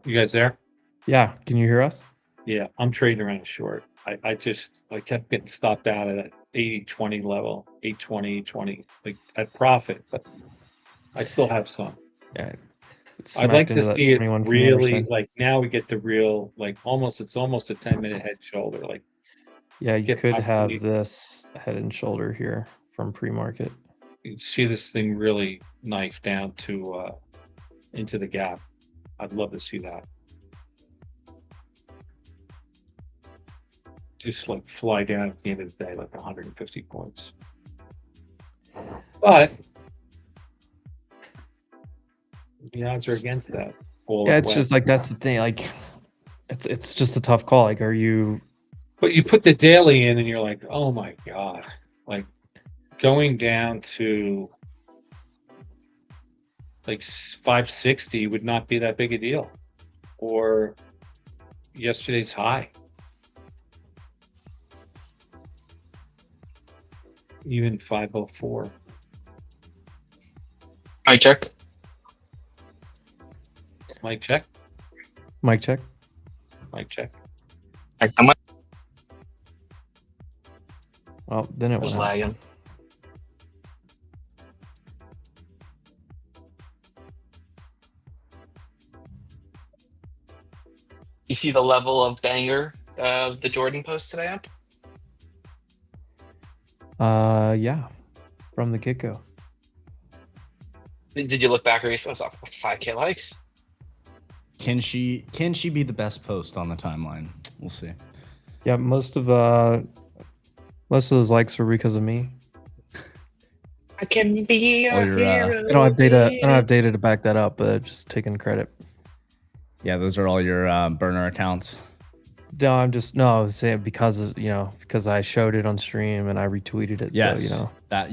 You guys there? Yeah. Can you hear us? Yeah, I'm trading around short. I kept getting stopped out at that 80-20 level, 820, 20, like at profit, but I still have some. Yeah. I'd like to see it 21 really, 20%. like now we get the real, like it's almost a 10-minute head shoulder. Like, Yeah, you get could back to have the- this head and shoulder here from pre-market. you see this thing really knife down to into the gap. I'd love to see that. Just like fly down at the end of the day, like 150 points. But the odds are against that. all Yeah, at it's once. just like that's the thing. Like, it's just a tough call. Like, are you? But you put the daily in, and you're like, oh my god, like going down to like 560 would not be that big a deal, or yesterday's high. Even 504. Mic check. Mic check. Mic check. Mic check. I'm Well, then it was went out. lagging. You see the level of banger of the Jordan post today up? Yeah, from the get-go. Did you look back recently? It's off like 5K likes. Can she be the best post on the timeline? We'll see. Yeah, most of those likes were because of me. I can be Well, a you're, hero. I don't have data to back that up, but just taking credit. Yeah, those are all your burner accounts. No, I'm just saying because of, because I showed it on stream and I retweeted it. Yes, So that's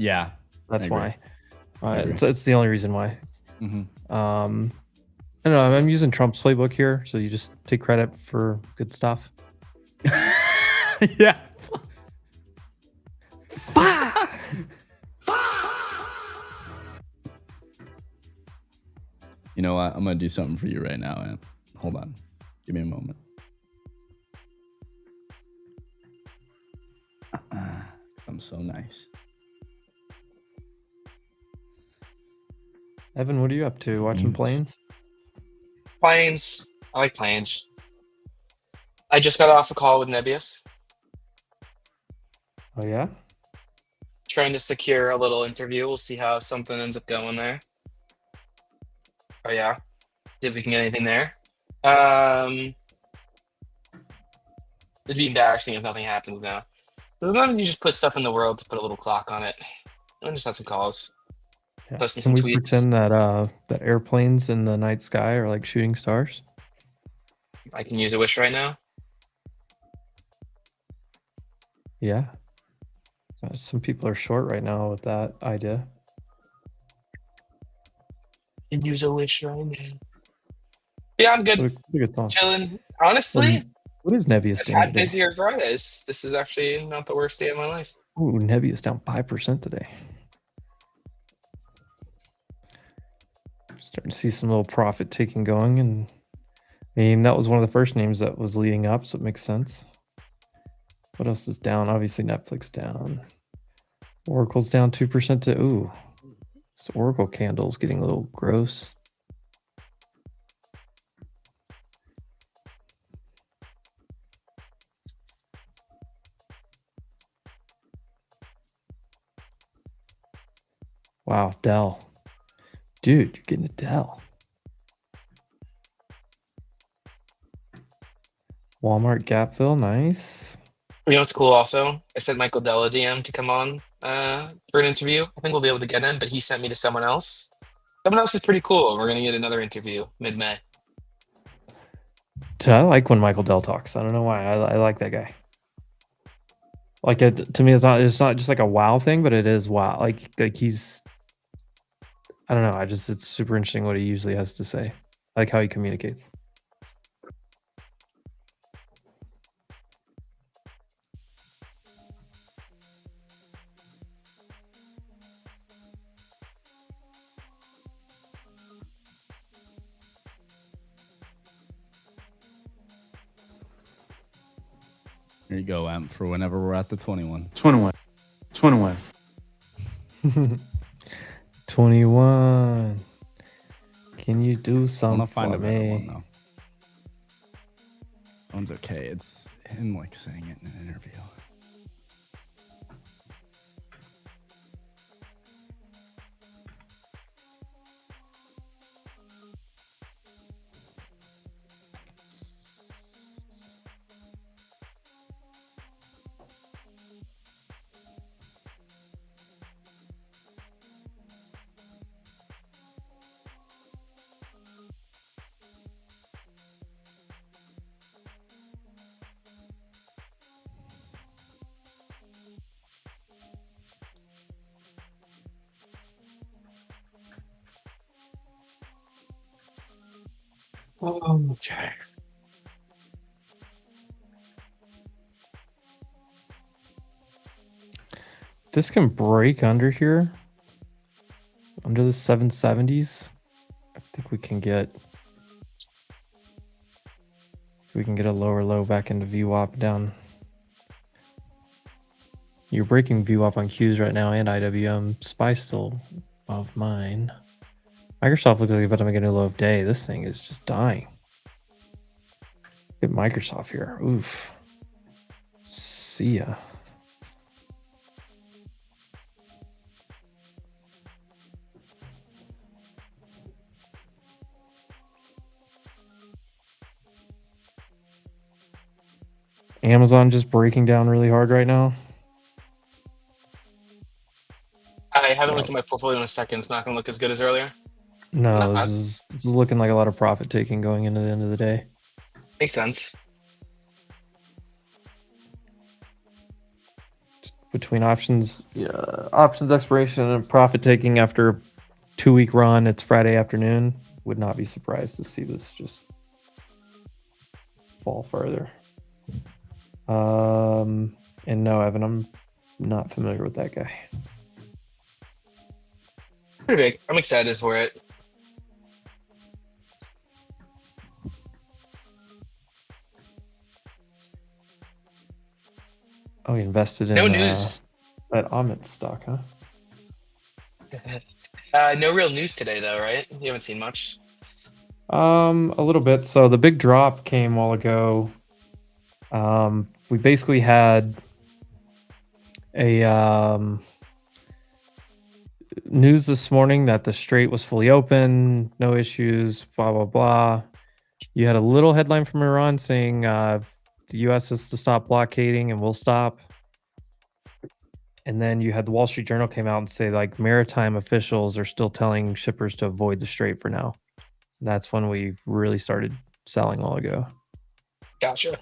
that's I why. agree. It's the only reason why. Mhm. I don't know. I'm using Trump's playbook here, so you just take credit for good stuff. Yeah. You know what? I'm gonna do something for you right now, man. Hold on. Give me a moment. I'm so nice. Evan, what are you up to? Watching planes? Planes. I like planes. I just got off a call with Nebius, Oh yeah. trying to secure a little interview. We'll see how something ends up going there. Oh yeah. See if we can get anything there. It'd be embarrassing if nothing happens now. So then you just put stuff in the world to put a little clock on it. And just have some calls. Yeah. Posting Can some we tweets. pretend that airplanes in the night sky are like shooting stars? I can use a wish right now. Yeah. Some people are short right now with that idea. Can use a wish right now. Yeah, I'm good. Look at Tom. Chilling. Honestly, What is Nebius I've doing had today? busier Fridays. This is actually not the worst day of my life. Ooh, Nebius down 5% today. Starting to see some little profit taking going, and I mean that was one of the first names that was leading up, so it makes sense. What else is down? Obviously Netflix down. Oracle's down 2% to ooh. This Oracle candle's getting a little gross. Wow, Dell. Dude, you're getting a Dell. Walmart gap fill, nice. You know what's cool also? I sent Michael Dell a DM to come on for an interview. I think we'll be able to get him, but he sent me to someone else. Someone else is pretty cool. We're going to get another interview mid-May. I like when Michael Dell talks. I don't know why. I like that guy. Like to me, it's not just like a wow thing, but it is wow. Like he's, I don't know. It's super interesting what he usually has to say. I like how he communicates. Here you go, Amp, for whenever we're at the 21. 21. 21. Can you do I something want to find for a better me? one, though. That one's okay. It's him, like, saying it in an interview. Okay. This can break under here, under the 770s. I think we can get a lower low back into VWAP down. You're breaking VWAP on Qs right now and IWM. SPY still above mine. Microsoft looks like it's about to make a new low of day. This thing is just dying. Get Microsoft here. Oof. See ya. Amazon just breaking down really hard right now. I haven't looked at my portfolio in a second. It's not going to look as good as earlier. No, this is looking like a lot of profit taking going into the end of the day. Makes sense. Between options expiration and profit taking after 2-week run, it's Friday afternoon. Would not be surprised to see this just fall further. And no, Evan, I'm not familiar with that guy. Pretty big. I'm excited for it. Oh, he invested in No news. that Amit stock, huh? No real news today, though, right? You haven't seen much. A little bit. So the big drop came a while ago. We basically had a news this morning that the Strait was fully open, no issues, blah blah blah. You had a little headline from Iran saying the U.S. is to stop blockading and we'll stop. And then you had the Wall Street Journal came out and say like maritime officials are still telling shippers to avoid the Strait for now. And that's when we really started selling a while ago. Gotcha.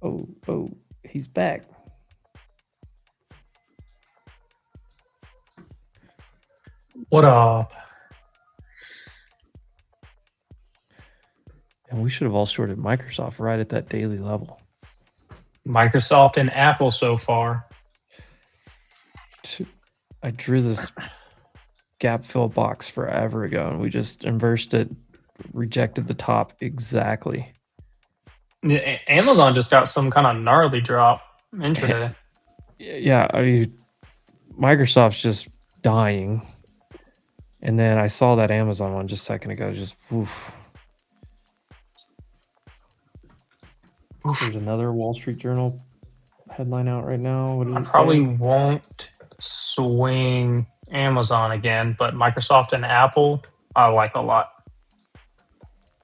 Oh, he's back. What up? And we should have all shorted Microsoft right at that daily level. Microsoft and Apple so far. I drew this gap fill box forever ago, and we just inversed it, rejected the top exactly. Yeah, Amazon just got some kind of gnarly drop intraday. Yeah, I mean, Microsoft's just dying. And then I saw that Amazon one just a second ago. Just oof. There's another Wall Street Journal headline out right now. What did I it probably say? won't swing Amazon again, but Microsoft and Apple I like a lot.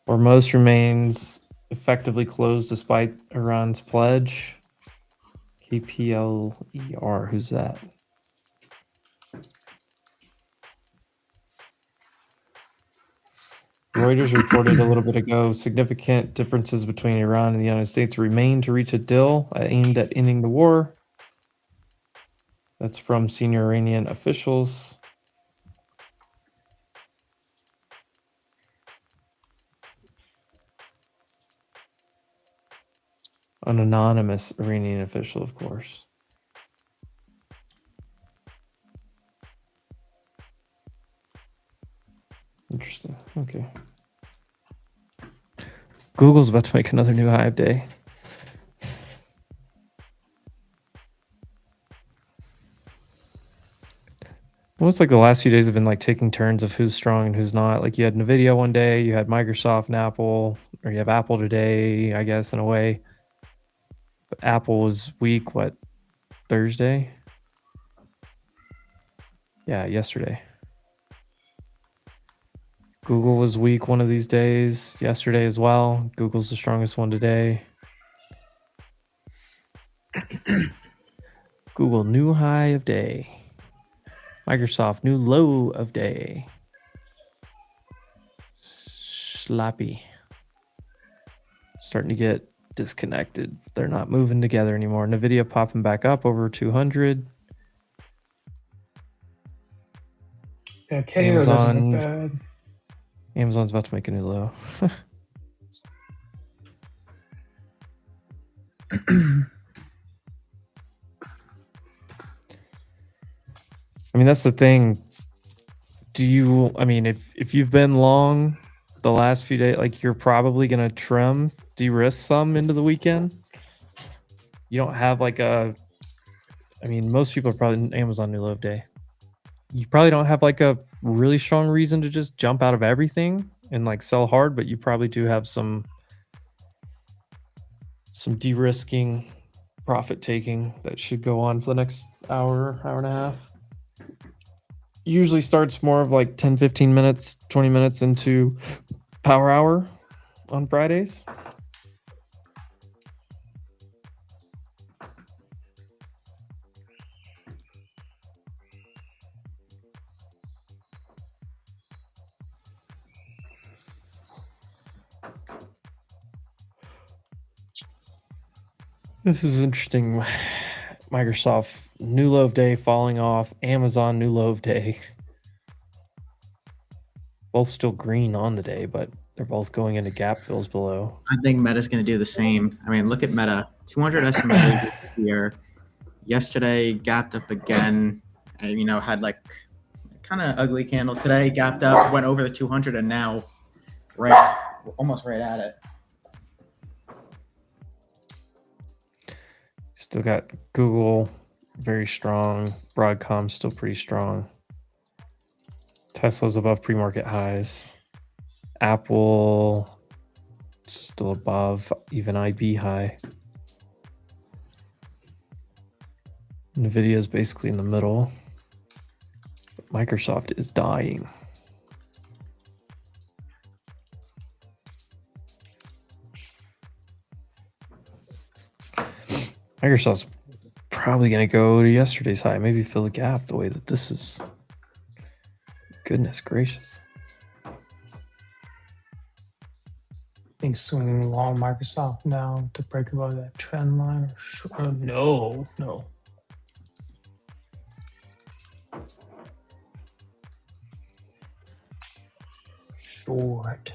HORMUZ remains effectively closed despite Iran's pledge. KPLER, who's that? Reuters reported a little bit ago significant differences between Iran and the United States remain to reach a deal aimed at ending the war. That's from senior Iranian officials. An anonymous Iranian official, of course. Interesting. Okay. Google's about to make another new hype day. Almost like the last few days have been like taking turns of who's strong and who's not. Like you had Nvidia one day, you had Microsoft and Apple, or you have Apple today, I guess, in a way. But Apple was weak, what, Thursday? Yeah, yesterday. Google was weak one of these days, yesterday as well. Google's the strongest one today. Google, new high of day. Microsoft, new low of day. Sloppy. Starting to get disconnected. They're not moving together anymore. Nvidia popping back up over 200. Yeah, KO doesn't look Amazon. bad. Amazon's about to make a new low. I mean, that's the thing. I mean, if you've been long the last few days, like you're probably going to de-risk some into the weekend. You don't have like I mean, most people are probably Amazon new low of day. You probably don't have like a really strong reason to just jump out of everything and like sell hard, but you probably do have some de-risking, profit taking that should go on for the next hour and a half. Usually starts more of like 10, 15 minutes, 20 minutes into power hour on Fridays. This is interesting. Microsoft new low of day falling off. Amazon new low of day. Both still green on the day, but they're both going into gap fills below. I think Meta's going to do the same. I mean, look at Meta. 200 SMA here. Yesterday, gapped up again. And, you know, had like kind of ugly candle. Today, gapped up, went over the 200, and now almost right at it. Still got Google very strong. Broadcom still pretty strong. Tesla's above pre-market highs. Apple still above even IB high. Nvidia is basically in the middle. Microsoft is dying. Microsoft's probably going to go to yesterday's high, maybe fill the gap the way that this is. Goodness gracious. I think swinging long Microsoft now to break above that trend line. No. Short.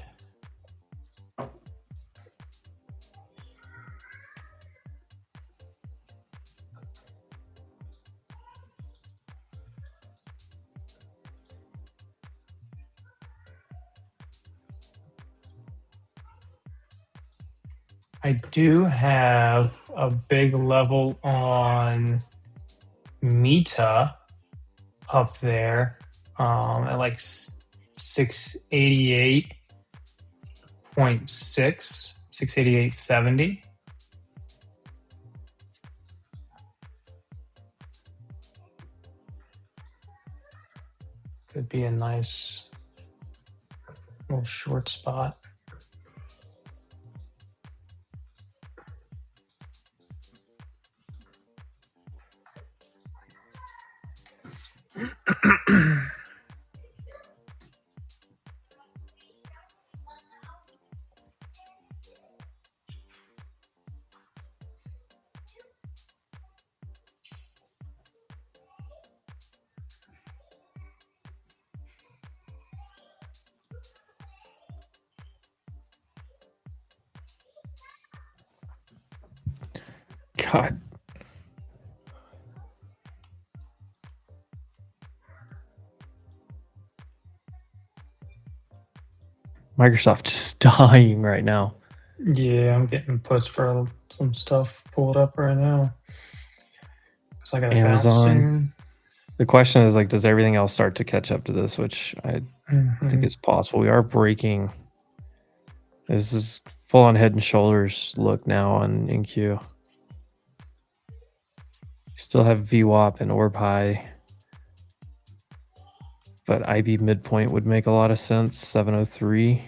I do have a big level on Meta up there at like 688.6, 688.70. Could be a nice little short spot. God. Microsoft just dying right now. Yeah, I'm getting puts for some stuff pulled up right now. Because I got to bounce Amazon. soon. The question is like, does everything else start to catch up to this? Which I think is possible. We are breaking. This is full on head and shoulders look now on InQ. Still have VWAP and orb high. But IB midpoint would make a lot of sense. 703.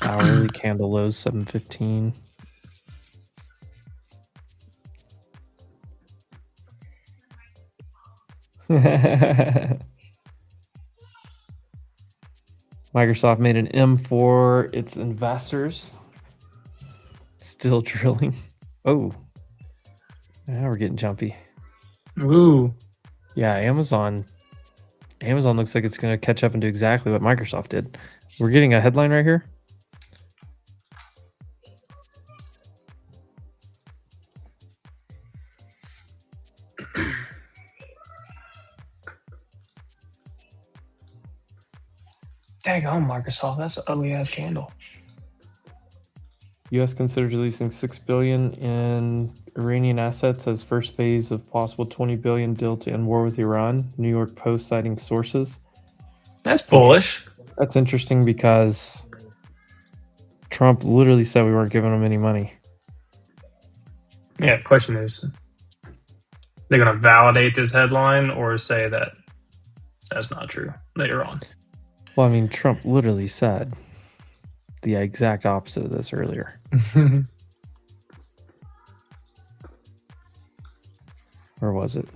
Hourly candle lows 715. Microsoft made an M for its investors. Still drilling. Oh, now we're getting jumpy. Ooh. Yeah, Amazon looks like it's going to catch up and do exactly what Microsoft did. We're getting a headline right here. Dang on Microsoft, that's an ugly ass candle. U.S. considers releasing $6 billion in Iranian assets as first phase of possible $20 billion deal to end war with Iran. New York Post citing sources. That's bullish. That's interesting because Trump literally said we weren't giving him any money. Yeah, the question is, they're going to validate this headline or say that that's not true later on? Well, I mean, Trump literally said the exact opposite of this earlier. Or was it?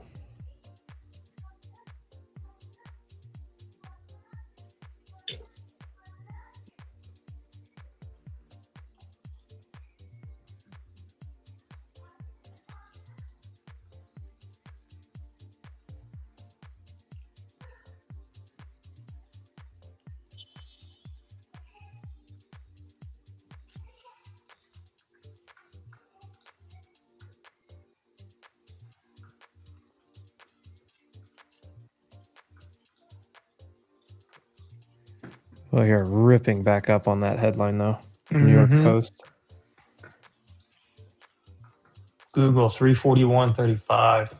Well, here, ripping back up on that headline, though. New York Post. Google 341.35.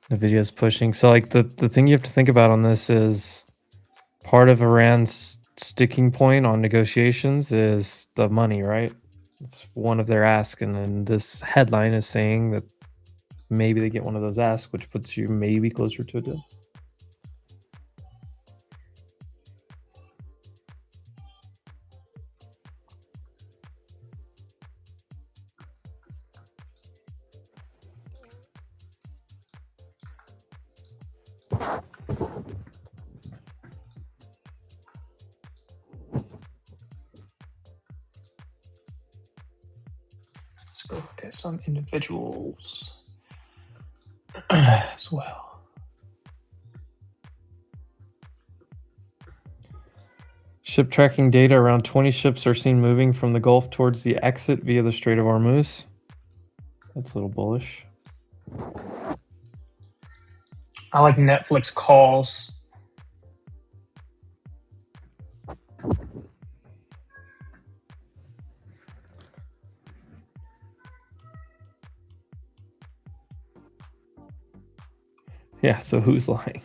The video's pushing. So, like, the thing you have to think about on this is part of Iran's sticking point on negotiations is the money, right? It's one of their asks. And then this headline is saying that maybe they get one of those asks, which puts you maybe closer to a deal. Let's go look at some individuals as well. Ship tracking data, around 20 ships are seen moving from the Gulf towards the exit via the Strait of Hormuz. That's a little bullish. I like Netflix calls. Yeah, so who's lying?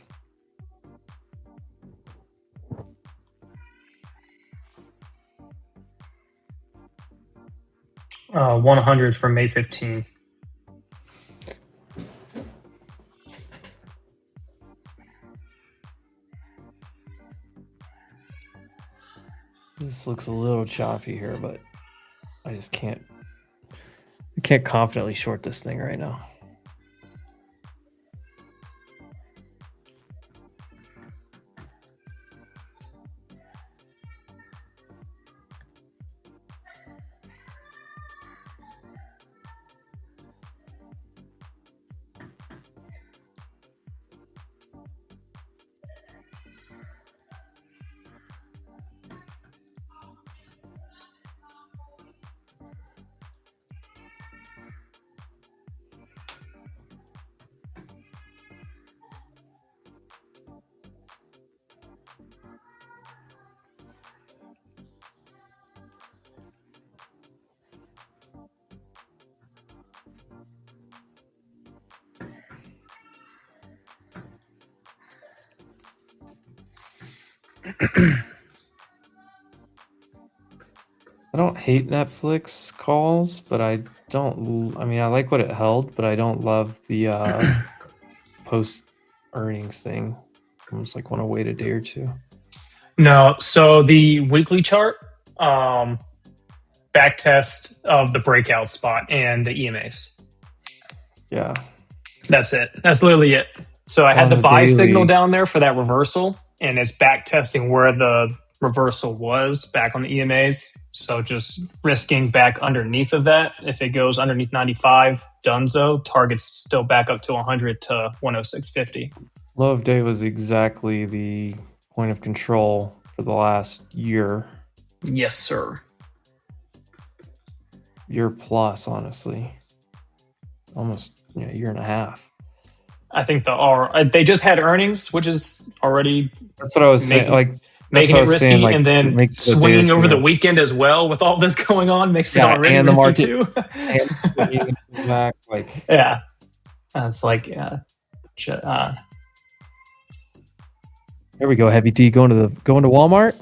100 for May 15th. This looks a little choppy here, but I just can't. I can't confidently short this thing right now. I don't hate Netflix calls, but I don't. I mean, I like what it held, but I don't love the post earnings thing. I almost like want to wait a day or two. No, so the weekly chart, back test of the breakout spot and the EMAs. Yeah. That's it. That's literally it. So I had On the the buy daily- signal down there for that reversal, and it's back testing where the reversal was back on the EMAs. So just risking back underneath of that. If it goes underneath 95, donezo. Target's still back up to 100 to 106.50. Low of day was exactly the point of control for the last year. Yes, sir. Year plus, honestly. Almost a year and a half. I think they just had earnings, which is already That's what I was saying. Like making it risky, like, and then makes it a day or swinging over the two. weekend as well with all this going on makes it already and the risky market too. and swinging back, like Yeah, it's like there we go. Heavy D going to Walmart.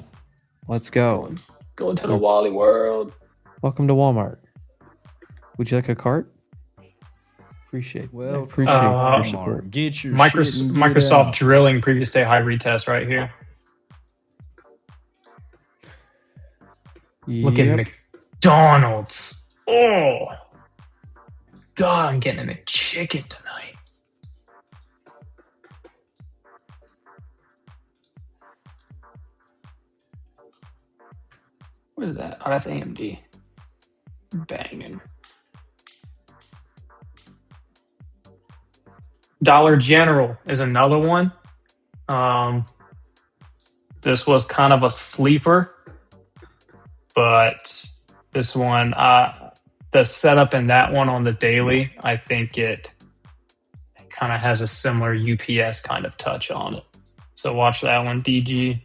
Let's go. going to the Wally world. Welcome to Walmart. Would you like a cart? Appreciate your support. Get your Microsoft drilling previous day high retest right here. Look at McDonald's. Oh, God, I'm getting a McChicken tonight. What is that? Oh, that's AMD. Banging. Dollar General is another one. This was kind of a sleeper, but this one, the setup in that one on the daily, I think it kind of has a similar UPS kind of touch on it. So watch that one, DG.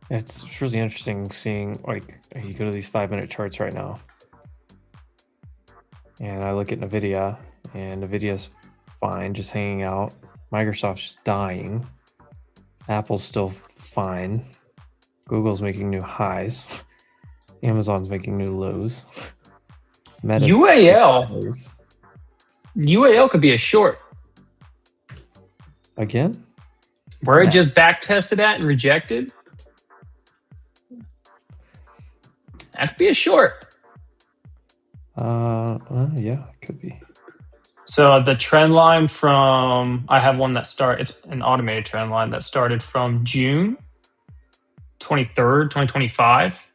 It's really interesting seeing, like, you go to these 5-minute charts right now, and I look at NVIDIA, and NVIDIA's fine, just hanging out. Microsoft's just dying. Apple's still fine. Google's making new highs. Amazon's making new lows. Meta's UAL could be a short. Again? Where it just back tested at and rejected. That could be a short. Yeah, it could be. So the trend line from, I have one that it's an automated trend line that started from June 23rd, 2025.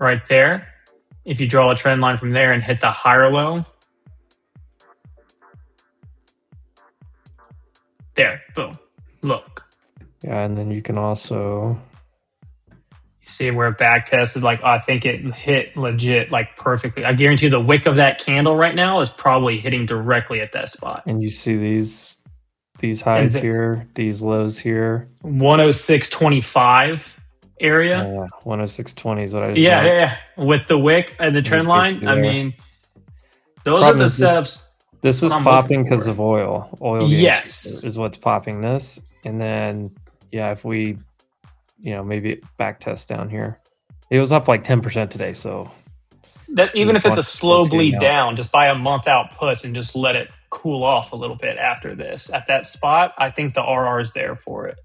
Right there. If you draw a trend line from there and hit the higher low. There, boom. Look. Yeah, and then you can also see where it back tested. Like, I think it hit legit, like perfectly. I guarantee the wick of that candle right now is probably hitting directly at that spot. And you see these highs here, these lows here. 106.25 area. Yeah, 106.20 is what I just Yeah. With the wick and the trend line, I mean, those are the setups. This is popping because of oil. Oil yes, is what's popping this. And then, yeah, if we, maybe back test down here. It was up like 10% today, so. That even if it's a slow bleed down, just buy a month out puts and just let it cool off a little bit after this. At that spot, I think the RR is there for it.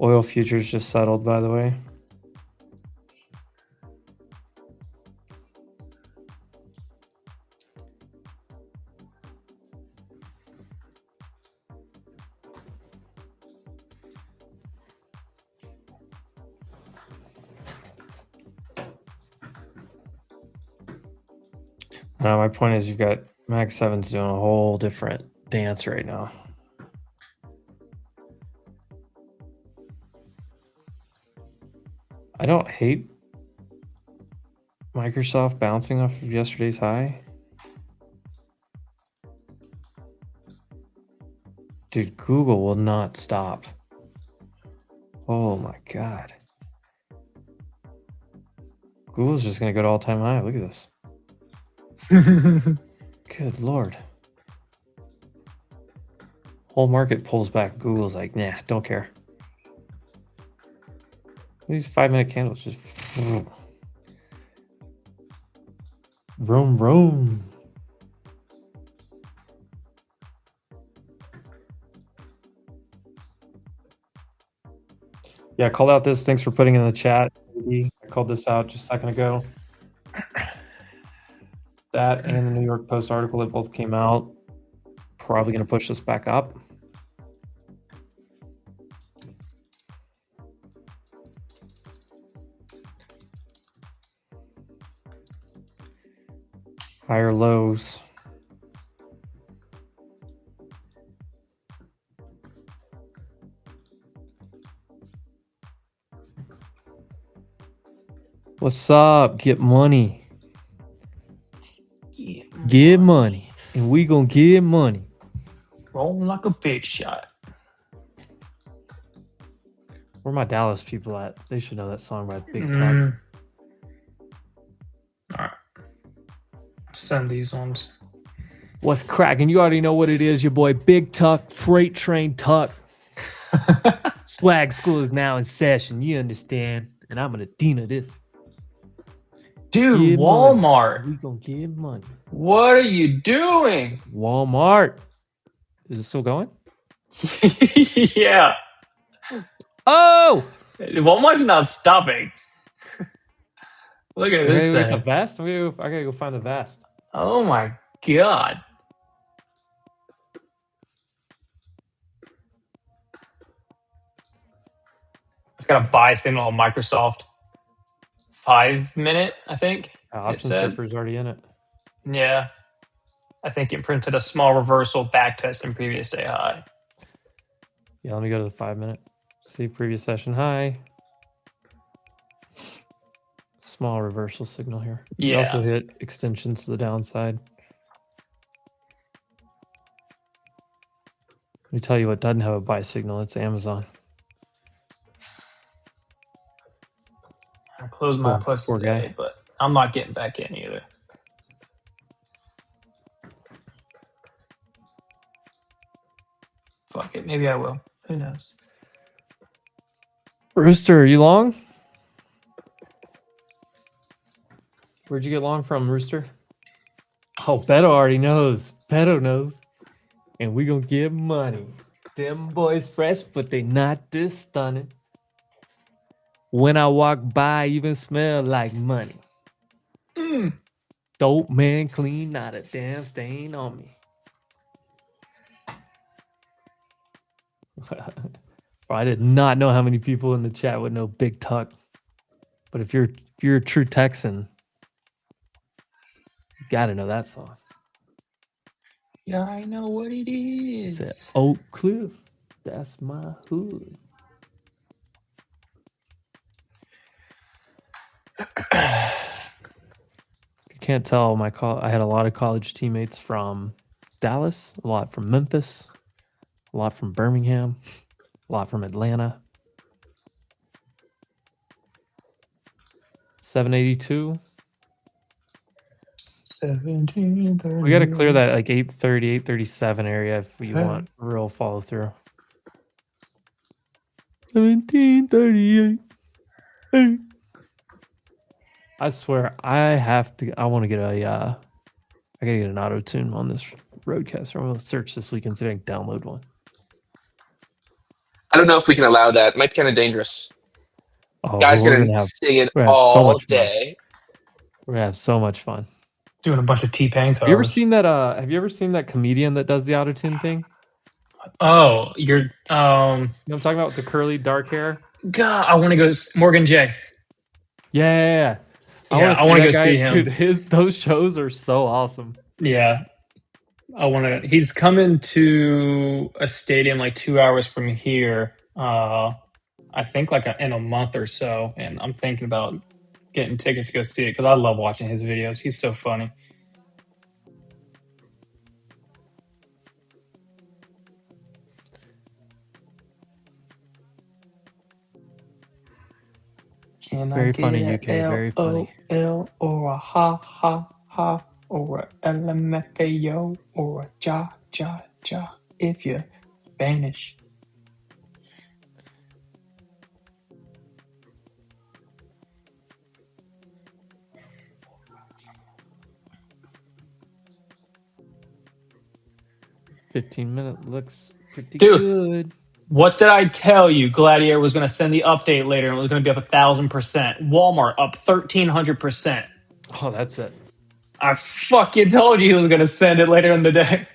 Oil futures just settled, by the way. My point is you've got Mag 7's doing a whole different dance right now. I don't hate Microsoft bouncing off of yesterday's high. Dude, Google will not stop. Oh my God. Google's just going to go to all-time high. Look at this. Good Lord. Whole market pulls back. Google's like, nah, don't care. These 5-minute candles just vroom. Yeah, call out this. Thanks for putting it in the chat. I called this out just a second ago. That and the New York Post article that both came out. Probably going to push this back up. Higher lows. What's up? Get money. Get money. And we gonna get money. Rolling like a big shot. Where my Dallas people at? They should know that song by Big Tuck. Alright. Send these ones. What's cracking? You already know what it is. Your boy Big Tuck, Freight Train Tuck. Swag school is now in session. You understand? And I'm gonna Dina this. Dude, Get Walmart. money. We gonna get money. What are you doing? Walmart. Is it still going? Yeah. Oh! Walmart's not stopping. Look at this The thing. vest? I gotta go find the vest. Oh my God. It's got a buy signal on Microsoft. 5-minute, I think. Option surfer's already in it. Yeah. I think it printed a small reversal back test in previous day high. Yeah, let me go to the 5-minute. See previous session high. Small reversal signal here. You Yeah. also hit extensions to the downside. Let me tell you what doesn't have a buy signal. It's Amazon. I closed my puts today, but I'm not getting back in either. Fuck it. Maybe I will. Who knows? Rooster, are you long? Where'd you get long from, Rooster? Oh, Beto already knows. Beto knows. And we gonna get money. Them boys fresh, but they not this stunning. When I walk by, even smell like money. Dope man clean, not a damn stain on me. Bro, I did not know how many people in the chat would know Big Tuck. But if you're If you're a true Texan, you gotta know that song. Yeah, I know what it It's is. Oak Cliff. That's my hood. You can't tell I had a lot of college teammates from Dallas, a lot from Memphis, a lot from Birmingham, a lot from Atlanta. 782. 1730. We got to clear that like 830, 837 area if we want real follow through. 1738. Hey. I swear, I want to get I gotta get an auto tune on this roadcaster. I'm gonna search this week and see if I can download one. I don't know if we can allow that. Might be kind of dangerous. Oh, Guys we're gonna gonna have sing it so all much fun. day. We're gonna have so much fun. Doing a bunch of T-Pain covers. Have you ever seen that? Have you ever seen that comedian that does the auto tune thing? Oh, you're You know what I'm talking about with the curly dark hair? God, I want to go Yeah. Morgan J. Yeah, I want to go that guy. see him. Dude, those shows are so awesome. Yeah. He's coming to a stadium like 2 hours from here. I think like in a month or so, and I'm thinking about getting tickets to go see it because I love watching his videos. He's so funny. Can Very I get funny, a UK, very funny. LOL or a ha ha ha or a LMFAO or a ja ja ja if you're Spanish? $15 looks pretty Dude. good. What did I tell you? Gladiator was going to send the update later, and it was going to be up 1,000%. Walmart up 1,300%. Oh, that's it. I fucking told you he was going to send it later in the day.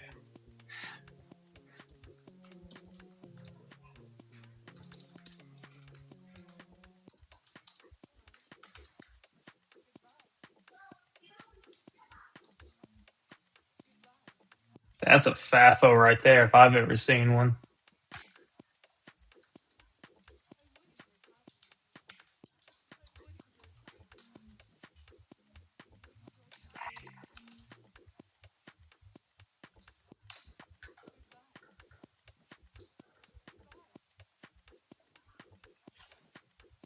That's a FAFO right there, if I've ever seen one.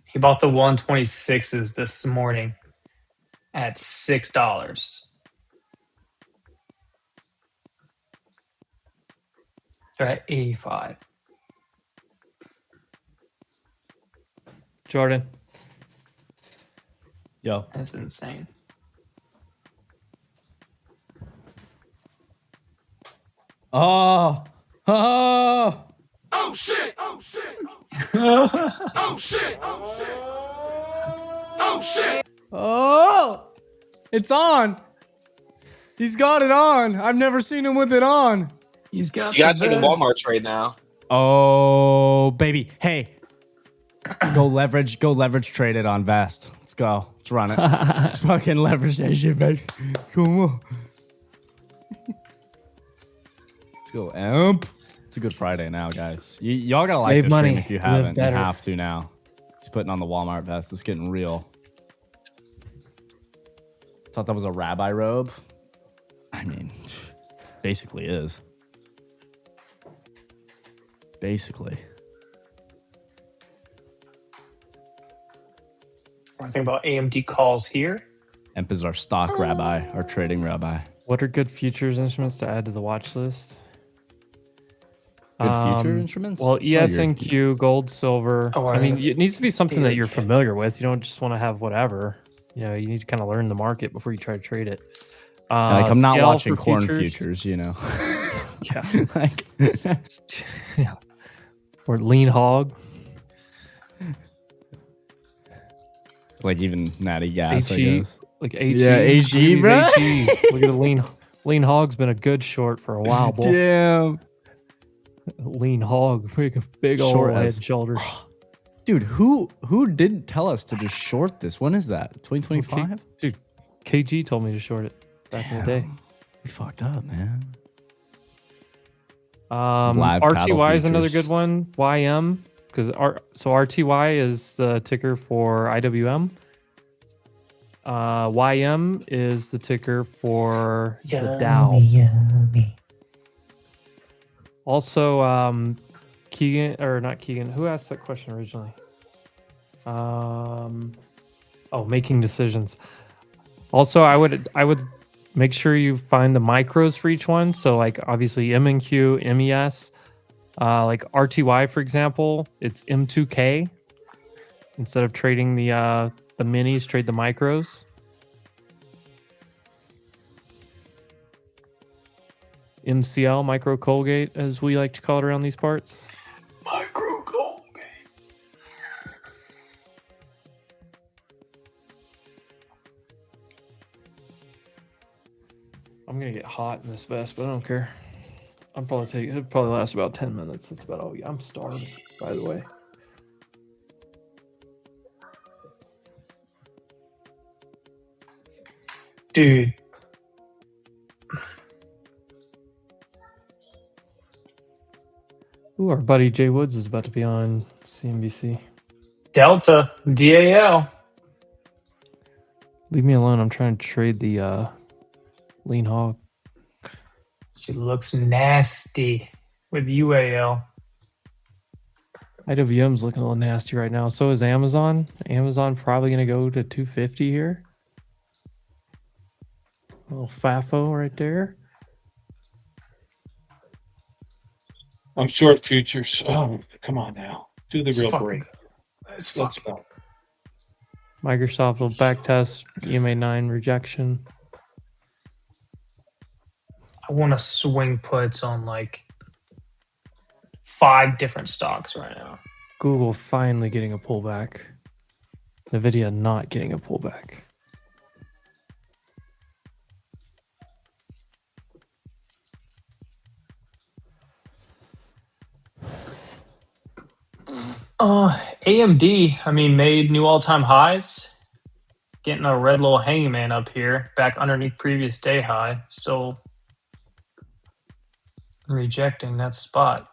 He bought the 126s this morning at $6. They're at 85. Jordan. Yo. That's insane. Oh. Oh. Oh shit! Oh shit! Oh shit! Oh shit! Oh. It's on. He's got it on. I've never seen him with it on. He's got You gotta take a Walmart trade now. Oh, baby. Hey. Go leverage trade it on Vest. Let's go. Let's run it. Let's fucking leverage that shit, baby. Come on. Let's go, Amp. It's a good Friday now, guys. Y'all gotta like Save this money, stream if you live haven't. You better. have to now. He's putting on the Walmart vest. It's getting real. Thought that was a rabbi robe. I mean, basically is. Basically. I think about AMD calls here. Emp is our stock rabbi, our trading rabbi. What are good futures instruments to add to the watch list? Good future instruments? Well, Oh, you're- ES&Q, gold, silver. Oh, I mean, it needs to be something that you're okay. familiar with. You don't just want to have whatever. You know, you need to kind of learn the market before you try to trade it. Like, I'm not Scale watching for corn futures, you know. Yeah. Like, Yeah. Or lean hog. like even natty gas, I HE. guess. Like HE. Yeah, HE, bro. HE. Look at the lean hog's been a good short for a while, boy. Damn. Lean hog. Big old Short head as- and shoulders. Dude, who didn't tell us to just short this? When is that? 2025? Dude, KG told me to short it back in the day. We fucked up, man. RTY is another good one. YM, because RTY is the ticker for IWM. YM is the ticker for the Dow. Also, Keegan, or not Keegan, who asked that question originally? Making decisions. Also, I would make sure you find the micros for each one. So like obviously MNQ, MES, like RTY, for example, it's M2K. Instead of trading the minis, trade the micros. MCL, micro Colgate, as we like to call it around these parts. Micro Colgate. I'm gonna get hot in this vest, but I don't care. It'll probably last about 10 minutes. That's about all. I'm starving, by the way. Dude. Ooh, our buddy Jay Woods is about to be on CNBC. Delta, DAL. Leave me alone. I'm trying to trade the lean hog. She looks nasty with UAL. IWM's looking a little nasty right now. So is Amazon. Amazon probably going to go to 250 here. A little FAFO right there. I'm short futures. Oh, come on now. Do the real break. Let's go. Microsoft will backtest EMA 9 rejection. I want to swing puts on like 5 different stocks right now. Google finally getting a pullback. Nvidia not getting a pullback. AMD, I mean, made new all-time highs. Getting a red little hangman up here, back underneath previous day high. So rejecting that spot.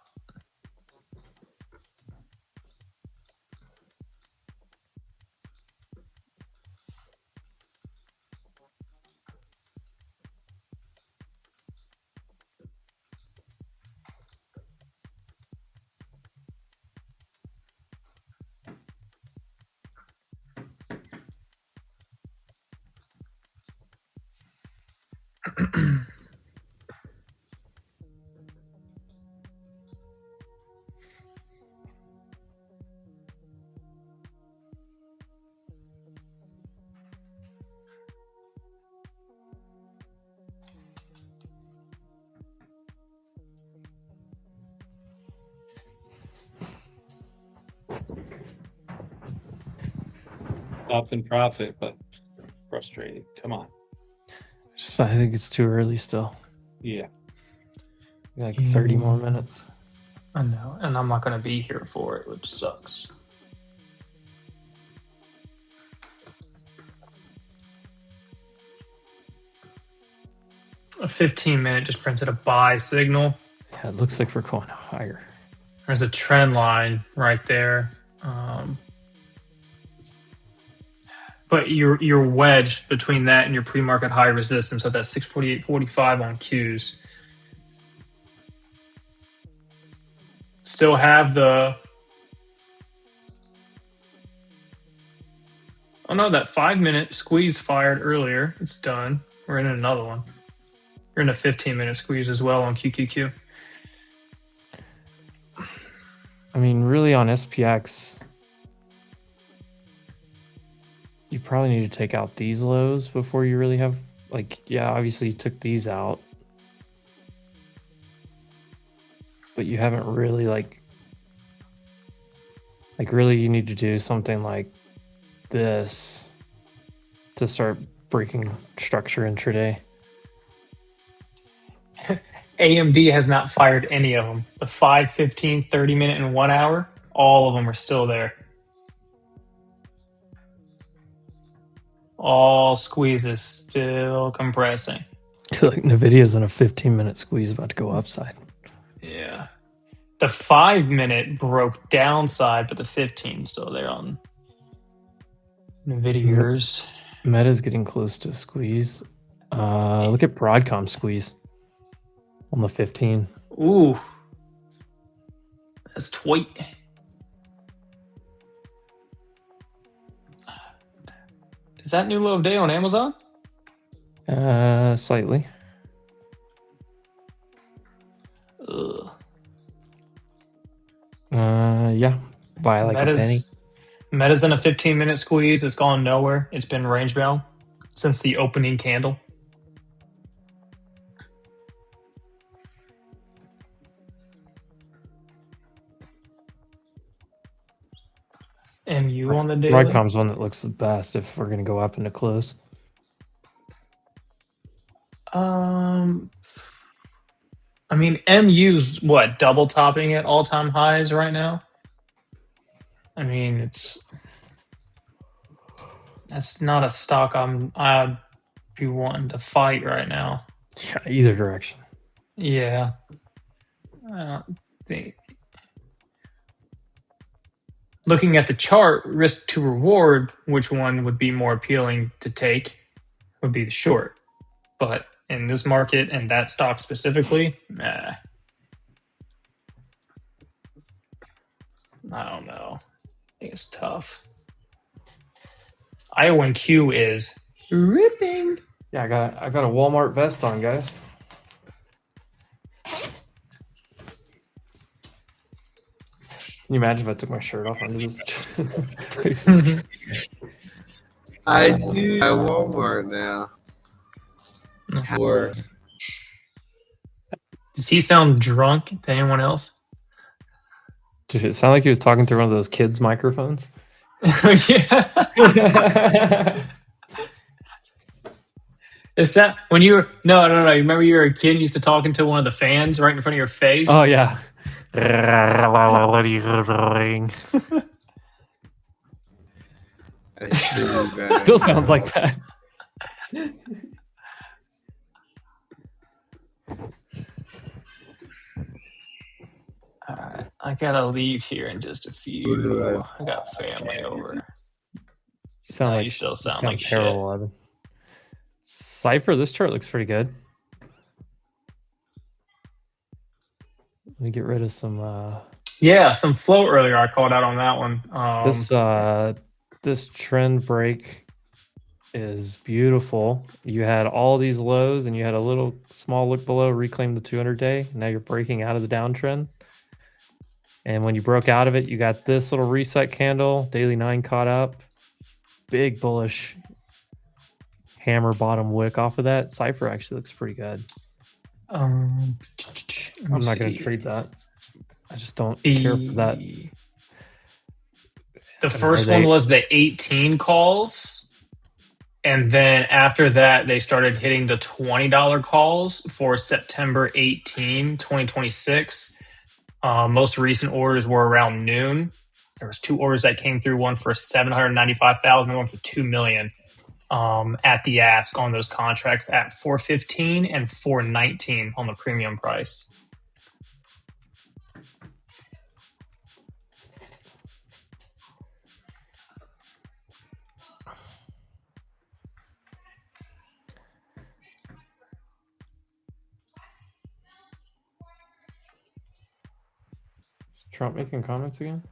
Up in profit, but frustrating. Come on. I think it's too early still. Yeah. Like 30 more minutes. I know, and I'm not going to be here for it, which sucks. A 15-minute just printed a buy signal. Yeah, it looks like we're going higher. There's a trend line right there. But you're wedged between that and your pre-market high resistance at that 648.45 on Qs. Still have the... Oh no, that 5-minute squeeze fired earlier. It's done. We're in another one. We're in a 15-minute squeeze as well on QQQ. I mean, really on SPX, you probably need to take out these lows before you really have, like, yeah, obviously you took these out. But you haven't really, like really you need to do something like this to start breaking structure intraday. AMD has not fired any of them. The 5, 15, 30 minute, and 1 hour, all of them are still there. All squeezes still compressing. Like Nvidia's in a 15-minute squeeze about to go upside. Yeah. The 5-minute broke downside, but the 15 still there on Nvidia's. Meta's getting close to a squeeze. Look at Broadcom squeeze on the 15. Ooh. That's tweet. Is that new low of day on Amazon? Slightly. Ugh. Yeah. By like a penny. Meta's in a 15-minute squeeze. It's gone nowhere. It's been range bound since the opening candle. MU on the daily. Broadcom's one that looks the best if we're going to go up into close. I mean, MU's what, double topping at all-time highs right now? I mean, that's not a stock I'd be wanting to fight right now. Yeah, either direction. Yeah. I don't think. Looking at the chart, risk to reward, which one would be more appealing to take would be the short. But in this market and that stock specifically, I don't know. I think it's tough. IONQ is ripping. Yeah, I got a Walmart vest on, guys. Can you imagine if I took my shirt off under this? I do at Walmart now. Or Does he sound drunk to anyone else? Did it sound like he was talking through one of those kids' microphones? Yeah. Is that when you were no? You remember you were a kid and used to talk into one of the fans right in front of your face? Oh yeah. What are you doing? Still sounds like that. Alright, I gotta leave here in just a few. I got family over. You sound like you still sound like shit. terrible, Evan. Cypher, this chart looks pretty good. Let me get rid of some Yeah, some flow earlier. I called out on that one. This trend break is beautiful. You had all these lows and you had a little small look below, reclaim the 200-day. Now you're breaking out of the downtrend. And when you broke out of it, you got this little reset candle, daily 9 caught up. Big bullish hammer bottom wick off of that. Cypher actually looks pretty good. I'm not going to trade that. I just don't care for that. The first one was the 18 calls. And then after that, they started hitting the $20 calls for September 18, 2026. Most recent orders were around noon. There was 2 orders that came through, one for 795,000 and one for 2 million at the ask on those contracts at 415 and 419 on the premium price. Trump making comments again?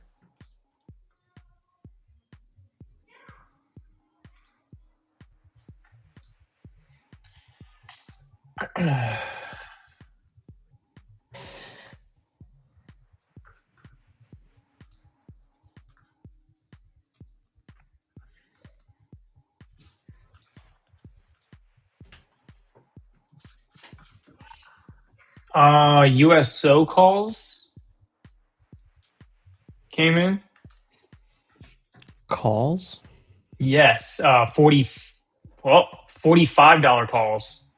USO calls came in. Calls? Yes, $45 calls.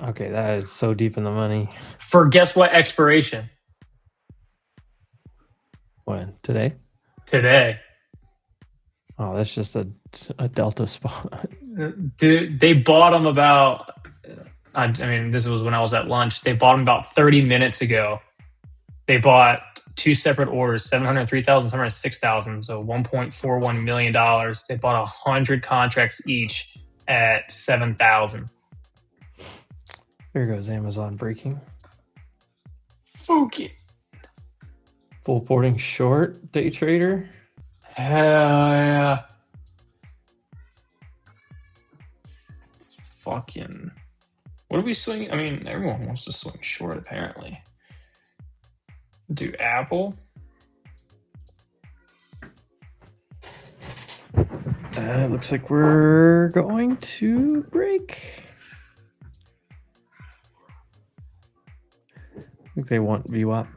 Okay, that is so deep in the money. For guess what expiration? When? Today? Today. Oh, that's just a delta spot. Dude, they bought them about. I mean, this was when I was at lunch. They bought them about 30 minutes ago. They bought two separate orders, 703,000, 706,000, so $1.41 million. They bought 100 contracts each at 7,000. There goes Amazon breaking. Fuki. Full porting short, day trader. Hell yeah. Fucking. What are we swinging? I mean, everyone wants to swing short, apparently. Do Apple. Looks like we're going to break. I think they want VWAP.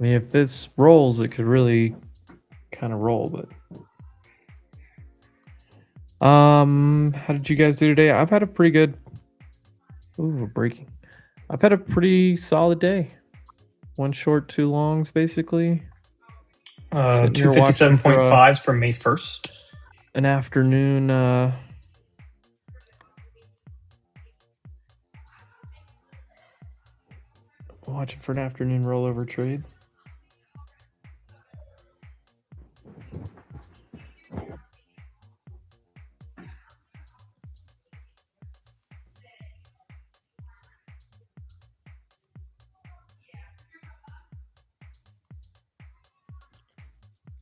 I mean, if this rolls, it could really kind of roll, but how did you guys do today? I've had a pretty good. Ooh, we're breaking. I've had a pretty solid day. One short, two longs, basically. 257.5s for May 1st. An afternoon. Watching for an afternoon rollover trade.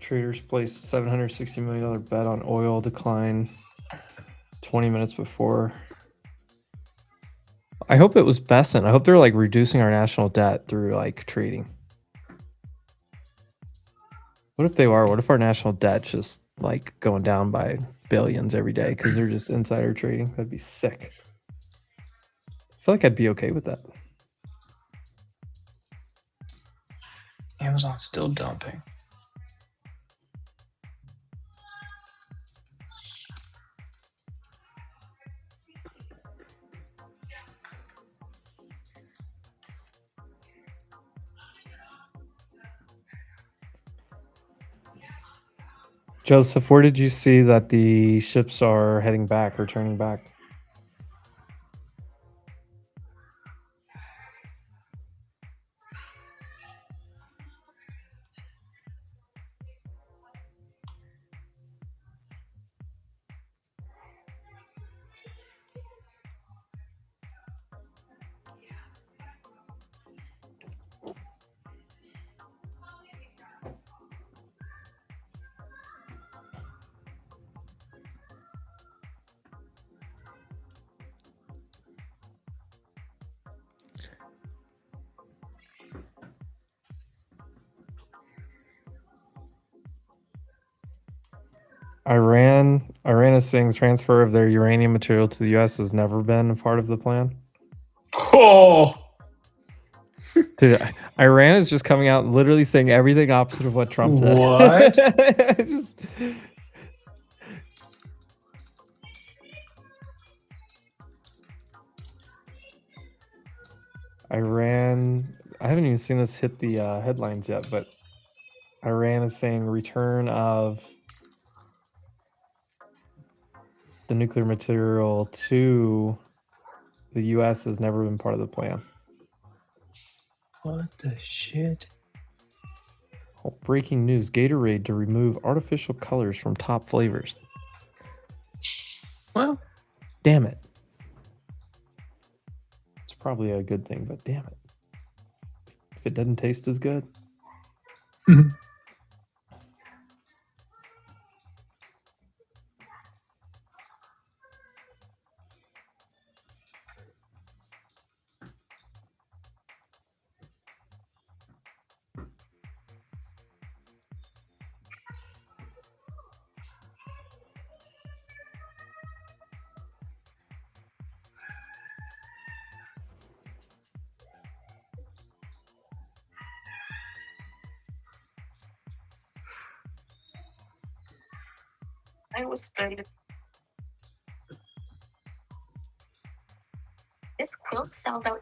Traders placed $760 million bet on oil decline 20 minutes before. I hope it was Besant. I hope they're like reducing our national debt through like trading. What if they are? What if our national debt just like going down by billions every day because they're just insider trading? That'd be sick. I feel like I'd be okay with that. Amazon's still dumping. Joseph, where did you see that the ships are heading back or turning back? Iran is saying transfer of their uranium material to the U.S. has never been a part of the plan. Oh, dude, Iran is just coming out and literally saying everything opposite of what Trump said. What? Just... Iran. I haven't even seen this hit the headlines yet, but Iran is saying return of the nuclear material to the U.S. has never been part of the plan. What the shit? Oh, breaking news. Gatorade to remove artificial colors from top flavors. Well, damn it. It's probably a good thing, but damn it. If it doesn't taste as good. I was started. This quilt sells out.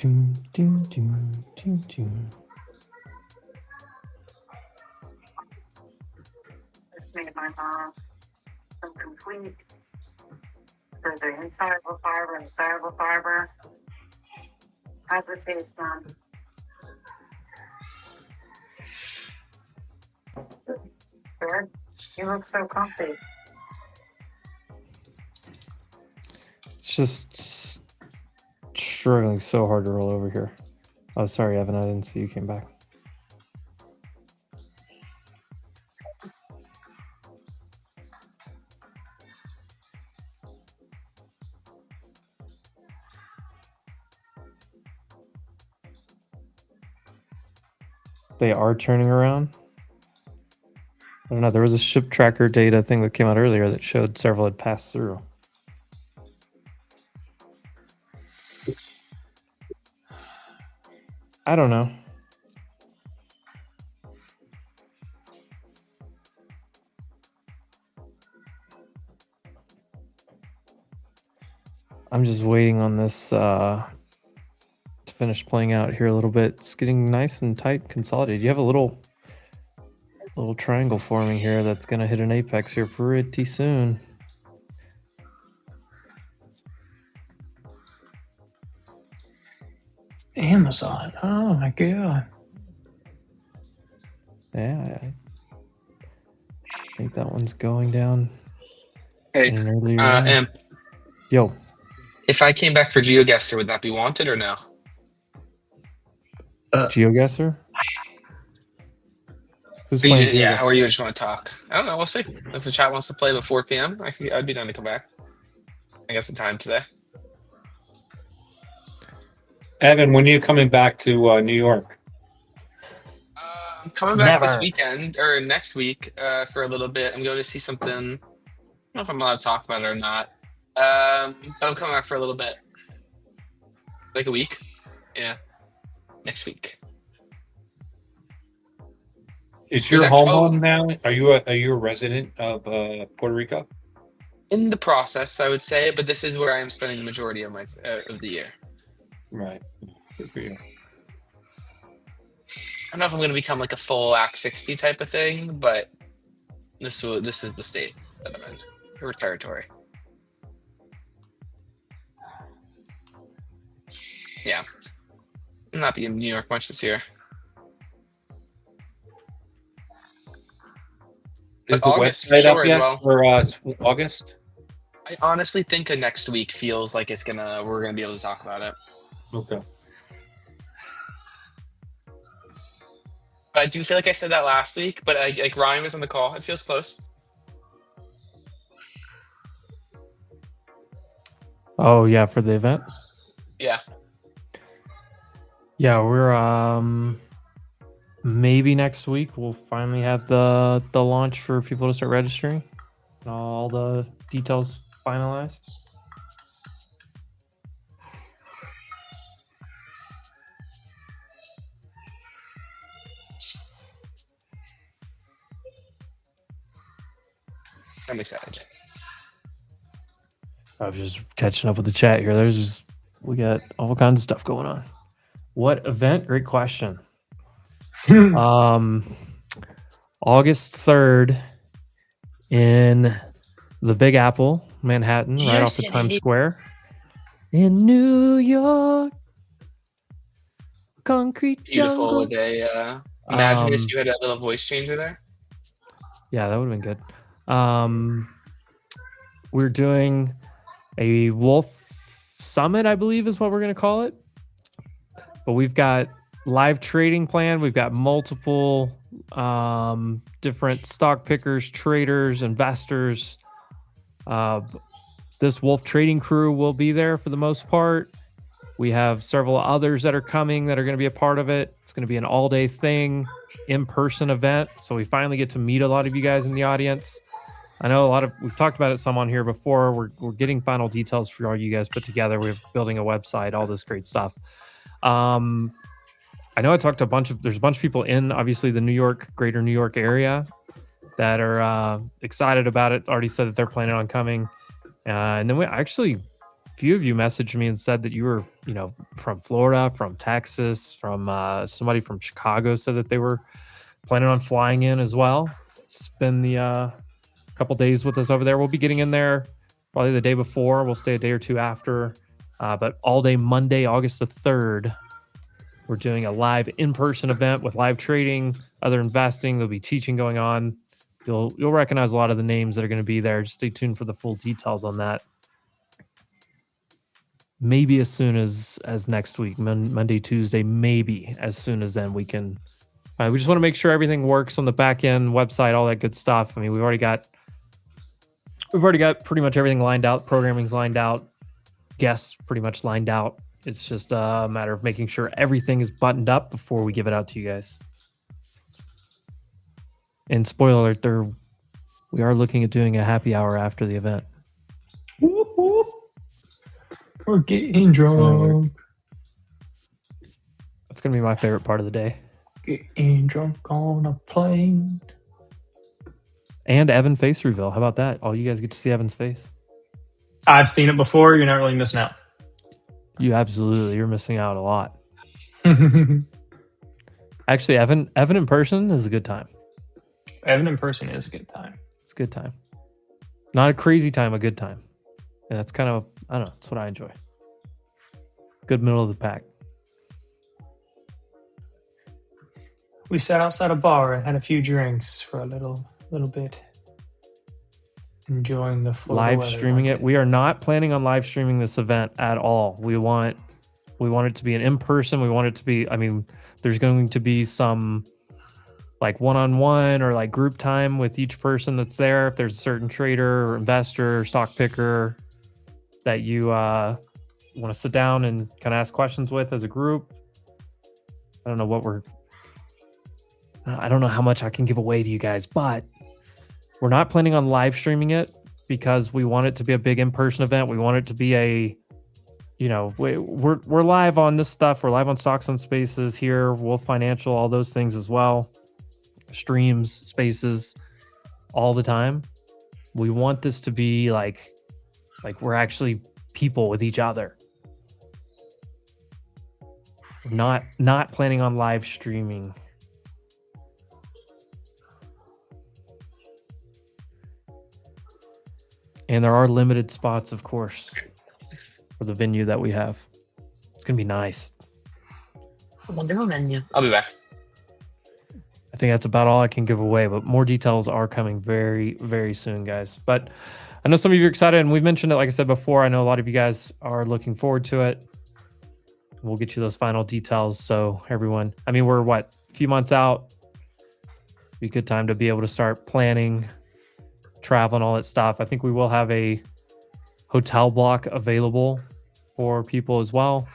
Doom, doom, doom, doom, doom. This made my mom some complete for the insoluble fiber and soluble fiber. How's the taste, Mom? Good. You look so comfy. It's just struggling so hard to roll over here. Oh, sorry, Evan. I didn't see you came back. They are turning around. I don't know. There was a ship tracker data thing that came out earlier that showed several had passed through. I don't know. I'm just waiting on this to finish playing out here a little bit. It's getting nice and tight, consolidated. You have a little triangle forming here that's going to hit an apex here pretty soon. Amazon. Oh my god. Yeah, I think that one's going down. Hey, in an earlier round. Imp, Yo, if I came back for GeoGuessr, would that be wanted or no? GeoGuessr? Who's Or you playing just, yeah, GeoGuessr? or you just want to talk? I don't know. We'll see. If the chat wants to play before 4 p.m., I'd be down to come back. I got some time today. Evan, when are you coming back to New York? I'm coming back this Never. weekend or next week for a little bit. I'm going to see something. I don't know if I'm allowed to talk about it or not. But I'm coming back for a little bit. Like a week. Yeah. Next week. Is your There's home actually- home now? Are you a resident of Puerto Rico? In the process, I would say, but this is where I am spending the majority of my of the year. Right. Good for you. I don't know if I'm going to become like a full Act 60 type of thing, but this is the state that I'm in, or territory. Yeah, I'll not be in New York much this year. Is But the August for website sure up as yet well. for August? I honestly think that next week feels like we're gonna be able to talk about it. Okay. But I do feel like I said that last week, but like Ryan was on the call. It feels close. Oh yeah, for the event. Yeah. Yeah, we're maybe next week we'll finally have the launch for people to start registering. All the details finalized. I'm excited. I'm just catching up with the chat here. We got all kinds of stuff going on. What event? Great question. August 3rd in the Big Apple, Manhattan, right off of Times Square. In New York. Concrete Beautiful jungle. with a imagine if you had a little voice changer there. Yeah, that would have been good. We're doing a Wolf Summit, I believe is what we're going to call it. But we've got live trading plan. We've got multiple different stock pickers, traders, investors. This Wolf trading crew will be there for the most part. We have several others that are coming that are going to be a part of it. It's going to be an all-day thing, in-person event. So we finally get to meet a lot of you guys in the audience. I know we've talked about it some on here before. We're getting final details for all you guys put together. We're building a website, all this great stuff. I know I talked to there's a bunch of people in obviously the greater New York area that are excited about it. Already said that they're planning on coming. And then a few of you messaged me and said that you were, from Florida, from Texas, from somebody from Chicago said that they were planning on flying in as well. Spend the couple days with us over there. We'll be getting in there probably the day before. We'll stay a day or two after. But all day Monday, August the 3rd, we're doing a live in-person event with live trading, other investing. There'll be teaching going on. You'll recognize a lot of the names that are going to be there. Just stay tuned for the full details on that. Maybe as soon as next week, Monday, Tuesday, maybe as soon as then we can. We just want to make sure everything works on the back end, website, all that good stuff. I mean, we've already got pretty much everything lined out. Programming's lined out. Guests pretty much lined out. It's just a matter of making sure everything is buttoned up before we give it out to you guys. And spoiler alert, we are looking at doing a happy hour after the event. Whoop, whoop. We're getting drunk. That's going to be my favorite part of the day. Getting drunk on a plane. And Evan face reveal. How about that? Oh, you guys get to see Evan's face. I've seen it before. You're not really missing out. You're missing out a lot. Actually, Evan in person is a good time. Evan in person is a good time. It's a good time. Not a crazy time, a good time. And that's kind of, I don't know, that's what I enjoy. Good middle of the pack. We sat outside a bar and had a few drinks for a little bit. Enjoying the Florida Live weather. streaming it. We are not planning on live streaming this event at all. We want it to be an in-person. We want it to be, there's going to be some like one-on-one or like group time with each person that's there. If there's a certain trader or investor or stock picker that you want to sit down and kind of ask questions with as a group. I don't know how much I can give away to you guys, but we're not planning on live streaming it because we want it to be a big in-person event. We want it to be we're live on this stuff. We're live on Stocks on Spaces here, Wolf Financial, all those things as well. Streams, spaces, all the time. We want this to be like we're actually people with each other. Not planning on live streaming. And there are limited spots, of course, for the venue that we have. It's going to be nice. I'll be back. I think that's about all I can give away, but more details are coming very, very soon, guys. But I know some of you are excited, and we've mentioned it, like I said before. I know a lot of you guys are looking forward to it. We'll get you those final details. So everyone, we're a few months out. Be a good time to be able to start planning, traveling, all that stuff. I think we will have a hotel block available for people as well,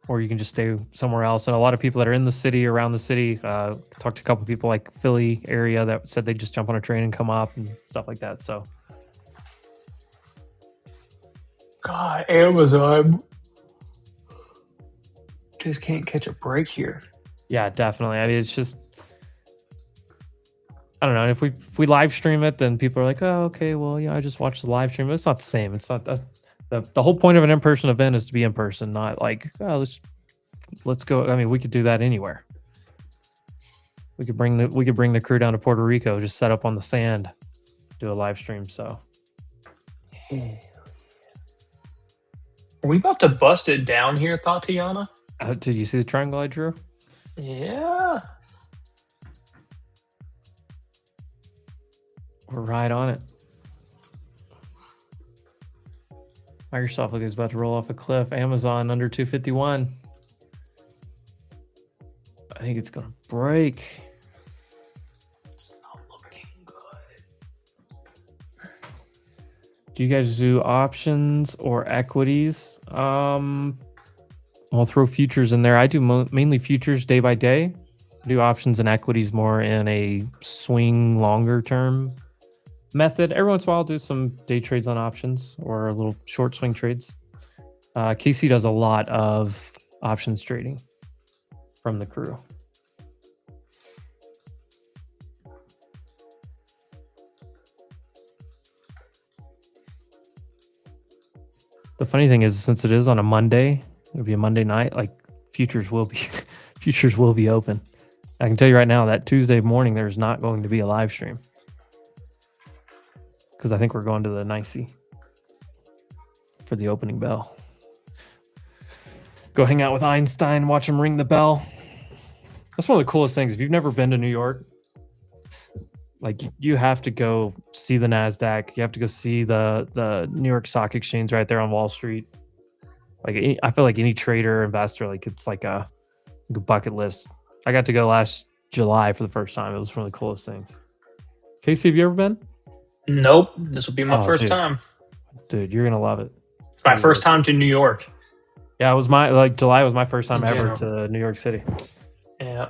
or you can just stay somewhere else. And a lot of people that are in the city, around the city, talked to a couple people like Philly area that said they just jump on a train and come up and stuff like that. So God, Amazon just can't catch a break here. yeah, definitely. It's just, I don't know. If we live stream it, then people are like, oh, okay, well, I just watched the live stream. It's not the same. It's not the whole point of an in-person event is to be in person, not like, oh, let's go. We could do that anywhere. We could bring the crew down to Puerto Rico, just set up on the sand, do a live stream. So, Are we about to bust it down here, Tatiana? Did you see the triangle I drew? Yeah. We're right on it. Microsoft looks like it's about to roll off a cliff. Amazon under 251. I think it's going to break. It's not looking good. Do you guys do options or equities? I'll throw futures in there. I do mainly futures day by day. I do options and equities more in a swing longer term method. Every once in a while, I'll do some day trades on options or a little short swing trades. Casey does a lot of options trading from the crew. funny thing is, since it is on a Monday, it'll be a Monday night. Like futures will be futures will be open. I can tell you right now that Tuesday morning there's not going to be a live stream because I think we're going to the NYSE for the opening bell. Go hang out with Einstein, watch him ring the bell. That's one of the coolest things. If you've never been to New York, like you have to go see the NASDAQ. You have to go see the New York Stock Exchange right there on Wall Street. Like I feel like any trader, investor, like it's like a bucket list. I got to go last July for the first time. It was one of the coolest things. Casey, have you ever been? Nope. This will be my first time. Dude, you're gonna love it. It's my first time to New York. Yeah, it was July was my first time In ever general. to New York City. Yeah.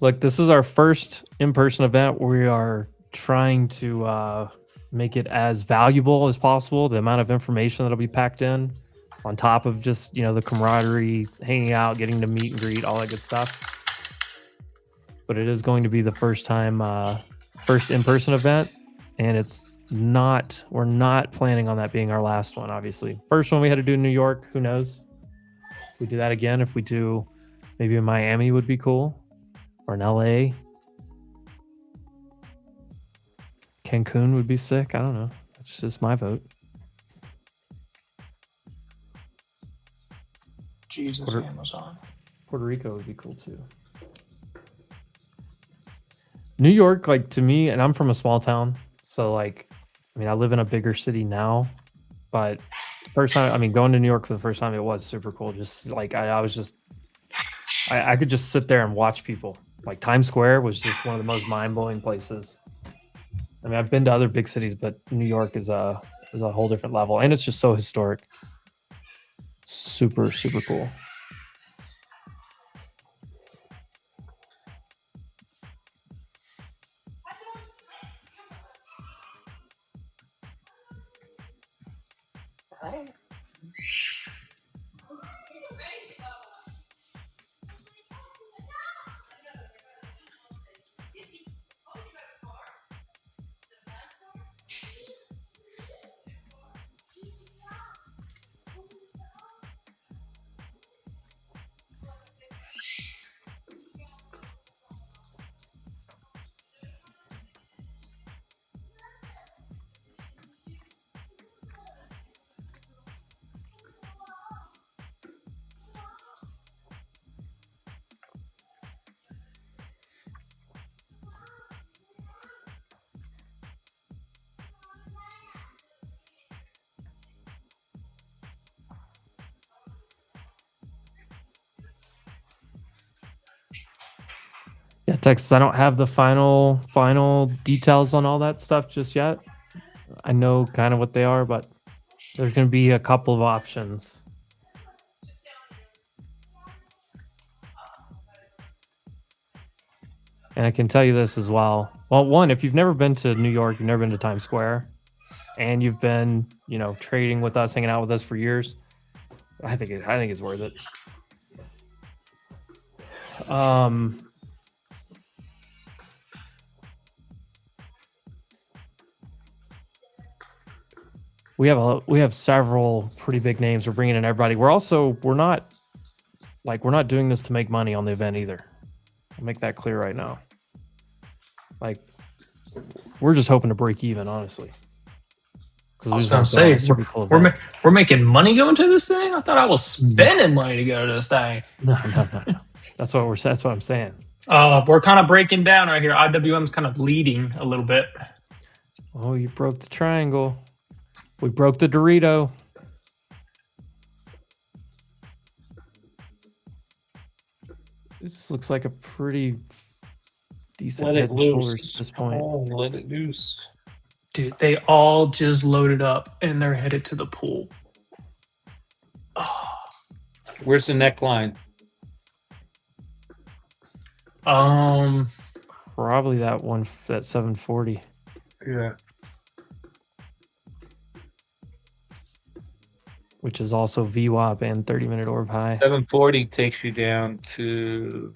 Look, this is our first in-person event. We are trying to make it as valuable as possible. The amount of information that'll be packed in, on top of just the camaraderie, hanging out, getting to meet and greet, all that good stuff. But it is going to be the first in-person event, and we're not planning on that being our last one. Obviously, first one we had to do in New York. Who knows? If we do that again, if we do, maybe in Miami would be cool. Or in LA. Cancun would be sick. I don't know. It's just my vote. Jesus, Amazon. Puerto Rico would be cool too. New York, like to me, and I'm from a small town, so I live in a bigger city now, but the first time, going to New York for the first time, it was super cool. Just like I could just sit there and watch people. Like Times Square was just one of the most mind-blowing places. I've been to other big cities, but New York is a whole different level, and it's just so historic. Super, super cool. Yeah, Texas, I don't have the final details on all that stuff just yet. I know kind of what they are, but there's going to be a couple of options. And I can tell you this as well. Well, one, if you've never been to New York, you've never been to Times Square, and you've been, trading with us, hanging out with us for years, I think it's worth it. We have several pretty big names. We're bringing in everybody. We're not doing this to make money on the event either. I'll make that clear right now. We're just hoping to break even, honestly. I was gonna say we're making money going to this thing. I thought I was spending money to go to this thing. No. That's what I'm saying. We're kind of breaking down right here. IWM's kind of leading a little bit. Oh, you broke the triangle. We broke the Dorito. This looks like a pretty decent head and shoulders at this point. Oh, let it loose. Dude, they all just loaded up and they're headed to the pool. Where's the neckline? Probably that 740. Yeah. which is also VWAP and 30-minute orb high. 740 takes you down to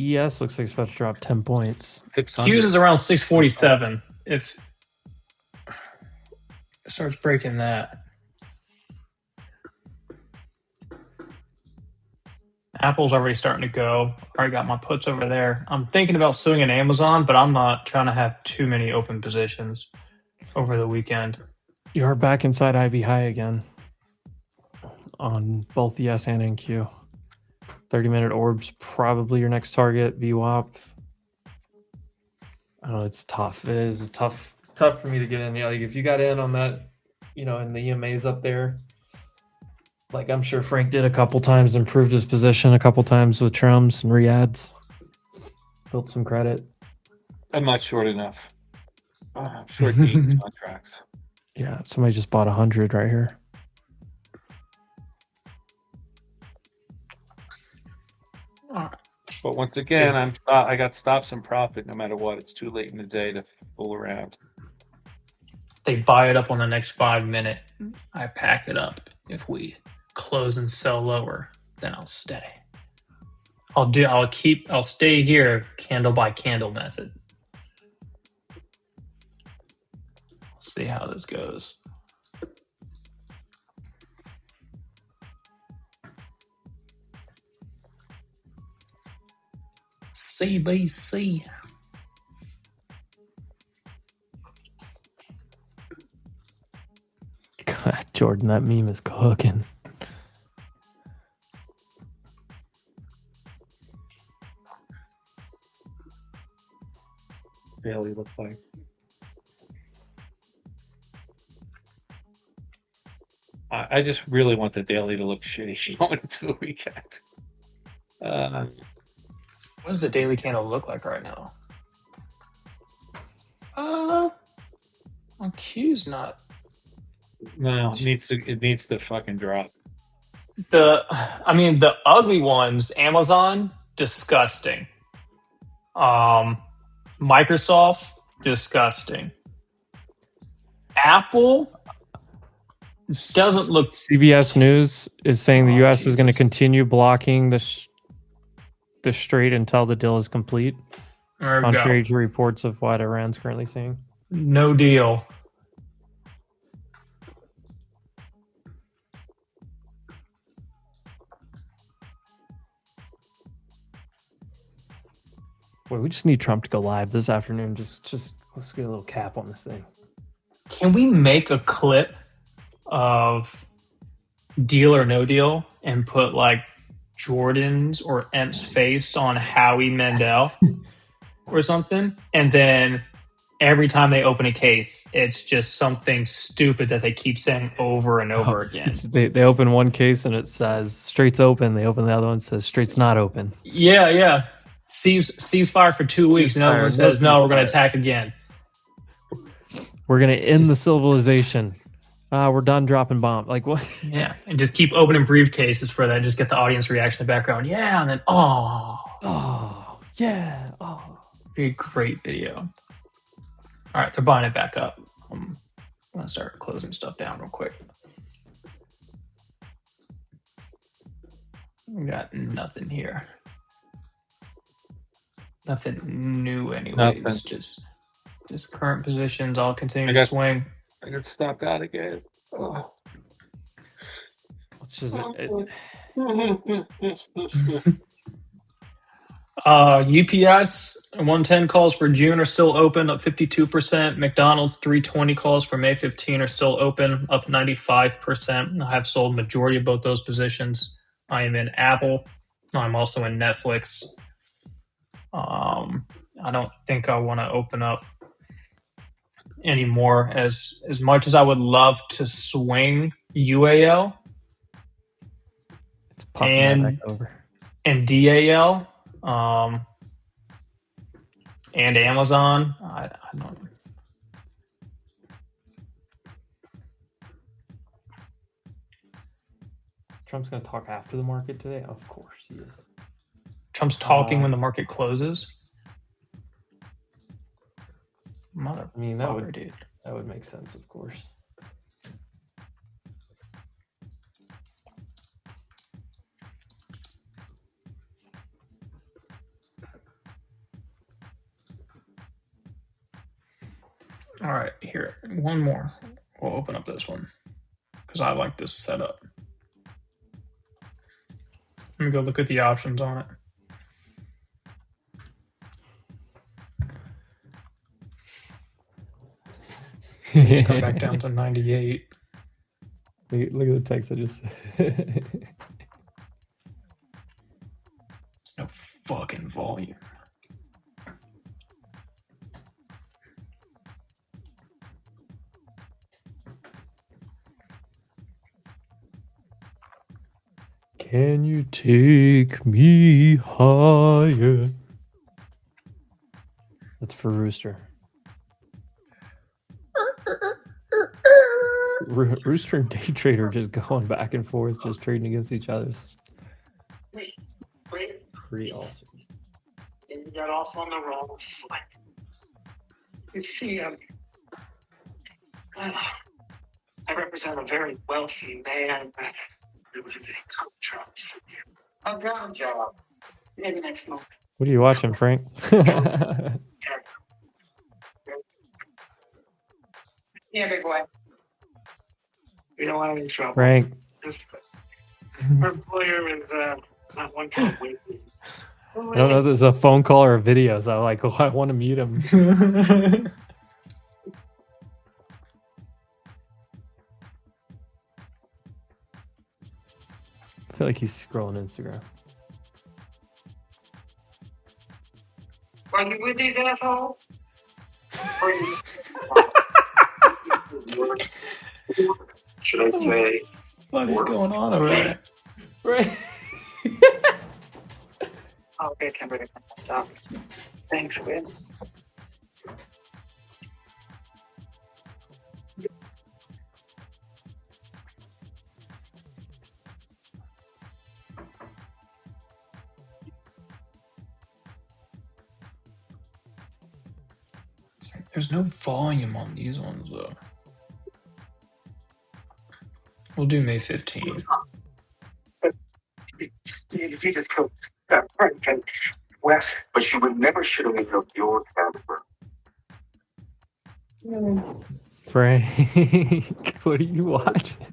ES looks like it's about to drop 10 points. Q's is around 647. If it starts breaking that. Apple's already starting to go. Already got my puts over there. I'm thinking about swinging Amazon, but I'm not trying to have too many open positions over the weekend. You are back inside IV high again on both ES and NQ. 30-minute orbs probably your next target. VWAP. I don't know. It's tough. It is tough for me to get in. Yeah, like if you got in on that, you know, and the EMA's up there. Like I'm sure Frank did a couple times, improved his position a couple times with trums and re-ads. Built some credit. I'm not short enough. I'm short the contracts. Yeah, somebody just bought 100 right here. But once again, I got stops and profit no matter what. It's too late in the day to fool around. They buy it up on the next 5 minute. I pack it up. If we close and sell lower, then I'll stay. I'll stay here candle by candle method. See how this goes. CBC. God, Jordan, that meme is cooking. Daily look like. I just really want the daily to look shitty going into the weekend. What does the daily candle look like right now? On Q's not. No, it needs to fucking drop. The ugly ones, Amazon, disgusting. Microsoft, disgusting. Apple doesn't look. CBS News is saying the U.S. is going to continue blocking the Strait until the deal is complete, There we contrary go. to reports of what Iran's currently saying. No deal. Wait, we just need Trump to go live this afternoon. Just let's get a little cap on this thing. Can we make a clip of Deal or No Deal and put like Jordan's or Emp's face on Howie Mandel or something? And then every time they open a case, it's just something stupid that they keep saying over and over again. They open one case and it says Strait's open. They open the other one and says Strait's not open. Yeah. Ceasefire for 2 weeks. And everyone says, no, we're going to attack again. We're going to end the civilization. We're done dropping bombs. Like what? Yeah. And just keep opening briefcases for that. Just get the audience reaction in the background. Yeah. And then, yeah. Be a great video. All right. They're buying it back up. I'm going to start closing stuff down real quick. We got nothing here. Nothing new anyways. Nothing. Just current positions. I'll continue to swing. I got stopped out again. Oh. It's just UPS 110 calls for June are still open, up 52%. McDonald's 320 calls for May 15 are still open, up 95%. I have sold majority of both those positions. I am in Apple. I'm also in Netflix. I don't think I want to open up anymore. As much as I would love to swing UAL and DAL and Amazon, I don't. Trump's going to talk after the market today? Of course he is. Trump's talking when the market closes? That would make sense, of course. All right, here, one more. We'll open up this one because I like this setup. Let me go look at the options on it. Need to come back down to 98. Look at the text I just There's no fucking volume. Can you take me higher? That's for Rooster. Rooster and Day Trader just going back and forth, just trading against each other. It's Wait. pretty awesome. You got off on the wrong foot. You see, I represent a very wealthy man. It was a big contract. A ground job. Maybe next month. What are you watching, Frank? Yeah, big boy. You know I'm in trouble. Frank. Her employer is not one to wait. I don't know if this is a phone call or a video, so I'm like, oh, I want to mute him. I feel like he's scrolling Instagram. Are you with these assholes? Should I say? What is going on over there? Right. Okay, Kimberly. Stop. Thanks, Win. There's no volume on these ones though. We'll do May 15. If you just killed Frank and Wes, but she would never should have killed your character. Frank, what are you watching?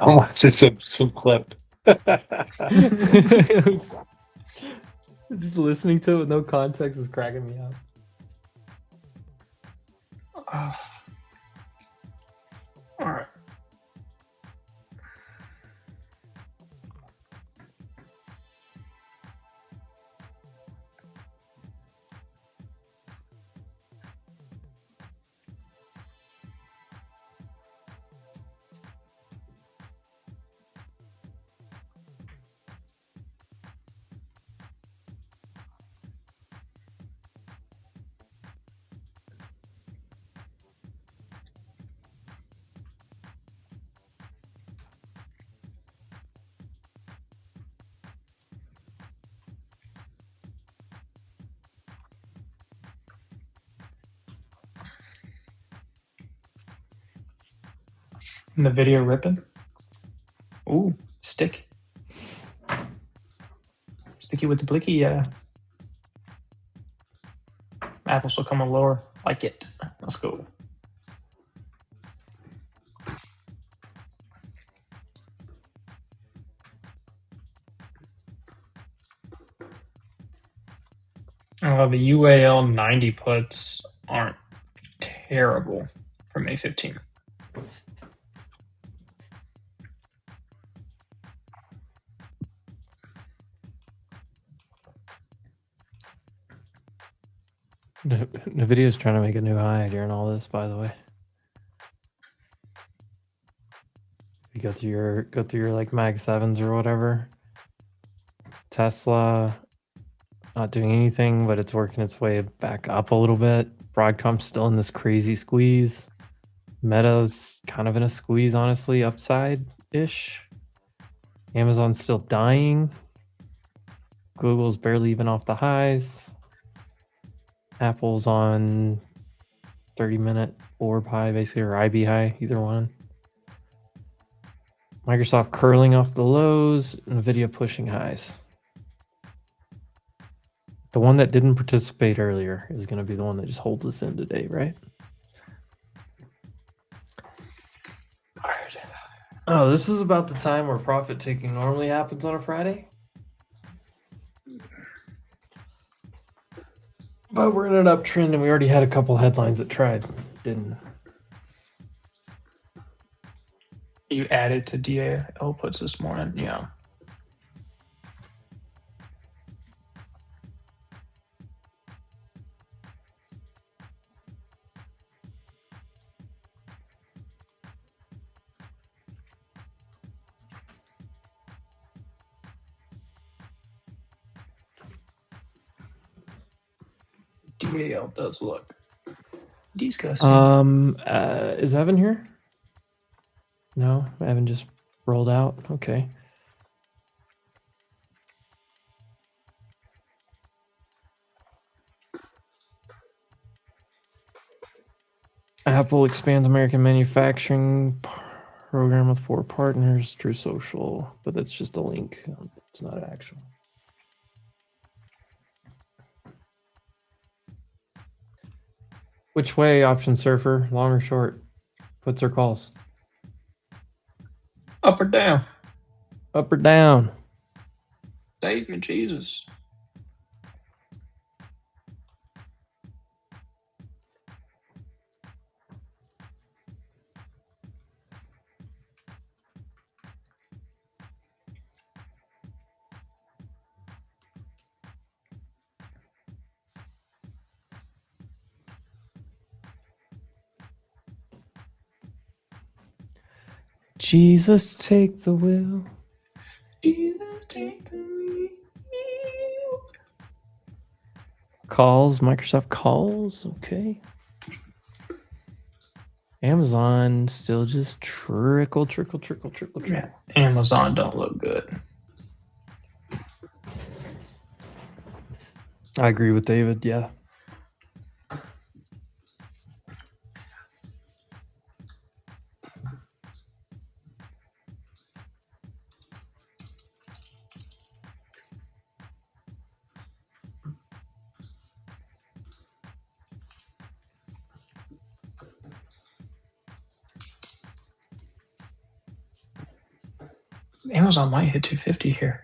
I'm watching some clip. Just listening to it with no context is cracking me up. All right. And the video ripping. Ooh, stick. Sticky with the blicky, yeah. Apples will come on lower. Like it. Let's go. The UAL 90 puts aren't terrible for May 15. Nvidia's trying to make a new high during all this, by the way. You go through your like Mag 7s or whatever. Tesla not doing anything, but it's working its way back up a little bit. Broadcom's still in this crazy squeeze. Meta's kind of in a squeeze, honestly, upside-ish. Amazon's still dying. Google's barely even off the highs. Apple's on 30-minute orb high, basically, or IB high, either one. Microsoft curling off the lows, Nvidia pushing highs. The one that didn't participate earlier is going to be the one that just holds us in today, right? Oh, this is about the time where profit taking normally happens on a Friday. But we're in an uptrend, and we already had a couple headlines that tried, didn't. You added to DAL puts this morning, yeah. DAL does look disgusting. Is Evan here? No, Evan just rolled out. Okay. Apple expands American manufacturing program with 4 partners. True Social, but that's just a link. It's not actual. Which way, Option Surfer? Long or short? Puts or calls? Up or down? Up or down? Save me, Jesus. Jesus, take the wheel. Jesus, take the wheel. Calls, Microsoft calls. Okay. Amazon still just trickle. Yeah, Amazon don't look good. I agree with David. Yeah. Amazon might hit 250 here.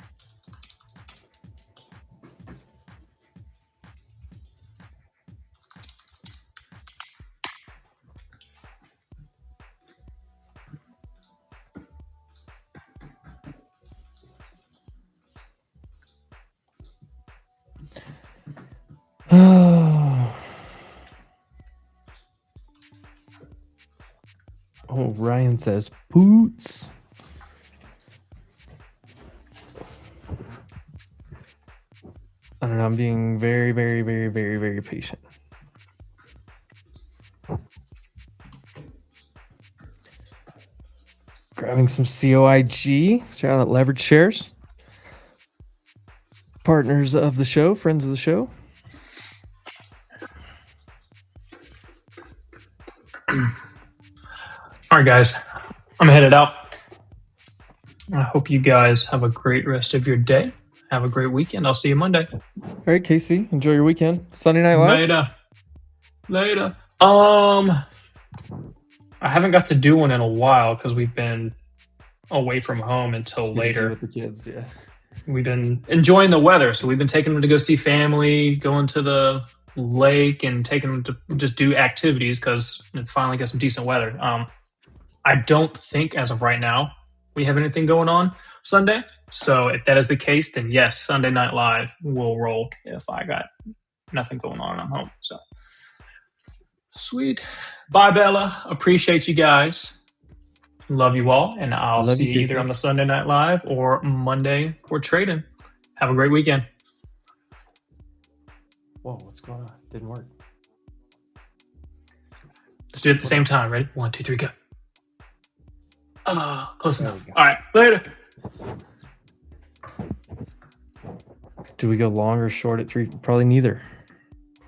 Oh, Ryan says boots. I don't know. I'm being very patient. Grabbing some COIG. Shout out Leverage Shares. Partners of the show, friends of the show. All right, guys, I'm headed out. I hope you guys have a great rest of your day. Have a great weekend. I'll see you Monday. All right, Casey, enjoy your weekend. Sunday Night Live? Later. I haven't got to do one in a while because we've been away from home until Busy later. with the kids, yeah. We've been enjoying the weather, so we've been taking them to go see family, going to the lake, and taking them to just do activities because it finally got some decent weather. I don't think, as of right now, we have anything going on Sunday. So if that is the case, then yes, Sunday Night Live will roll if I got nothing going on and I'm home. So sweet. Bye, Bella. Appreciate you guys. Love you all, and I'll Love see you, you either Casey. on the Sunday Night Live or Monday for trading. Have a great weekend. Whoa, what's going on? Didn't work. Let's do it at the same time. Ready? 1, 2, 3, go. Close enough. All right, later. Do we go long or short at 3? Probably neither.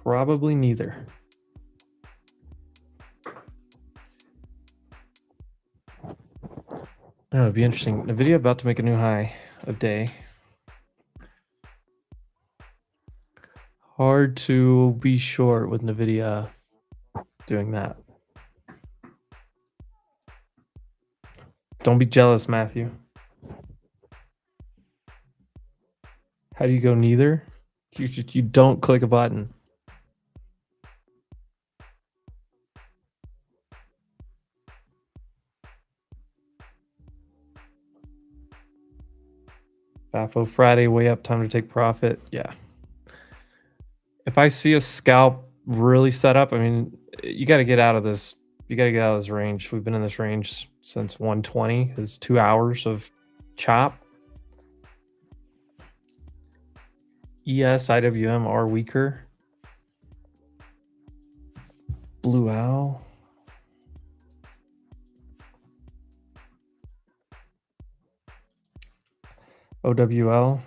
Probably neither. No, it'd be interesting. NVIDIA about to make a new high of day. Hard to be short with NVIDIA doing that. Don't be jealous, Matthew. How do you go neither? You don't click a button. FAFO Friday, way up, time to take profit. Yeah. If I see a scalp really set up, I mean, you got to get out of this. You got to get out of this range. We've been in this range since 120. It's 2 hours of chop. ES, IWM are weaker. Blue Owl. OWL.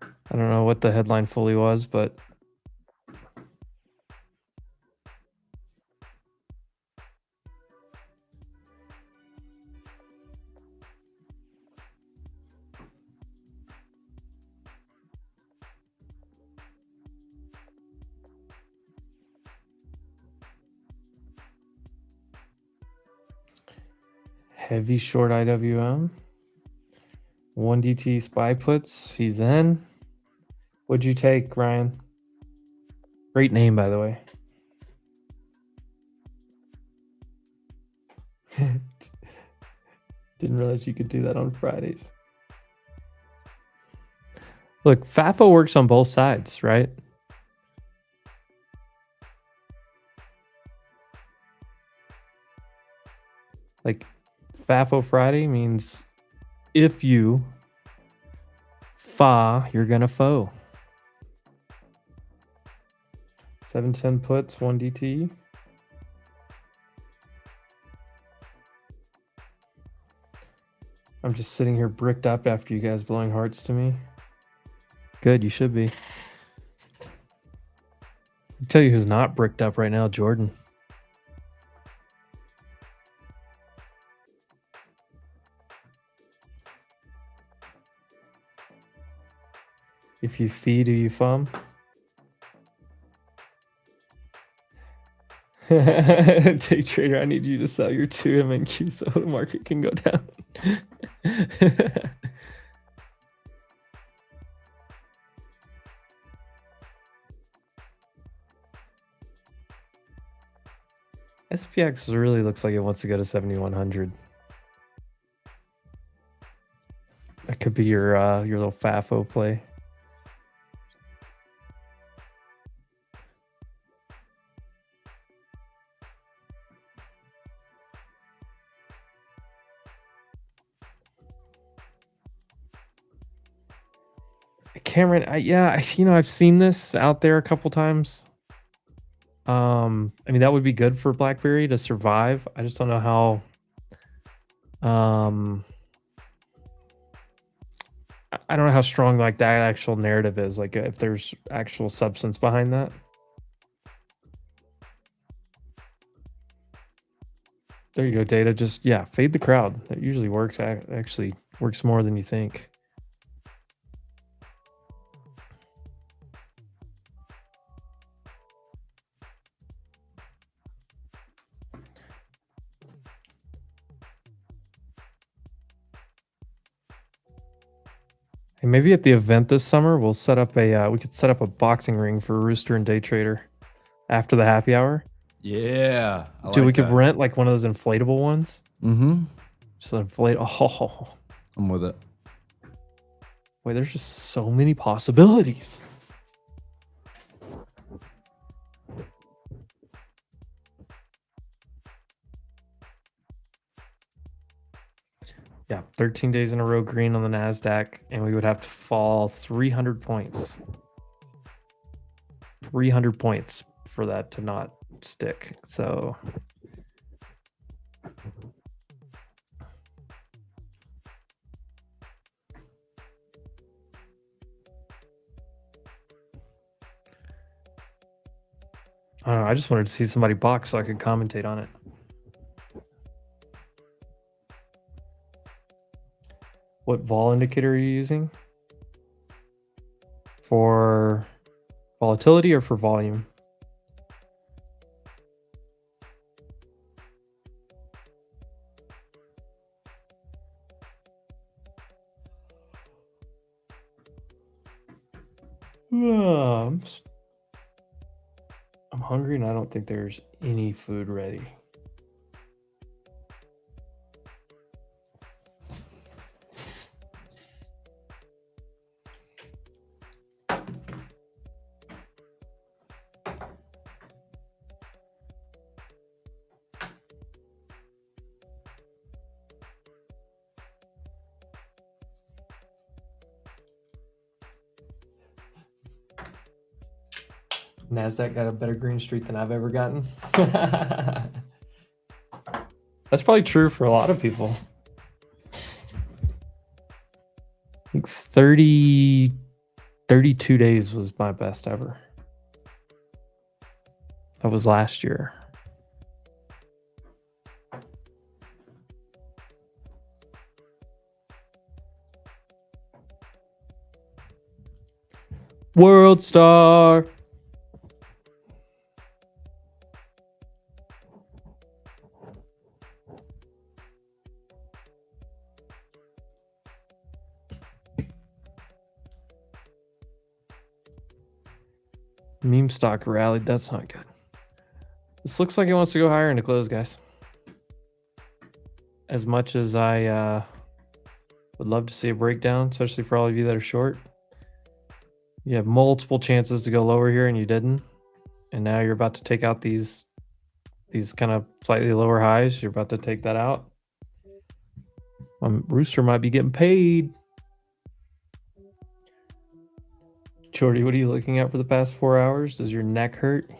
I don't know what the headline fully was, but heavy short IWM. 1DT SPY puts. He's in. What'd you take, Ryan? Great name, by the way. Didn't realize you could do that on Fridays. Look, FAFO works on both sides, right? Like, FAFO Friday means if you fa, you're gonna fo. 710 puts, 1DT. I'm just sitting here bricked up after you guys blowing hearts to me. Good, you should be. I'll tell you who's not bricked up right now, Jordan. If you fee, do you fum? Day trader, I need you to sell your 2 MNQ so the market can go down. SPX really looks like it wants to go to 7,100. That could be your little FAFO play. Cameron, I've seen this out there a couple times. I mean, that would be good for BlackBerry to survive. I just don't know how. I don't know how strong like that actual narrative is. Like, if there's actual substance behind that. There you go, Data. Just fade the crowd. That usually works. Actually works more than you think. Maybe at the event this summer, we'll set up we could set up a boxing ring for Rooster and Day Trader after the happy hour. Yeah. Dude, we could rent like one of those inflatable ones. Mm-hmm. Just inflate. Oh, I'm with it. Wait, there's just so many possibilities. Yeah, 13 days in a row green on the NASDAQ, and we would have to fall 300 points. 300 points for that to not stick. So I don't know, I just wanted to see somebody box so I could commentate on it. What vol indicator are you using? For volatility or for volume? I'm hungry and I don't think there's any food ready. NASDAQ got a better green streak than I've ever gotten. That's probably true for a lot of people. I think 32 days was my best ever. That was last year. World Star. Meme stock rallied. That's not good. This looks like it wants to go higher into close, guys. As much as I would love to see a breakdown, especially for all of you that are short. You have multiple chances to go lower here and you didn't. And now you're about to take out these kind of slightly lower highs. You're about to take that out. Rooster might be getting paid. Jordy, what are you looking at for the past 4 hours? Does your neck hurt?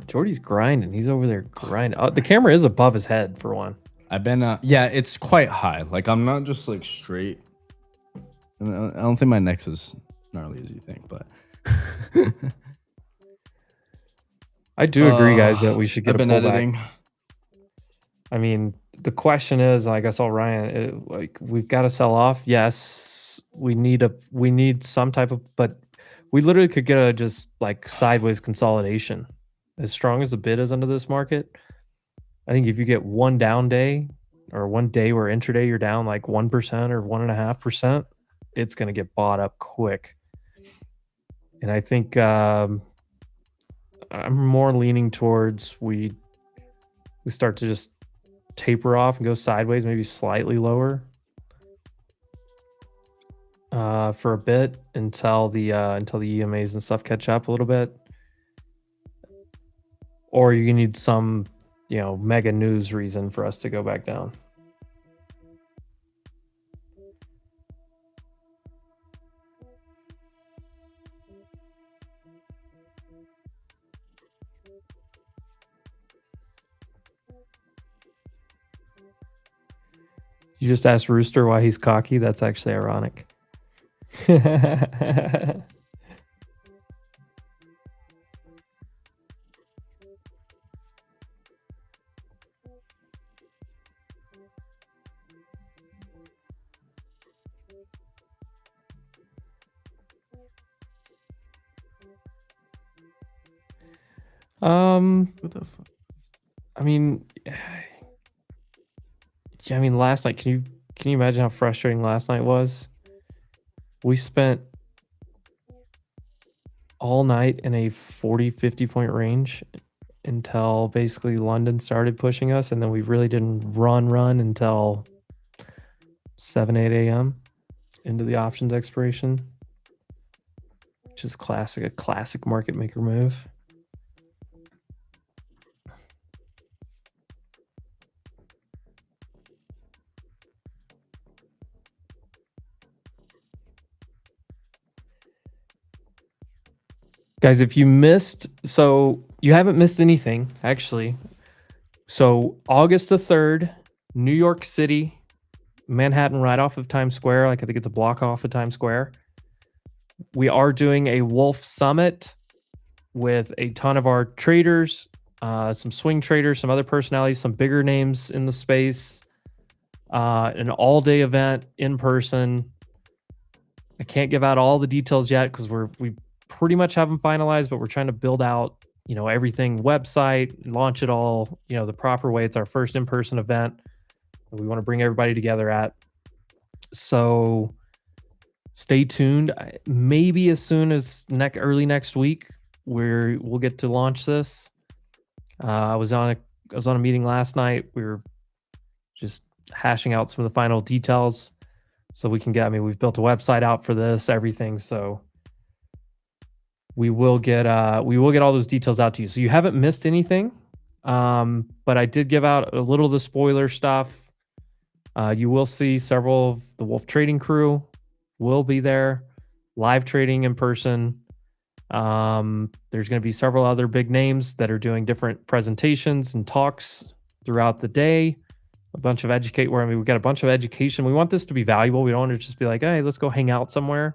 Jordy's grinding. He's over there grinding. The camera is above his head for one. I've been, yeah, it's quite high. Like, I'm not just like straight. I don't think my neck's as gnarly as you think, but. I do agree, guys, that we should get I've been pullback. editing. I mean, the question is, like I saw Ryan, like we've got to sell off. Yes, we need some type of, but we literally could get a just like sideways consolidation. As strong as the bid is under this market, I think if you get one down day or one day where intraday you're down like 1% or 1.5%, it's going to get bought up quick. And I think I'm more leaning towards we start to just taper off and go sideways, maybe slightly lower for a bit until the EMAs and stuff catch up a little bit. Or you need some, mega news reason for us to go back down. You just asked Rooster why he's cocky. That's actually ironic. What the fuck? I mean, last night, can you imagine how frustrating last night was? We spent all night in a 40-50 point range until basically London started pushing us, and then we really didn't run until 7-8 a.m. into the options expiration, which is a classic market maker move. Guys, if you missed, so you haven't missed anything, actually. So August the 3rd, New York City, Manhattan, right off of Times Square. Like I think it's a block off of Times Square. We are doing a Wolf Summit with a ton of our traders, some swing traders, some other personalities, some bigger names in the space. An all-day event in person. I can't give out all the details yet because we pretty much haven't finalized, but we're trying to build out, everything, website, launch it all, the proper way. It's our first in-person event that we want to bring everybody together at. So stay tuned. Maybe as soon as early next week, we'll get to launch this. I was on a meeting last night. We were just hashing out some of the final details so we can get. I mean, we've built a website out for this, everything. So we will get all those details out to you. So you haven't missed anything. But I did give out a little of the spoiler stuff. You will see several of the Wolf trading crew will be there, live trading in person. There's going to be several other big names that are doing different presentations and talks throughout the day. We've got a bunch of education. We want this to be valuable. We don't want to just be like, hey, let's go hang out somewhere.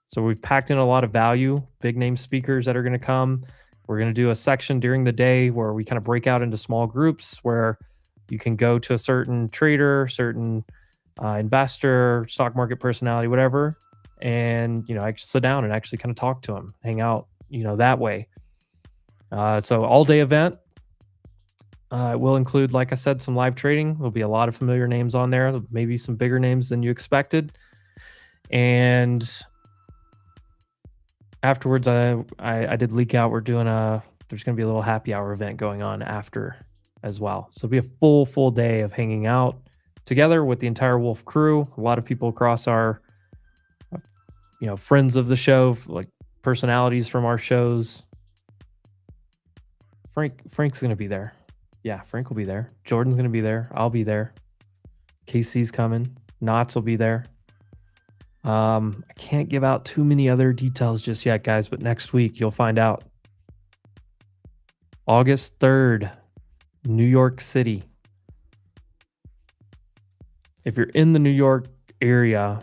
So we've packed in a lot of value, big name speakers that are going to come. We're going to do a section during the day where we kind of break out into small groups where you can go to a certain trader, certain investor, stock market personality, whatever. And, I just sit down and actually kind of talk to them, hang out, that way. So all day event. It will include, like I said, some live trading. There'll be a lot of familiar names on there, maybe some bigger names than you expected. And afterwards, I did leak out. There's going to be a little happy hour event going on after as well. So it'll be a full day of hanging out together with the entire Wolf crew. A lot of people across our, friends of the show, like personalities from our shows. Frank's going to be there. Yeah, Frank will be there. Jordan's going to be there. I'll be there. KC's coming. Knots will be there. I can't give out too many other details just yet, guys, but next week you'll find out. August 3rd, New York City. If you're in the New York area,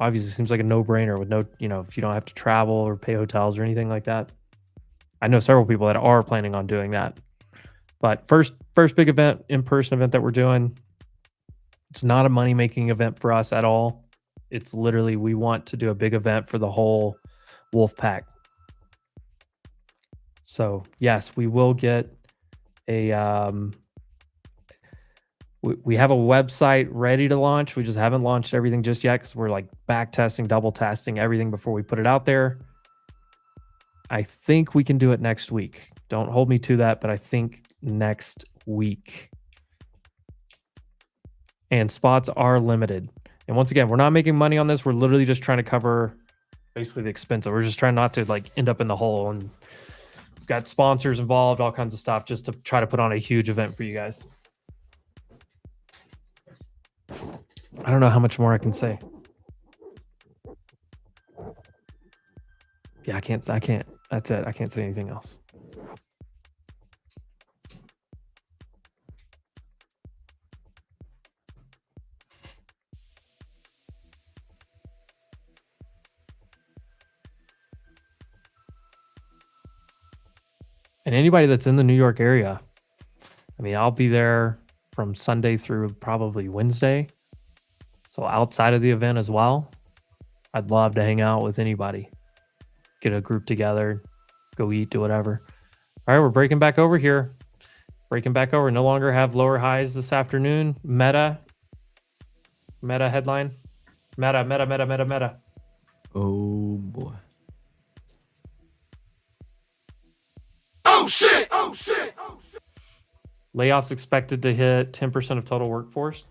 obviously it seems like a no-brainer with no, if you don't have to travel or pay hotels or anything like that. I know several people that are planning on doing that. But first big event, in-person event that we're doing, it's not a money-making event for us at all. It's literally, we want to do a big event for the whole Wolf Pack. So yes, we will get a, we have a website ready to launch. We just haven't launched everything just yet because we're like back testing, double testing everything before we put it out there. I think we can do it next week. Don't hold me to that, but I think next week. And spots are limited. And once again, we're not making money on this. We're literally just trying to cover basically the expense. We're just trying not to like end up in the hole, and we've got sponsors involved, all kinds of stuff, just to try to put on a huge event for you guys. I don't know how much more I can say. Yeah, I can't. That's it. I can't say anything else. And anybody that's in the New York area, I mean, I'll be there from Sunday through probably Wednesday. So outside of the event as well, I'd love to hang out with anybody. Get a group together, go eat, do whatever. All right, we're breaking back over here. Breaking back over. No longer have lower highs this afternoon. Meta headline. Meta. Oh, boy. Oh, shit. Layoffs expected to hit 10% of total workforce.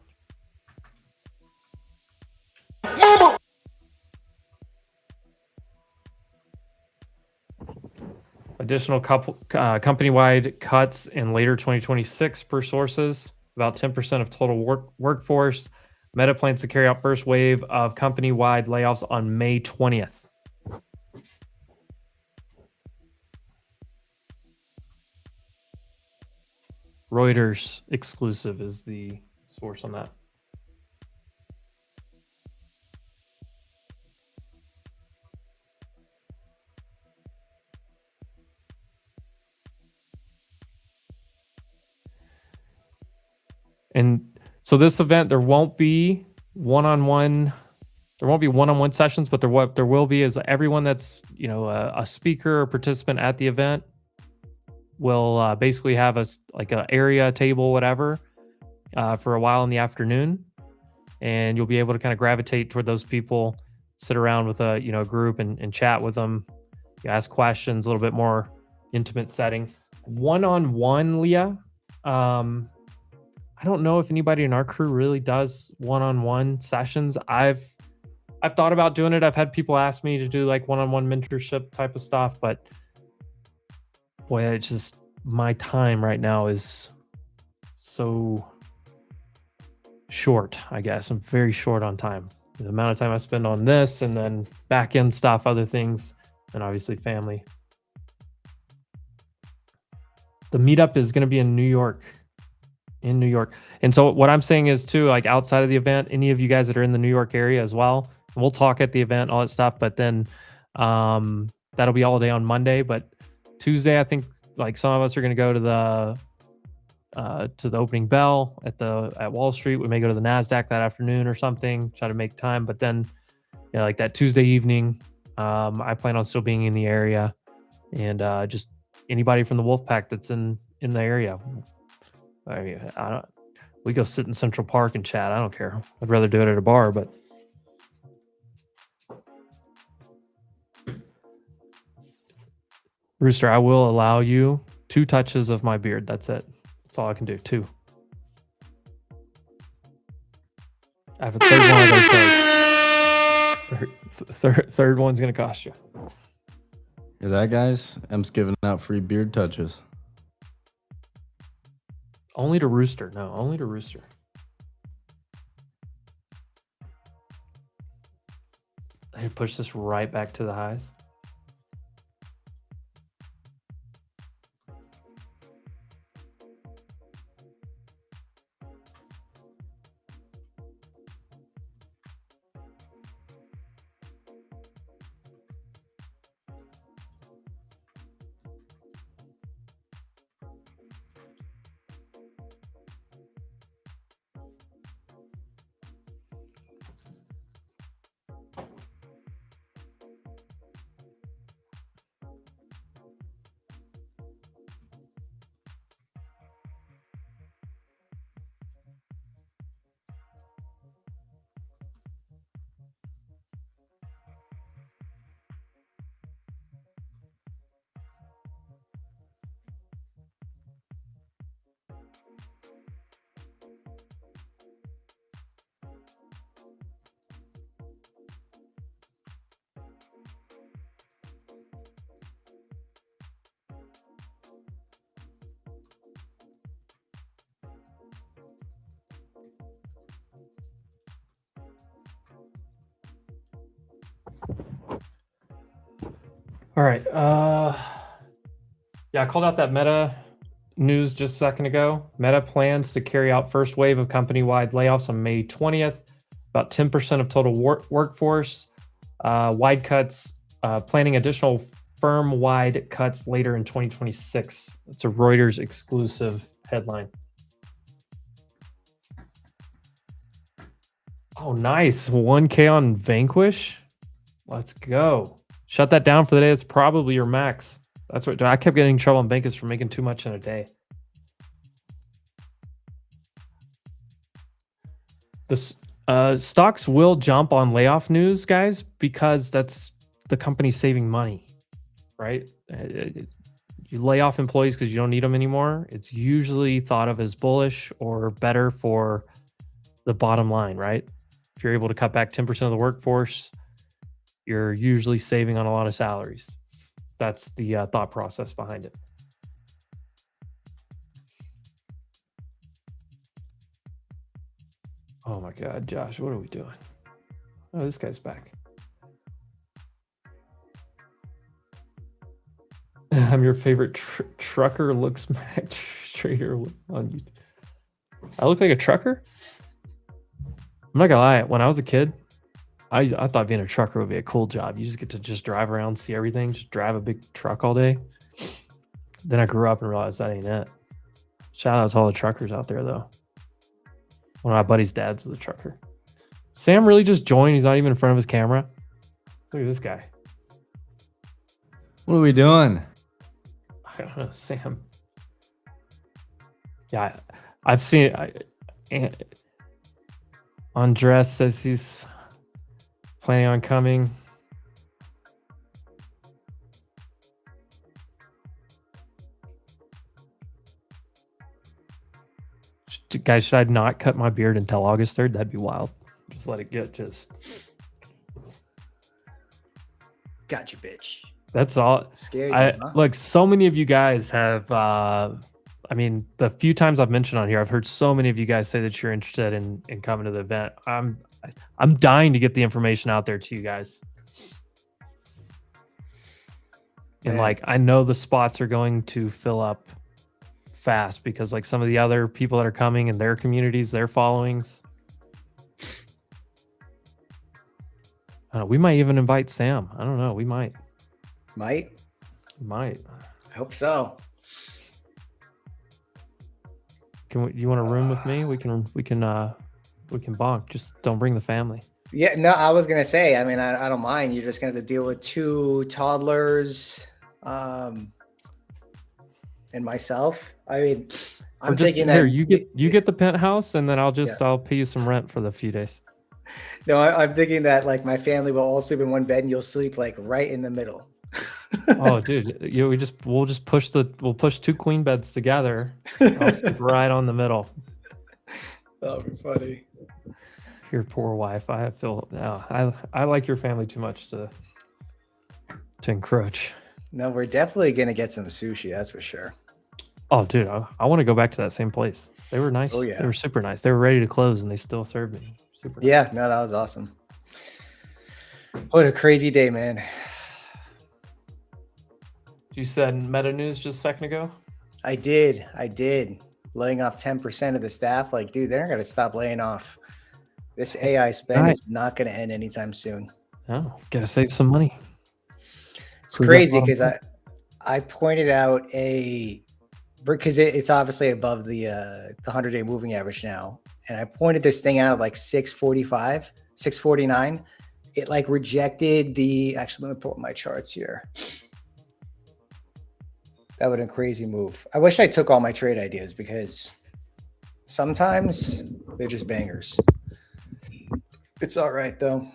Additional company-wide cuts in later 2026 per sources, about 10% of total workforce. Meta plans to carry out first wave of company-wide layoffs on May 20th. Reuters exclusive is the source on that. And so this event, there won't be one-on-one sessions, but what there will be is everyone that's, a speaker or participant at the event will basically have an area, table, whatever, for a while in the afternoon. And you'll be able to kind of gravitate toward those people, sit around with a group and chat with them, you ask questions, a little bit more intimate setting. One-on-one, Leah. I don't know if anybody in our crew really does one-on-one sessions. I've thought about doing it. I've had people ask me to do like one-on-one mentorship type of stuff, but boy, it's just my time right now is so short, I guess. I'm very short on time. The amount of time I spend on this and then back end stuff, other things, and obviously family. The meetup is going to be in New York. And so what I'm saying is too, like outside of the event, any of you guys that are in the New York area as well, we'll talk at the event, all that stuff, but then that'll be all day on Monday. But Tuesday, I think like some of us are going to go to the opening bell at Wall Street. We may go to the NASDAQ that afternoon or something, try to make time. But then like that Tuesday evening, I plan on still being in the area, and just anybody from the Wolfpack that's in the area. We go sit in Central Park and chat. I don't care. I'd rather do it at a bar, but Rooster, I will allow you 2 touches of my beard. That's it. That's all I can do. 2. I have a third one of those. Third one's gonna cost you. Hear that, guys? M's giving out free beard touches. Only to Rooster. No, only to Rooster. I push this right back to the highs. All right. Yeah, I called out that Meta news just a second ago. Meta plans to carry out first wave of company-wide layoffs on May 20th. About 10% of total workforce. Wide cuts, planning additional firm-wide cuts later in 2026. It's a Reuters exclusive headline. Oh, nice. 1K on Vanquish. Let's go. Shut that down for the day. It's probably your max. That's what I kept getting in trouble on Vanquish for making too much in a day. The stocks will jump on layoff news, guys, because that's the company saving money, right? You lay off employees because you don't need them anymore. It's usually thought of as bullish or better for the bottom line, right? If you're able to cut back 10% of the workforce, you're usually saving on a lot of salaries. That's the thought process behind it. Oh my God, Josh, what are we doing? Oh, this guy's back. I'm your favorite trucker looks match trader on YouTube. I look like a trucker? I'm not gonna lie, when I was a kid, I thought being a trucker would be a cool job. You just get to just drive around, see everything, just drive a big truck all day. Then I grew up and realized that ain't it. Shout out to all the truckers out there, though. One of my buddy's dads was a trucker. Sam really just joined. He's not even in front of his camera. Look at this guy. What are we doing? I don't know, Sam. Yeah, I've seen it. Andres says he's Planning on coming. Guys, should I not cut my beard until August 3rd? That'd be wild. Just let it get just... Gotcha, bitch. That's all. Scared you, huh? Look, so many of you guys have, I mean, the few times I've mentioned on here, I've heard so many of you guys say that you're interested in coming to the event. I'm dying to get the information out there to you guys. And like, I know the spots are going to fill up fast because like some of the other people that are coming in their communities, their followings. We might even invite Sam. I don't know. We might. Might. I hope so. You want a room with me? We can bonk. Just don't bring the family. Yeah, no, I was gonna say. I mean, I don't mind. You're just gonna have to deal with 2 toddlers, and myself. I mean, I'm thinking here, that you get the penthouse, and then I'll pay you some rent for the few days. No, I'm thinking that like my family will all sleep in one bed, and you'll sleep like right in the middle. Oh, dude, we'll just push 2 queen beds together. I'll sleep right on the middle. That'll be funny. Your poor wife. I like your family too much to encroach. No, we're definitely gonna get some sushi. That's for sure. Oh, dude, I want to go back to that same place. They were nice. Oh, yeah. They were super nice. They were ready to close, and they still served me. Super nice. Yeah, no, that was awesome. What a crazy day, man. You said Meta News just a second ago? I did. Laying off 10% of the staff. Like, dude, they're not going to stop laying off. This AI spend is not going to end anytime soon. Oh, gotta save some money. It's crazy because I pointed out because it's obviously above the 100-day moving average now. And I pointed this thing out at like 645, 649. It like rejected actually, let me pull up my charts here. That would have been a crazy move. I wish I took all my trade ideas because sometimes they're just bangers. It's all right though.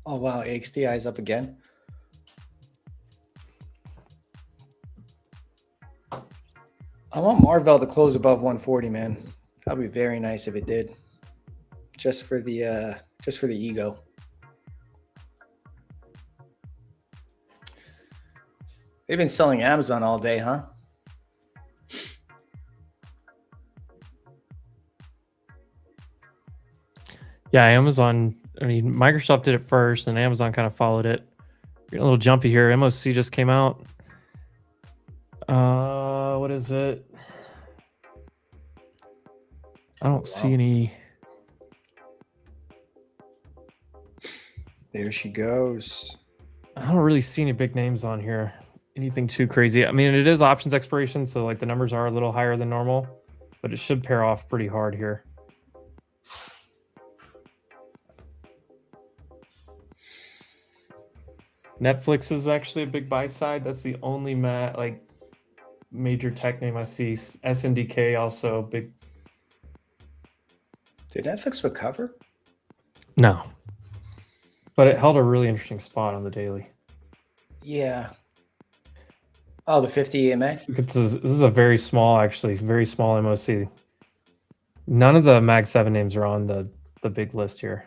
Oh wow, AXTI is up again. I want Marvell to close above 140, man. That'd be very nice if it did. Just for the ego. They've been selling Amazon all day, huh? Yeah, Amazon. I mean, Microsoft did it first, and Amazon kind of followed it. Getting a little jumpy here. MOC just came out. What is it? I don't see any. There she goes. I don't really see any big names on here. Anything too crazy. I mean, it is options expiration, so like the numbers are a little higher than normal, but it should pair off pretty hard here. Netflix is actually a big buy side. That's the only major tech name I see. SNDK also big. Did Netflix recover? No, but it held a really interesting spot on the daily. Yeah. Oh, the 50 EMA? This is a very small MOC. None of the Mag 7 names are on the big list here.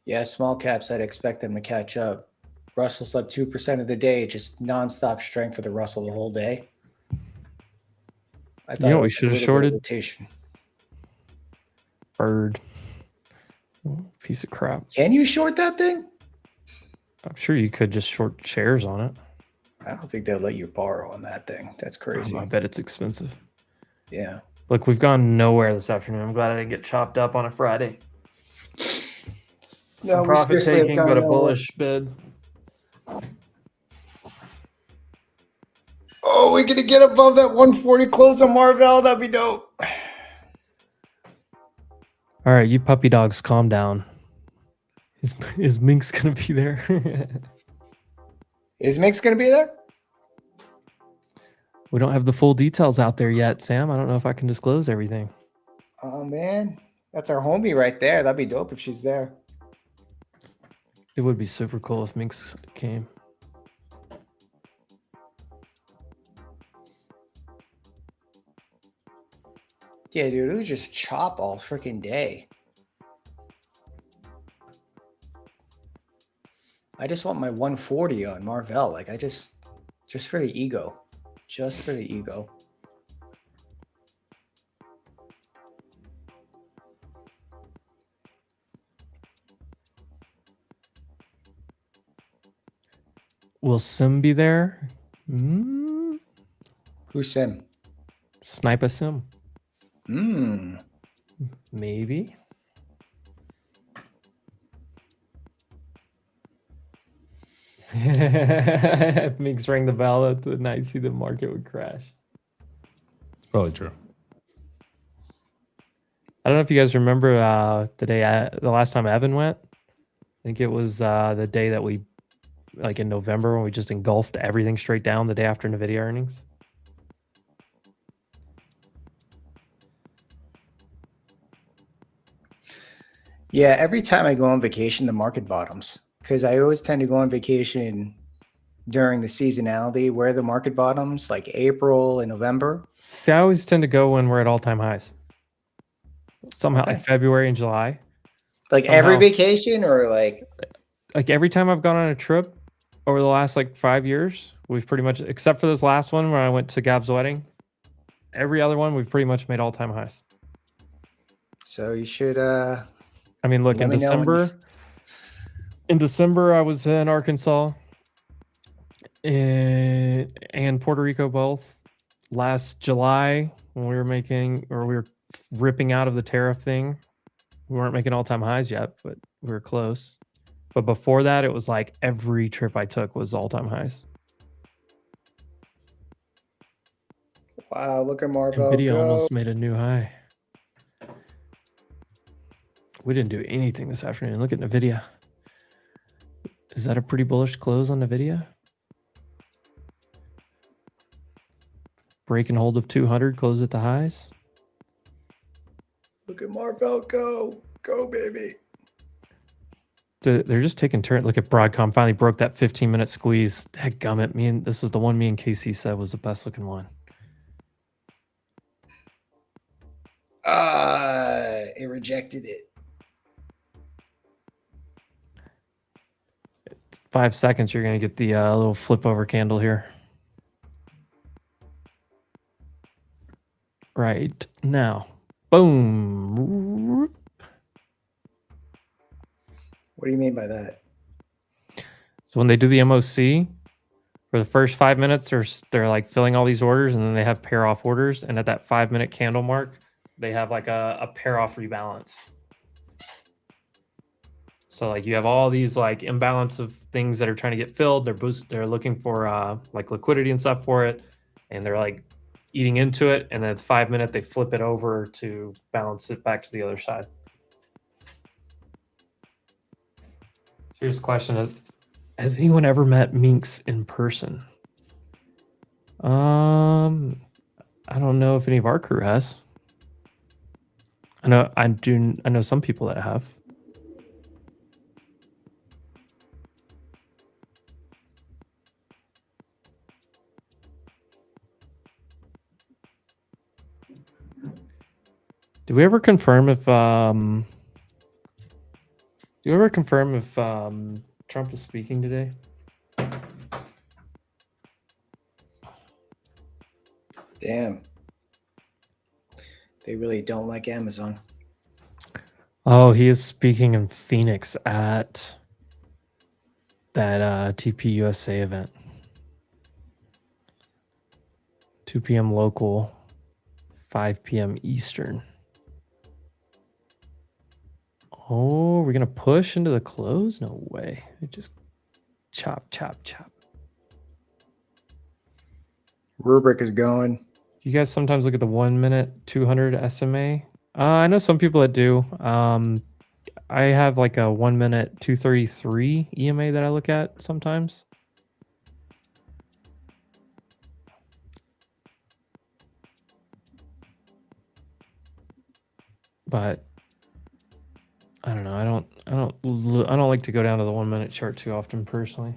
Yeah, small caps, I'd expect them to catch up. Russell's up 2% of the day, just nonstop strength for the Russell the whole day. I thought we should have shorted? Rotation. Bird. Piece of crap. Can you short that thing? I'm sure you could just short shares on it. I don't think they'll let you borrow on that thing. That's crazy. I bet it's expensive. Yeah. Look, we've gone nowhere this afternoon. I'm glad I didn't get chopped up on a Friday. Some profit taking, but a bullish bid. Oh, we're going to get above that 140 close on Marvell. That'd be dope. All right, you puppy dogs, calm down. Is Mink's going to be there? Is Mink's going to be there? We don't have the full details out there yet, Sam. I don't know if I can disclose everything. Oh, man. That's our homie right there. That'd be dope if she's there. It would be super cool if Minx came. Yeah, dude, it was just chop all freaking day. I just want my 140 on Marvell. Like, I just for the ego. Just for the ego. Will Sim be there? Mm, Who's Sim? Sniper Sim. Hmm. Maybe. Minx rang the bell at the night, see the market would crash. It's probably true. I don't know if you guys remember the last time Evan went. I think it was the day that we, like in November, when we just engulfed everything straight down the day after NVIDIA earnings. Yeah, every time I go on vacation, the market bottoms. Because I always tend to go on vacation during the seasonality where the market bottoms, like April and November. See, I always tend to go when we're at all-time highs. Somehow, Okay. like February and July. Like Somehow, every vacation or like every time I've gone on a trip over the last like 5 years, we've pretty much, except for this last one where I went to Gab's wedding, every other one we've pretty much made all-time highs. So you should I mean, look, let me know when in December I was in Arkansas and Puerto Rico both. Last July when we were ripping out of the tariff thing, we weren't making all-time highs yet, but we were close. But before that, it was like every trip I took was all-time highs. Wow, look at Marvell NVIDIA go. almost made a new high. We didn't do anything this afternoon. Look at NVIDIA. Is that a pretty bullish close on NVIDIA? Break and hold of 200, close at the highs. Look at Marvell go. Go, baby. They're just taking turn. Look at Broadcom finally broke that 15-minute squeeze. Heckgummit, this is the one me and KC said was the best looking one. It rejected it. 5 seconds, you're gonna get the little flip over candle here. Right now. Boom. What do you mean by that? So when they do the MOC, for the first 5 minutes, they're like filling all these orders, and then they have pair off orders. And at that 5-minute candle mark, they have like a pair off rebalance. So like you have all these like imbalance of things that are trying to get filled. They're looking for like liquidity and stuff for it, and they're like eating into it. And then at the 5 minute, they flip it over to balance it back to the other side. Serious question is, has anyone ever met Minx in person? I don't know if any of our crew has. I know some people that have. Do we ever confirm if Trump is speaking today? Damn. They really don't like Amazon. Oh, he is speaking in Phoenix at that TPUSA event. 2 p.m. local, 5 p.m. Eastern. Oh, we're going to push into the close? No way. It just chop, chop, chop. Rubric is going. You guys sometimes look at the 1 minute 200 SMA. I know some people that do. I have like a 1 minute 233 EMA that I look at sometimes. But I don't like to go down to the 1 minute chart too often personally.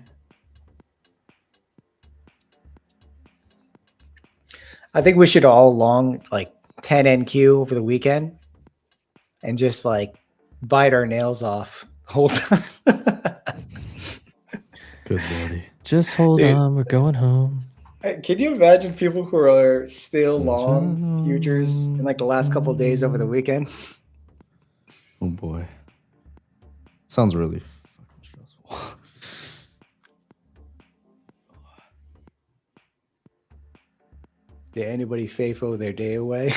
I think we should all long like 10 NQ over the weekend and just like bite our nails off the whole time. Good lordy. Just hold Dude. on, we're going home. Can you imagine people who are still long futures in like the last couple of days over the weekend? Oh boy. Sounds really fucking stressful. Did anybody FAFO their day away?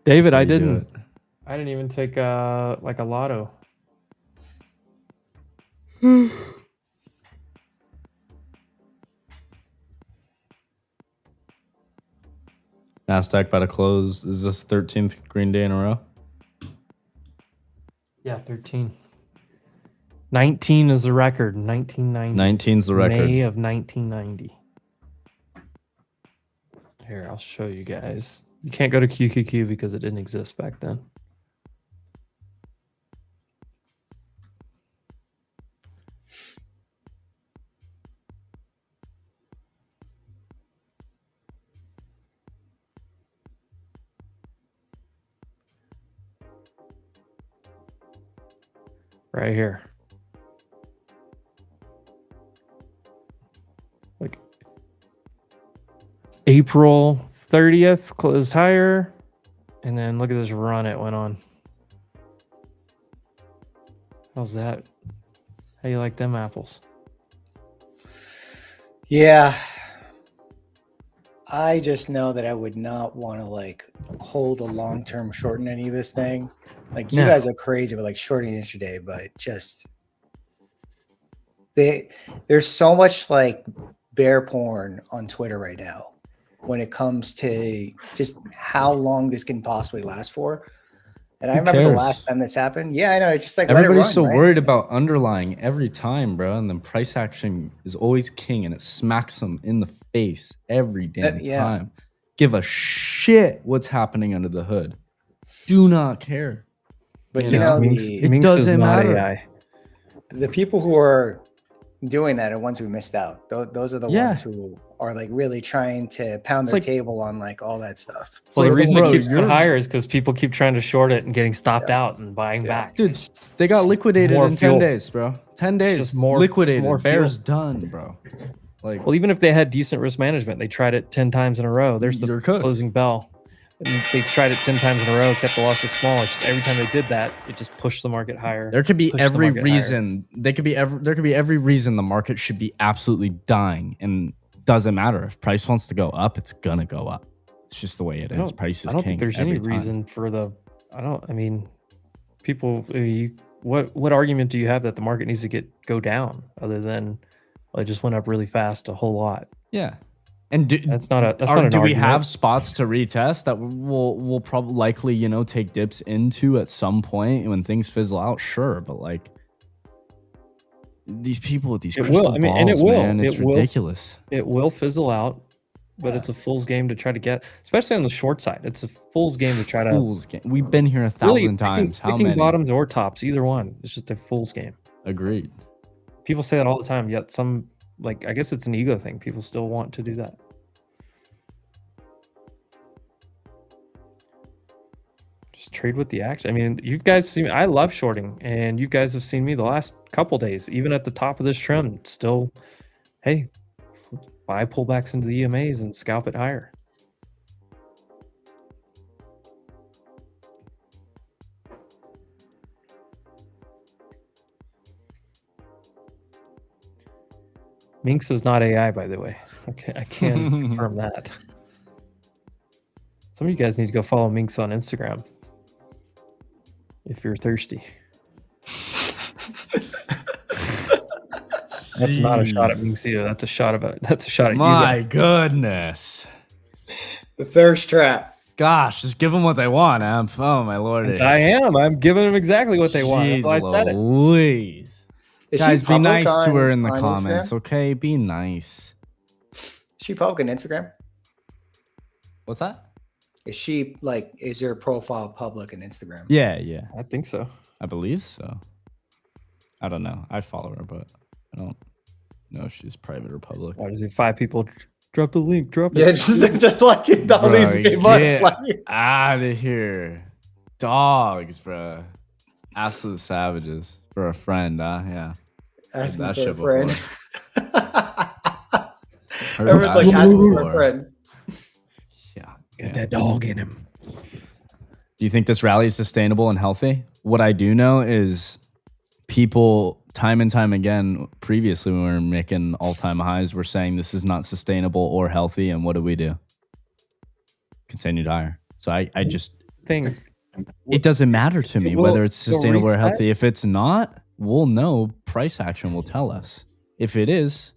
David, how I you do didn't. it. I didn't even take like a lotto. Nasdaq about to close. Is this 13th green day in a row? Yeah, 13. 19 is the record. 1990. 19's the record. May of 1990. Here, I'll show you guys. You can't go to QQQ because it didn't exist back then. Right here. Like April 30th closed higher. And then look at this run it went on. How's that? How you like them apples? Yeah. I just know that I would not want to like hold a long-term short in any of this thing. Like you No. guys are crazy with like shorting intraday, but just there's so much like bear porn on Twitter right now when it comes to just how long this can possibly last for. And I remember the cares? last time this happened. Yeah, I know. It's just like let it Everybody's run, so right? worried about underlying every time, bro. And then price action is always king and it smacks them in the face every damn yeah. time. Give a shit what's happening under the hood. Do not care. But you know, it Minx is doesn't not matter. AI. The people who are doing that are ones who missed out. Those are the Yeah. ones who are like really trying to pound It's their like- table on like all that stuff. Well, like, the reason bro, it keeps you're- going higher is because people keep trying to short it and getting stopped out and buying back. Dude, they got liquidated More in fuel. 10 days, bro. 10 It's days. just more- liquidated. more fuel. Bear's done, bro. Like, Well, even if they had decent risk management, they tried it 10 times in a row. There's the You're cooked. closing bell. And they tried it 10 times in a row, kept the losses small. It's just every time they did that, it just pushed the market higher. there could be pushed the every market higher. reason. There could be every reason the market should be absolutely dying, and doesn't matter if price wants to go up, it's gonna go up. It's just the way it is. Price is I don't king. think there's every any time. reason for the. I mean, people. What argument do you have that the market needs to go down other than well, it just went up really fast a whole lot? Yeah. And That's not an do we argument. have spots to retest that we'll probably likely take dips into at some point when things fizzle out? Sure, but like these people with these It crystal will. I mean, and it balls, will. man, it's It will. ridiculous. It will fizzle out, but it's a fool's game to try to get, especially on the short side. It's a fool's game to try to. Fool's game. We've been here 1,000 really times. How picking many? bottoms or tops, either one. It's just a fool's game. Agreed. People say that all the time, yet some, like, I guess it's an ego thing. People still want to do that. Just trade with the action. I mean, you guys see me. I love shorting, and you guys have seen me the last couple days, even at the top of this trend. Still, hey, buy pullbacks into the EMAs and scalp it higher. Minx is not AI, by the way. Okay, I can confirm that. Some of you guys need to go follow Minx on Instagram if you're thirsty. That's not a shot at Minx either. That's a shot at you My guys. goodness. The thirst trap. Gosh, just give them what they want, Am. Oh my lordy. I am. I'm giving them exactly what they want. That's why I said it. Louise. Is she Guys, be public nice to her in the on comments, Instagram? okay? Be nice. Is she public on Instagram? What's that? Is she like? Is your profile public on Instagram? Yeah, yeah. I think so. I believe so. I don't know. I follow her, but I don't know if she's private or public. Why does it 5 people drop the link? Drop Yeah, it. just like all these people. Get out of here. Dogs, bro. Absolute savages. For a friend, yeah. Heard Asking that for a shit friend. before. Heard Everyone's that like shit asking for a before. friend. Get that dog in him. Do you think this rally is sustainable and healthy? What I do know is people time and time again, previously when we were making all-time highs, were saying this is not sustainable or healthy. And what do? Continued higher. So I just think it doesn't matter to me whether it's sustainable or reset? healthy. If it's not, we'll know. Price action will tell us. If it is,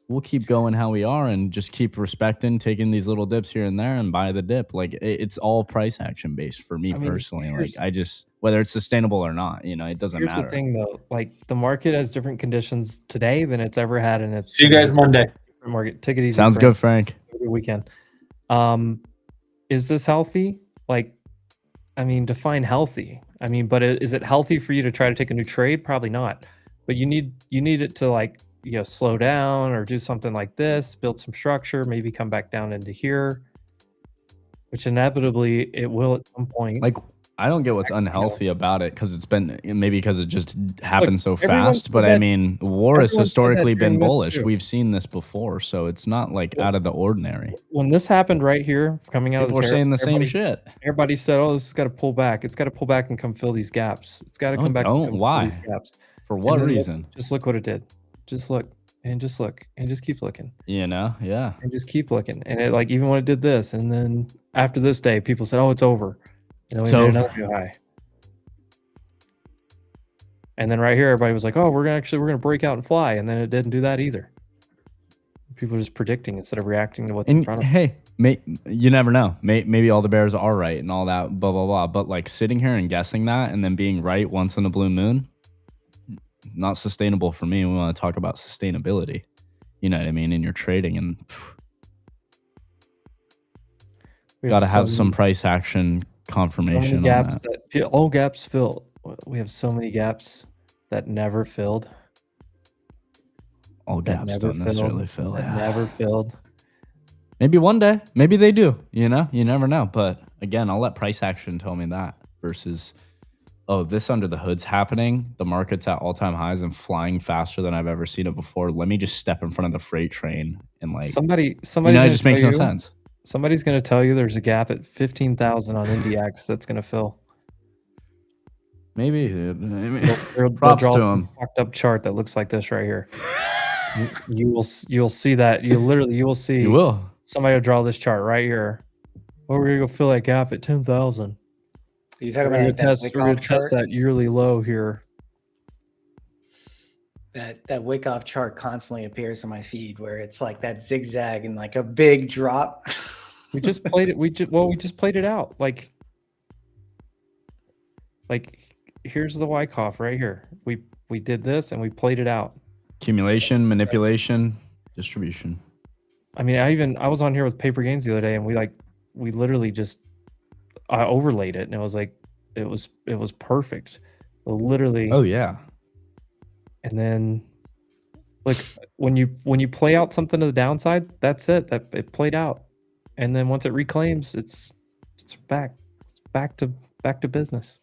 we'll keep going how we are and just keep respecting, taking these little dips here and there and buy the dip. Like it's all price action based for me personally. Like I just, whether it's sustainable or not, it doesn't Here's matter. the thing though, like the market has different conditions today than it's ever had in its. See you guys Monday. Market. Take it easy. Sounds good, Frank. Have a good weekend. Is this healthy? Like, I mean, define healthy. I mean, but is it healthy for you to try to take a new trade? Probably not. But you need it to like, slow down or do something like this, build some structure, maybe come back down into here, which inevitably it will at some point. Like, I don't get what's unhealthy about it because it's been maybe because it just happened so everyone fast. said But I that- mean, war has everyone said that historically been during this bullish. too. We've seen this before, so it's not like out of the ordinary. When this happened right here, coming out People of are the saying the tariffs, same everybody- shit. Everybody said, "Oh, this has got to pull back. It's got to pull back and come fill these gaps. It's got to No, come back. and don't. come fill Why? these gaps." For And what then reason? Just look what it did. Just look and just look and just keep looking Yeah. and just keep looking. And it like even when it did this, and then after this day, people said, "Oh, it's over." And then we It's made over. another new high. And then right here, everybody was like, "Oh, we're gonna break out and fly," and then it didn't do that either. People are just predicting instead of reacting to what's in And front of them. hey, you never know. Maybe all the bears are right and all that, blah, blah, blah. But like sitting here and guessing that and then being right once in a blue moon, not sustainable for me. We want to talk about sustainability. You know what I mean? In your trading and got to have some price action confirmation on gaps that. all gaps fill. We have so many gaps that never filled. All that gaps never don't necessarily fill. that Yeah. never filled. Maybe one day. Maybe they do. You never know. But again, I'll let price action tell me that versus, oh, this under the hood's happening. The market's at all-time highs and flying faster than I've ever seen it before. Let me just step in front of the freight train and like Somebody it just makes no sense. Somebody's going to tell you there's a gap at 15,000 on IndieX that's going to fill. Maybe. They'll Props draw to some them. fucked up chart that looks like this right here. You'll see that. You will see. You will. Somebody will draw this chart right here. Oh, we're gonna go fill that gap at 10,000. Are you We're talking gonna about test. that We're gonna Wyckoff chart? test that yearly low here. That Wyckoff chart constantly appears on my feed where it's like that zigzag and like a big drop. We just played it. We just played it out. Like here's the Wyckoff right here. We did this and we played it out. Accumulation, manipulation, distribution. I mean, I was on here with Paper Gains the other day, and we literally just I overlaid it, and it was like it was perfect, literally. Oh yeah. And then, like when you play out something to the downside, that's it. That it played out, and then once it reclaims, it's back to business.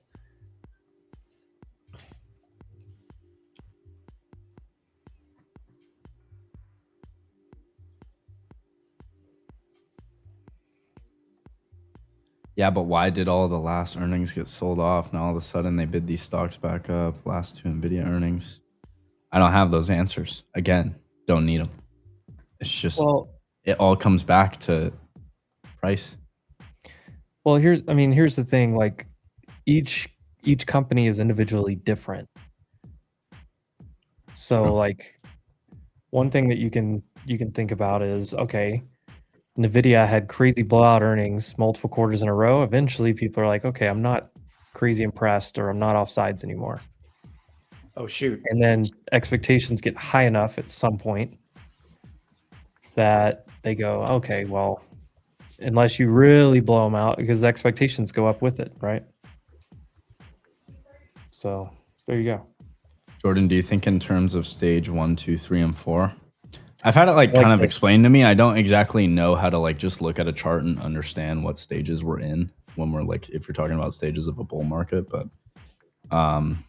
Yeah, but why did all the last earnings get sold off? Now all of a sudden they bid these stocks back up. Last two NVIDIA earnings. I don't have those answers. Again, don't need them. It's just it all comes back to price. Well, here's the thing. Like each company is individually different. So like one thing that you can think about is, okay, NVIDIA had crazy blowout earnings multiple quarters in a row. Eventually people are like, okay, I'm not crazy impressed, or I'm not off sides anymore. Oh shoot. And then expectations get high enough at some point that they go, okay, well, unless you really blow them out, because expectations go up with it, right? So there you go. Jordan, do you think in terms of stage 1, 2, 3, and 4? I've had it like kind of this. explained to me. I don't exactly know how to like just look at a chart and understand what stages we're in when we're like, if you're talking about stages of a bull market. But I'm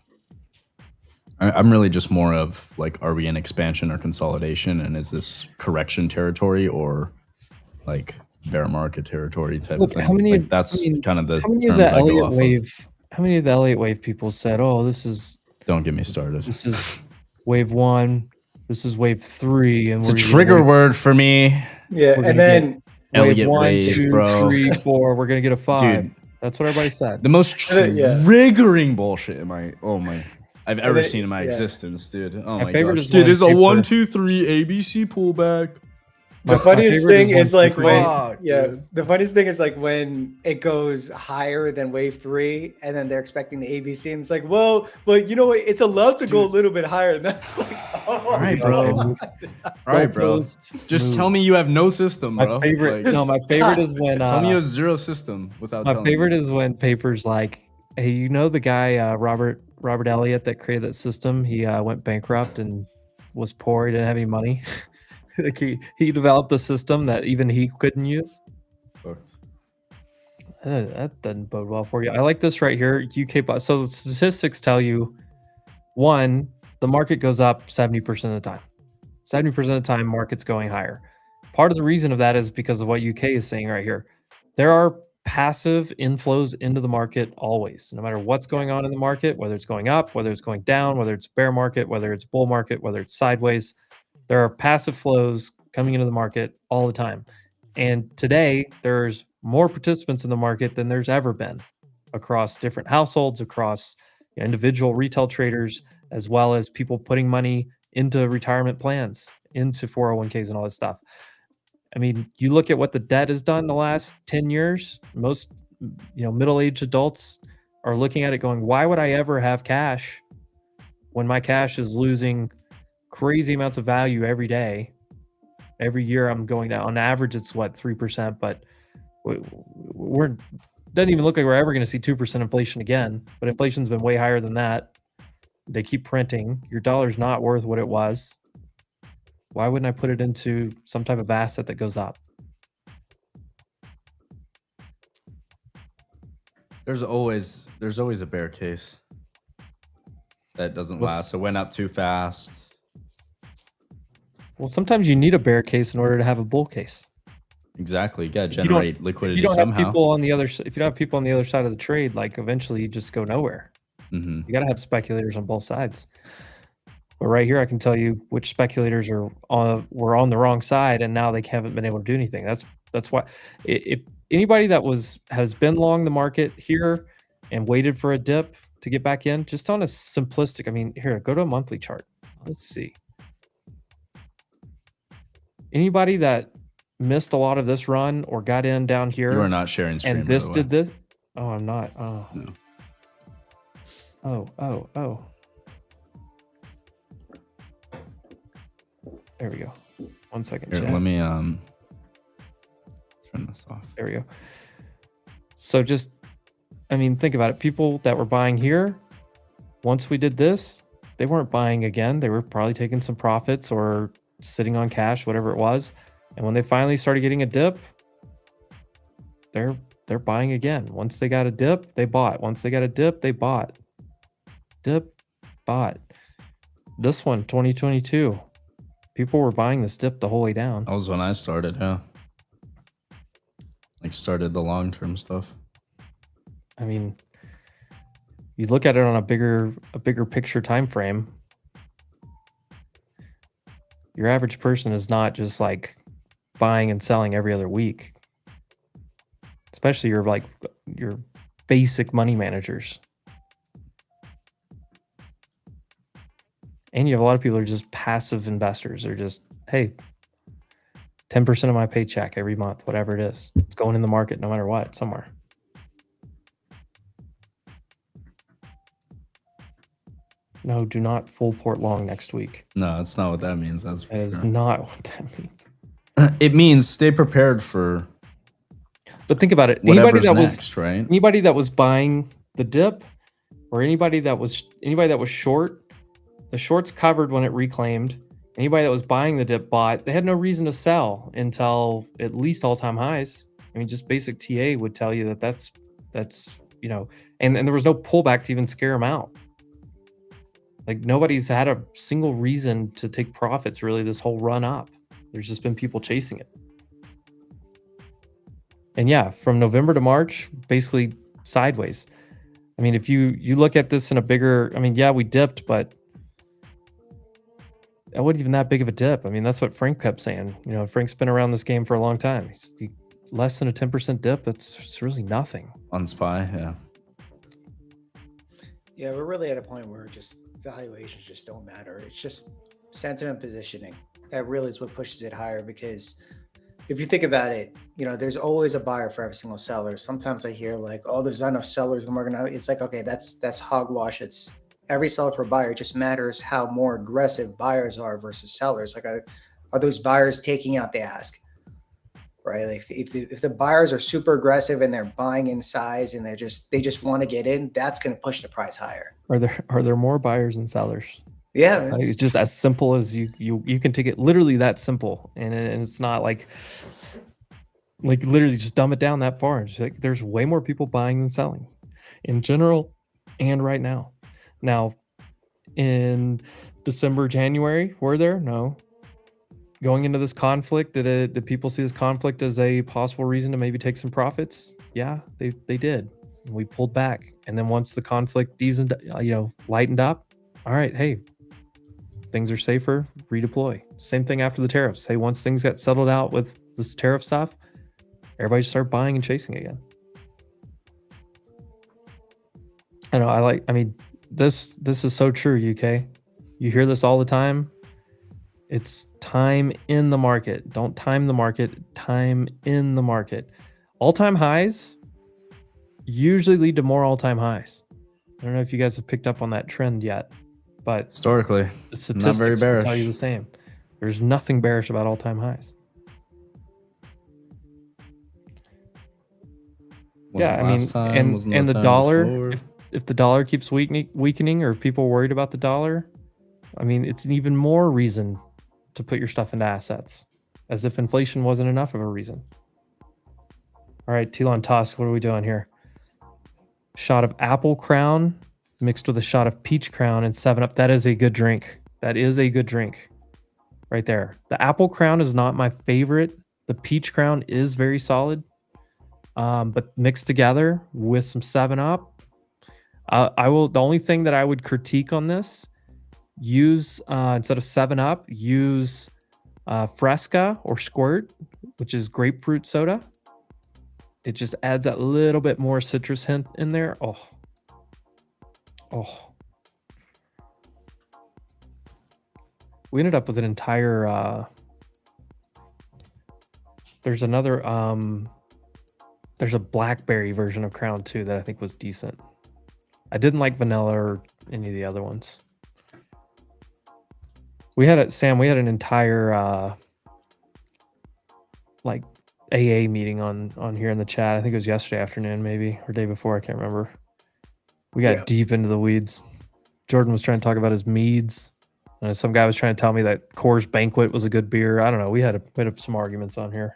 really just more of like, are we in expansion or consolidation, and is this correction territory or like bear market territory type of thing? How many? Like, that's kind of the how many of terms the I go Elliott off wave? How many of the Elliott wave people said, "Oh, this is"? Don't get me started. This is wave 1. This is wave 3, and It's a trigger word for me. Yeah, and then Elliott wave 1, wave, 2, bro. 3, 4. We're gonna get a 5. Dude, that's what everybody said. The most Yeah. triggering bullshit I've ever then- seen in my yeah. existence, dude. Oh My my favorite gosh. is Dude, when it's a paper- 1, 2, 3 ABC pullback. The My funniest favorite thing when is like people- when Fuck, yeah, dude. the funniest thing is like when it goes higher than wave 3, and then they're expecting the ABC, and it's like, well, but you know what? It's allowed to go a little bit higher, and that's like, oh, All right, bro. God. All right, bro. Goalpost Just move. tell me you have no system, My bro. favorite. Like, No, my favorite is when. tell me you have zero system without My telling favorite me. is when papers like, hey, you know the guy Robert Elliott that created that system? He went bankrupt and was poor. He didn't have any money. Like he developed a system that even he couldn't use. Fucked. That doesn't bode well for you. I like this right here. UK. So the statistics tell you, one, the market goes up 70% of the time. 70% of the time, market's going higher. Part of the reason of that is because of what UK is saying right here. There are passive inflows into the market always, no matter what's going on in the market, whether it's going up, whether it's going down, whether it's bear market, whether it's bull market, whether it's sideways. There are passive flows coming into the market all the time. And today, there's more participants in the market than there's ever been across different households, across individual retail traders, as well as people putting money into retirement plans, into 401ks and all this stuff. I mean, you look at what the debt has done the last 10 years, most middle-aged adults are looking at it going, why would I ever have cash when my cash is losing crazy amounts of value every day? Every year I'm going down. On average, it's what, 3%, but we're doesn't even look like we're ever going to see 2% inflation again. But inflation's been way higher than that. They keep printing. Your dollar's not worth what it was. Why wouldn't I put it into some type of asset that goes up? There's always a bear case that doesn't last. It went up too fast. Well, sometimes you need a bear case in order to have a bull case. Exactly. You gotta generate liquidity if you don't somehow. Have people on the other, if you don't have people on the other side of the trade, like eventually you just go nowhere. Mm-hmm. You got to have speculators on both sides. But right here, I can tell you which speculators were on the wrong side, and now they haven't been able to do anything. That's why if anybody that has been long the market here and waited for a dip to get back in, just on a simplistic. I mean, here, go to a monthly chart. Let's see. Anybody that missed a lot of this run or got in down here, You are not sharing screen, and by this the way. did this. Oh, I'm not. Oh. No. Oh. There we go. 1 second. Here, chat. let me turn this off. There we go. So just, I mean, think about it. People that were buying here, once we did this, they weren't buying again. They were probably taking some profits or sitting on cash, whatever it was. And when they finally started getting a dip, they're buying again. Once they got a dip, they bought. Once they got a dip, they bought. Dip, bought. This one, 2022. People were buying this dip the whole way down. That was when I started, yeah. Like started the long-term stuff. I mean, you look at it on a bigger picture time frame. Your average person is not just like buying and selling every other week. Especially your basic money managers. And you have a lot of people who are just passive investors. They're just, hey, 10% of my paycheck every month, whatever it is. It's going in the market no matter what, somewhere. No, do not full port long next week. No, that's not what that means. That is not what that means. It means stay prepared for But think about it. whatever's next, right? Anybody that was buying the dip, or anybody that was short, the shorts covered when it reclaimed. Anybody that was buying the dip bought. They had no reason to sell until at least all-time highs. I mean, just basic TA would tell you that that's you know, and there was no pullback to even scare them out. Like nobody's had a single reason to take profits really this whole run up. There's just been people chasing it. And yeah, from November to March, basically sideways. I mean, if you look at this in a bigger, I mean, yeah, we dipped, but that wasn't even that big of a dip. I mean, that's what Frank kept saying. You know, Frank's been around this game for a long time. Less than a 10% dip, it's really nothing. On SPY, yeah. Yeah, we're really at a point where just valuations just don't matter. It's just sentiment positioning. That really is what pushes it higher, because if you think about it, you know, there's always a buyer for every single seller. Sometimes I hear like, oh, there's not enough sellers in the market. It's like, okay, that's hogwash. It's every seller for a buyer. It just matters how more aggressive buyers are versus sellers. Like, are those buyers taking out the ask? Right? Like if the buyers are super aggressive and they're buying in size and they just want to get in, that's going to push the price higher. Are there more buyers than sellers? Yeah, Like, it's just as simple as you can take it literally that simple, and it's not like literally just dumb it down that far. It's like there's way more people buying than selling in general and right now. Now in December, January, were there? No. Going into this conflict, did people see this conflict as a possible reason to maybe take some profits? Yeah, they did. We pulled back, and then once the conflict lightened up, all right, hey, things are safer, redeploy. Same thing after the tariffs. Hey, once things got settled out with this tariff stuff, everybody started buying and chasing again. I know. I mean, this is so true, UK. You hear this all the time. It's time in the market. Don't time the market. Time in the market. All-time highs usually lead to more all-time highs. I don't know if you guys have picked up on that trend yet, but historically, the statistics not very bearish. will tell you the same. There's nothing bearish about all-time highs. Yeah, I mean, and the dollar, if the dollar keeps weakening, or if people are worried about the dollar, I mean, it's an even more reason to put your stuff into assets, as if inflation wasn't enough of a reason. All right, Telon Tusk, what are we doing here? Shot of Apple Crown mixed with a shot of Peach Crown and 7-Up. That is a good drink. That is a good drink right there. The Apple Crown is not my favorite. The Peach Crown is very solid, but mixed together with some 7-Up, the only thing that I would critique on this, use instead of 7-Up, use Fresca or Squirt, which is grapefruit soda. It just adds that little bit more citrus hint in there. Oh. We ended up with an entire there's another there's a blackberry version of Crown too that I think was decent. I didn't like vanilla or any of the other ones. We had an entire like AA meeting on here in the chat. I think it was yesterday afternoon, maybe, or day before. I can't remember. We got deep into the weeds. Jordan was trying to talk about his meads. Some guy was trying to tell me that Coors Banquet was a good beer. I don't know. We had some arguments on here.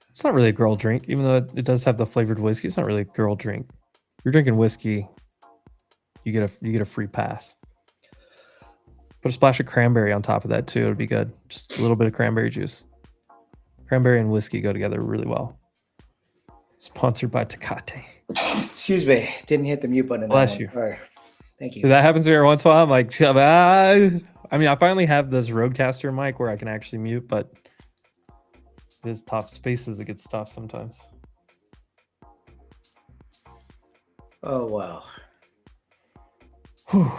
It's not really a girl drink, even though it does have the flavored whiskey. It's not really a girl drink. If you're drinking whiskey, you get a free pass. Put a splash of cranberry on top of that too. It'd be good. Just a little bit of cranberry juice. Cranberry and whiskey go together really well. Sponsored by Tecate. Excuse me, didn't hit the mute button. Bless you. Sorry. Thank you. That happens every once in a while. I'm like, I mean, I finally have this Rodecaster mic where I can actually mute, but it is tough. Spaces, it gets tough sometimes. Oh wow. Whew.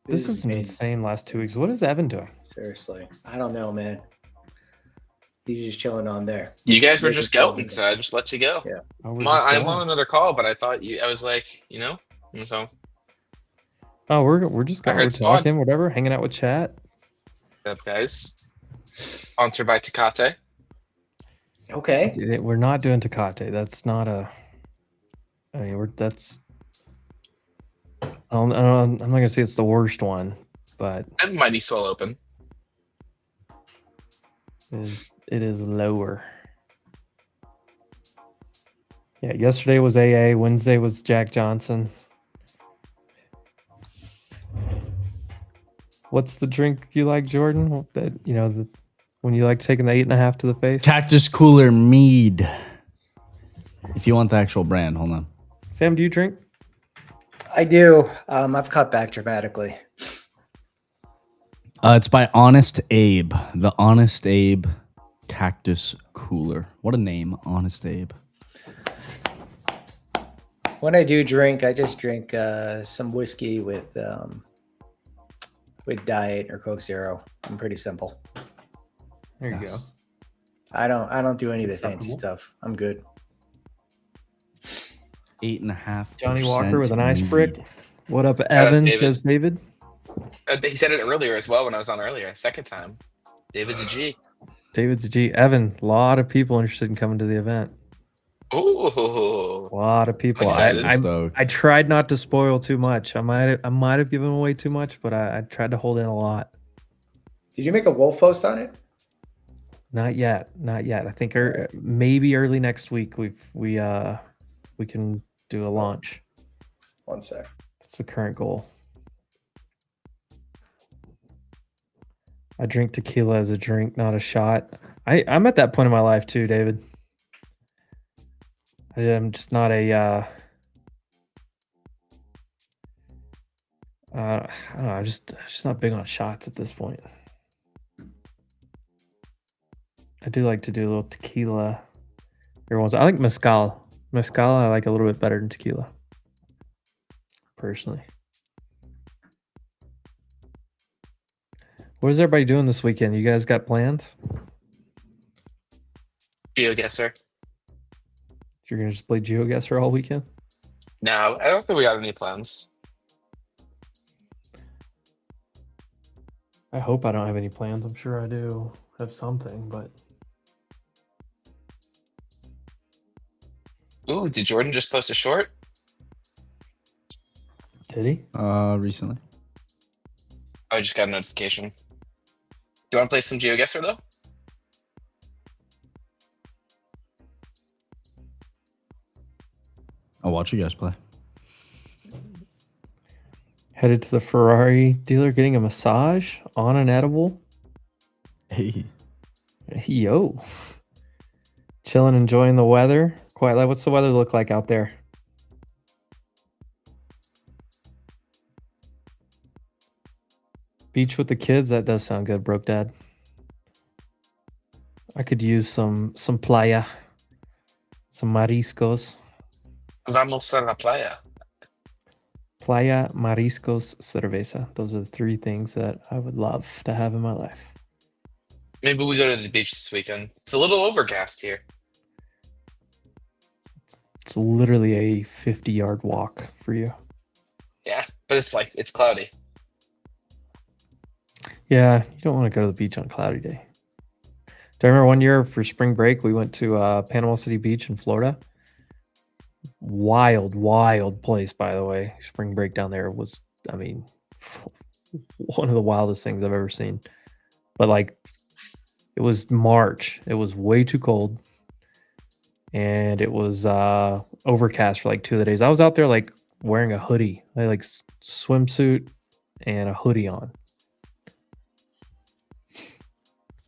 This is an insane last 2 weeks. What is Evan doing? Seriously, I don't know, man. He's just chilling on there. You guys were just going, so I just let you go. Yeah. I'm on another call, but I thought I was like, and so. Oh, we're just going. We're talking, whatever, hanging out with chat. Up, guys. Sponsored by Tecate. Okay. We're not doing Tecate. That's not a. I mean, that's. I'm not gonna say it's the worst one, but And Mighty Swell Open. it is lower. Yeah, yesterday was AA. Wednesday was Jack Johnson. What's the drink you like, Jordan? That when you like taking the 8.5 to the face. Cactus Cooler Mead. If you want the actual brand, hold on. Sam, do you drink? I do. I've cut back dramatically. It's by Honest Abe. The Honest Abe Cactus Cooler. What a name, Honest Abe. When I do drink, I just drink some whiskey with Diet or Coke Zero. I'm pretty simple. There you go. I don't do any of the It's fancy acceptable. stuff. I'm good. 8.5%. Johnny Walker with an ice mead. brick. What up, Evan? David. Says David. He said it earlier as well when I was on earlier. Second time. David's a G. David's a G. Evan, a lot of people interested in coming to the event. Ooh. A lot of people. Excited. I tried not to spoil too much. I might have given away too much, but I tried to hold in a lot. Did you make a wolf post on it? Not yet. I think maybe early next week we can do a launch. One sec. That's the current goal. I drink tequila as a drink, not a shot. I'm at that point in my life too, David. I'm just not a I don't know, I'm just not big on shots at this point. I do like to do a little tequila every once. I like mezcal. Mezcal I like a little bit better than tequila. Personally. What is everybody doing this weekend? You guys got plans? GeoGuessr. You're gonna just play GeoGuessr all weekend? No, I don't think we got any plans. I hope I don't have any plans. I'm sure I do have something, but Ooh, did Jordan just post a short? did he? Recently. I just got a notification. Do you want to play some GeoGuessr though? I'll watch you guys play. Headed to the Ferrari dealer getting a massage on an edible. Hey. Yo. Chilling, enjoying the weather. Quite like, what's the weather look like out there? Beach with the kids, that does sound good, broke dad. I could use some playa, some mariscos. Vamos a la playa. Playa, mariscos, cerveza. Those are the three things that I would love to have in my life. Maybe we go to the beach this weekend. It's a little overcast here. It's literally a 50-yard walk for you. Yeah, but it's cloudy. Yeah, you don't want to go to the beach on a cloudy day. Do I remember one year for spring break, we went to Panama City Beach in Florida. Wild place, by the way. Spring break down there was, I mean, one of the wildest things I've ever seen. But like, it was March. It was way too cold. And it was overcast for like 2 of the days. I was out there like wearing a hoodie. I had like swimsuit and a hoodie on.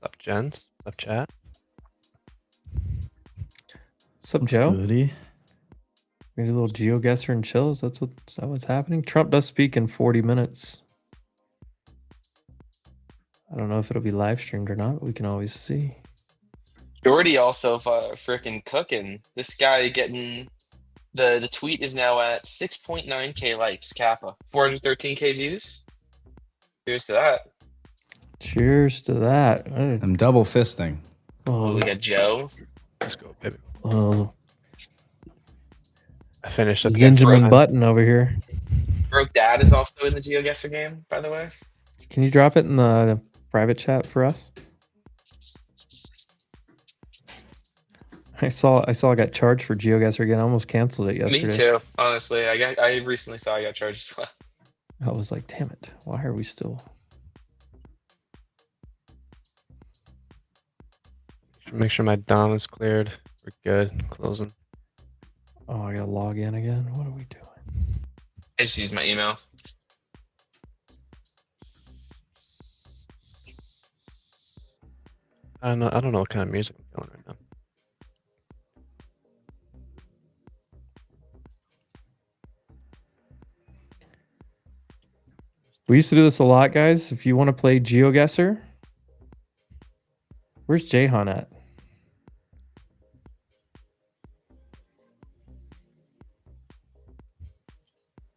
What's up, gents? What's up, chat? What's up, What's Joe? goody? Maybe a little GeoGuessr and chills. Is that what's happening? Trump does speak in 40 minutes. I don't know if it'll be live streamed or not, but we can always see. Jordy also freaking cooking. This guy getting the tweet is now at 6.9k likes. Kappa, 413k views. Cheers to that. Cheers to that. I'm double fisting. Oh, we got Joe. Let's go, baby. Oh, I finished up Benjamin Button over here. Broke Dad is also in the GeoGuessr game, by the way. Can you drop it in the private chat for us? I saw I got charged for GeoGuessr again. I almost canceled it yesterday. Me too. Honestly, I recently saw I got charged as well. I was like, damn it, why are we still? Make sure my DOM is cleared. We're good. Closing. Oh, I gotta log in again. What are we doing? I just used my email. I don't know what kind of music I'm feeling right now. We used to do this a lot, guys. If you want to play GeoGuessr, where's Jahan at?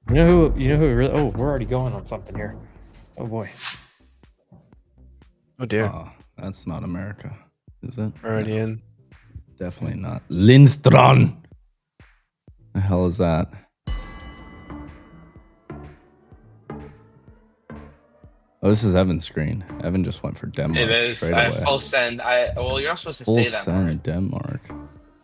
You know who really, oh, we're already going on something here. Oh boy. Oh dear. Oh, that's not America, is it? Already in. Definitely not. Lindström. The hell is that? Oh, this is Evan's screen. Evan just went for Denmark. It is. Straight I away. full send. Well, you're not supposed to Full say that send part. Denmark.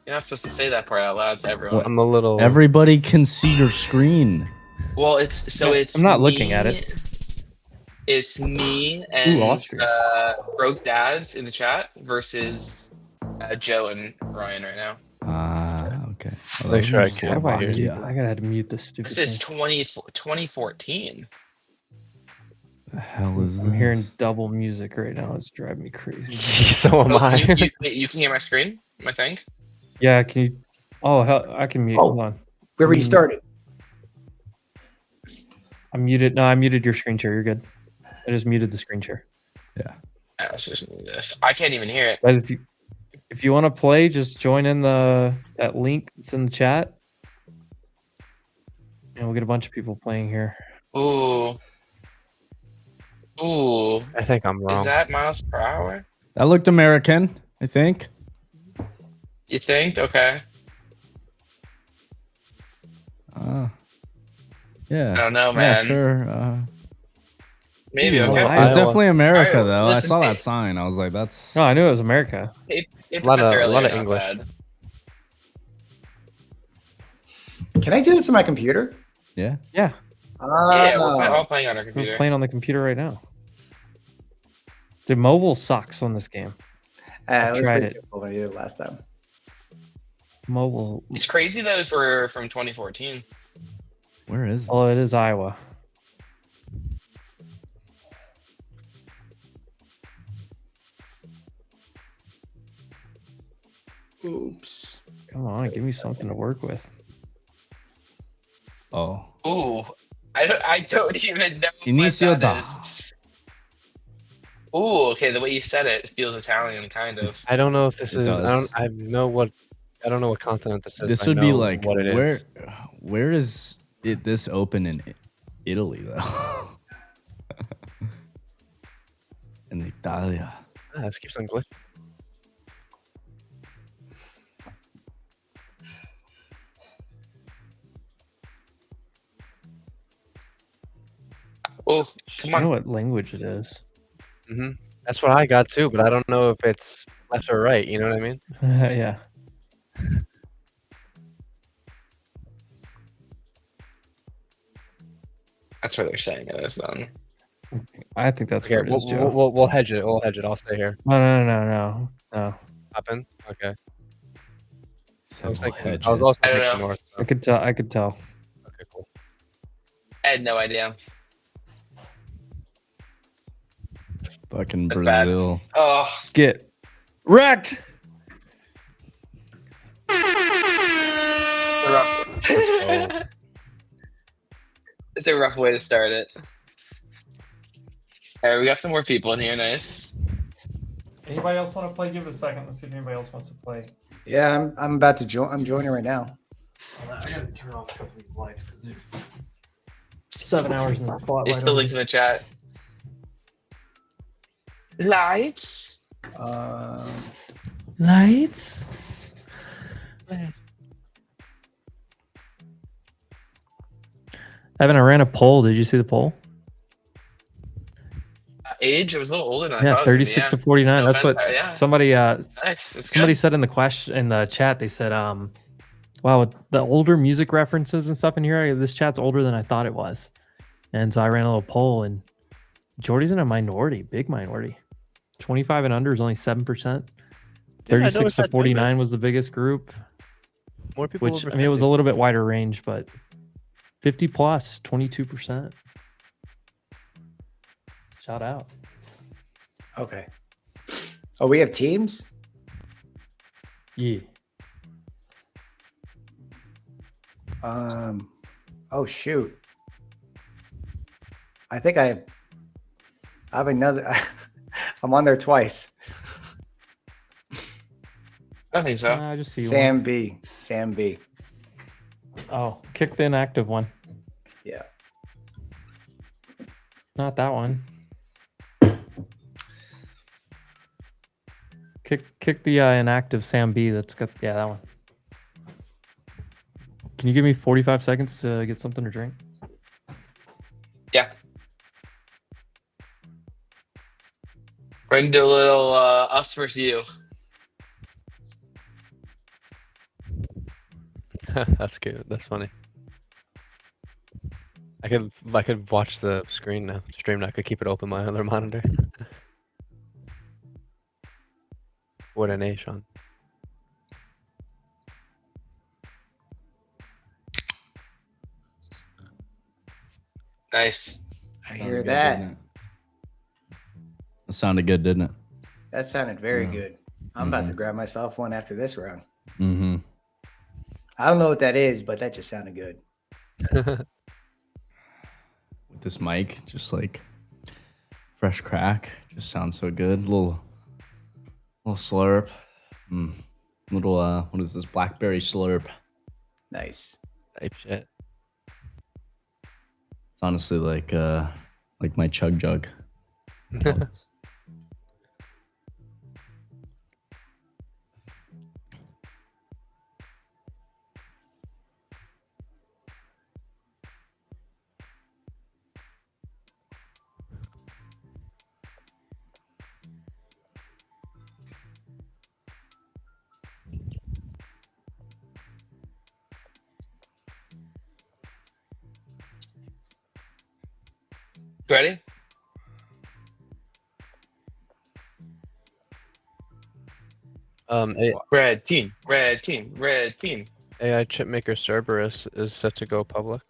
You're not supposed to say that part out loud to everyone. I'm a little. Everybody can see your screen. Well, it's. I'm not looking at it. It's me and Austria. Broke Dads in the chat versus Joe and Ryan right now. Okay. Make sure I can. I gotta have to mute this stupid This is thing. 2014. The hell is this? I'm hearing double music right now. It's driving me crazy. So am I. You can hear my screen, my thing? Yeah, can you? Oh, hell, I can mute. Hold on. We already started. I'm muted. No, I muted your screen share. You're good. I just muted the screen share. Yeah. Let's just move this. I can't even hear it. Guys, if you want to play, just join in that link that's in the chat, and we'll get a bunch of people playing here. Ooh. I think I'm wrong. Is that miles per hour? That looked American, I think. You think? Okay. Yeah. I don't know, man. Yeah, sure. Maybe. Okay. It's definitely America, All right, though. listen, I saw hey. that sign. I was like, that's. No, I knew it was America. It A lot of not English. bad. Can I do this on my computer? Yeah. Yeah. Yeah, we're all playing on our We're computer. playing on the computer right now. Dude, mobile sucks on this game. I Let's tried be it. careful when I did it last time. Mobile. It's crazy those were from 2014. Where is? Oh, it is Iowa. Oops. Come on, give me something to work with. Oh. Ooh, I don't even know Inicio what da. that is. Ooh, okay. The way you said it feels Italian, kind of. I don't know if this It is. does. I know what. I don't know what continent this is. This I would be know like what it is. where is it this open in Italy though? In Italia. This keeps on glitching. Oh, come I know on. what language it is. That's what I got too, but I don't know if it's left or right. You know what I mean? Yeah. That's what they're saying it is then. I think that's Okay, where it is, Joe. we'll hedge it. We'll hedge it. I'll stay here. No. Happen. Okay. So I was we'll thinking. hedge I was it. also I don't thinking know. north. I could tell. I could tell. Okay, cool. I had no idea. Fucking That's bad. Brazil. Oh, Get wrecked. it's a rough way to start it. All right, we got some more people in here. Nice. Anybody else want to play? Give it a second. Let's see if anybody else wants to play. Yeah, I'm about to join. I'm joining right now. I gotta turn off a couple of these lights because they're 7 hours in the spotlight. It's the link in the chat. Lights. Lights. Evan, I ran a poll. Did you see the poll? age? It was a little older than I thought Yeah, it was gonna be, 36 yeah. to 49. No That's what offense, yeah. somebody It's nice. It's somebody good. said in the chat. They said, wow, the older music references and stuff in here, this chat's older than I thought it was. And so I ran a little poll, and Jordy's in a minority, big minority. 25 and under is only 7%. Yeah, I 36 noticed to that too, 49 man. was the biggest group. More people Which, over I mean, it was a 50. little bit wider range, but 50 plus, 22%. Shout out. Okay. Oh, we have teams? Yeah. Oh shoot. I think I have another. I'm on there twice. I think so. I just see you Sam once. B. Sam B. Oh, kick the inactive one. Yeah. Not that one. Kick the inactive Sam B. That's got, yeah, that one. Can you give me 45 seconds to get something to drink? Yeah. We're gonna do a little us versus you. That's cute. That's funny. I could watch the screen now. Stream now. I could keep it open my other monitor. What a nation. Nice. I Sounded hear good, that. didn't it? That sounded good, didn't it? That sounded very good. I'm about to grab myself one after this round. Mm-hmm. I don't know what that is, but that just sounded good. With this mic, just like fresh crack, just sounds so good. Little slurp. Little what is this? Blackberry slurp. Nice. Type shit. It's honestly like my chug jug. Ready? Red team. AI chipmaker Cerberus is set to go public.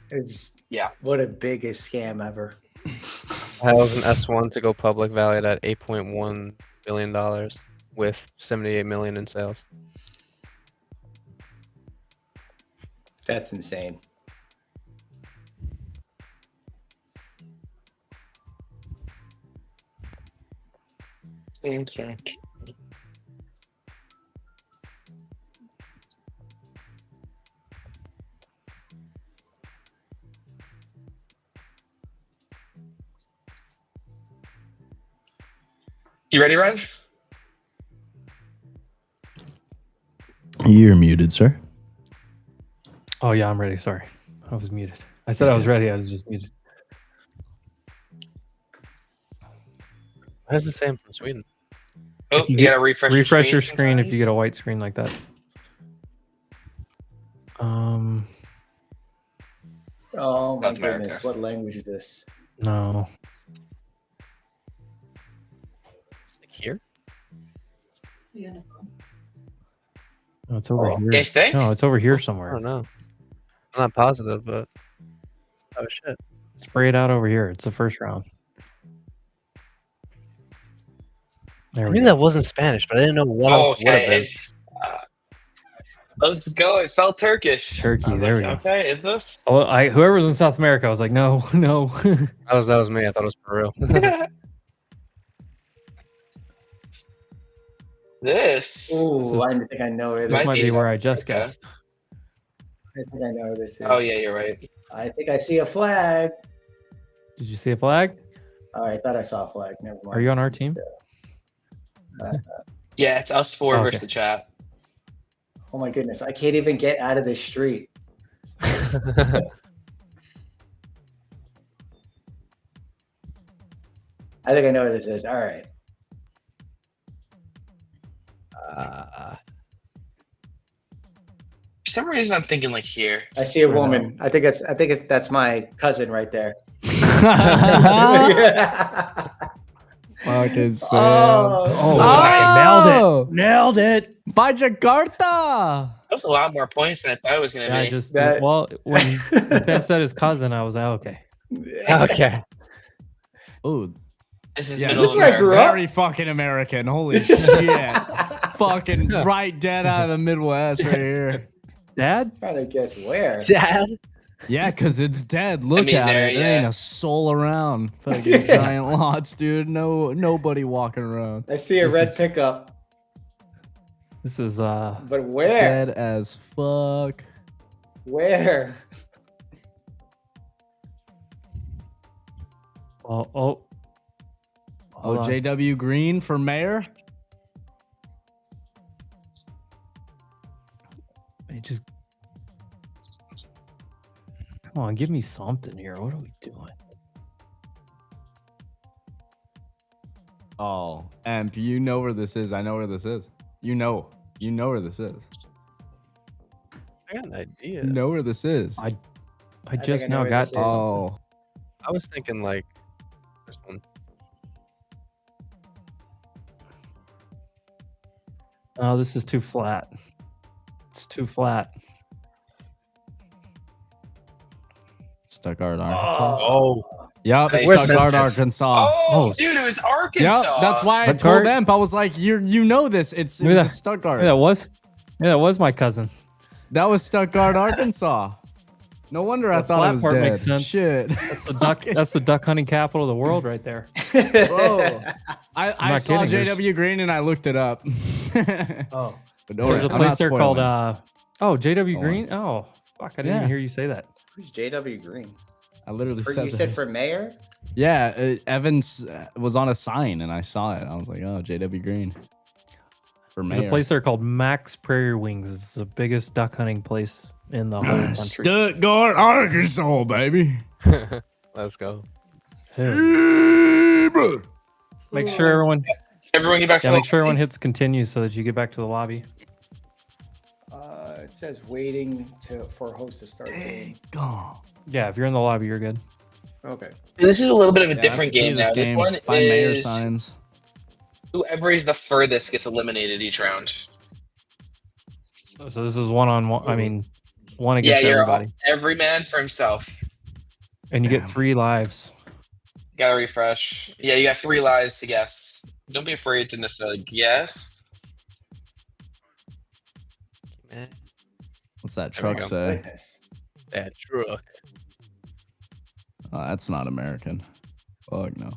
It's yeah. What a biggest scam ever. Has an S1 to go public, valued at $8.1 billion, with 78 million in sales. That's insane. Okay. You ready, Ryan? You're muted, sir. Oh, yeah, I'm ready. Sorry. I was muted. I said I was ready. I was just muted. Why does it say I'm from Sweden? Oh, you gotta refresh your screen if you get a white screen like that. Oh my South America. goodness. What language is this? No. Here? No, it's over here. Guys think? No, it's over here I somewhere. don't know. I'm not positive, but oh shit. Spray it out over here. It's the first round. There I we knew go. that wasn't Spanish, but I didn't know what else would have been. Okay. Let's go. It felt Turkish. Turkey. I was There like, we go. Okay, is this? Oh, whoever was in South America, I was like, no, no. That was me. I thought it was for real. This. Ooh, I think I know where This this might be is. where I just Okay. guessed. I think I know where this is. Oh yeah, you're right. I think I see a flag. Did you see a flag? Oh, I thought I saw a flag. Never mind. Are you on our team? Yeah, it's us four Okay. versus the chat. Oh my goodness. I can't even get out of this street. I think I know what this is. All right. For some reason, I'm thinking like here. I see a woman. I think that's my cousin right there. Fucking Sam. Oh, nailed it. By Jakarta. That was a lot more points than I thought it was going to Yeah, be. I just when Sam said his cousin, I was like, okay. Okay. Oh, This is yeah, middle this of is America. very fucking American. Holy shit. Fucking right dead out of the Midwest right here. Dad? Trying to guess where. Dad? Yeah, because it's dead. Look mean, at there, it. There ain't yeah. a soul around. Fucking giant lots, dude. Nobody walking around. I see a red pickup, This is but where? Dead as fuck. Where? oh. Oh, JW Green for mayor? It just come on, give me something here. What are we doing? Oh, Amp, you know where this is. I know where this is. You know where this is. I got an idea. You know where this is. I think just I know now where got this is. Oh, I was thinking like this one. Oh, this is too flat. It's too flat. Stuttgart, Arkansas. Oh. Yep, Nice. Stuttgart, Memphis. Arkansas. Oh, dude, it was Arkansas. Yep, that's why I Stuttgart? told Amp. I was like, you know this. It was a Stuttgart. Yeah, that was my cousin. That was Stuttgart, Arkansas. No wonder I The thought flat it was part dead. makes sense. Shit. That's the duck. That's the duck hunting capital of the world, right there. Whoa. I not saw kidding, JW Green and I looked it up. Oh, But there's a I'm place not there called spoiling. JW Go Green. Oh, fuck! I didn't even hear you say that. Who's JW Green? I literally said You that. said for mayor? Yeah, Evans was on a sign and I saw it. I was like, oh, JW Green. For There's mayor. a place there called Max Prairie Wings. It's the biggest duck hunting place in the whole country. Stuttgart, Arkansas, baby. Let's go. Make sure everyone Everyone get back to make sure everyone hits continue so that you get back to the lobby. It says waiting for host to start game. Yeah, if you're in the lobby, you're good. Okay. This is a little bit of a Yeah, different that's the key game to now. this This game. one Find mayor is signs. whoever is the furthest gets eliminated each round. So this is one on one. I mean, one Yeah, against everybody, every man for himself. and you get 3 lives. Gotta refresh. Yeah, you got 3 lives to guess. Don't be afraid to necessarily guess. What's that There we truck go. say? Goodness. That truck. Oh, that's not American. Fuck no.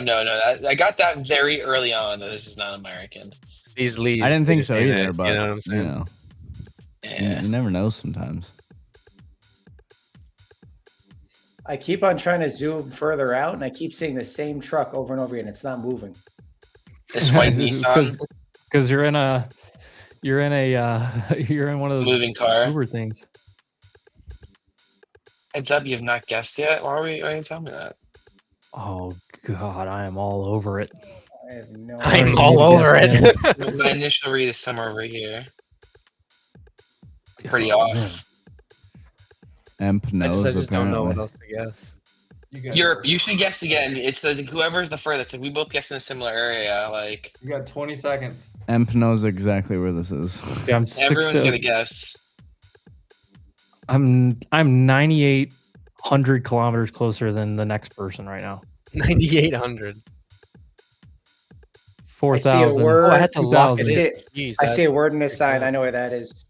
No. I got that very early on that this is not American. These leads. I didn't they think just so ain't either, it, but you know what I'm saying? you know, Yeah. you never know sometimes. I keep on trying to zoom further out, and I keep seeing the same truck over and over again. It's not moving. This white Nissan Because you're in one of those moving car. Uber things. Heads up, you have not guessed yet. Why are you telling me that? Oh God, I am all over it. I have no I'm I all already over guessed it. My initial read is somewhere over here. Pretty Oh, off. man. Emp knows I just don't know what apparently. else to guess. Europe, you should guess again. It says whoever's the furthest. Like we both guess in a similar area. Like You got 20 seconds. Emp knows exactly where this is. Yeah, I'm everyone's gonna guess. I'm 9,800 kilometers closer than the next person right now. 9,800. 4,000. word. Oh, I had to lock it 2,000. in. See, Jeez, I see a word in this sign. I know where that is.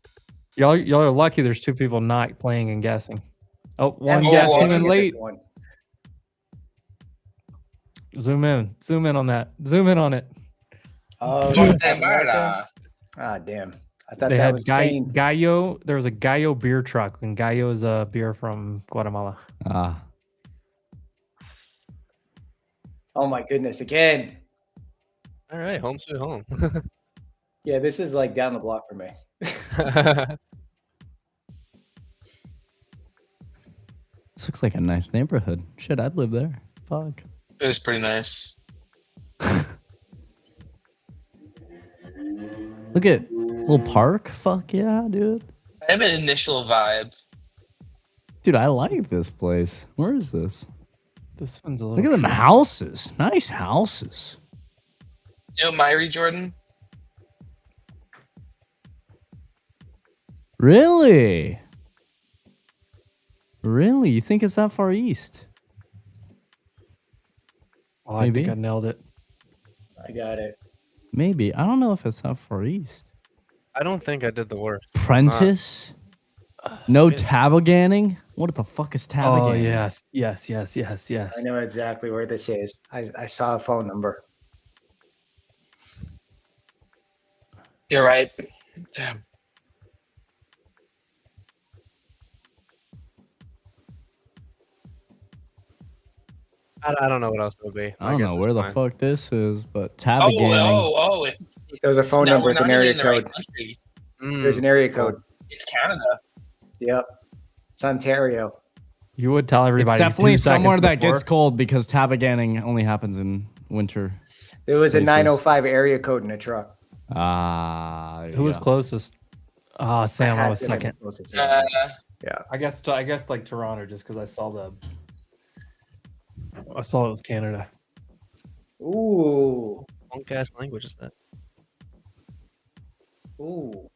Y'all are lucky. There's 2 people not playing and guessing. Oh, one Yeah, guess well, came I'll in get late. this one. Zoom in on that. Zoom in on it. Oh, North it's South America? America. Ah, damn. I thought They that had was Spain. Gallo. There was a Gallo beer truck, and Gallo is a beer from Guatemala. Ah, Oh my goodness! Again. All right, home sweet home. Yeah, this is like down the block for me. this looks like a nice neighborhood. Shit, I'd live there. Fuck. It was pretty nice. Look at little park. Fuck yeah, dude. I have an initial vibe. Dude, I like this place. Where is this? This one's a Look little. at them houses. Nice houses. You know Myri, Jordan? Really? Really? You think it's that far east? Oh, I think I nailed it. I got it. Maybe. I don't know if it's that far east. I don't think I did the worst. Prentice? No tabaganning? What the fuck is tabaganning? Oh yes, yes, yes, yes, yes. I know exactly where this is. I saw a phone number. You're right. Damn. I don't know what else it would be. I don't know where the fuck this is, but Oh, tabaganning. There's a phone no, number we're with an not area in the right code. country. There's an area code. It's Canada. Yep. It's Ontario. You would tell everybody. It's definitely 2 seconds somewhere that before. gets cold because tabaganning only happens in winter. There was a places. 905 area code in a truck. Ah. Who was closest? Ah, Sam. I had was to have been second. closest. Uh, Yeah. I guess like Toronto, just because I saw it was Canada. Ooh. Punk ass language is that? Ooh.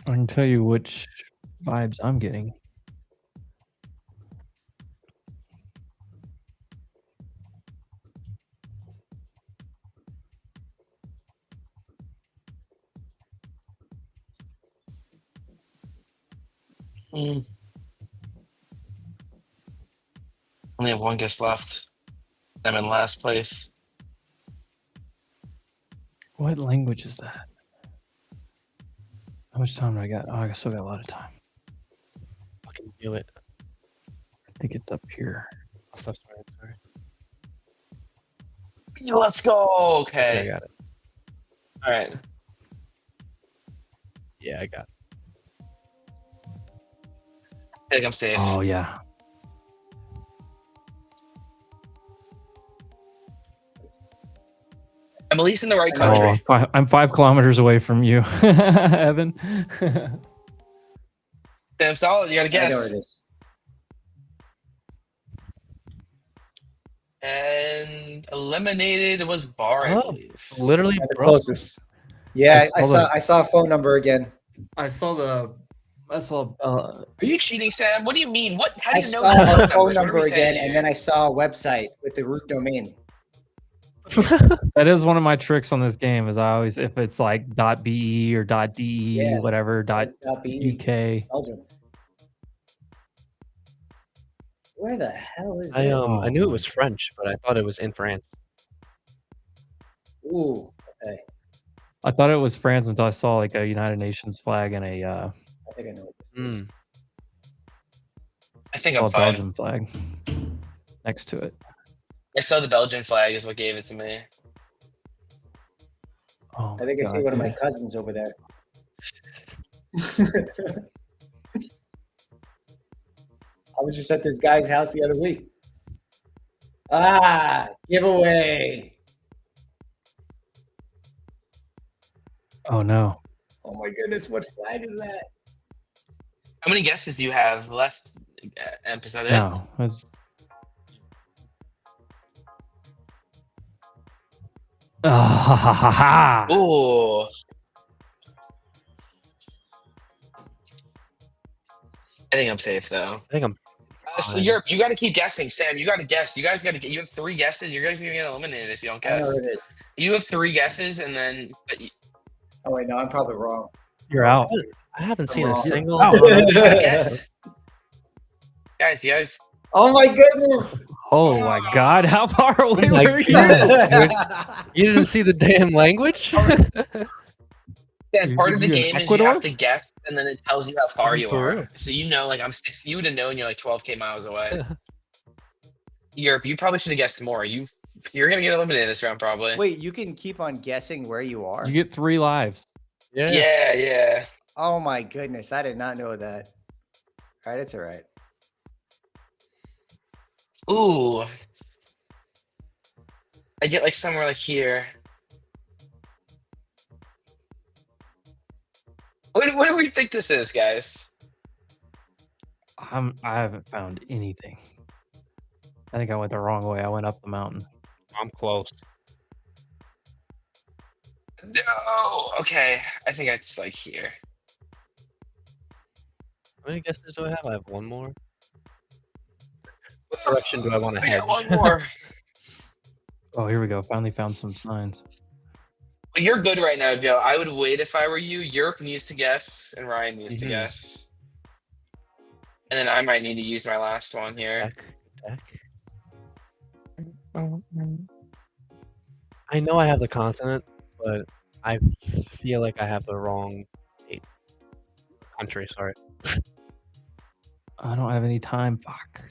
I can tell you which vibes I'm getting. Only have one guess left. I'm in last place. What language is that? How much time do I got? Oh, I still got a lot of time. Fucking do it. I think it's up here. Oh, sorry, sorry. Let's go. Okay. Yeah, I got it. All right. Yeah, I got it. I think I'm safe. Oh yeah. I'm at least in the right country. Oh, I'm 5 kilometers away from you, Evan. Damn solid. You got to I know where guess. it is. And eliminated was Bar, I believe. Literally The bro. closest. Yeah, I saw I saw a phone number again. I saw. Are you cheating, Sam? What do you mean? What? How do I you know saw the a phone phone numbers? What are number we again, saying and here? then I saw a website with the root domain. That is one of my tricks on this game. Is I always, if it's like .be or .de, Yeah, whatever It's .be. .uk. Belgium. Where the hell is I this? knew it was French, but I thought it was in France. Ooh, okay. I thought it was France until I saw like a United Nations flag and a I think I know what this is. I think saw I'm a fine. Belgian flag next to it. I saw the Belgian flag is what gave it to me. Oh, I think I see one of my cousins over there. I was just at this guy's house the other week. Ah, giveaway. Oh no. Oh my goodness, what flag is that? How many guesses do you have left, episode? No. That's... Ah, Ooh. I think I'm safe though. I think I'm. So you got to keep guessing, Sam. You got to guess. You guys got to get. You have 3 guesses. You guys are gonna get eliminated if you don't I know guess. what it is. You have 3 guesses, and then. Oh wait, no, I'm probably wrong. You're out. I haven't I'm seen a wrong. single. You gotta guess. Guys, you guys. Oh my goodness! Oh my God! How far away my were you? God, you didn't see the damn language? Yeah, part of the You in game is you Ecuador? have to guess, and then it tells you how far you For are. real. So you know, like I'm 6. You would have known you're like 12K miles away. Europe, you probably should have guessed more. You're gonna get eliminated this round, probably. Wait, you can keep on guessing where you are? You get 3 lives. Yeah. Oh my goodness, I did not know that. All right, it's all right. Ooh. I get like somewhere like here. What do we think this is, guys? I haven't found anything. I think I went the wrong way. I went up the mountain. I'm close. No. Okay. I think it's like here. How many guesses do I have? I have one more. What direction do I want to I head? got one more. Oh, here we go. Finally found some signs. Well, you're good right now, Joe. I would wait if I were you. Europe needs to guess, and Ryan needs to guess. And then I might need to use my last one here. I know I have the continent, but I feel like I have the wrong country. Sorry. I don't have any time. Fuck.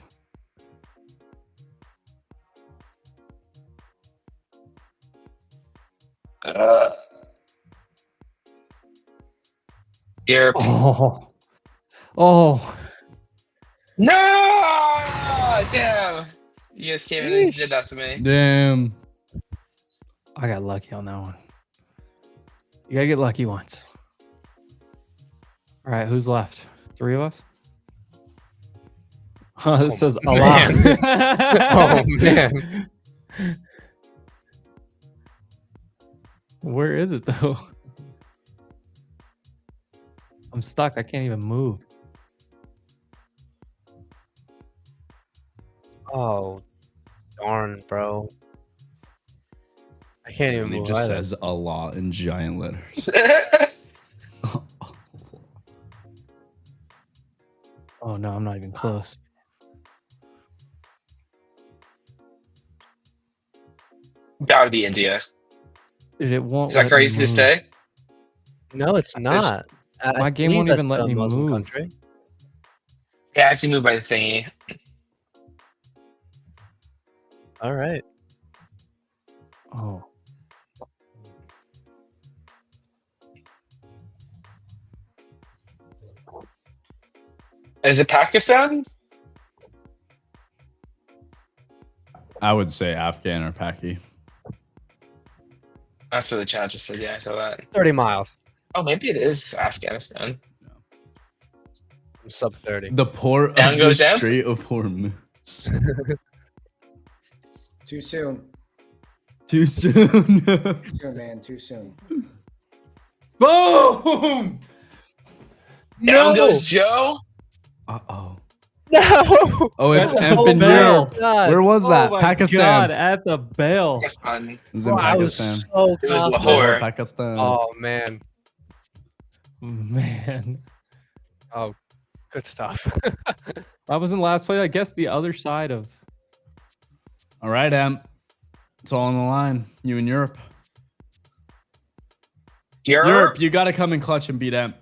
Europe. Oh. Oh. No! Damn. You guys came in and did that to me. Damn. I got lucky on that one. You gotta get lucky once. All right, who's left? 3 of us? Oh, this says a lot. Oh, man. Where is it, though? I'm stuck. I can't even move. Oh, darn, bro. I can't even And it move just either. says a lot in giant letters. Oh, no, I'm not even close. Gotta be India. Dude, it won't. Is that let me crazy to move. say? No, it's not. My game won't even let me Muslim move. country. Yeah, I have to move by the thingy. All right. Oh. Is it Pakistan? I would say Afghan or Paki. That's what the chat just said. Yeah, I saw that. 30 miles. Oh, maybe it is Afghanistan. I'm sub 30. The port Down of the goes down? Strait of Hormuz. Too soon. Too soon. Too soon, man. Too soon. Boom! Down goes Joe. Uh-oh. No! Oh, it's That's Emp a in bell. Europe. Where was that? Oh my Pakistan. God, at the bell. Pakistan. It was in I was Pakistan. so It was confident. Lahore. Pakistan. Oh, man. Man. Oh, good stuff. I was in last place. I guess the other side of. All right, Emp. It's all on the line. You in Europe. Europe, you got to come in clutch and beat Emp.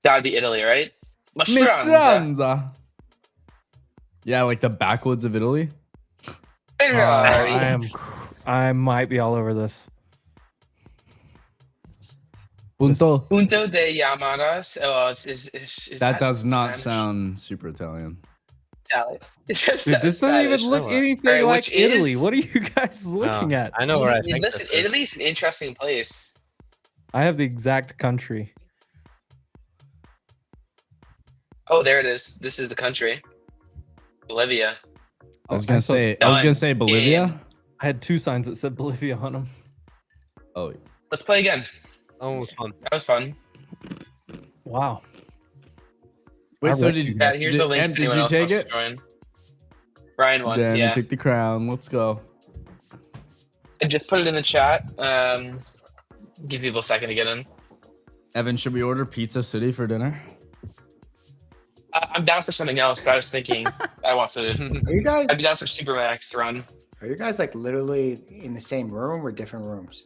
Gotta be Italy, right? Mistranza. Yeah, like the backwoods of Italy. I might be all over this. Punto. Punto de Llamadas. Oh, is That does not Spanish? sound super Italian. Italian. Dude, this doesn't even look anything Alright, like which Italy. is- What are you guys looking at? I know where I think Listen, this is. Italy's an interesting place. I have the exact country. Oh, there it is. This is the country. Bolivia. I was gonna say Bolivia. I had 2 signs that said Bolivia on them. Oh, Let's play again. That one was fun. That was fun. Wow. wait. I So wrecked did you Yeah, here's the link. Emp, if did anyone you else take wants to it? join. Ryan won. Damn, Yeah. you took the crown. Let's go. And just put it in the chat. Give people a second to get in. Evan, should we order Pizza City for dinner? I'm down for something else, but I was thinking I want food. Are you guys? I'd be down for Supermax run. Are you guys like literally in the same room or different rooms?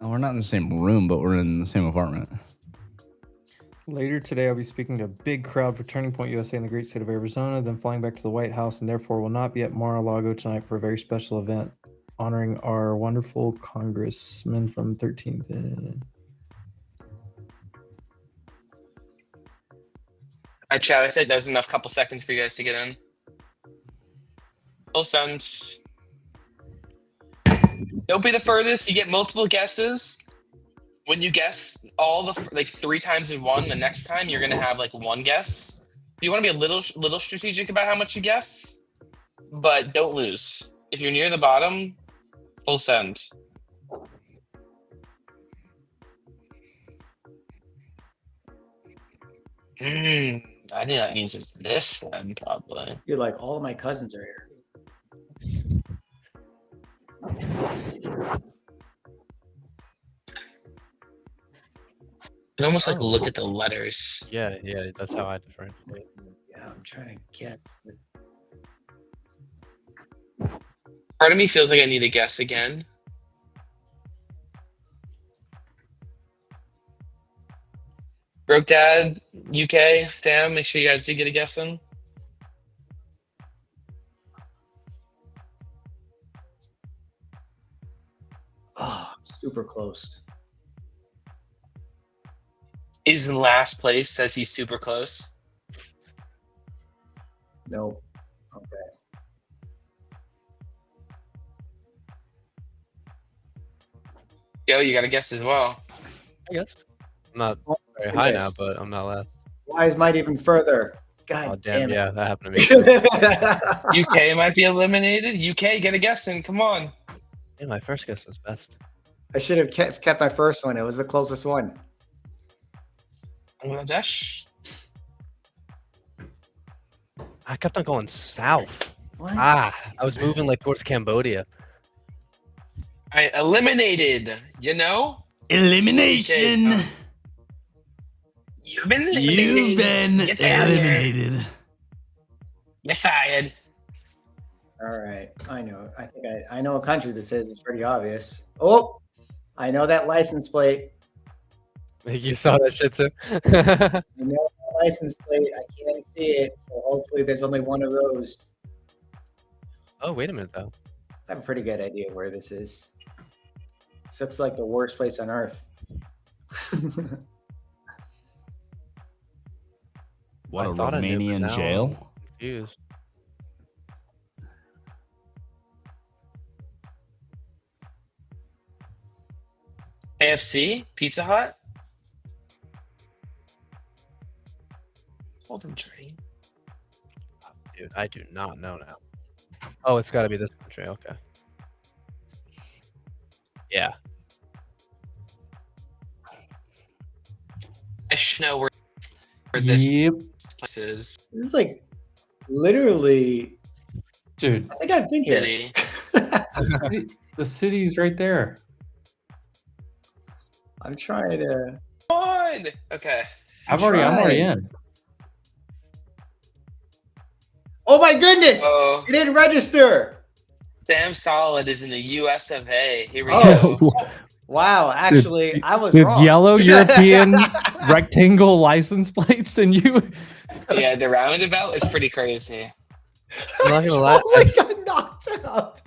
Oh, we're not in the same room, but we're in the same apartment. Later today, I'll be speaking to a big crowd for Turning Point USA in the great state of Arizona, then flying back to the White House, and therefore will not be at Mar-a-Lago tonight for a very special event honoring our wonderful congressman from 13th. I chat. I think there's enough couple seconds for you guys to get in. Full send. Don't be the furthest. You get multiple guesses. When you guess all the like 3 times in one, the next time you're gonna have like 1 guess. You want to be a little strategic about how much you guess, but don't lose. If you're near the bottom, full send. I think that means it's this one, probably. You're like, all of my cousins are here. You almost like look at the letters. Yeah, that's how I differentiate. Yeah, I'm trying to guess. Part of me feels like I need to guess again. Broke Dad, UK, Sam, make sure you guys do get a guess in. Oh, super close. He's in last place, says he's super close. Nope. Okay. Joe, you got to guess as well. I guess. I'm not very high now, but I'm not last. Wise might even further. God Oh, damn, it. yeah, that happened to me. UK might be eliminated. UK, get a guess in. Come on. Yeah, my first guess was best. I should have kept my first one. It was the closest one. Bangladesh. I kept on going south. What? I was moving like towards Cambodia. All right, eliminated. You know? Elimination. Okay, you've been eliminated. You've been You're fired. eliminated. You're fired. All right. I know. I think I know a country this is. It's pretty obvious. Oh, I know that license plate. You saw that shit too? I know that license plate. I can't see it. So hopefully there's only one of those. Oh, wait a minute though. I have a pretty good idea where this is. This looks like the worst place on earth. What, a thought I knew, but Romanian now jail? I'm confused. AFC? Pizza Hut? Hold them train. Dude, I do not know now. Oh, it's got to be this country. Okay. Yeah. I should know where this Yep. place is. This is like literally. Dude, I think I've been here. City. the city's right there. I'm trying to. On! Okay. I'm already in. Oh my goodness! Oh. It didn't register. Sam Solid is in the US of A. Here we Oh. go. Wow, actually, I was With wrong. yellow European rectangle license plates, and you. Yeah, the roundabout is pretty crazy. I'm not gonna lie. I got knocked out.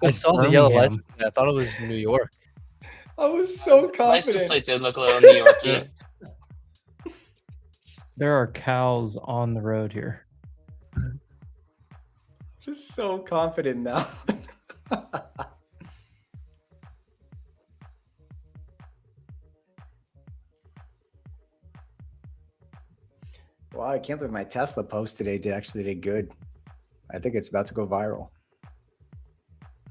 I saw the yellow Birmingham. license. And I thought it was New York. I was so License confident. plate did look a little New Yorky. There are cows on the road here. I'm so confident now. Wow, I can't believe my Tesla post today did good. I think it's about to go viral.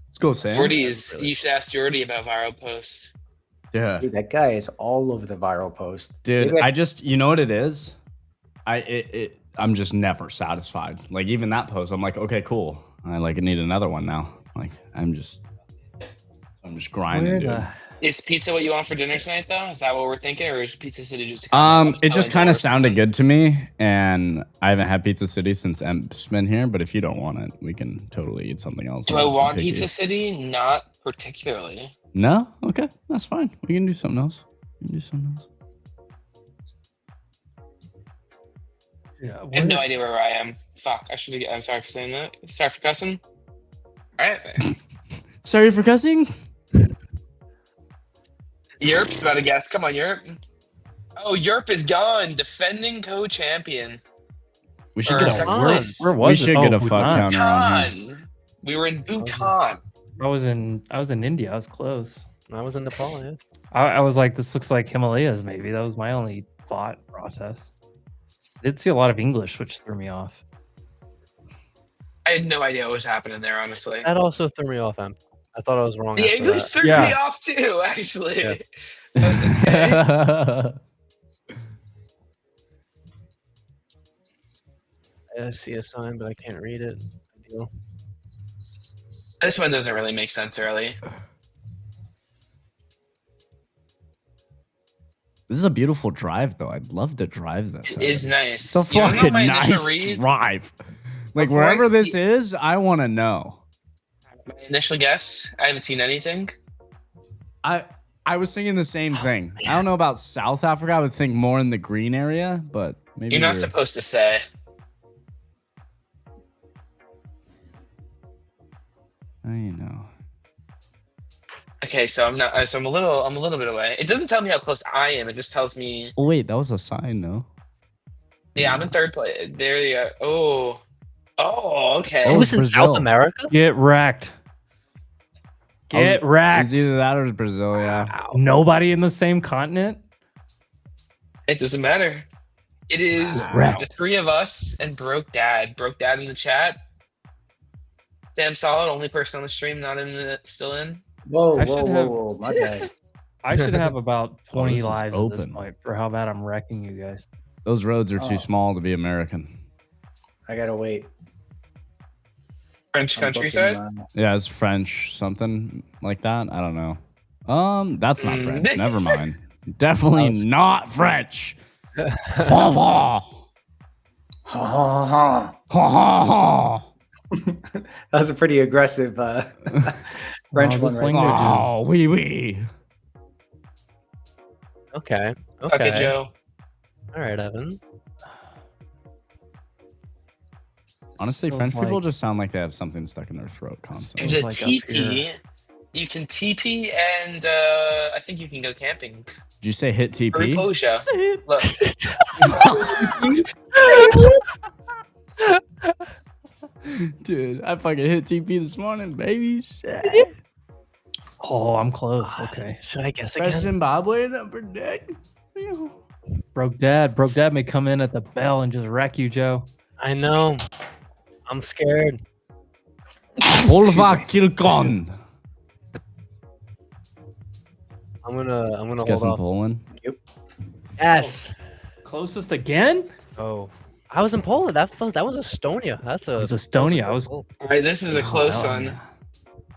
Let's go, Sam. Jordy's, you should ask Jordy about viral posts. Yeah. Dude, that guy is all over the viral post. Dude, Maybe I just, you know what it is? I'm just never satisfied. Like even that post, I'm like, okay, cool. I like need another one now. Like I'm just grinding, Where dude. the Is pizza what you want for dinner tonight, though? Is that what we're thinking, or is Pizza City just? It just kind of sounded good to me, and I haven't had Pizza City since Emp's been here. But if you don't want it, we can totally eat something else. Do I want Pizza City? Not particularly. No, okay, that's fine. We can do something else. Yeah, I have no idea where I am. Fuck, I should have. I'm sorry for saying that. Sorry for cussing. All right. Sorry for cussing. Europe's about to guess. Come on, Europe. Oh, Europe is gone. Defending co-champion. We should Or get a second fuck. place. Where was We it? should Oh, get a fuck Bhutan. counter on here. Bhutan. We were in Bhutan. I was in India. I was close. I was in Nepal. Yeah. I was like, this looks like Himalayas. Maybe that was my only thought process. I did see a lot of English, which threw me off. I had no idea what was happening there, honestly. That also threw me off, Em. I thought I was wrong. The after English that. threw me off too, actually. Yeah. I see a sign, but I can't read it. Ideal. This one doesn't really make sense early. This is a beautiful drive, though. I'd love to drive this. It is nice. It's a You wanna know fucking my initial nice read? drive. Like, Before I wherever this speak- is, I want to know. My initial guess, I haven't seen anything. I was thinking the same thing. I don't know about South Africa. I would think more in the green area, but maybe You're not supposed to say. You know. Okay, so I'm not. So I'm a little bit away. It doesn't tell me how close I am. It just tells me. Oh wait, that was a sign, no? Yeah, I'm in third place. There you go. Oh, okay. Oh, it's Brazil. Get wrecked. Get wrecked. It's either that or Brazil, yeah. Nobody in the same continent? It doesn't matter. It is the three of us and Broke Dad. Broke Dad in the chat. Damn solid. Only person on the stream not in the still in. Whoa, I whoa, should whoa, have- whoa, my bad. I should have about 20 this is lives at this open. point for how bad I'm wrecking you guys. Those roads are too Oh. small to be American. I gotta wait. French I'm countryside. booking my- Yeah, it's French, something like that. I don't know. That's not French. Never mind. Definitely not French. Ha ha. Ha ha ha. Ha ha ha. That was a pretty aggressive French Oh, one, this right? language there. Oh, wee wee. Okay. Okay, Joe. All right, Evan. Honestly, Feels French people like- just sound like they have something stuck in their throat constantly. There's a like up here. TP. You can TP and I think you can go camping. Did you say hit TP? Riposia. Look. Dude, I fucking hit TP this morning, baby. Shit. Oh, I'm close. Okay. Should I guess Fresh again? Zimbabwe number deck. Broke Dad may come in at the bell and just wreck you, Joe. I know. I'm scared. Olva Kilkon. I'm gonna Let's get hold some off. Poland. Yes. Closest again? Oh, I was in Poland. That was Estonia. That's a. It was Estonia. I was. All right, this is a close one.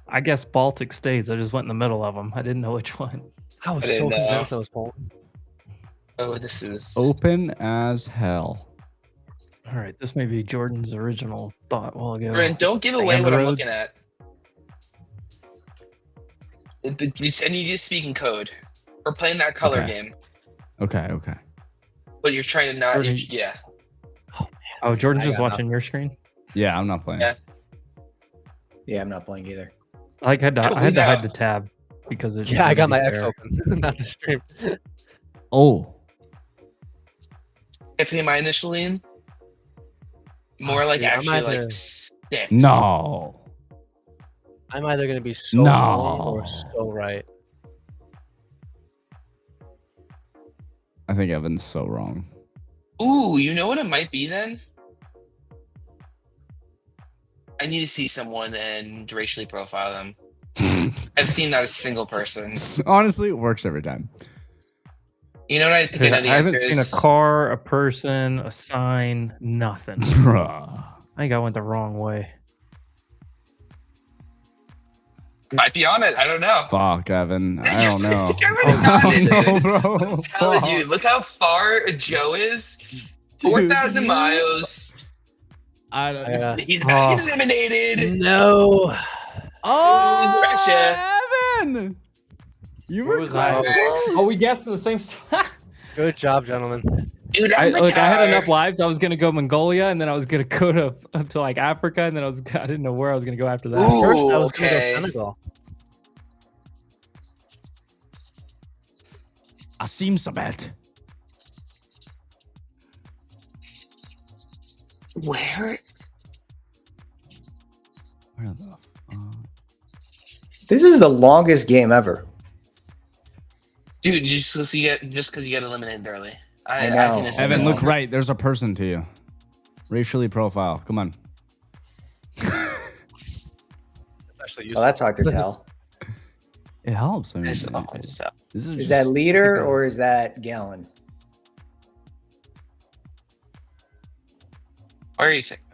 I guess Baltic states. I just went in the middle of them. I didn't know which one. I was I so didn't know. convinced that was Poland. Oh, this is Open as hell. All right, this may be Jordan's original thought while ago. Brent, don't give away what I'm looking at. And you just speak in code. We're playing that color Okay. game, Okay. but you're trying to not. Jordan- Yeah. Oh, Jordan's I just got watching your screen. Yeah, I'm not playing. Yeah. Yeah, I'm not playing either. I had to Yeah, hide without- the tab because it. Yeah, I got my X open, not the stream. Oh, It's me my initial lean. More like dude, I'm actually either- like 6. no. I'm either gonna be so No. wrong or so right. I think Evan's so wrong. Ooh, you know what it might be then? I need to see someone and racially profile them. I've seen not a single person. Honestly, it works every time. You know what I think? I know the I haven't answer seen a is? car, a person, a sign, nothing. Bruh. I think I went the wrong way. Might be on it. I don't know. Fuck, Evan. I don't know. You're already on it, I don't dude. know, bro. I'm telling Fuck. you, look how far Joe is. Dude, 4,000 you- miles. I don't Yeah. He's about to get eliminated. No. Oh, Evan! You were was I? close. Oh, we guessed in the same spot. Good job, gentlemen. Dude, I I'm had retired. enough lives. I was gonna go Mongolia, and then I was gonna go to like Africa, and then I didn't know where I was gonna go after that. Ooh, First, I was gonna okay. go Senegal. Asim Sabet. Where? Where the fuck? This is the longest game ever. Dude, just because you get eliminated early. I I know. think this is Evan, the look longer. right. There's a person to you. Racially profile. Come on. Well, that's hard to tell. It helps. I mean, This this Is just that liter or is that gallon? Where are you taking?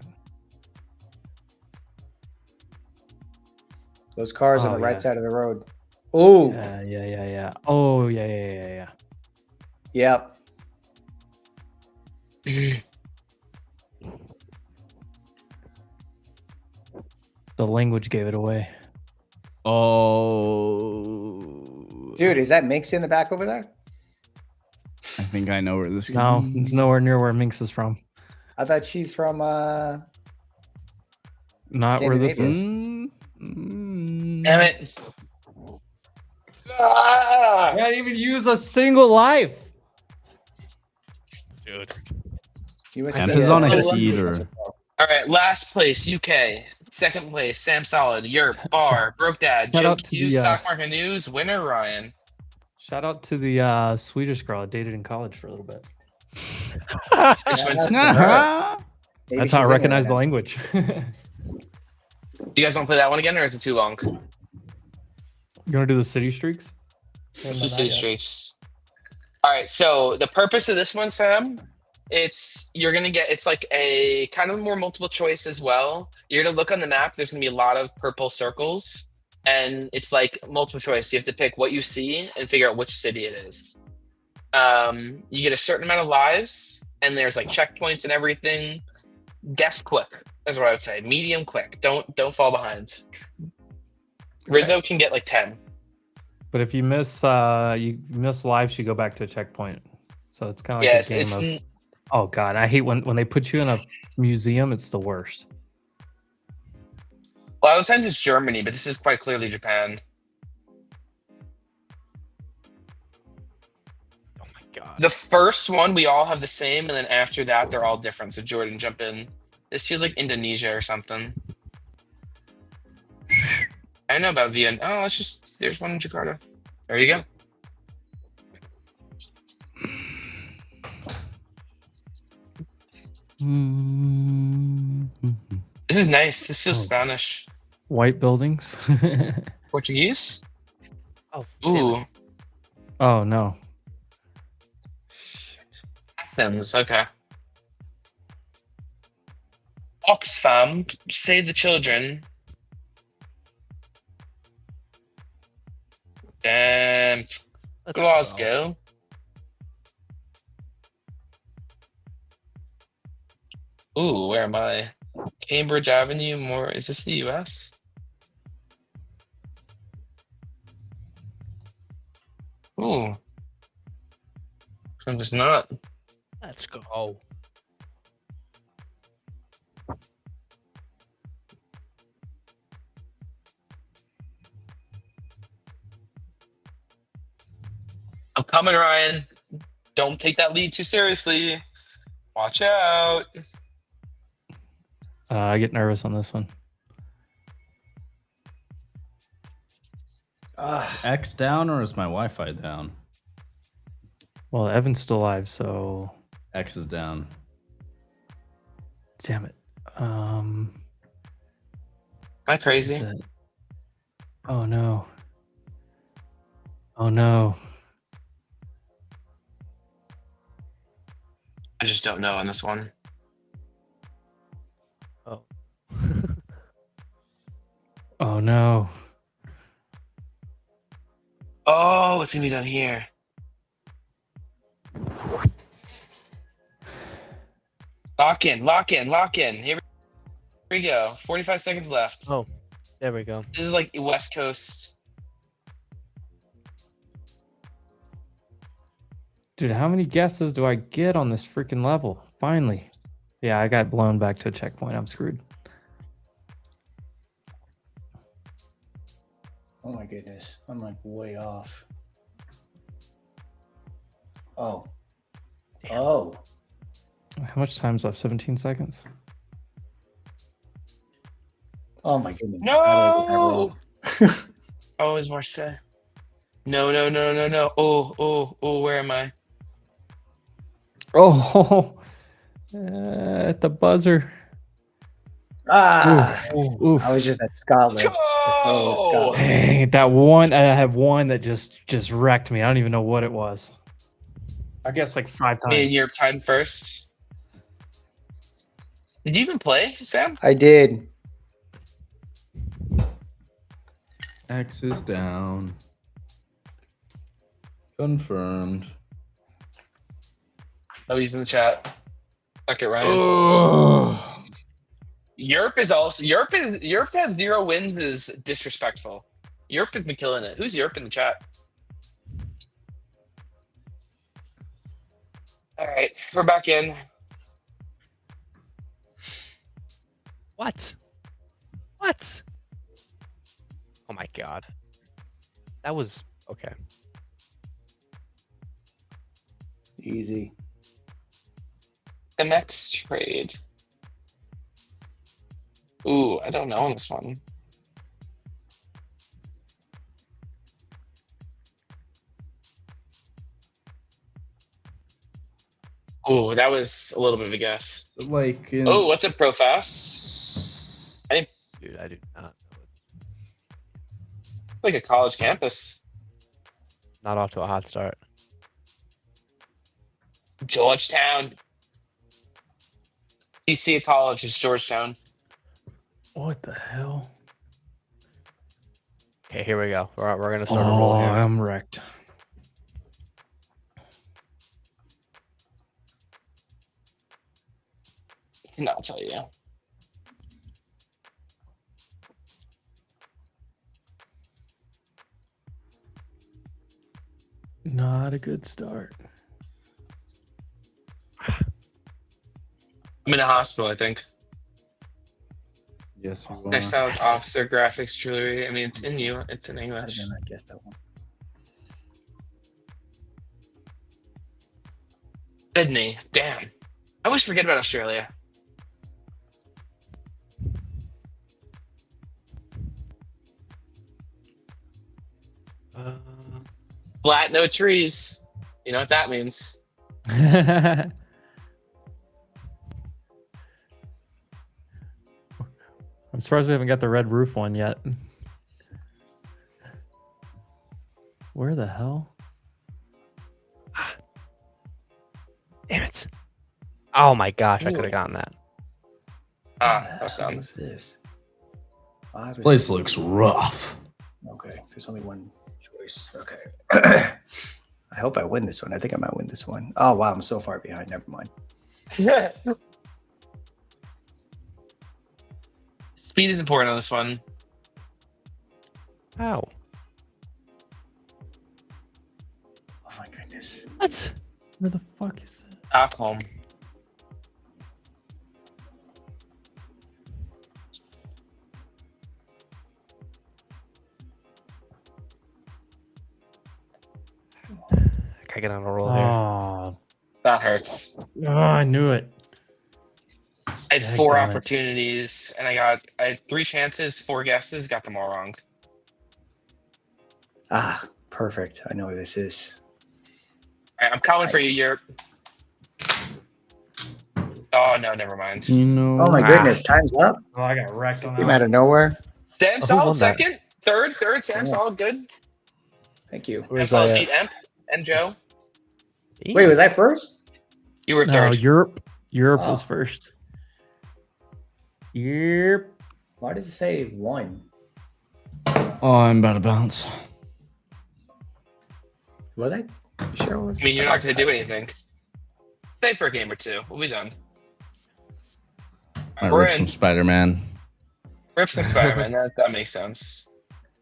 Those cars on Oh, the right yeah. side of the road. Oh, Yeah. Oh, yeah. yep. The language gave it away. Oh, Dude, is that Minx in the back over there? I think I know where this. No, could be. it's nowhere near where Minx is from. I thought she's from Not where this is. Damn it. Can't even use a single life. Dude. You must Temp be is on a heater. All right, last place, UK. Second place, Sam Solid, Yerp, Bar, Broke Dad, Shout Joe out to Q, the, Stock Market News, winner Ryan. Shout out to the Swedish girl I dated in college for a little bit. Maybe That's she's how I in recognize it the now. language. Do you guys want to play that one again, or is it too long? You want to do the city streaks? Let's do city streaks. All right, so the purpose of this one, Sam, it's like a kind of more multiple choice as well. You're gonna look on the map. There's gonna be a lot of purple circles, and it's like multiple choice. You have to pick what you see and figure out which city it is. You get a certain amount of lives, and there's like checkpoints and everything. Guess quick. That's what I would say. Medium quick. Don't fall behind. Rizzo can get like 10. But if you miss lives, you go back to a checkpoint. So it's kind of like Yes, a game it's of. Oh god, I hate when they put you in a museum. It's the worst. a lot of times it's Germany, but this is quite clearly Japan. Oh my god. The first one we all have the same, and then after that they're all different. So Jordan, jump in. This feels like Indonesia or something. I know about Vienna. Oh, it's just there's one in Jakarta. There you go. This is nice. This feels Spanish. White buildings. Portuguese? Oh, Ooh. Oh no. Athens, okay. Oxfam, save the children. Damn. Glasgow. Ooh, where am I? Cambridge Avenue, more. Is this the US? Ooh. I'm just not. Let's go. I'm coming, Ryan. Don't take that lead too seriously. Watch out. I get nervous on this one. Is X down or is my Wi-Fi down? Well, Evan's still alive, so X is down. damn it. Am I crazy? Oh no. Oh no. I just don't know on this one. Oh. Oh no. Oh, it's gonna be down here. Lock in, lock in, lock in. Here we go. 45 seconds left. Oh, there we go. This is like West Coast. Dude, how many guesses do I get on this freaking level? Finally. Yeah, I got blown back to a checkpoint. I'm screwed. Oh my goodness. I'm like way off. Oh. Oh. How much time's left? 17 seconds? Oh my goodness. No! Always more say. No. Oh, where am I? Oh, at the buzzer. Ah, Oof. I was just at Scotland. Scotland. Dang, that one. I had one that just wrecked me. I don't even know what it was. I guess like 5 Me and times. Europe tied first. Did you even play, Sam? I did. X is down. Confirmed. Oh, he's in the chat. Suck it, Ryan. Oh. Europe has 0 wins is disrespectful. Europe has been killing it. Who's Europe in the chat? All right, we're back in. What? Oh my god. That was okay. Easy. The next trade. Ooh, I don't know on this one. Ooh, that was a little bit of a guess. Like, Oh, what's up, Profast? Dude, I do not. Like a college campus. Not off to a hot start. Georgetown. DC College is Georgetown. What the hell? Okay, here we go. We're gonna start a roll here. I'm wrecked. No, I'll tell you. Not a good start. I'm in a hospital, I think. Yes, you are. Textiles, officer, graphics, jewelry. I mean, it's in you. It's in English. I guess that one. Sydney. Damn. I always forget about Australia. Flat, no trees. You know what that means. I'm surprised we haven't got the red roof one yet. Where the hell? Damn it. Oh my gosh, I Ooh. could have gotten that. That's dumb. What's this? This place looks rough. Okay, there's only one choice. Okay. I hope I win this one. I think I might win this one. Oh, wow. I'm so far behind. Never mind. Speed is important on this one. How? Oh, my goodness. What? Where the fuck is it? Stockholm. I get on a roll here. Oh, That hurts. I knew it. I had 4 Daggone it. opportunities, and I had 3 chances, 4 guesses, got them all wrong. Ah, perfect. I know where this is. All right, I'm coming for you, Nice. Europe. Oh, no, never mind. You know. Oh, my goodness. Time's up. Oh, I got wrecked on Came that. out of nowhere. Sam, who solid won that? second. Third, Sam, Yeah. solid, good. Thank you. And Where's solid I beat Emp and Joe. Wait, was I first? You were No, third. Europe Oh. was first. Yep. Why does it say one? Oh, I'm about to bounce. Was I? You sure it was? I mean, you're not going to do anything. Stay for a game or 2. We'll be done. I We're rip in. some Spider-Man. Rip some Spider-Man. That makes sense.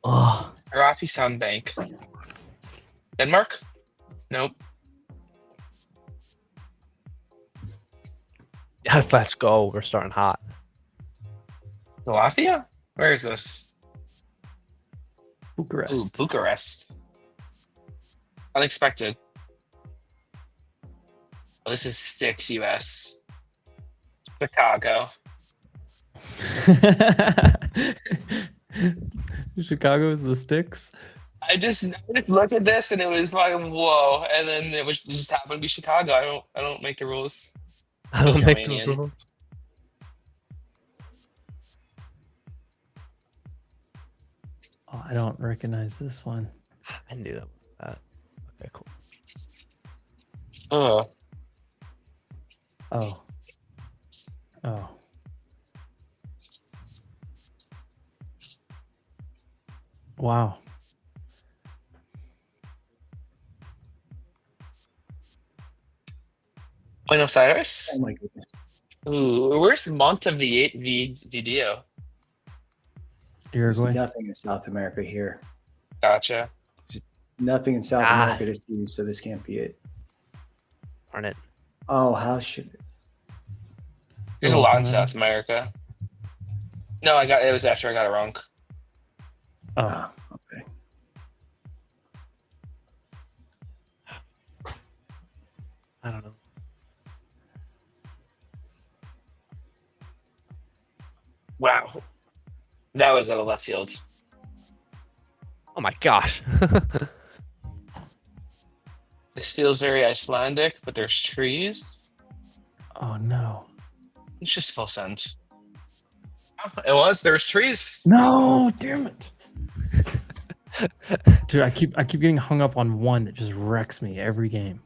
Oh, Arathi Sound Bank. Denmark? Nope. Yes, let's go. We're starting hot. Latvia? Where is this? Bucharest. Ooh, Bucharest. Unexpected. Oh, this is Sticks, US. Chicago. Chicago is the sticks. I just looked at this and it was like whoa, and then it just happened to be Chicago. I don't make the rules. I It was don't make the Romanian. rules. Oh, I don't recognize this one. I knew that was that. Okay, cool. Oh, Oh. Oh. Wow. Buenos Aires. Oh my goodness. Ooh, where's Montevideo? There's Uruguay. nothing in South America here. Gotcha. Nothing in South Ah. America to choose, so this can't be it. Darn it. Oh, how should it? There's a lot in South America. No, it was after I got it wrong. Oh. Ah, okay. I don't know. Wow, that was out of left field. Oh my gosh. This feels very Icelandic, but there's trees. Oh no. It's just full send. Oh, it was. There's trees. No, damn it. Dude, I keep getting hung up on one that just wrecks me every game.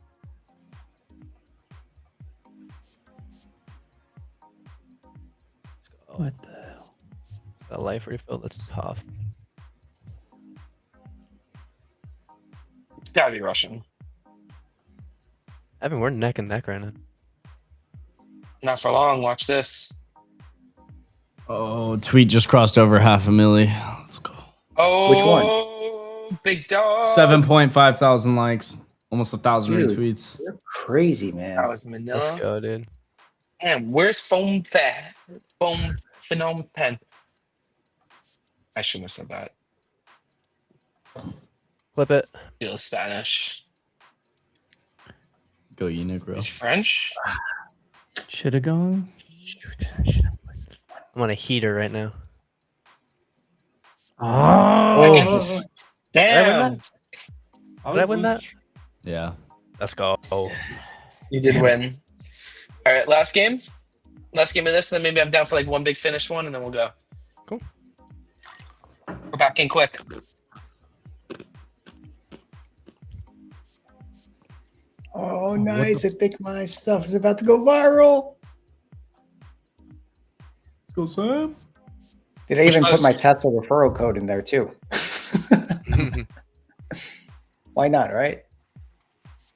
What the hell? A life refill, that's tough. It's gotta be Russian. Evan, we're neck and neck right now. Not for long. Watch this. Oh, tweet just crossed over 500,000. Let's go. Oh, Which one? Big dog. 7.5 thousand likes. Almost 1,000 Dude. retweets. You're crazy, man. That was Manila. Let's go, dude. Damn, where's Foam Phnom Penh? I shouldn't have said that. Flip it. Feels Spanish. Go you, Negro. It's French. Chittagong? I'm on a heater right now. Oh, Damn. Did I win that? Yeah. Let's go. Oh. You did win. All right, last game. Last game of this, and then maybe I'm down for like one big finish one, and then we'll go. Cool. We're back in quick. Oh, nice. I think my stuff is about to go viral. Let's go, Sam. Did I even put my Tesla referral code in there too? Why not, right?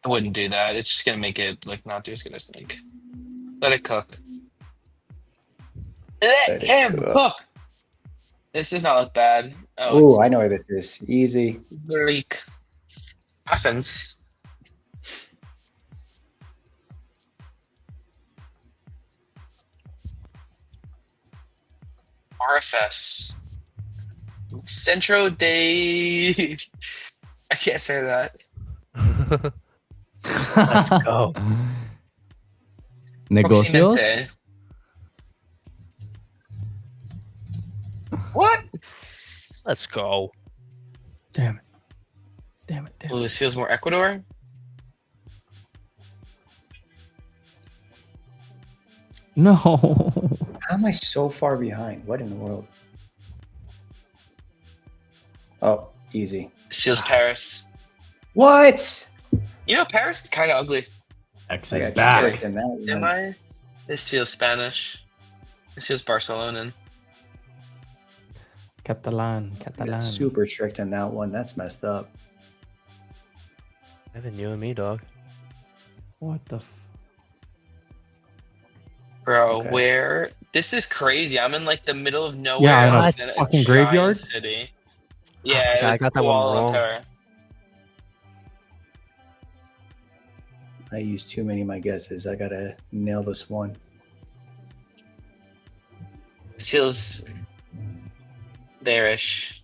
I wouldn't do that. It's just gonna make it like not do as good as think. Let it cook. Let him cook. This does not look bad. Oh, I know where this is. Easy. Greek. Athens. RFS. Centro de. I can't say that. Let's go. Negocios? Proximate. What? Let's go. damn it. Damn it. Damn Oh, it. this feels more Ecuador. No. How am I so far behind? What in the world? Oh, easy. This feels Paris. What? You know, Paris is kind of ugly. X I is got back. tricked in that one. Am I? This feels Spanish. This feels Barcelonan. Catalan. I got Catalan. super tricked in that one. That's messed up. Evan, you and me, dog. What the Bro, Okay. where? This is crazy. I'm in like the middle of nowhere. Yeah, I know. in a Fucking giant graveyard? city. Yeah, it I was got that one wrong. Kuala Lumpur. I used too many of my guesses. I gotta nail this one. This feels there-ish.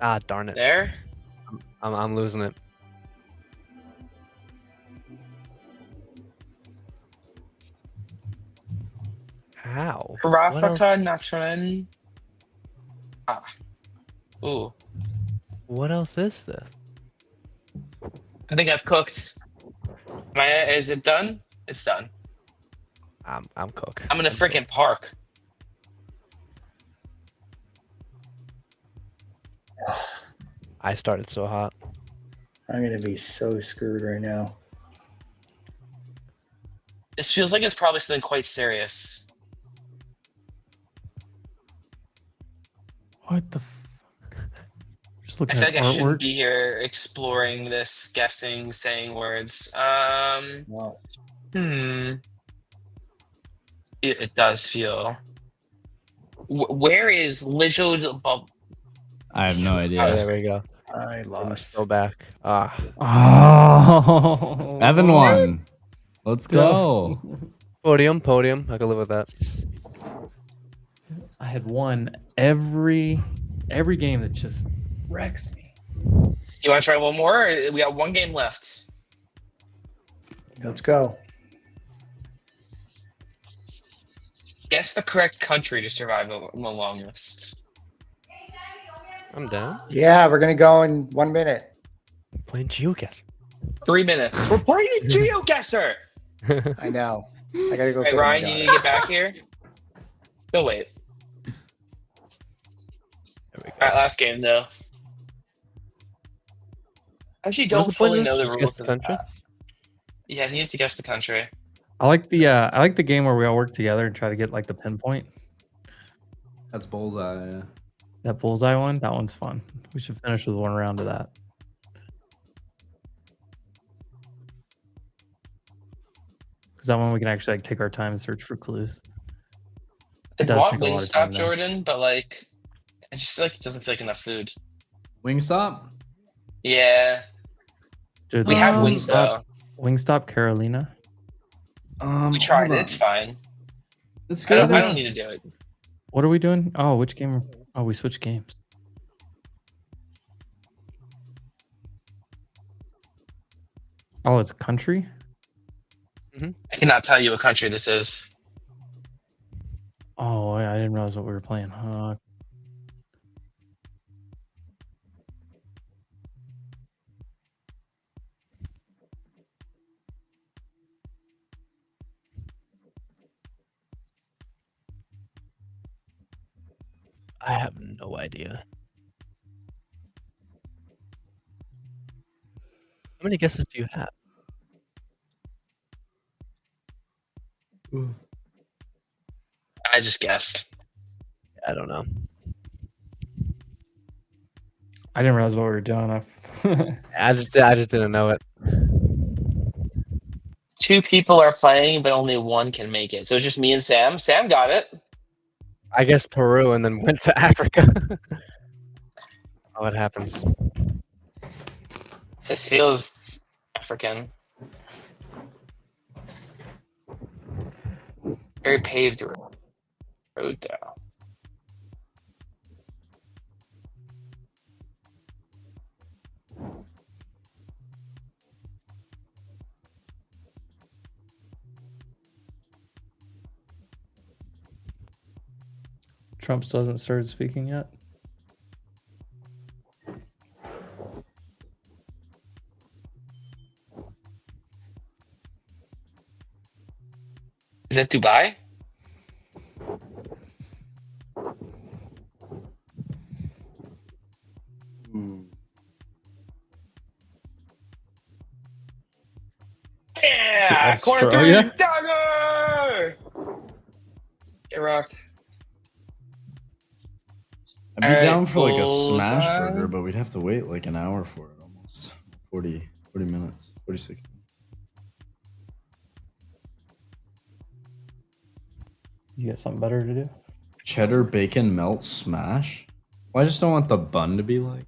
Ah, darn it. There? I'm losing it. How? What else? Rafaka Natran. Ah. Ooh. What else is this? I think I've cooked. Is it done? It's done. I'm cooked. I'm in a freaking park. I started so hot. I'm gonna be so screwed right now. This feels like it's probably something quite serious. What the fuck? Just I looking feel at like I shouldn't artwork. be here exploring this, guessing, saying words. Wow. It does feel. Where is Lijo Bob? I have no Oh, idea. there we go. I lost. Go back. Ah. Oh, Evan won. Let's go. Podium. I can live with that. I had won every game that just wrecks me. You want to try one more? We got one game left. Let's go. Guess the correct country to survive the longest. I'm down. Yeah, we're gonna go in 1 minute. Playing GeoGuessr. 3 minutes. We're playing GeoGuessr. I know. I gotta go. Hey, put my Ryan, you need to get back here. Go wait. All right, last game though. I actually don't fully know the rules of country. Yeah, you have to guess the country. I like the game where we all work together and try to get like the pinpoint. That's bullseye. Yeah. That bullseye one, that one's fun. We should finish with one round of that. Because that one we can actually like take our time and search for clues. I does want take a lot of time, Wingstop, though. Jordan, but like, I just feel like it doesn't feel like enough food. Wingstop? Yeah, Dude, we have wings though. Wingstop Carolina. We tried hold it. on. It's fine. It's I good. don't need to do it. What are we doing? Oh, which game? Oh, we switched games. Oh, it's country? I cannot tell you what country this is. Oh, I didn't realize what we were playing. I have no idea. How many guesses do you have? I just guessed. I don't know. I didn't realize what we were doing. I just didn't know it. 2 people are playing, but only 1 can make it. So it's just me and Sam. Sam got it. I guess Peru and then went to Africa. Oh, it happens. This feels African. Very paved road though. Trump still hasn't started speaking yet. Is it Dubai? Yeah! Corner 3, Australia? dagger! Get rocked. I'd be Alright, down for like a bullseye. smash burger, but we'd have to wait like an hour for it almost. 40 minutes. 46. You got something better to do? Cheddar bacon melt smash? Well, I just don't want the bun to be like.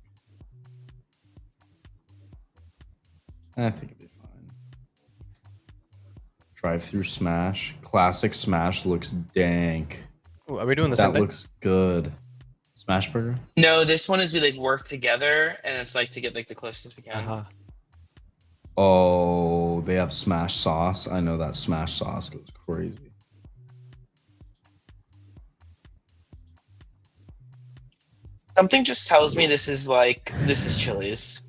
I think it'd be fine. Drive-through smash. Classic smash looks dank. Ooh, are we doing the That same thing? looks good. Smash burger? No, this one is we like work together, and it's like to get like the closest we can. Oh, they have smash sauce. I know that smash sauce goes crazy. Something just tells me this is Chili's.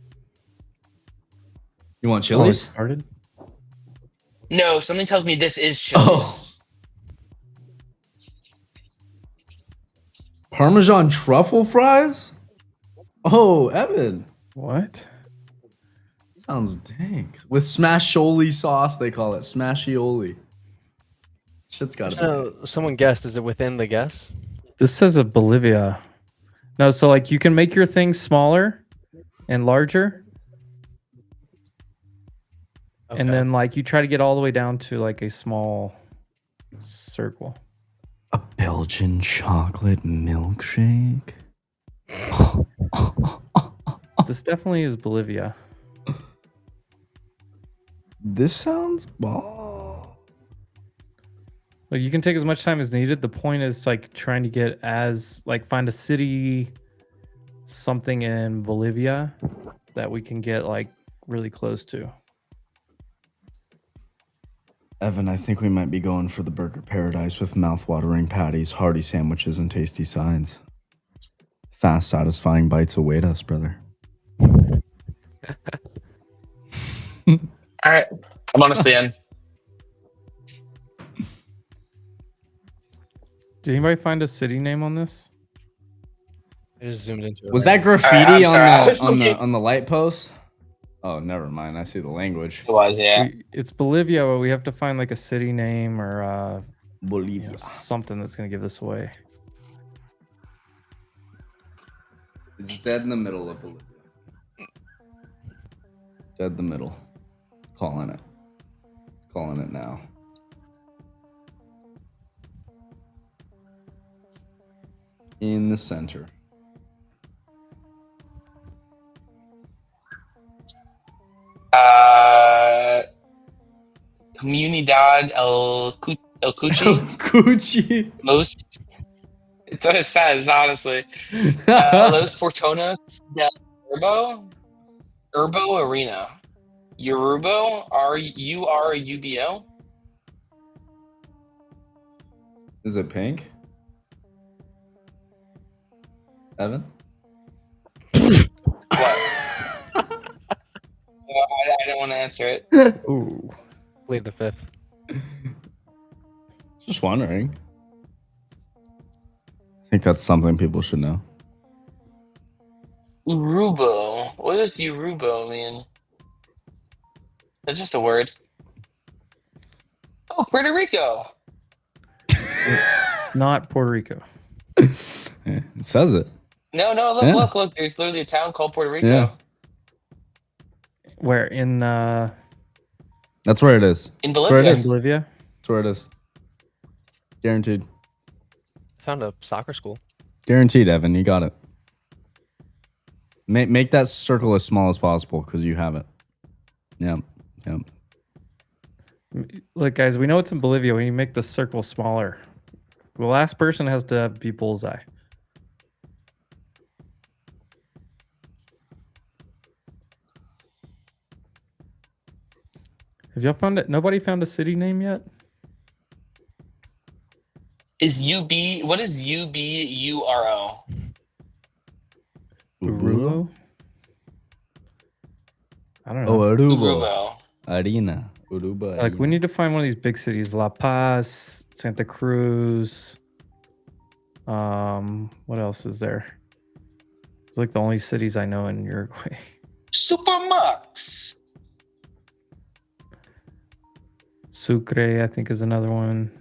You want Oh, it Chili's? started? No, something tells me this is Oh. Chili's. Parmesan truffle fries? Oh, Evan. What? Sounds dank. With smashioli sauce, they call it. Smashioli. Shit's gotta be good. So someone guessed. Is it within the guess? This says a Bolivia. No, so like you can make your things smaller and larger. And Okay. then like you try to get all the way down to like a small circle. A Belgian chocolate milkshake? This definitely is Bolivia. This sounds ball. Like you can take as much time as needed. The point is like trying to get as like find a city, something in Bolivia that we can get like really close to. Evan, I think we might be going for the burger paradise with mouth-watering patties, hearty sandwiches, and tasty sides. Fast, satisfying bites await us, brother. All right, I'm honestly in. Did anybody find a city name on this? I just zoomed into it. Was right that now. graffiti I'm sorry, I was on looking- the light post? Oh, never mind. I see the language. It was, yeah. It's Bolivia, but we have to find like a city name or Bolivia. something that's gonna give this away. It's dead in the middle of Bolivia. Dead in the middle. Calling it. Calling it now. In the center. Comunidad El Cuchi. Gucci. Los. It's what it says, honestly. Los Portones del Urbo Arena. Urubo? Urubo? Is it pink? Evan? I didn't want to answer it. Ooh. Plead the fifth. Just wondering. I think that's something people should know. Urubo. What does Urubo mean? That's just a word. Oh, Puerto Rico. Not Puerto Rico. Yeah, it says it. No, look, Yeah. look. There's literally a town called Puerto Rico. Yeah. Where in That's where it is. In That's where it Bolivia. is. Bolivia? That's where it is. Guaranteed. Found a soccer school. Guaranteed, Evan. You got it. Make that circle as small as possible because you have it. Yep. Yep. Look, guys, we know it's in Bolivia. We need to make the circle smaller. The last person has to be bullseye. Have y'all found it? Nobody found a city name yet? Is UB? What is UBURO? Urubo? I don't know. Oh, Aruba. Urubo. Arena. Uruba. Like, we need to find one of these big cities. La Paz, Santa Cruz. What else is there? It's like the only cities I know in Uruguay. Supermax. Sucre, I think, is another one.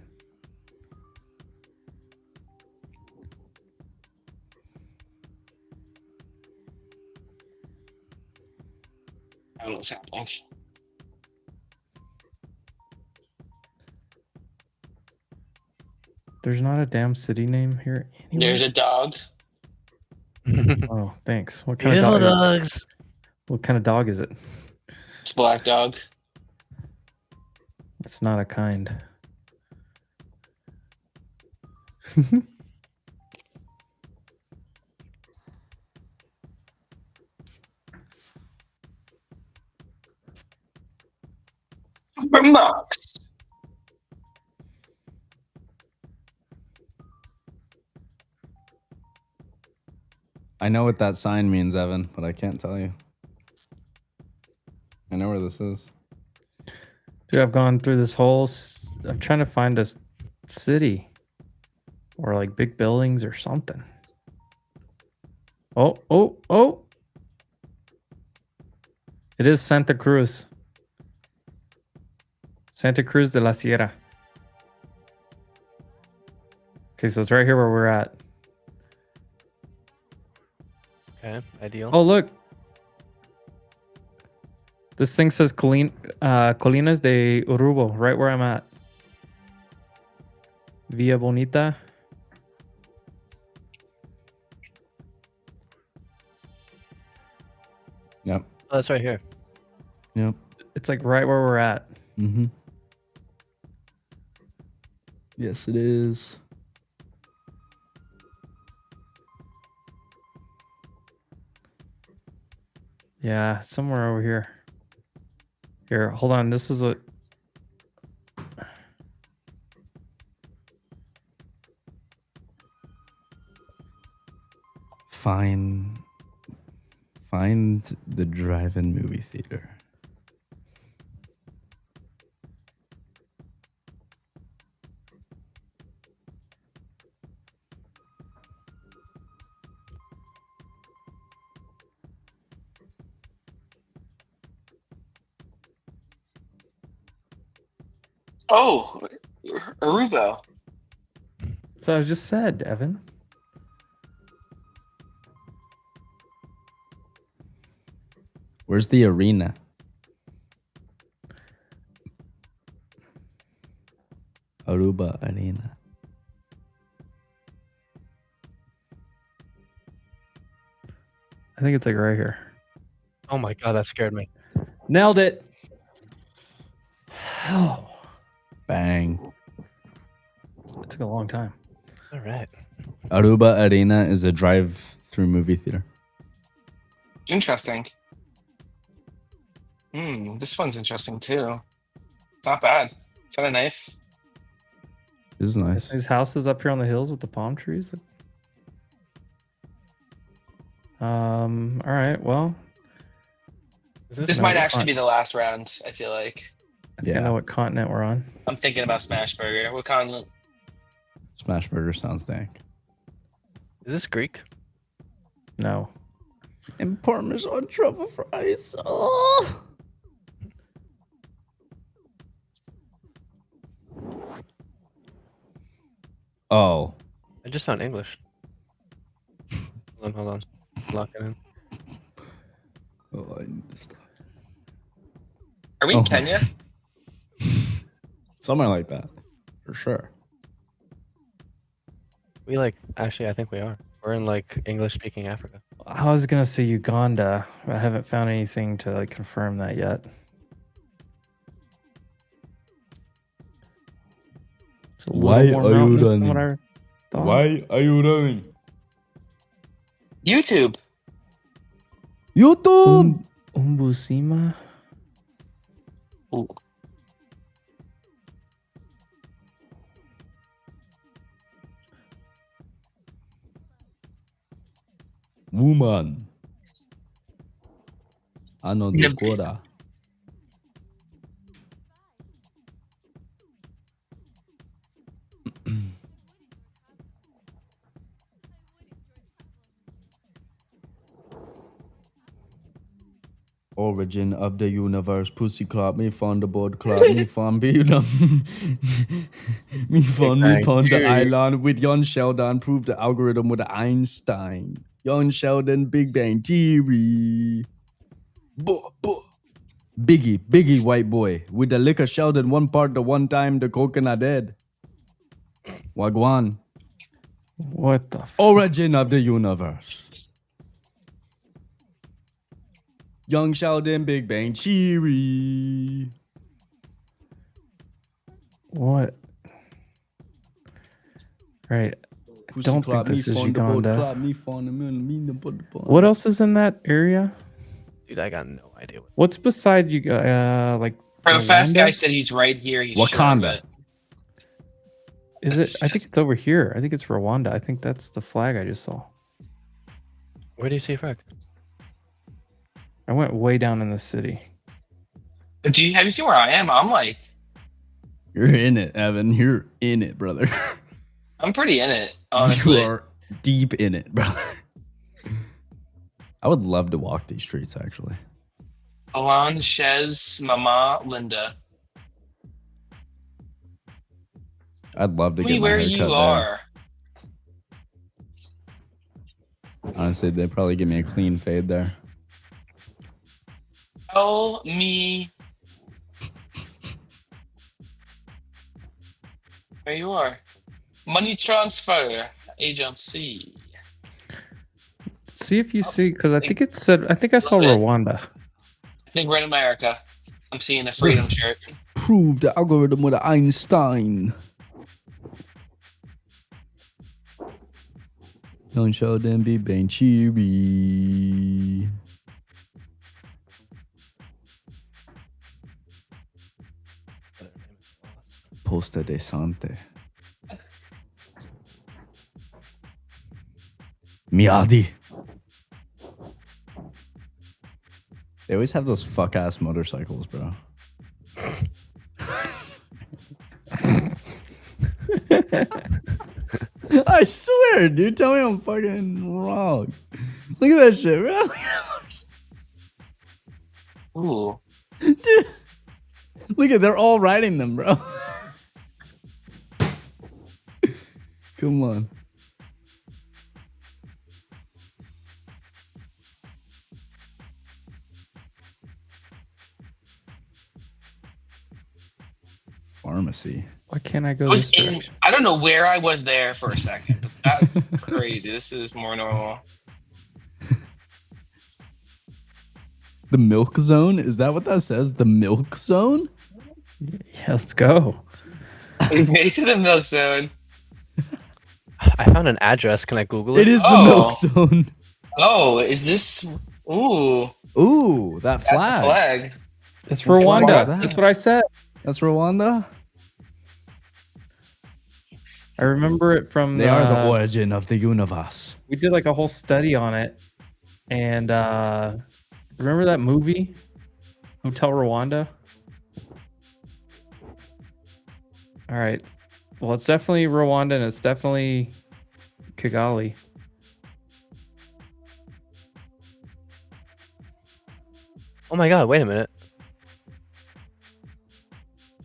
I don't know what's happening. There's not a damn city name here anywhere. There's a dog. Oh, thanks. What kind of dog? dogs. What kind of dog is it? It's a black dog. It's not a kind. Supermax. I know what that sign means, Evan, but I can't tell you. I know where this is. Dude, I've gone through this whole. I'm trying to find a city or like big buildings or something. Oh. It is Santa Cruz. Santa Cruz de la Sierra. Okay, so it's right here where we're at. Okay, ideal. Oh, look. This thing says Colinas de Urubo, right where I'm at. Villa Bonita. Yep. Oh, that's right here. Yep. It's like right where we're at. Mm-hmm. Yes, it is. Yeah, somewhere over here. Here, hold on. This is a... Find the drive-in movie theater. Oh, Aruba. So I just said, Evan. Where's the arena? Aruba Arena. I think it's like right here. Oh my god, that scared me. Nailed it. Oh. Bang. It took a long time. All right. Aruba Arena is a drive-through movie theater. Interesting. This one's interesting too. It's not bad. It's kind of nice. This is nice. These houses up here on the hills with the palm trees. All right. Well, This might actually be the last round, I feel like. I think I know what continent we're on. I'm thinking about Smashburger. What continent? Smashburger sounds dank. Is this Greek? No. And Parmesan truffle fries. Oh. Oh. I just found English. Hold on. Lock it in. Oh, I need to stop. Are we in Kenya? Somewhere like that, for sure. We actually, I think we are. We're in English-speaking Africa. I was gonna say Uganda. I haven't found anything to confirm that yet. It's a Why little more are you mountainous than running? what I thought. Why are you running? YouTube. YouTube. Umbusima. Ooh. Woman. Ano Dakota. Origin of the universe, pussy clap me from the board clap me from Vietnam. Me from me on the island with Jon Sheldon, prove the algorithm with Einstein. Jon Sheldon, Big Bang Theory. Biggie, white boy. With the liquor Sheldon, one part the one time the coconut dead. Wagwan. What the Origin of the universe. Young Sheldon, Big Bang Theory. What? Right. I don't think this is Uganda. What else is in that area? Dude, I got no idea. What's beside you? Bro, Fast Guy said he's right here. He's Wakanda. Is it? I think it's over here. I think it's Rwanda. I think that's the flag I just saw. Where do you see Frank? I went way down in the city. Have you seen where I am? I'm like, You're in it, Evan. You're in it, brother. I'm pretty in it, honestly. You are deep in it, brother. I would love to walk these streets, actually. Alon, Shez, Mama, Linda. I'd love to Tell get me my where hair you cut are. there. Honestly, they'd probably give me a clean fade there. Tell me where you are. Money transfer agency. See if you see, because I think it said, I think I saw Love it. Rwanda. I think we're in America. I'm seeing a freedom shirt. Prove the algorithm with Einstein. Don't show them be bang cheery. Posta de Sante. Miadi. They always have those fuck ass motorcycles, bro. I swear, dude. Tell me I'm fucking wrong. Look at that shit, bro. Look at that Ooh. dude. Look at, they're all riding them, bro. Come on. Pharmacy. Why can't I I go was this in. direction? I don't know where I was there for a second, but that's crazy. This is more normal. The milk zone? Is that what that says? The milk zone? Yeah, let's go. We've made it to the milk zone. I found an address. Can I Google it? It is the milk zone. Oh, is this? Ooh. Ooh, that flag. That's a flag. It's What flag Rwanda. is that? That's what I said. That's Rwanda? I remember it from They are the origin of the universe. We did like a whole study on it. And remember that movie? Hotel Rwanda? All right. Well, it's definitely Rwanda and it's definitely Kigali. Oh my god, wait a minute.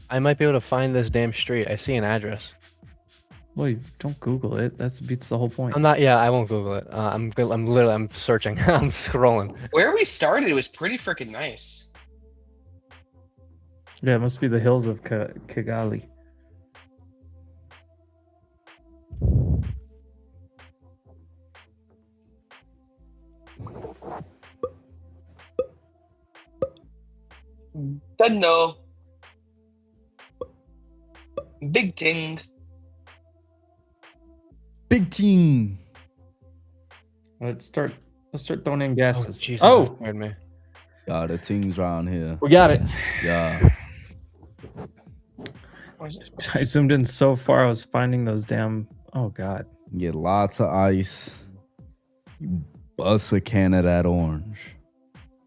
I might be able to find this damn street. I see an address. Well, you don't Google it. That beats the whole point. I'm not. Yeah, I won't Google it. I'm literally. I'm searching. I'm scrolling. Where we started was pretty freaking nice. Yeah, it must be the hills of Kigali. Don't know. Big ting. Big team. Let's start throwing in guesses. Jesus, Oh, that scared me. Yeah, the things around here. We got it. Yeah. I zoomed in so far, I was finding those damn. Oh god. Get lots of ice. You bust a can of that orange.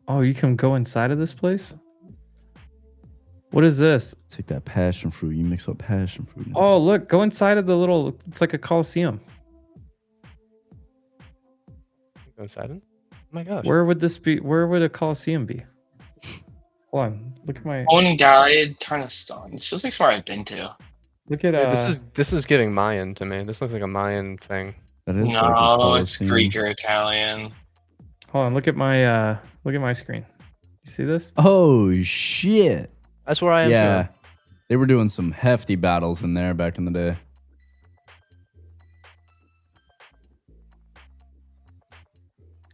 Oh, you can go inside of this place? What is this? Take that passion fruit. You mix up passion fruit. Oh, look, go inside of the little. It's like a coliseum. Go inside it? Oh my gosh. Where would this be? Where would a coliseum be? Hold on. Look at my. Own guide, Turniston. This feels like somewhere I've been to. Look at Dude, this is giving Mayan to me. This looks like a Mayan thing. That is No, it's Greek or Italian. Hold on. Look at my screen. You see this? Oh shit. That's where I am. Yeah. Too. They were doing some hefty battles in there back in the day.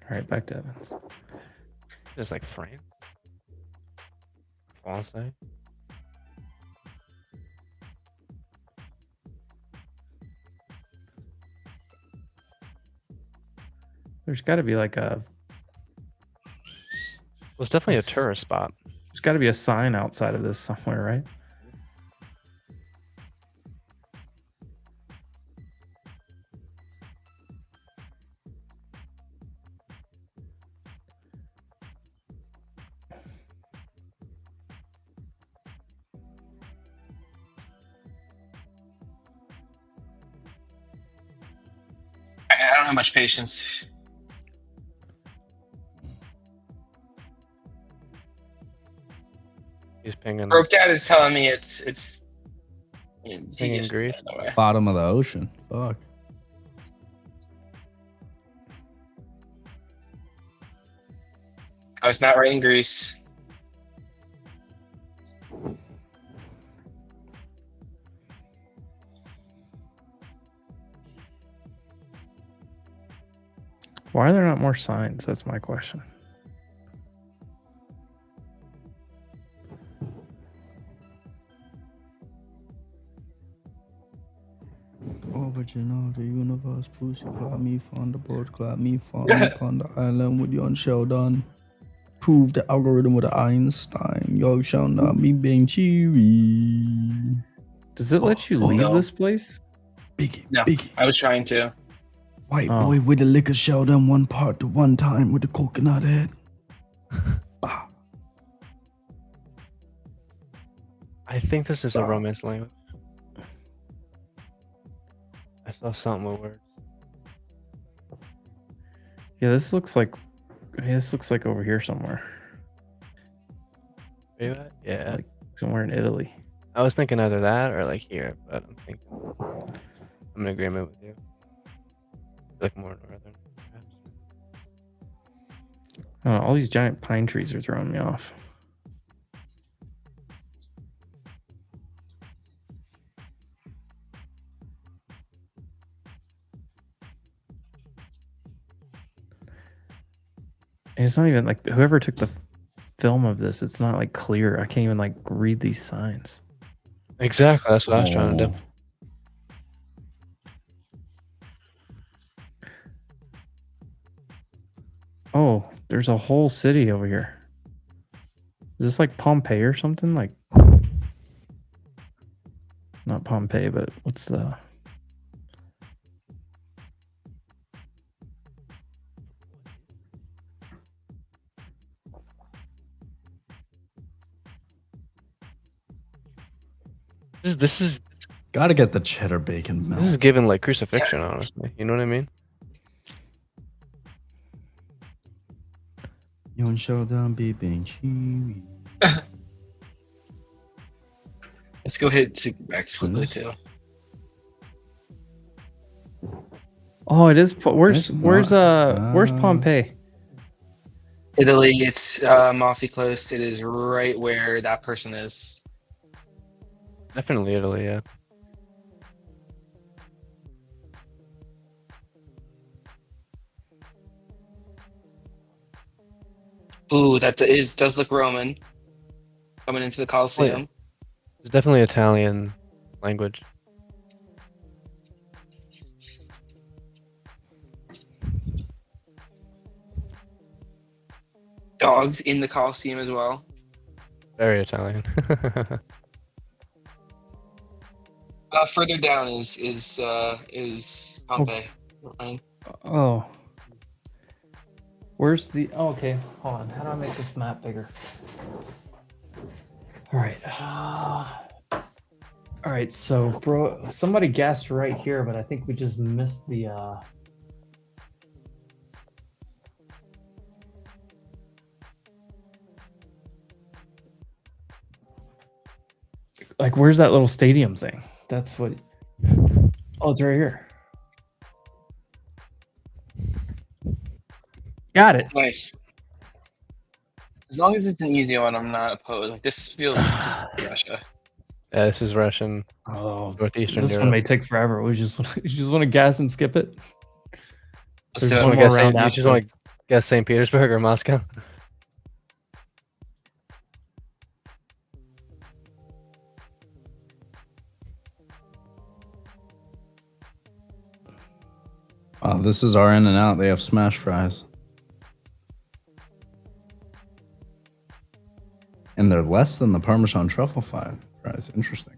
All right, back to Evans. Just like France. France. There's got to be like a. Well, it's definitely a tourist spot. There's got to be a sign outside of this somewhere, right? have much patience. He's pinging. Broke Dad is telling me it's Pinging Greece. Bottom of the ocean. Fuck. I was not right in Greece. Why are there not more signs? That's my question. Original, the universe, pussy, clap me, found the board, clap me, found me on the island with young Sheldon. Prove the algorithm with the Einstein. Yo, Sheldon, me being cheery. Does it let you leave this place? Biggie, No, Biggie. I was trying to. White boy with the liquor Sheldon, one part to one time with the coconut head. I think this is a Romance language. I saw something with words. Yeah, this looks like over here somewhere. Where you at? Yeah. Like somewhere in Italy. I was thinking either that or like here, but I'm in agreement with you. Like more northern, perhaps. Oh, all these giant pine trees are throwing me off. And it's not even like whoever took the film of this, it's not like clear. I can't even like read these signs. Exactly, that's what I was trying to do. Oh, there's a whole city over here. Is this like Pompeii or something? Like, not Pompeii, but what's the... This is Gotta get the cheddar bacon milk. this is given like crucifixion, honestly. You know what I mean? Young Sheldon, be being cheery. Let's go hit Max quickly too. Oh, it is. Where's Pompeii? Italy. It's awfully close. It is right where that person is. Definitely Italy, yeah. Ooh, that does look Roman. Coming into the Colosseum. It's definitely Italian language. Dogs in the Colosseum as well. Very Italian. Further down is Pompeii. Oh. Where's the... Oh, okay, hold on. How do I make this map bigger? All right. All right, so, bro, somebody guessed right here, but I think we just missed the... Like, where's that little stadium thing? That's what... Oh, it's right here. Got it. Nice. As long as it's an easy one, I'm not opposed. Like, this feels just Russia. Yeah, this is Russian. Oh, Northeastern this Europe. one may take forever. You just want to guess and skip it. Let's There's do one it. more You round just after want this. to guess St. Petersburg or Moscow? This is our In and Out. They have smash fries. And they're less than the Parmesan truffle fries. Interesting.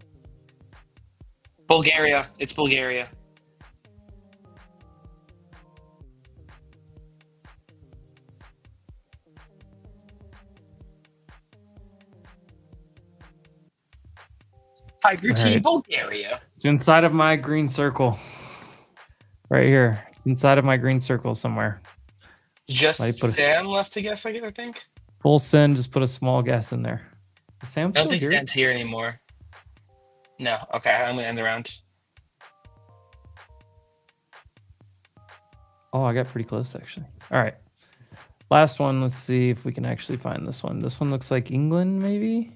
Bulgaria. It's Bulgaria. Tiger All Team right. Bulgaria. It's inside of my green circle. Right here. inside of my green circle somewhere. Just Why you put a Sam left to guess, I think. full send, just put a small guess in there. Is Sam I don't still think here? Sam's here anymore. No. Okay, I'm gonna end the round. Oh, I got pretty close actually. All right. Last one. Let's see if we can actually find this one. This one looks like England, maybe?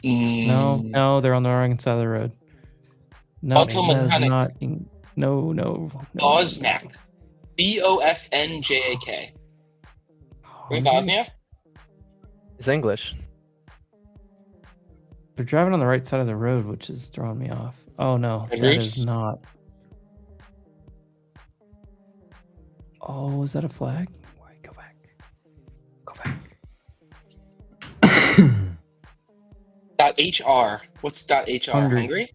No, they're on the wrong side of the road. No, that is Automechanic. not. No. Bosnak. Bosnjak. Are we Bosnia? It's English. They're driving on the right side of the road, which is throwing me off. Oh no, Red that roofs? is not. Oh, is that a flag? Wait, go back. .hr. What's .hr? Hungary?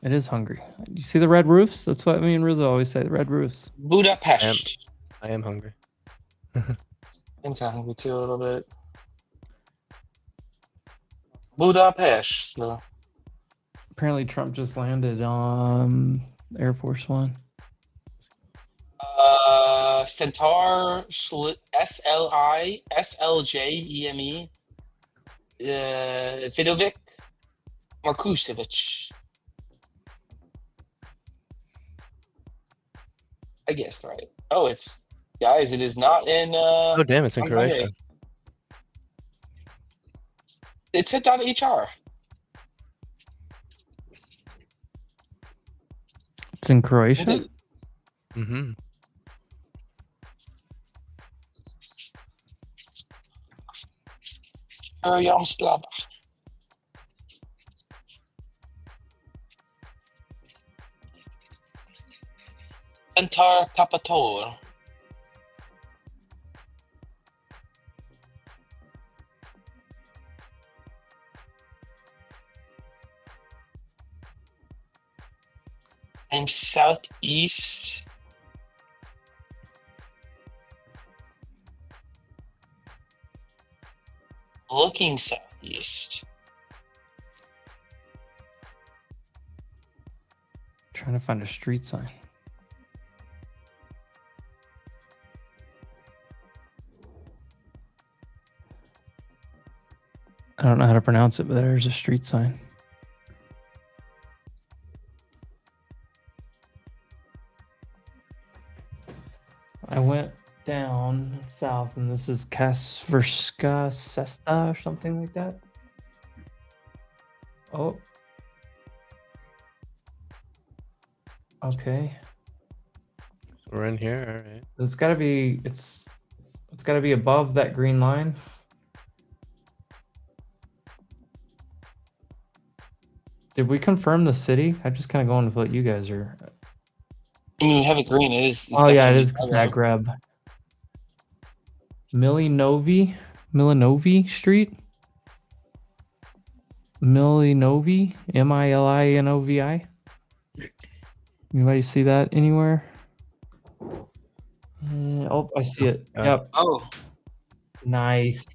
It is Hungary. You see the red roofs? That's what me and Rizzo always say. The red roofs. Budapest. I am hungry. I'm hungry too a little bit. Budapest. No. Apparently, Trump just landed Air Force One. Centaur, SLI, SLJEME, Vidovic, Markusevic. I guessed right. Oh, it's guys. It is not in. Oh damn! It's in Hungary. Croatia. It said .hr. It's in Croatia. Mm-hmm. Jamsblad. Centaur Capitol. I'm southeast. Looking southeast. Trying to find a street sign. I don't know how to pronounce it, but there's a street sign. I went down south, and this is Kasverska Sesta or something like that. Oh. Okay. So we're in here, all right. It's gotta be it's gotta be above that green line. Did we confirm the city? I'm just kind of going with what you guys are. I mean, we have it green. It is. Oh yeah, it is Zagreb. Milanovi Street. Milanovi, Milinovi. Anybody see that anywhere? Oh, I see it. Yep. Oh, nice.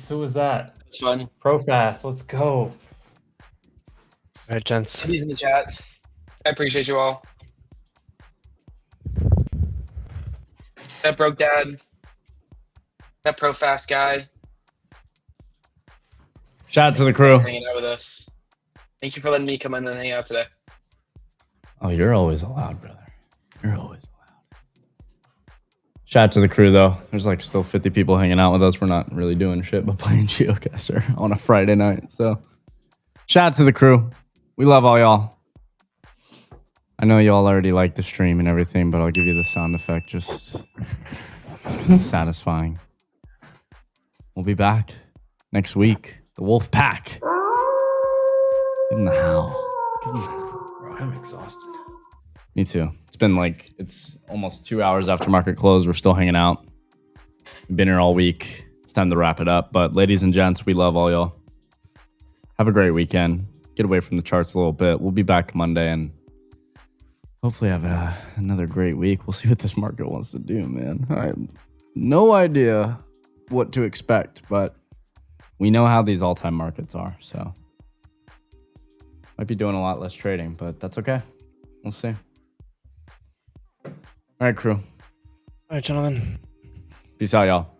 Who was that? it's fun. Profast. Let's go. All right, gents. He's in the chat. I appreciate you all. That broke dad. That pro fast guy. Shout out to the crew. Hanging out with us. Thank you for letting me come in and hang out today. Oh, you're always allowed, brother. You're always allowed. Shout out to the crew, though. There's like still 50 people hanging out with us. We're not really doing shit but playing GeoGuessr on a Friday night. So shout out to the crew. We love all y'all. I know y'all already like the stream and everything, but I'll give you the sound effect just 'cause it's satisfying. We'll be back next week. The Wolf Pack. Give them the howl. Give them the howl. Bro, I'm exhausted. Me too. It's been like, it's almost 2 hours after market close. We're still hanging out. Been here all week. It's time to wrap it up. But ladies and gents, we love all y'all. Have a great weekend. Get away from the charts a little bit. We'll be back Monday and hopefully have another great week. We'll see what this market wants to do, man. I have no idea what to expect, but we know how these all-time markets are, so might be doing a lot less trading, but that's okay. We'll see. All right, crew. All right, gentlemen. Peace out, y'all.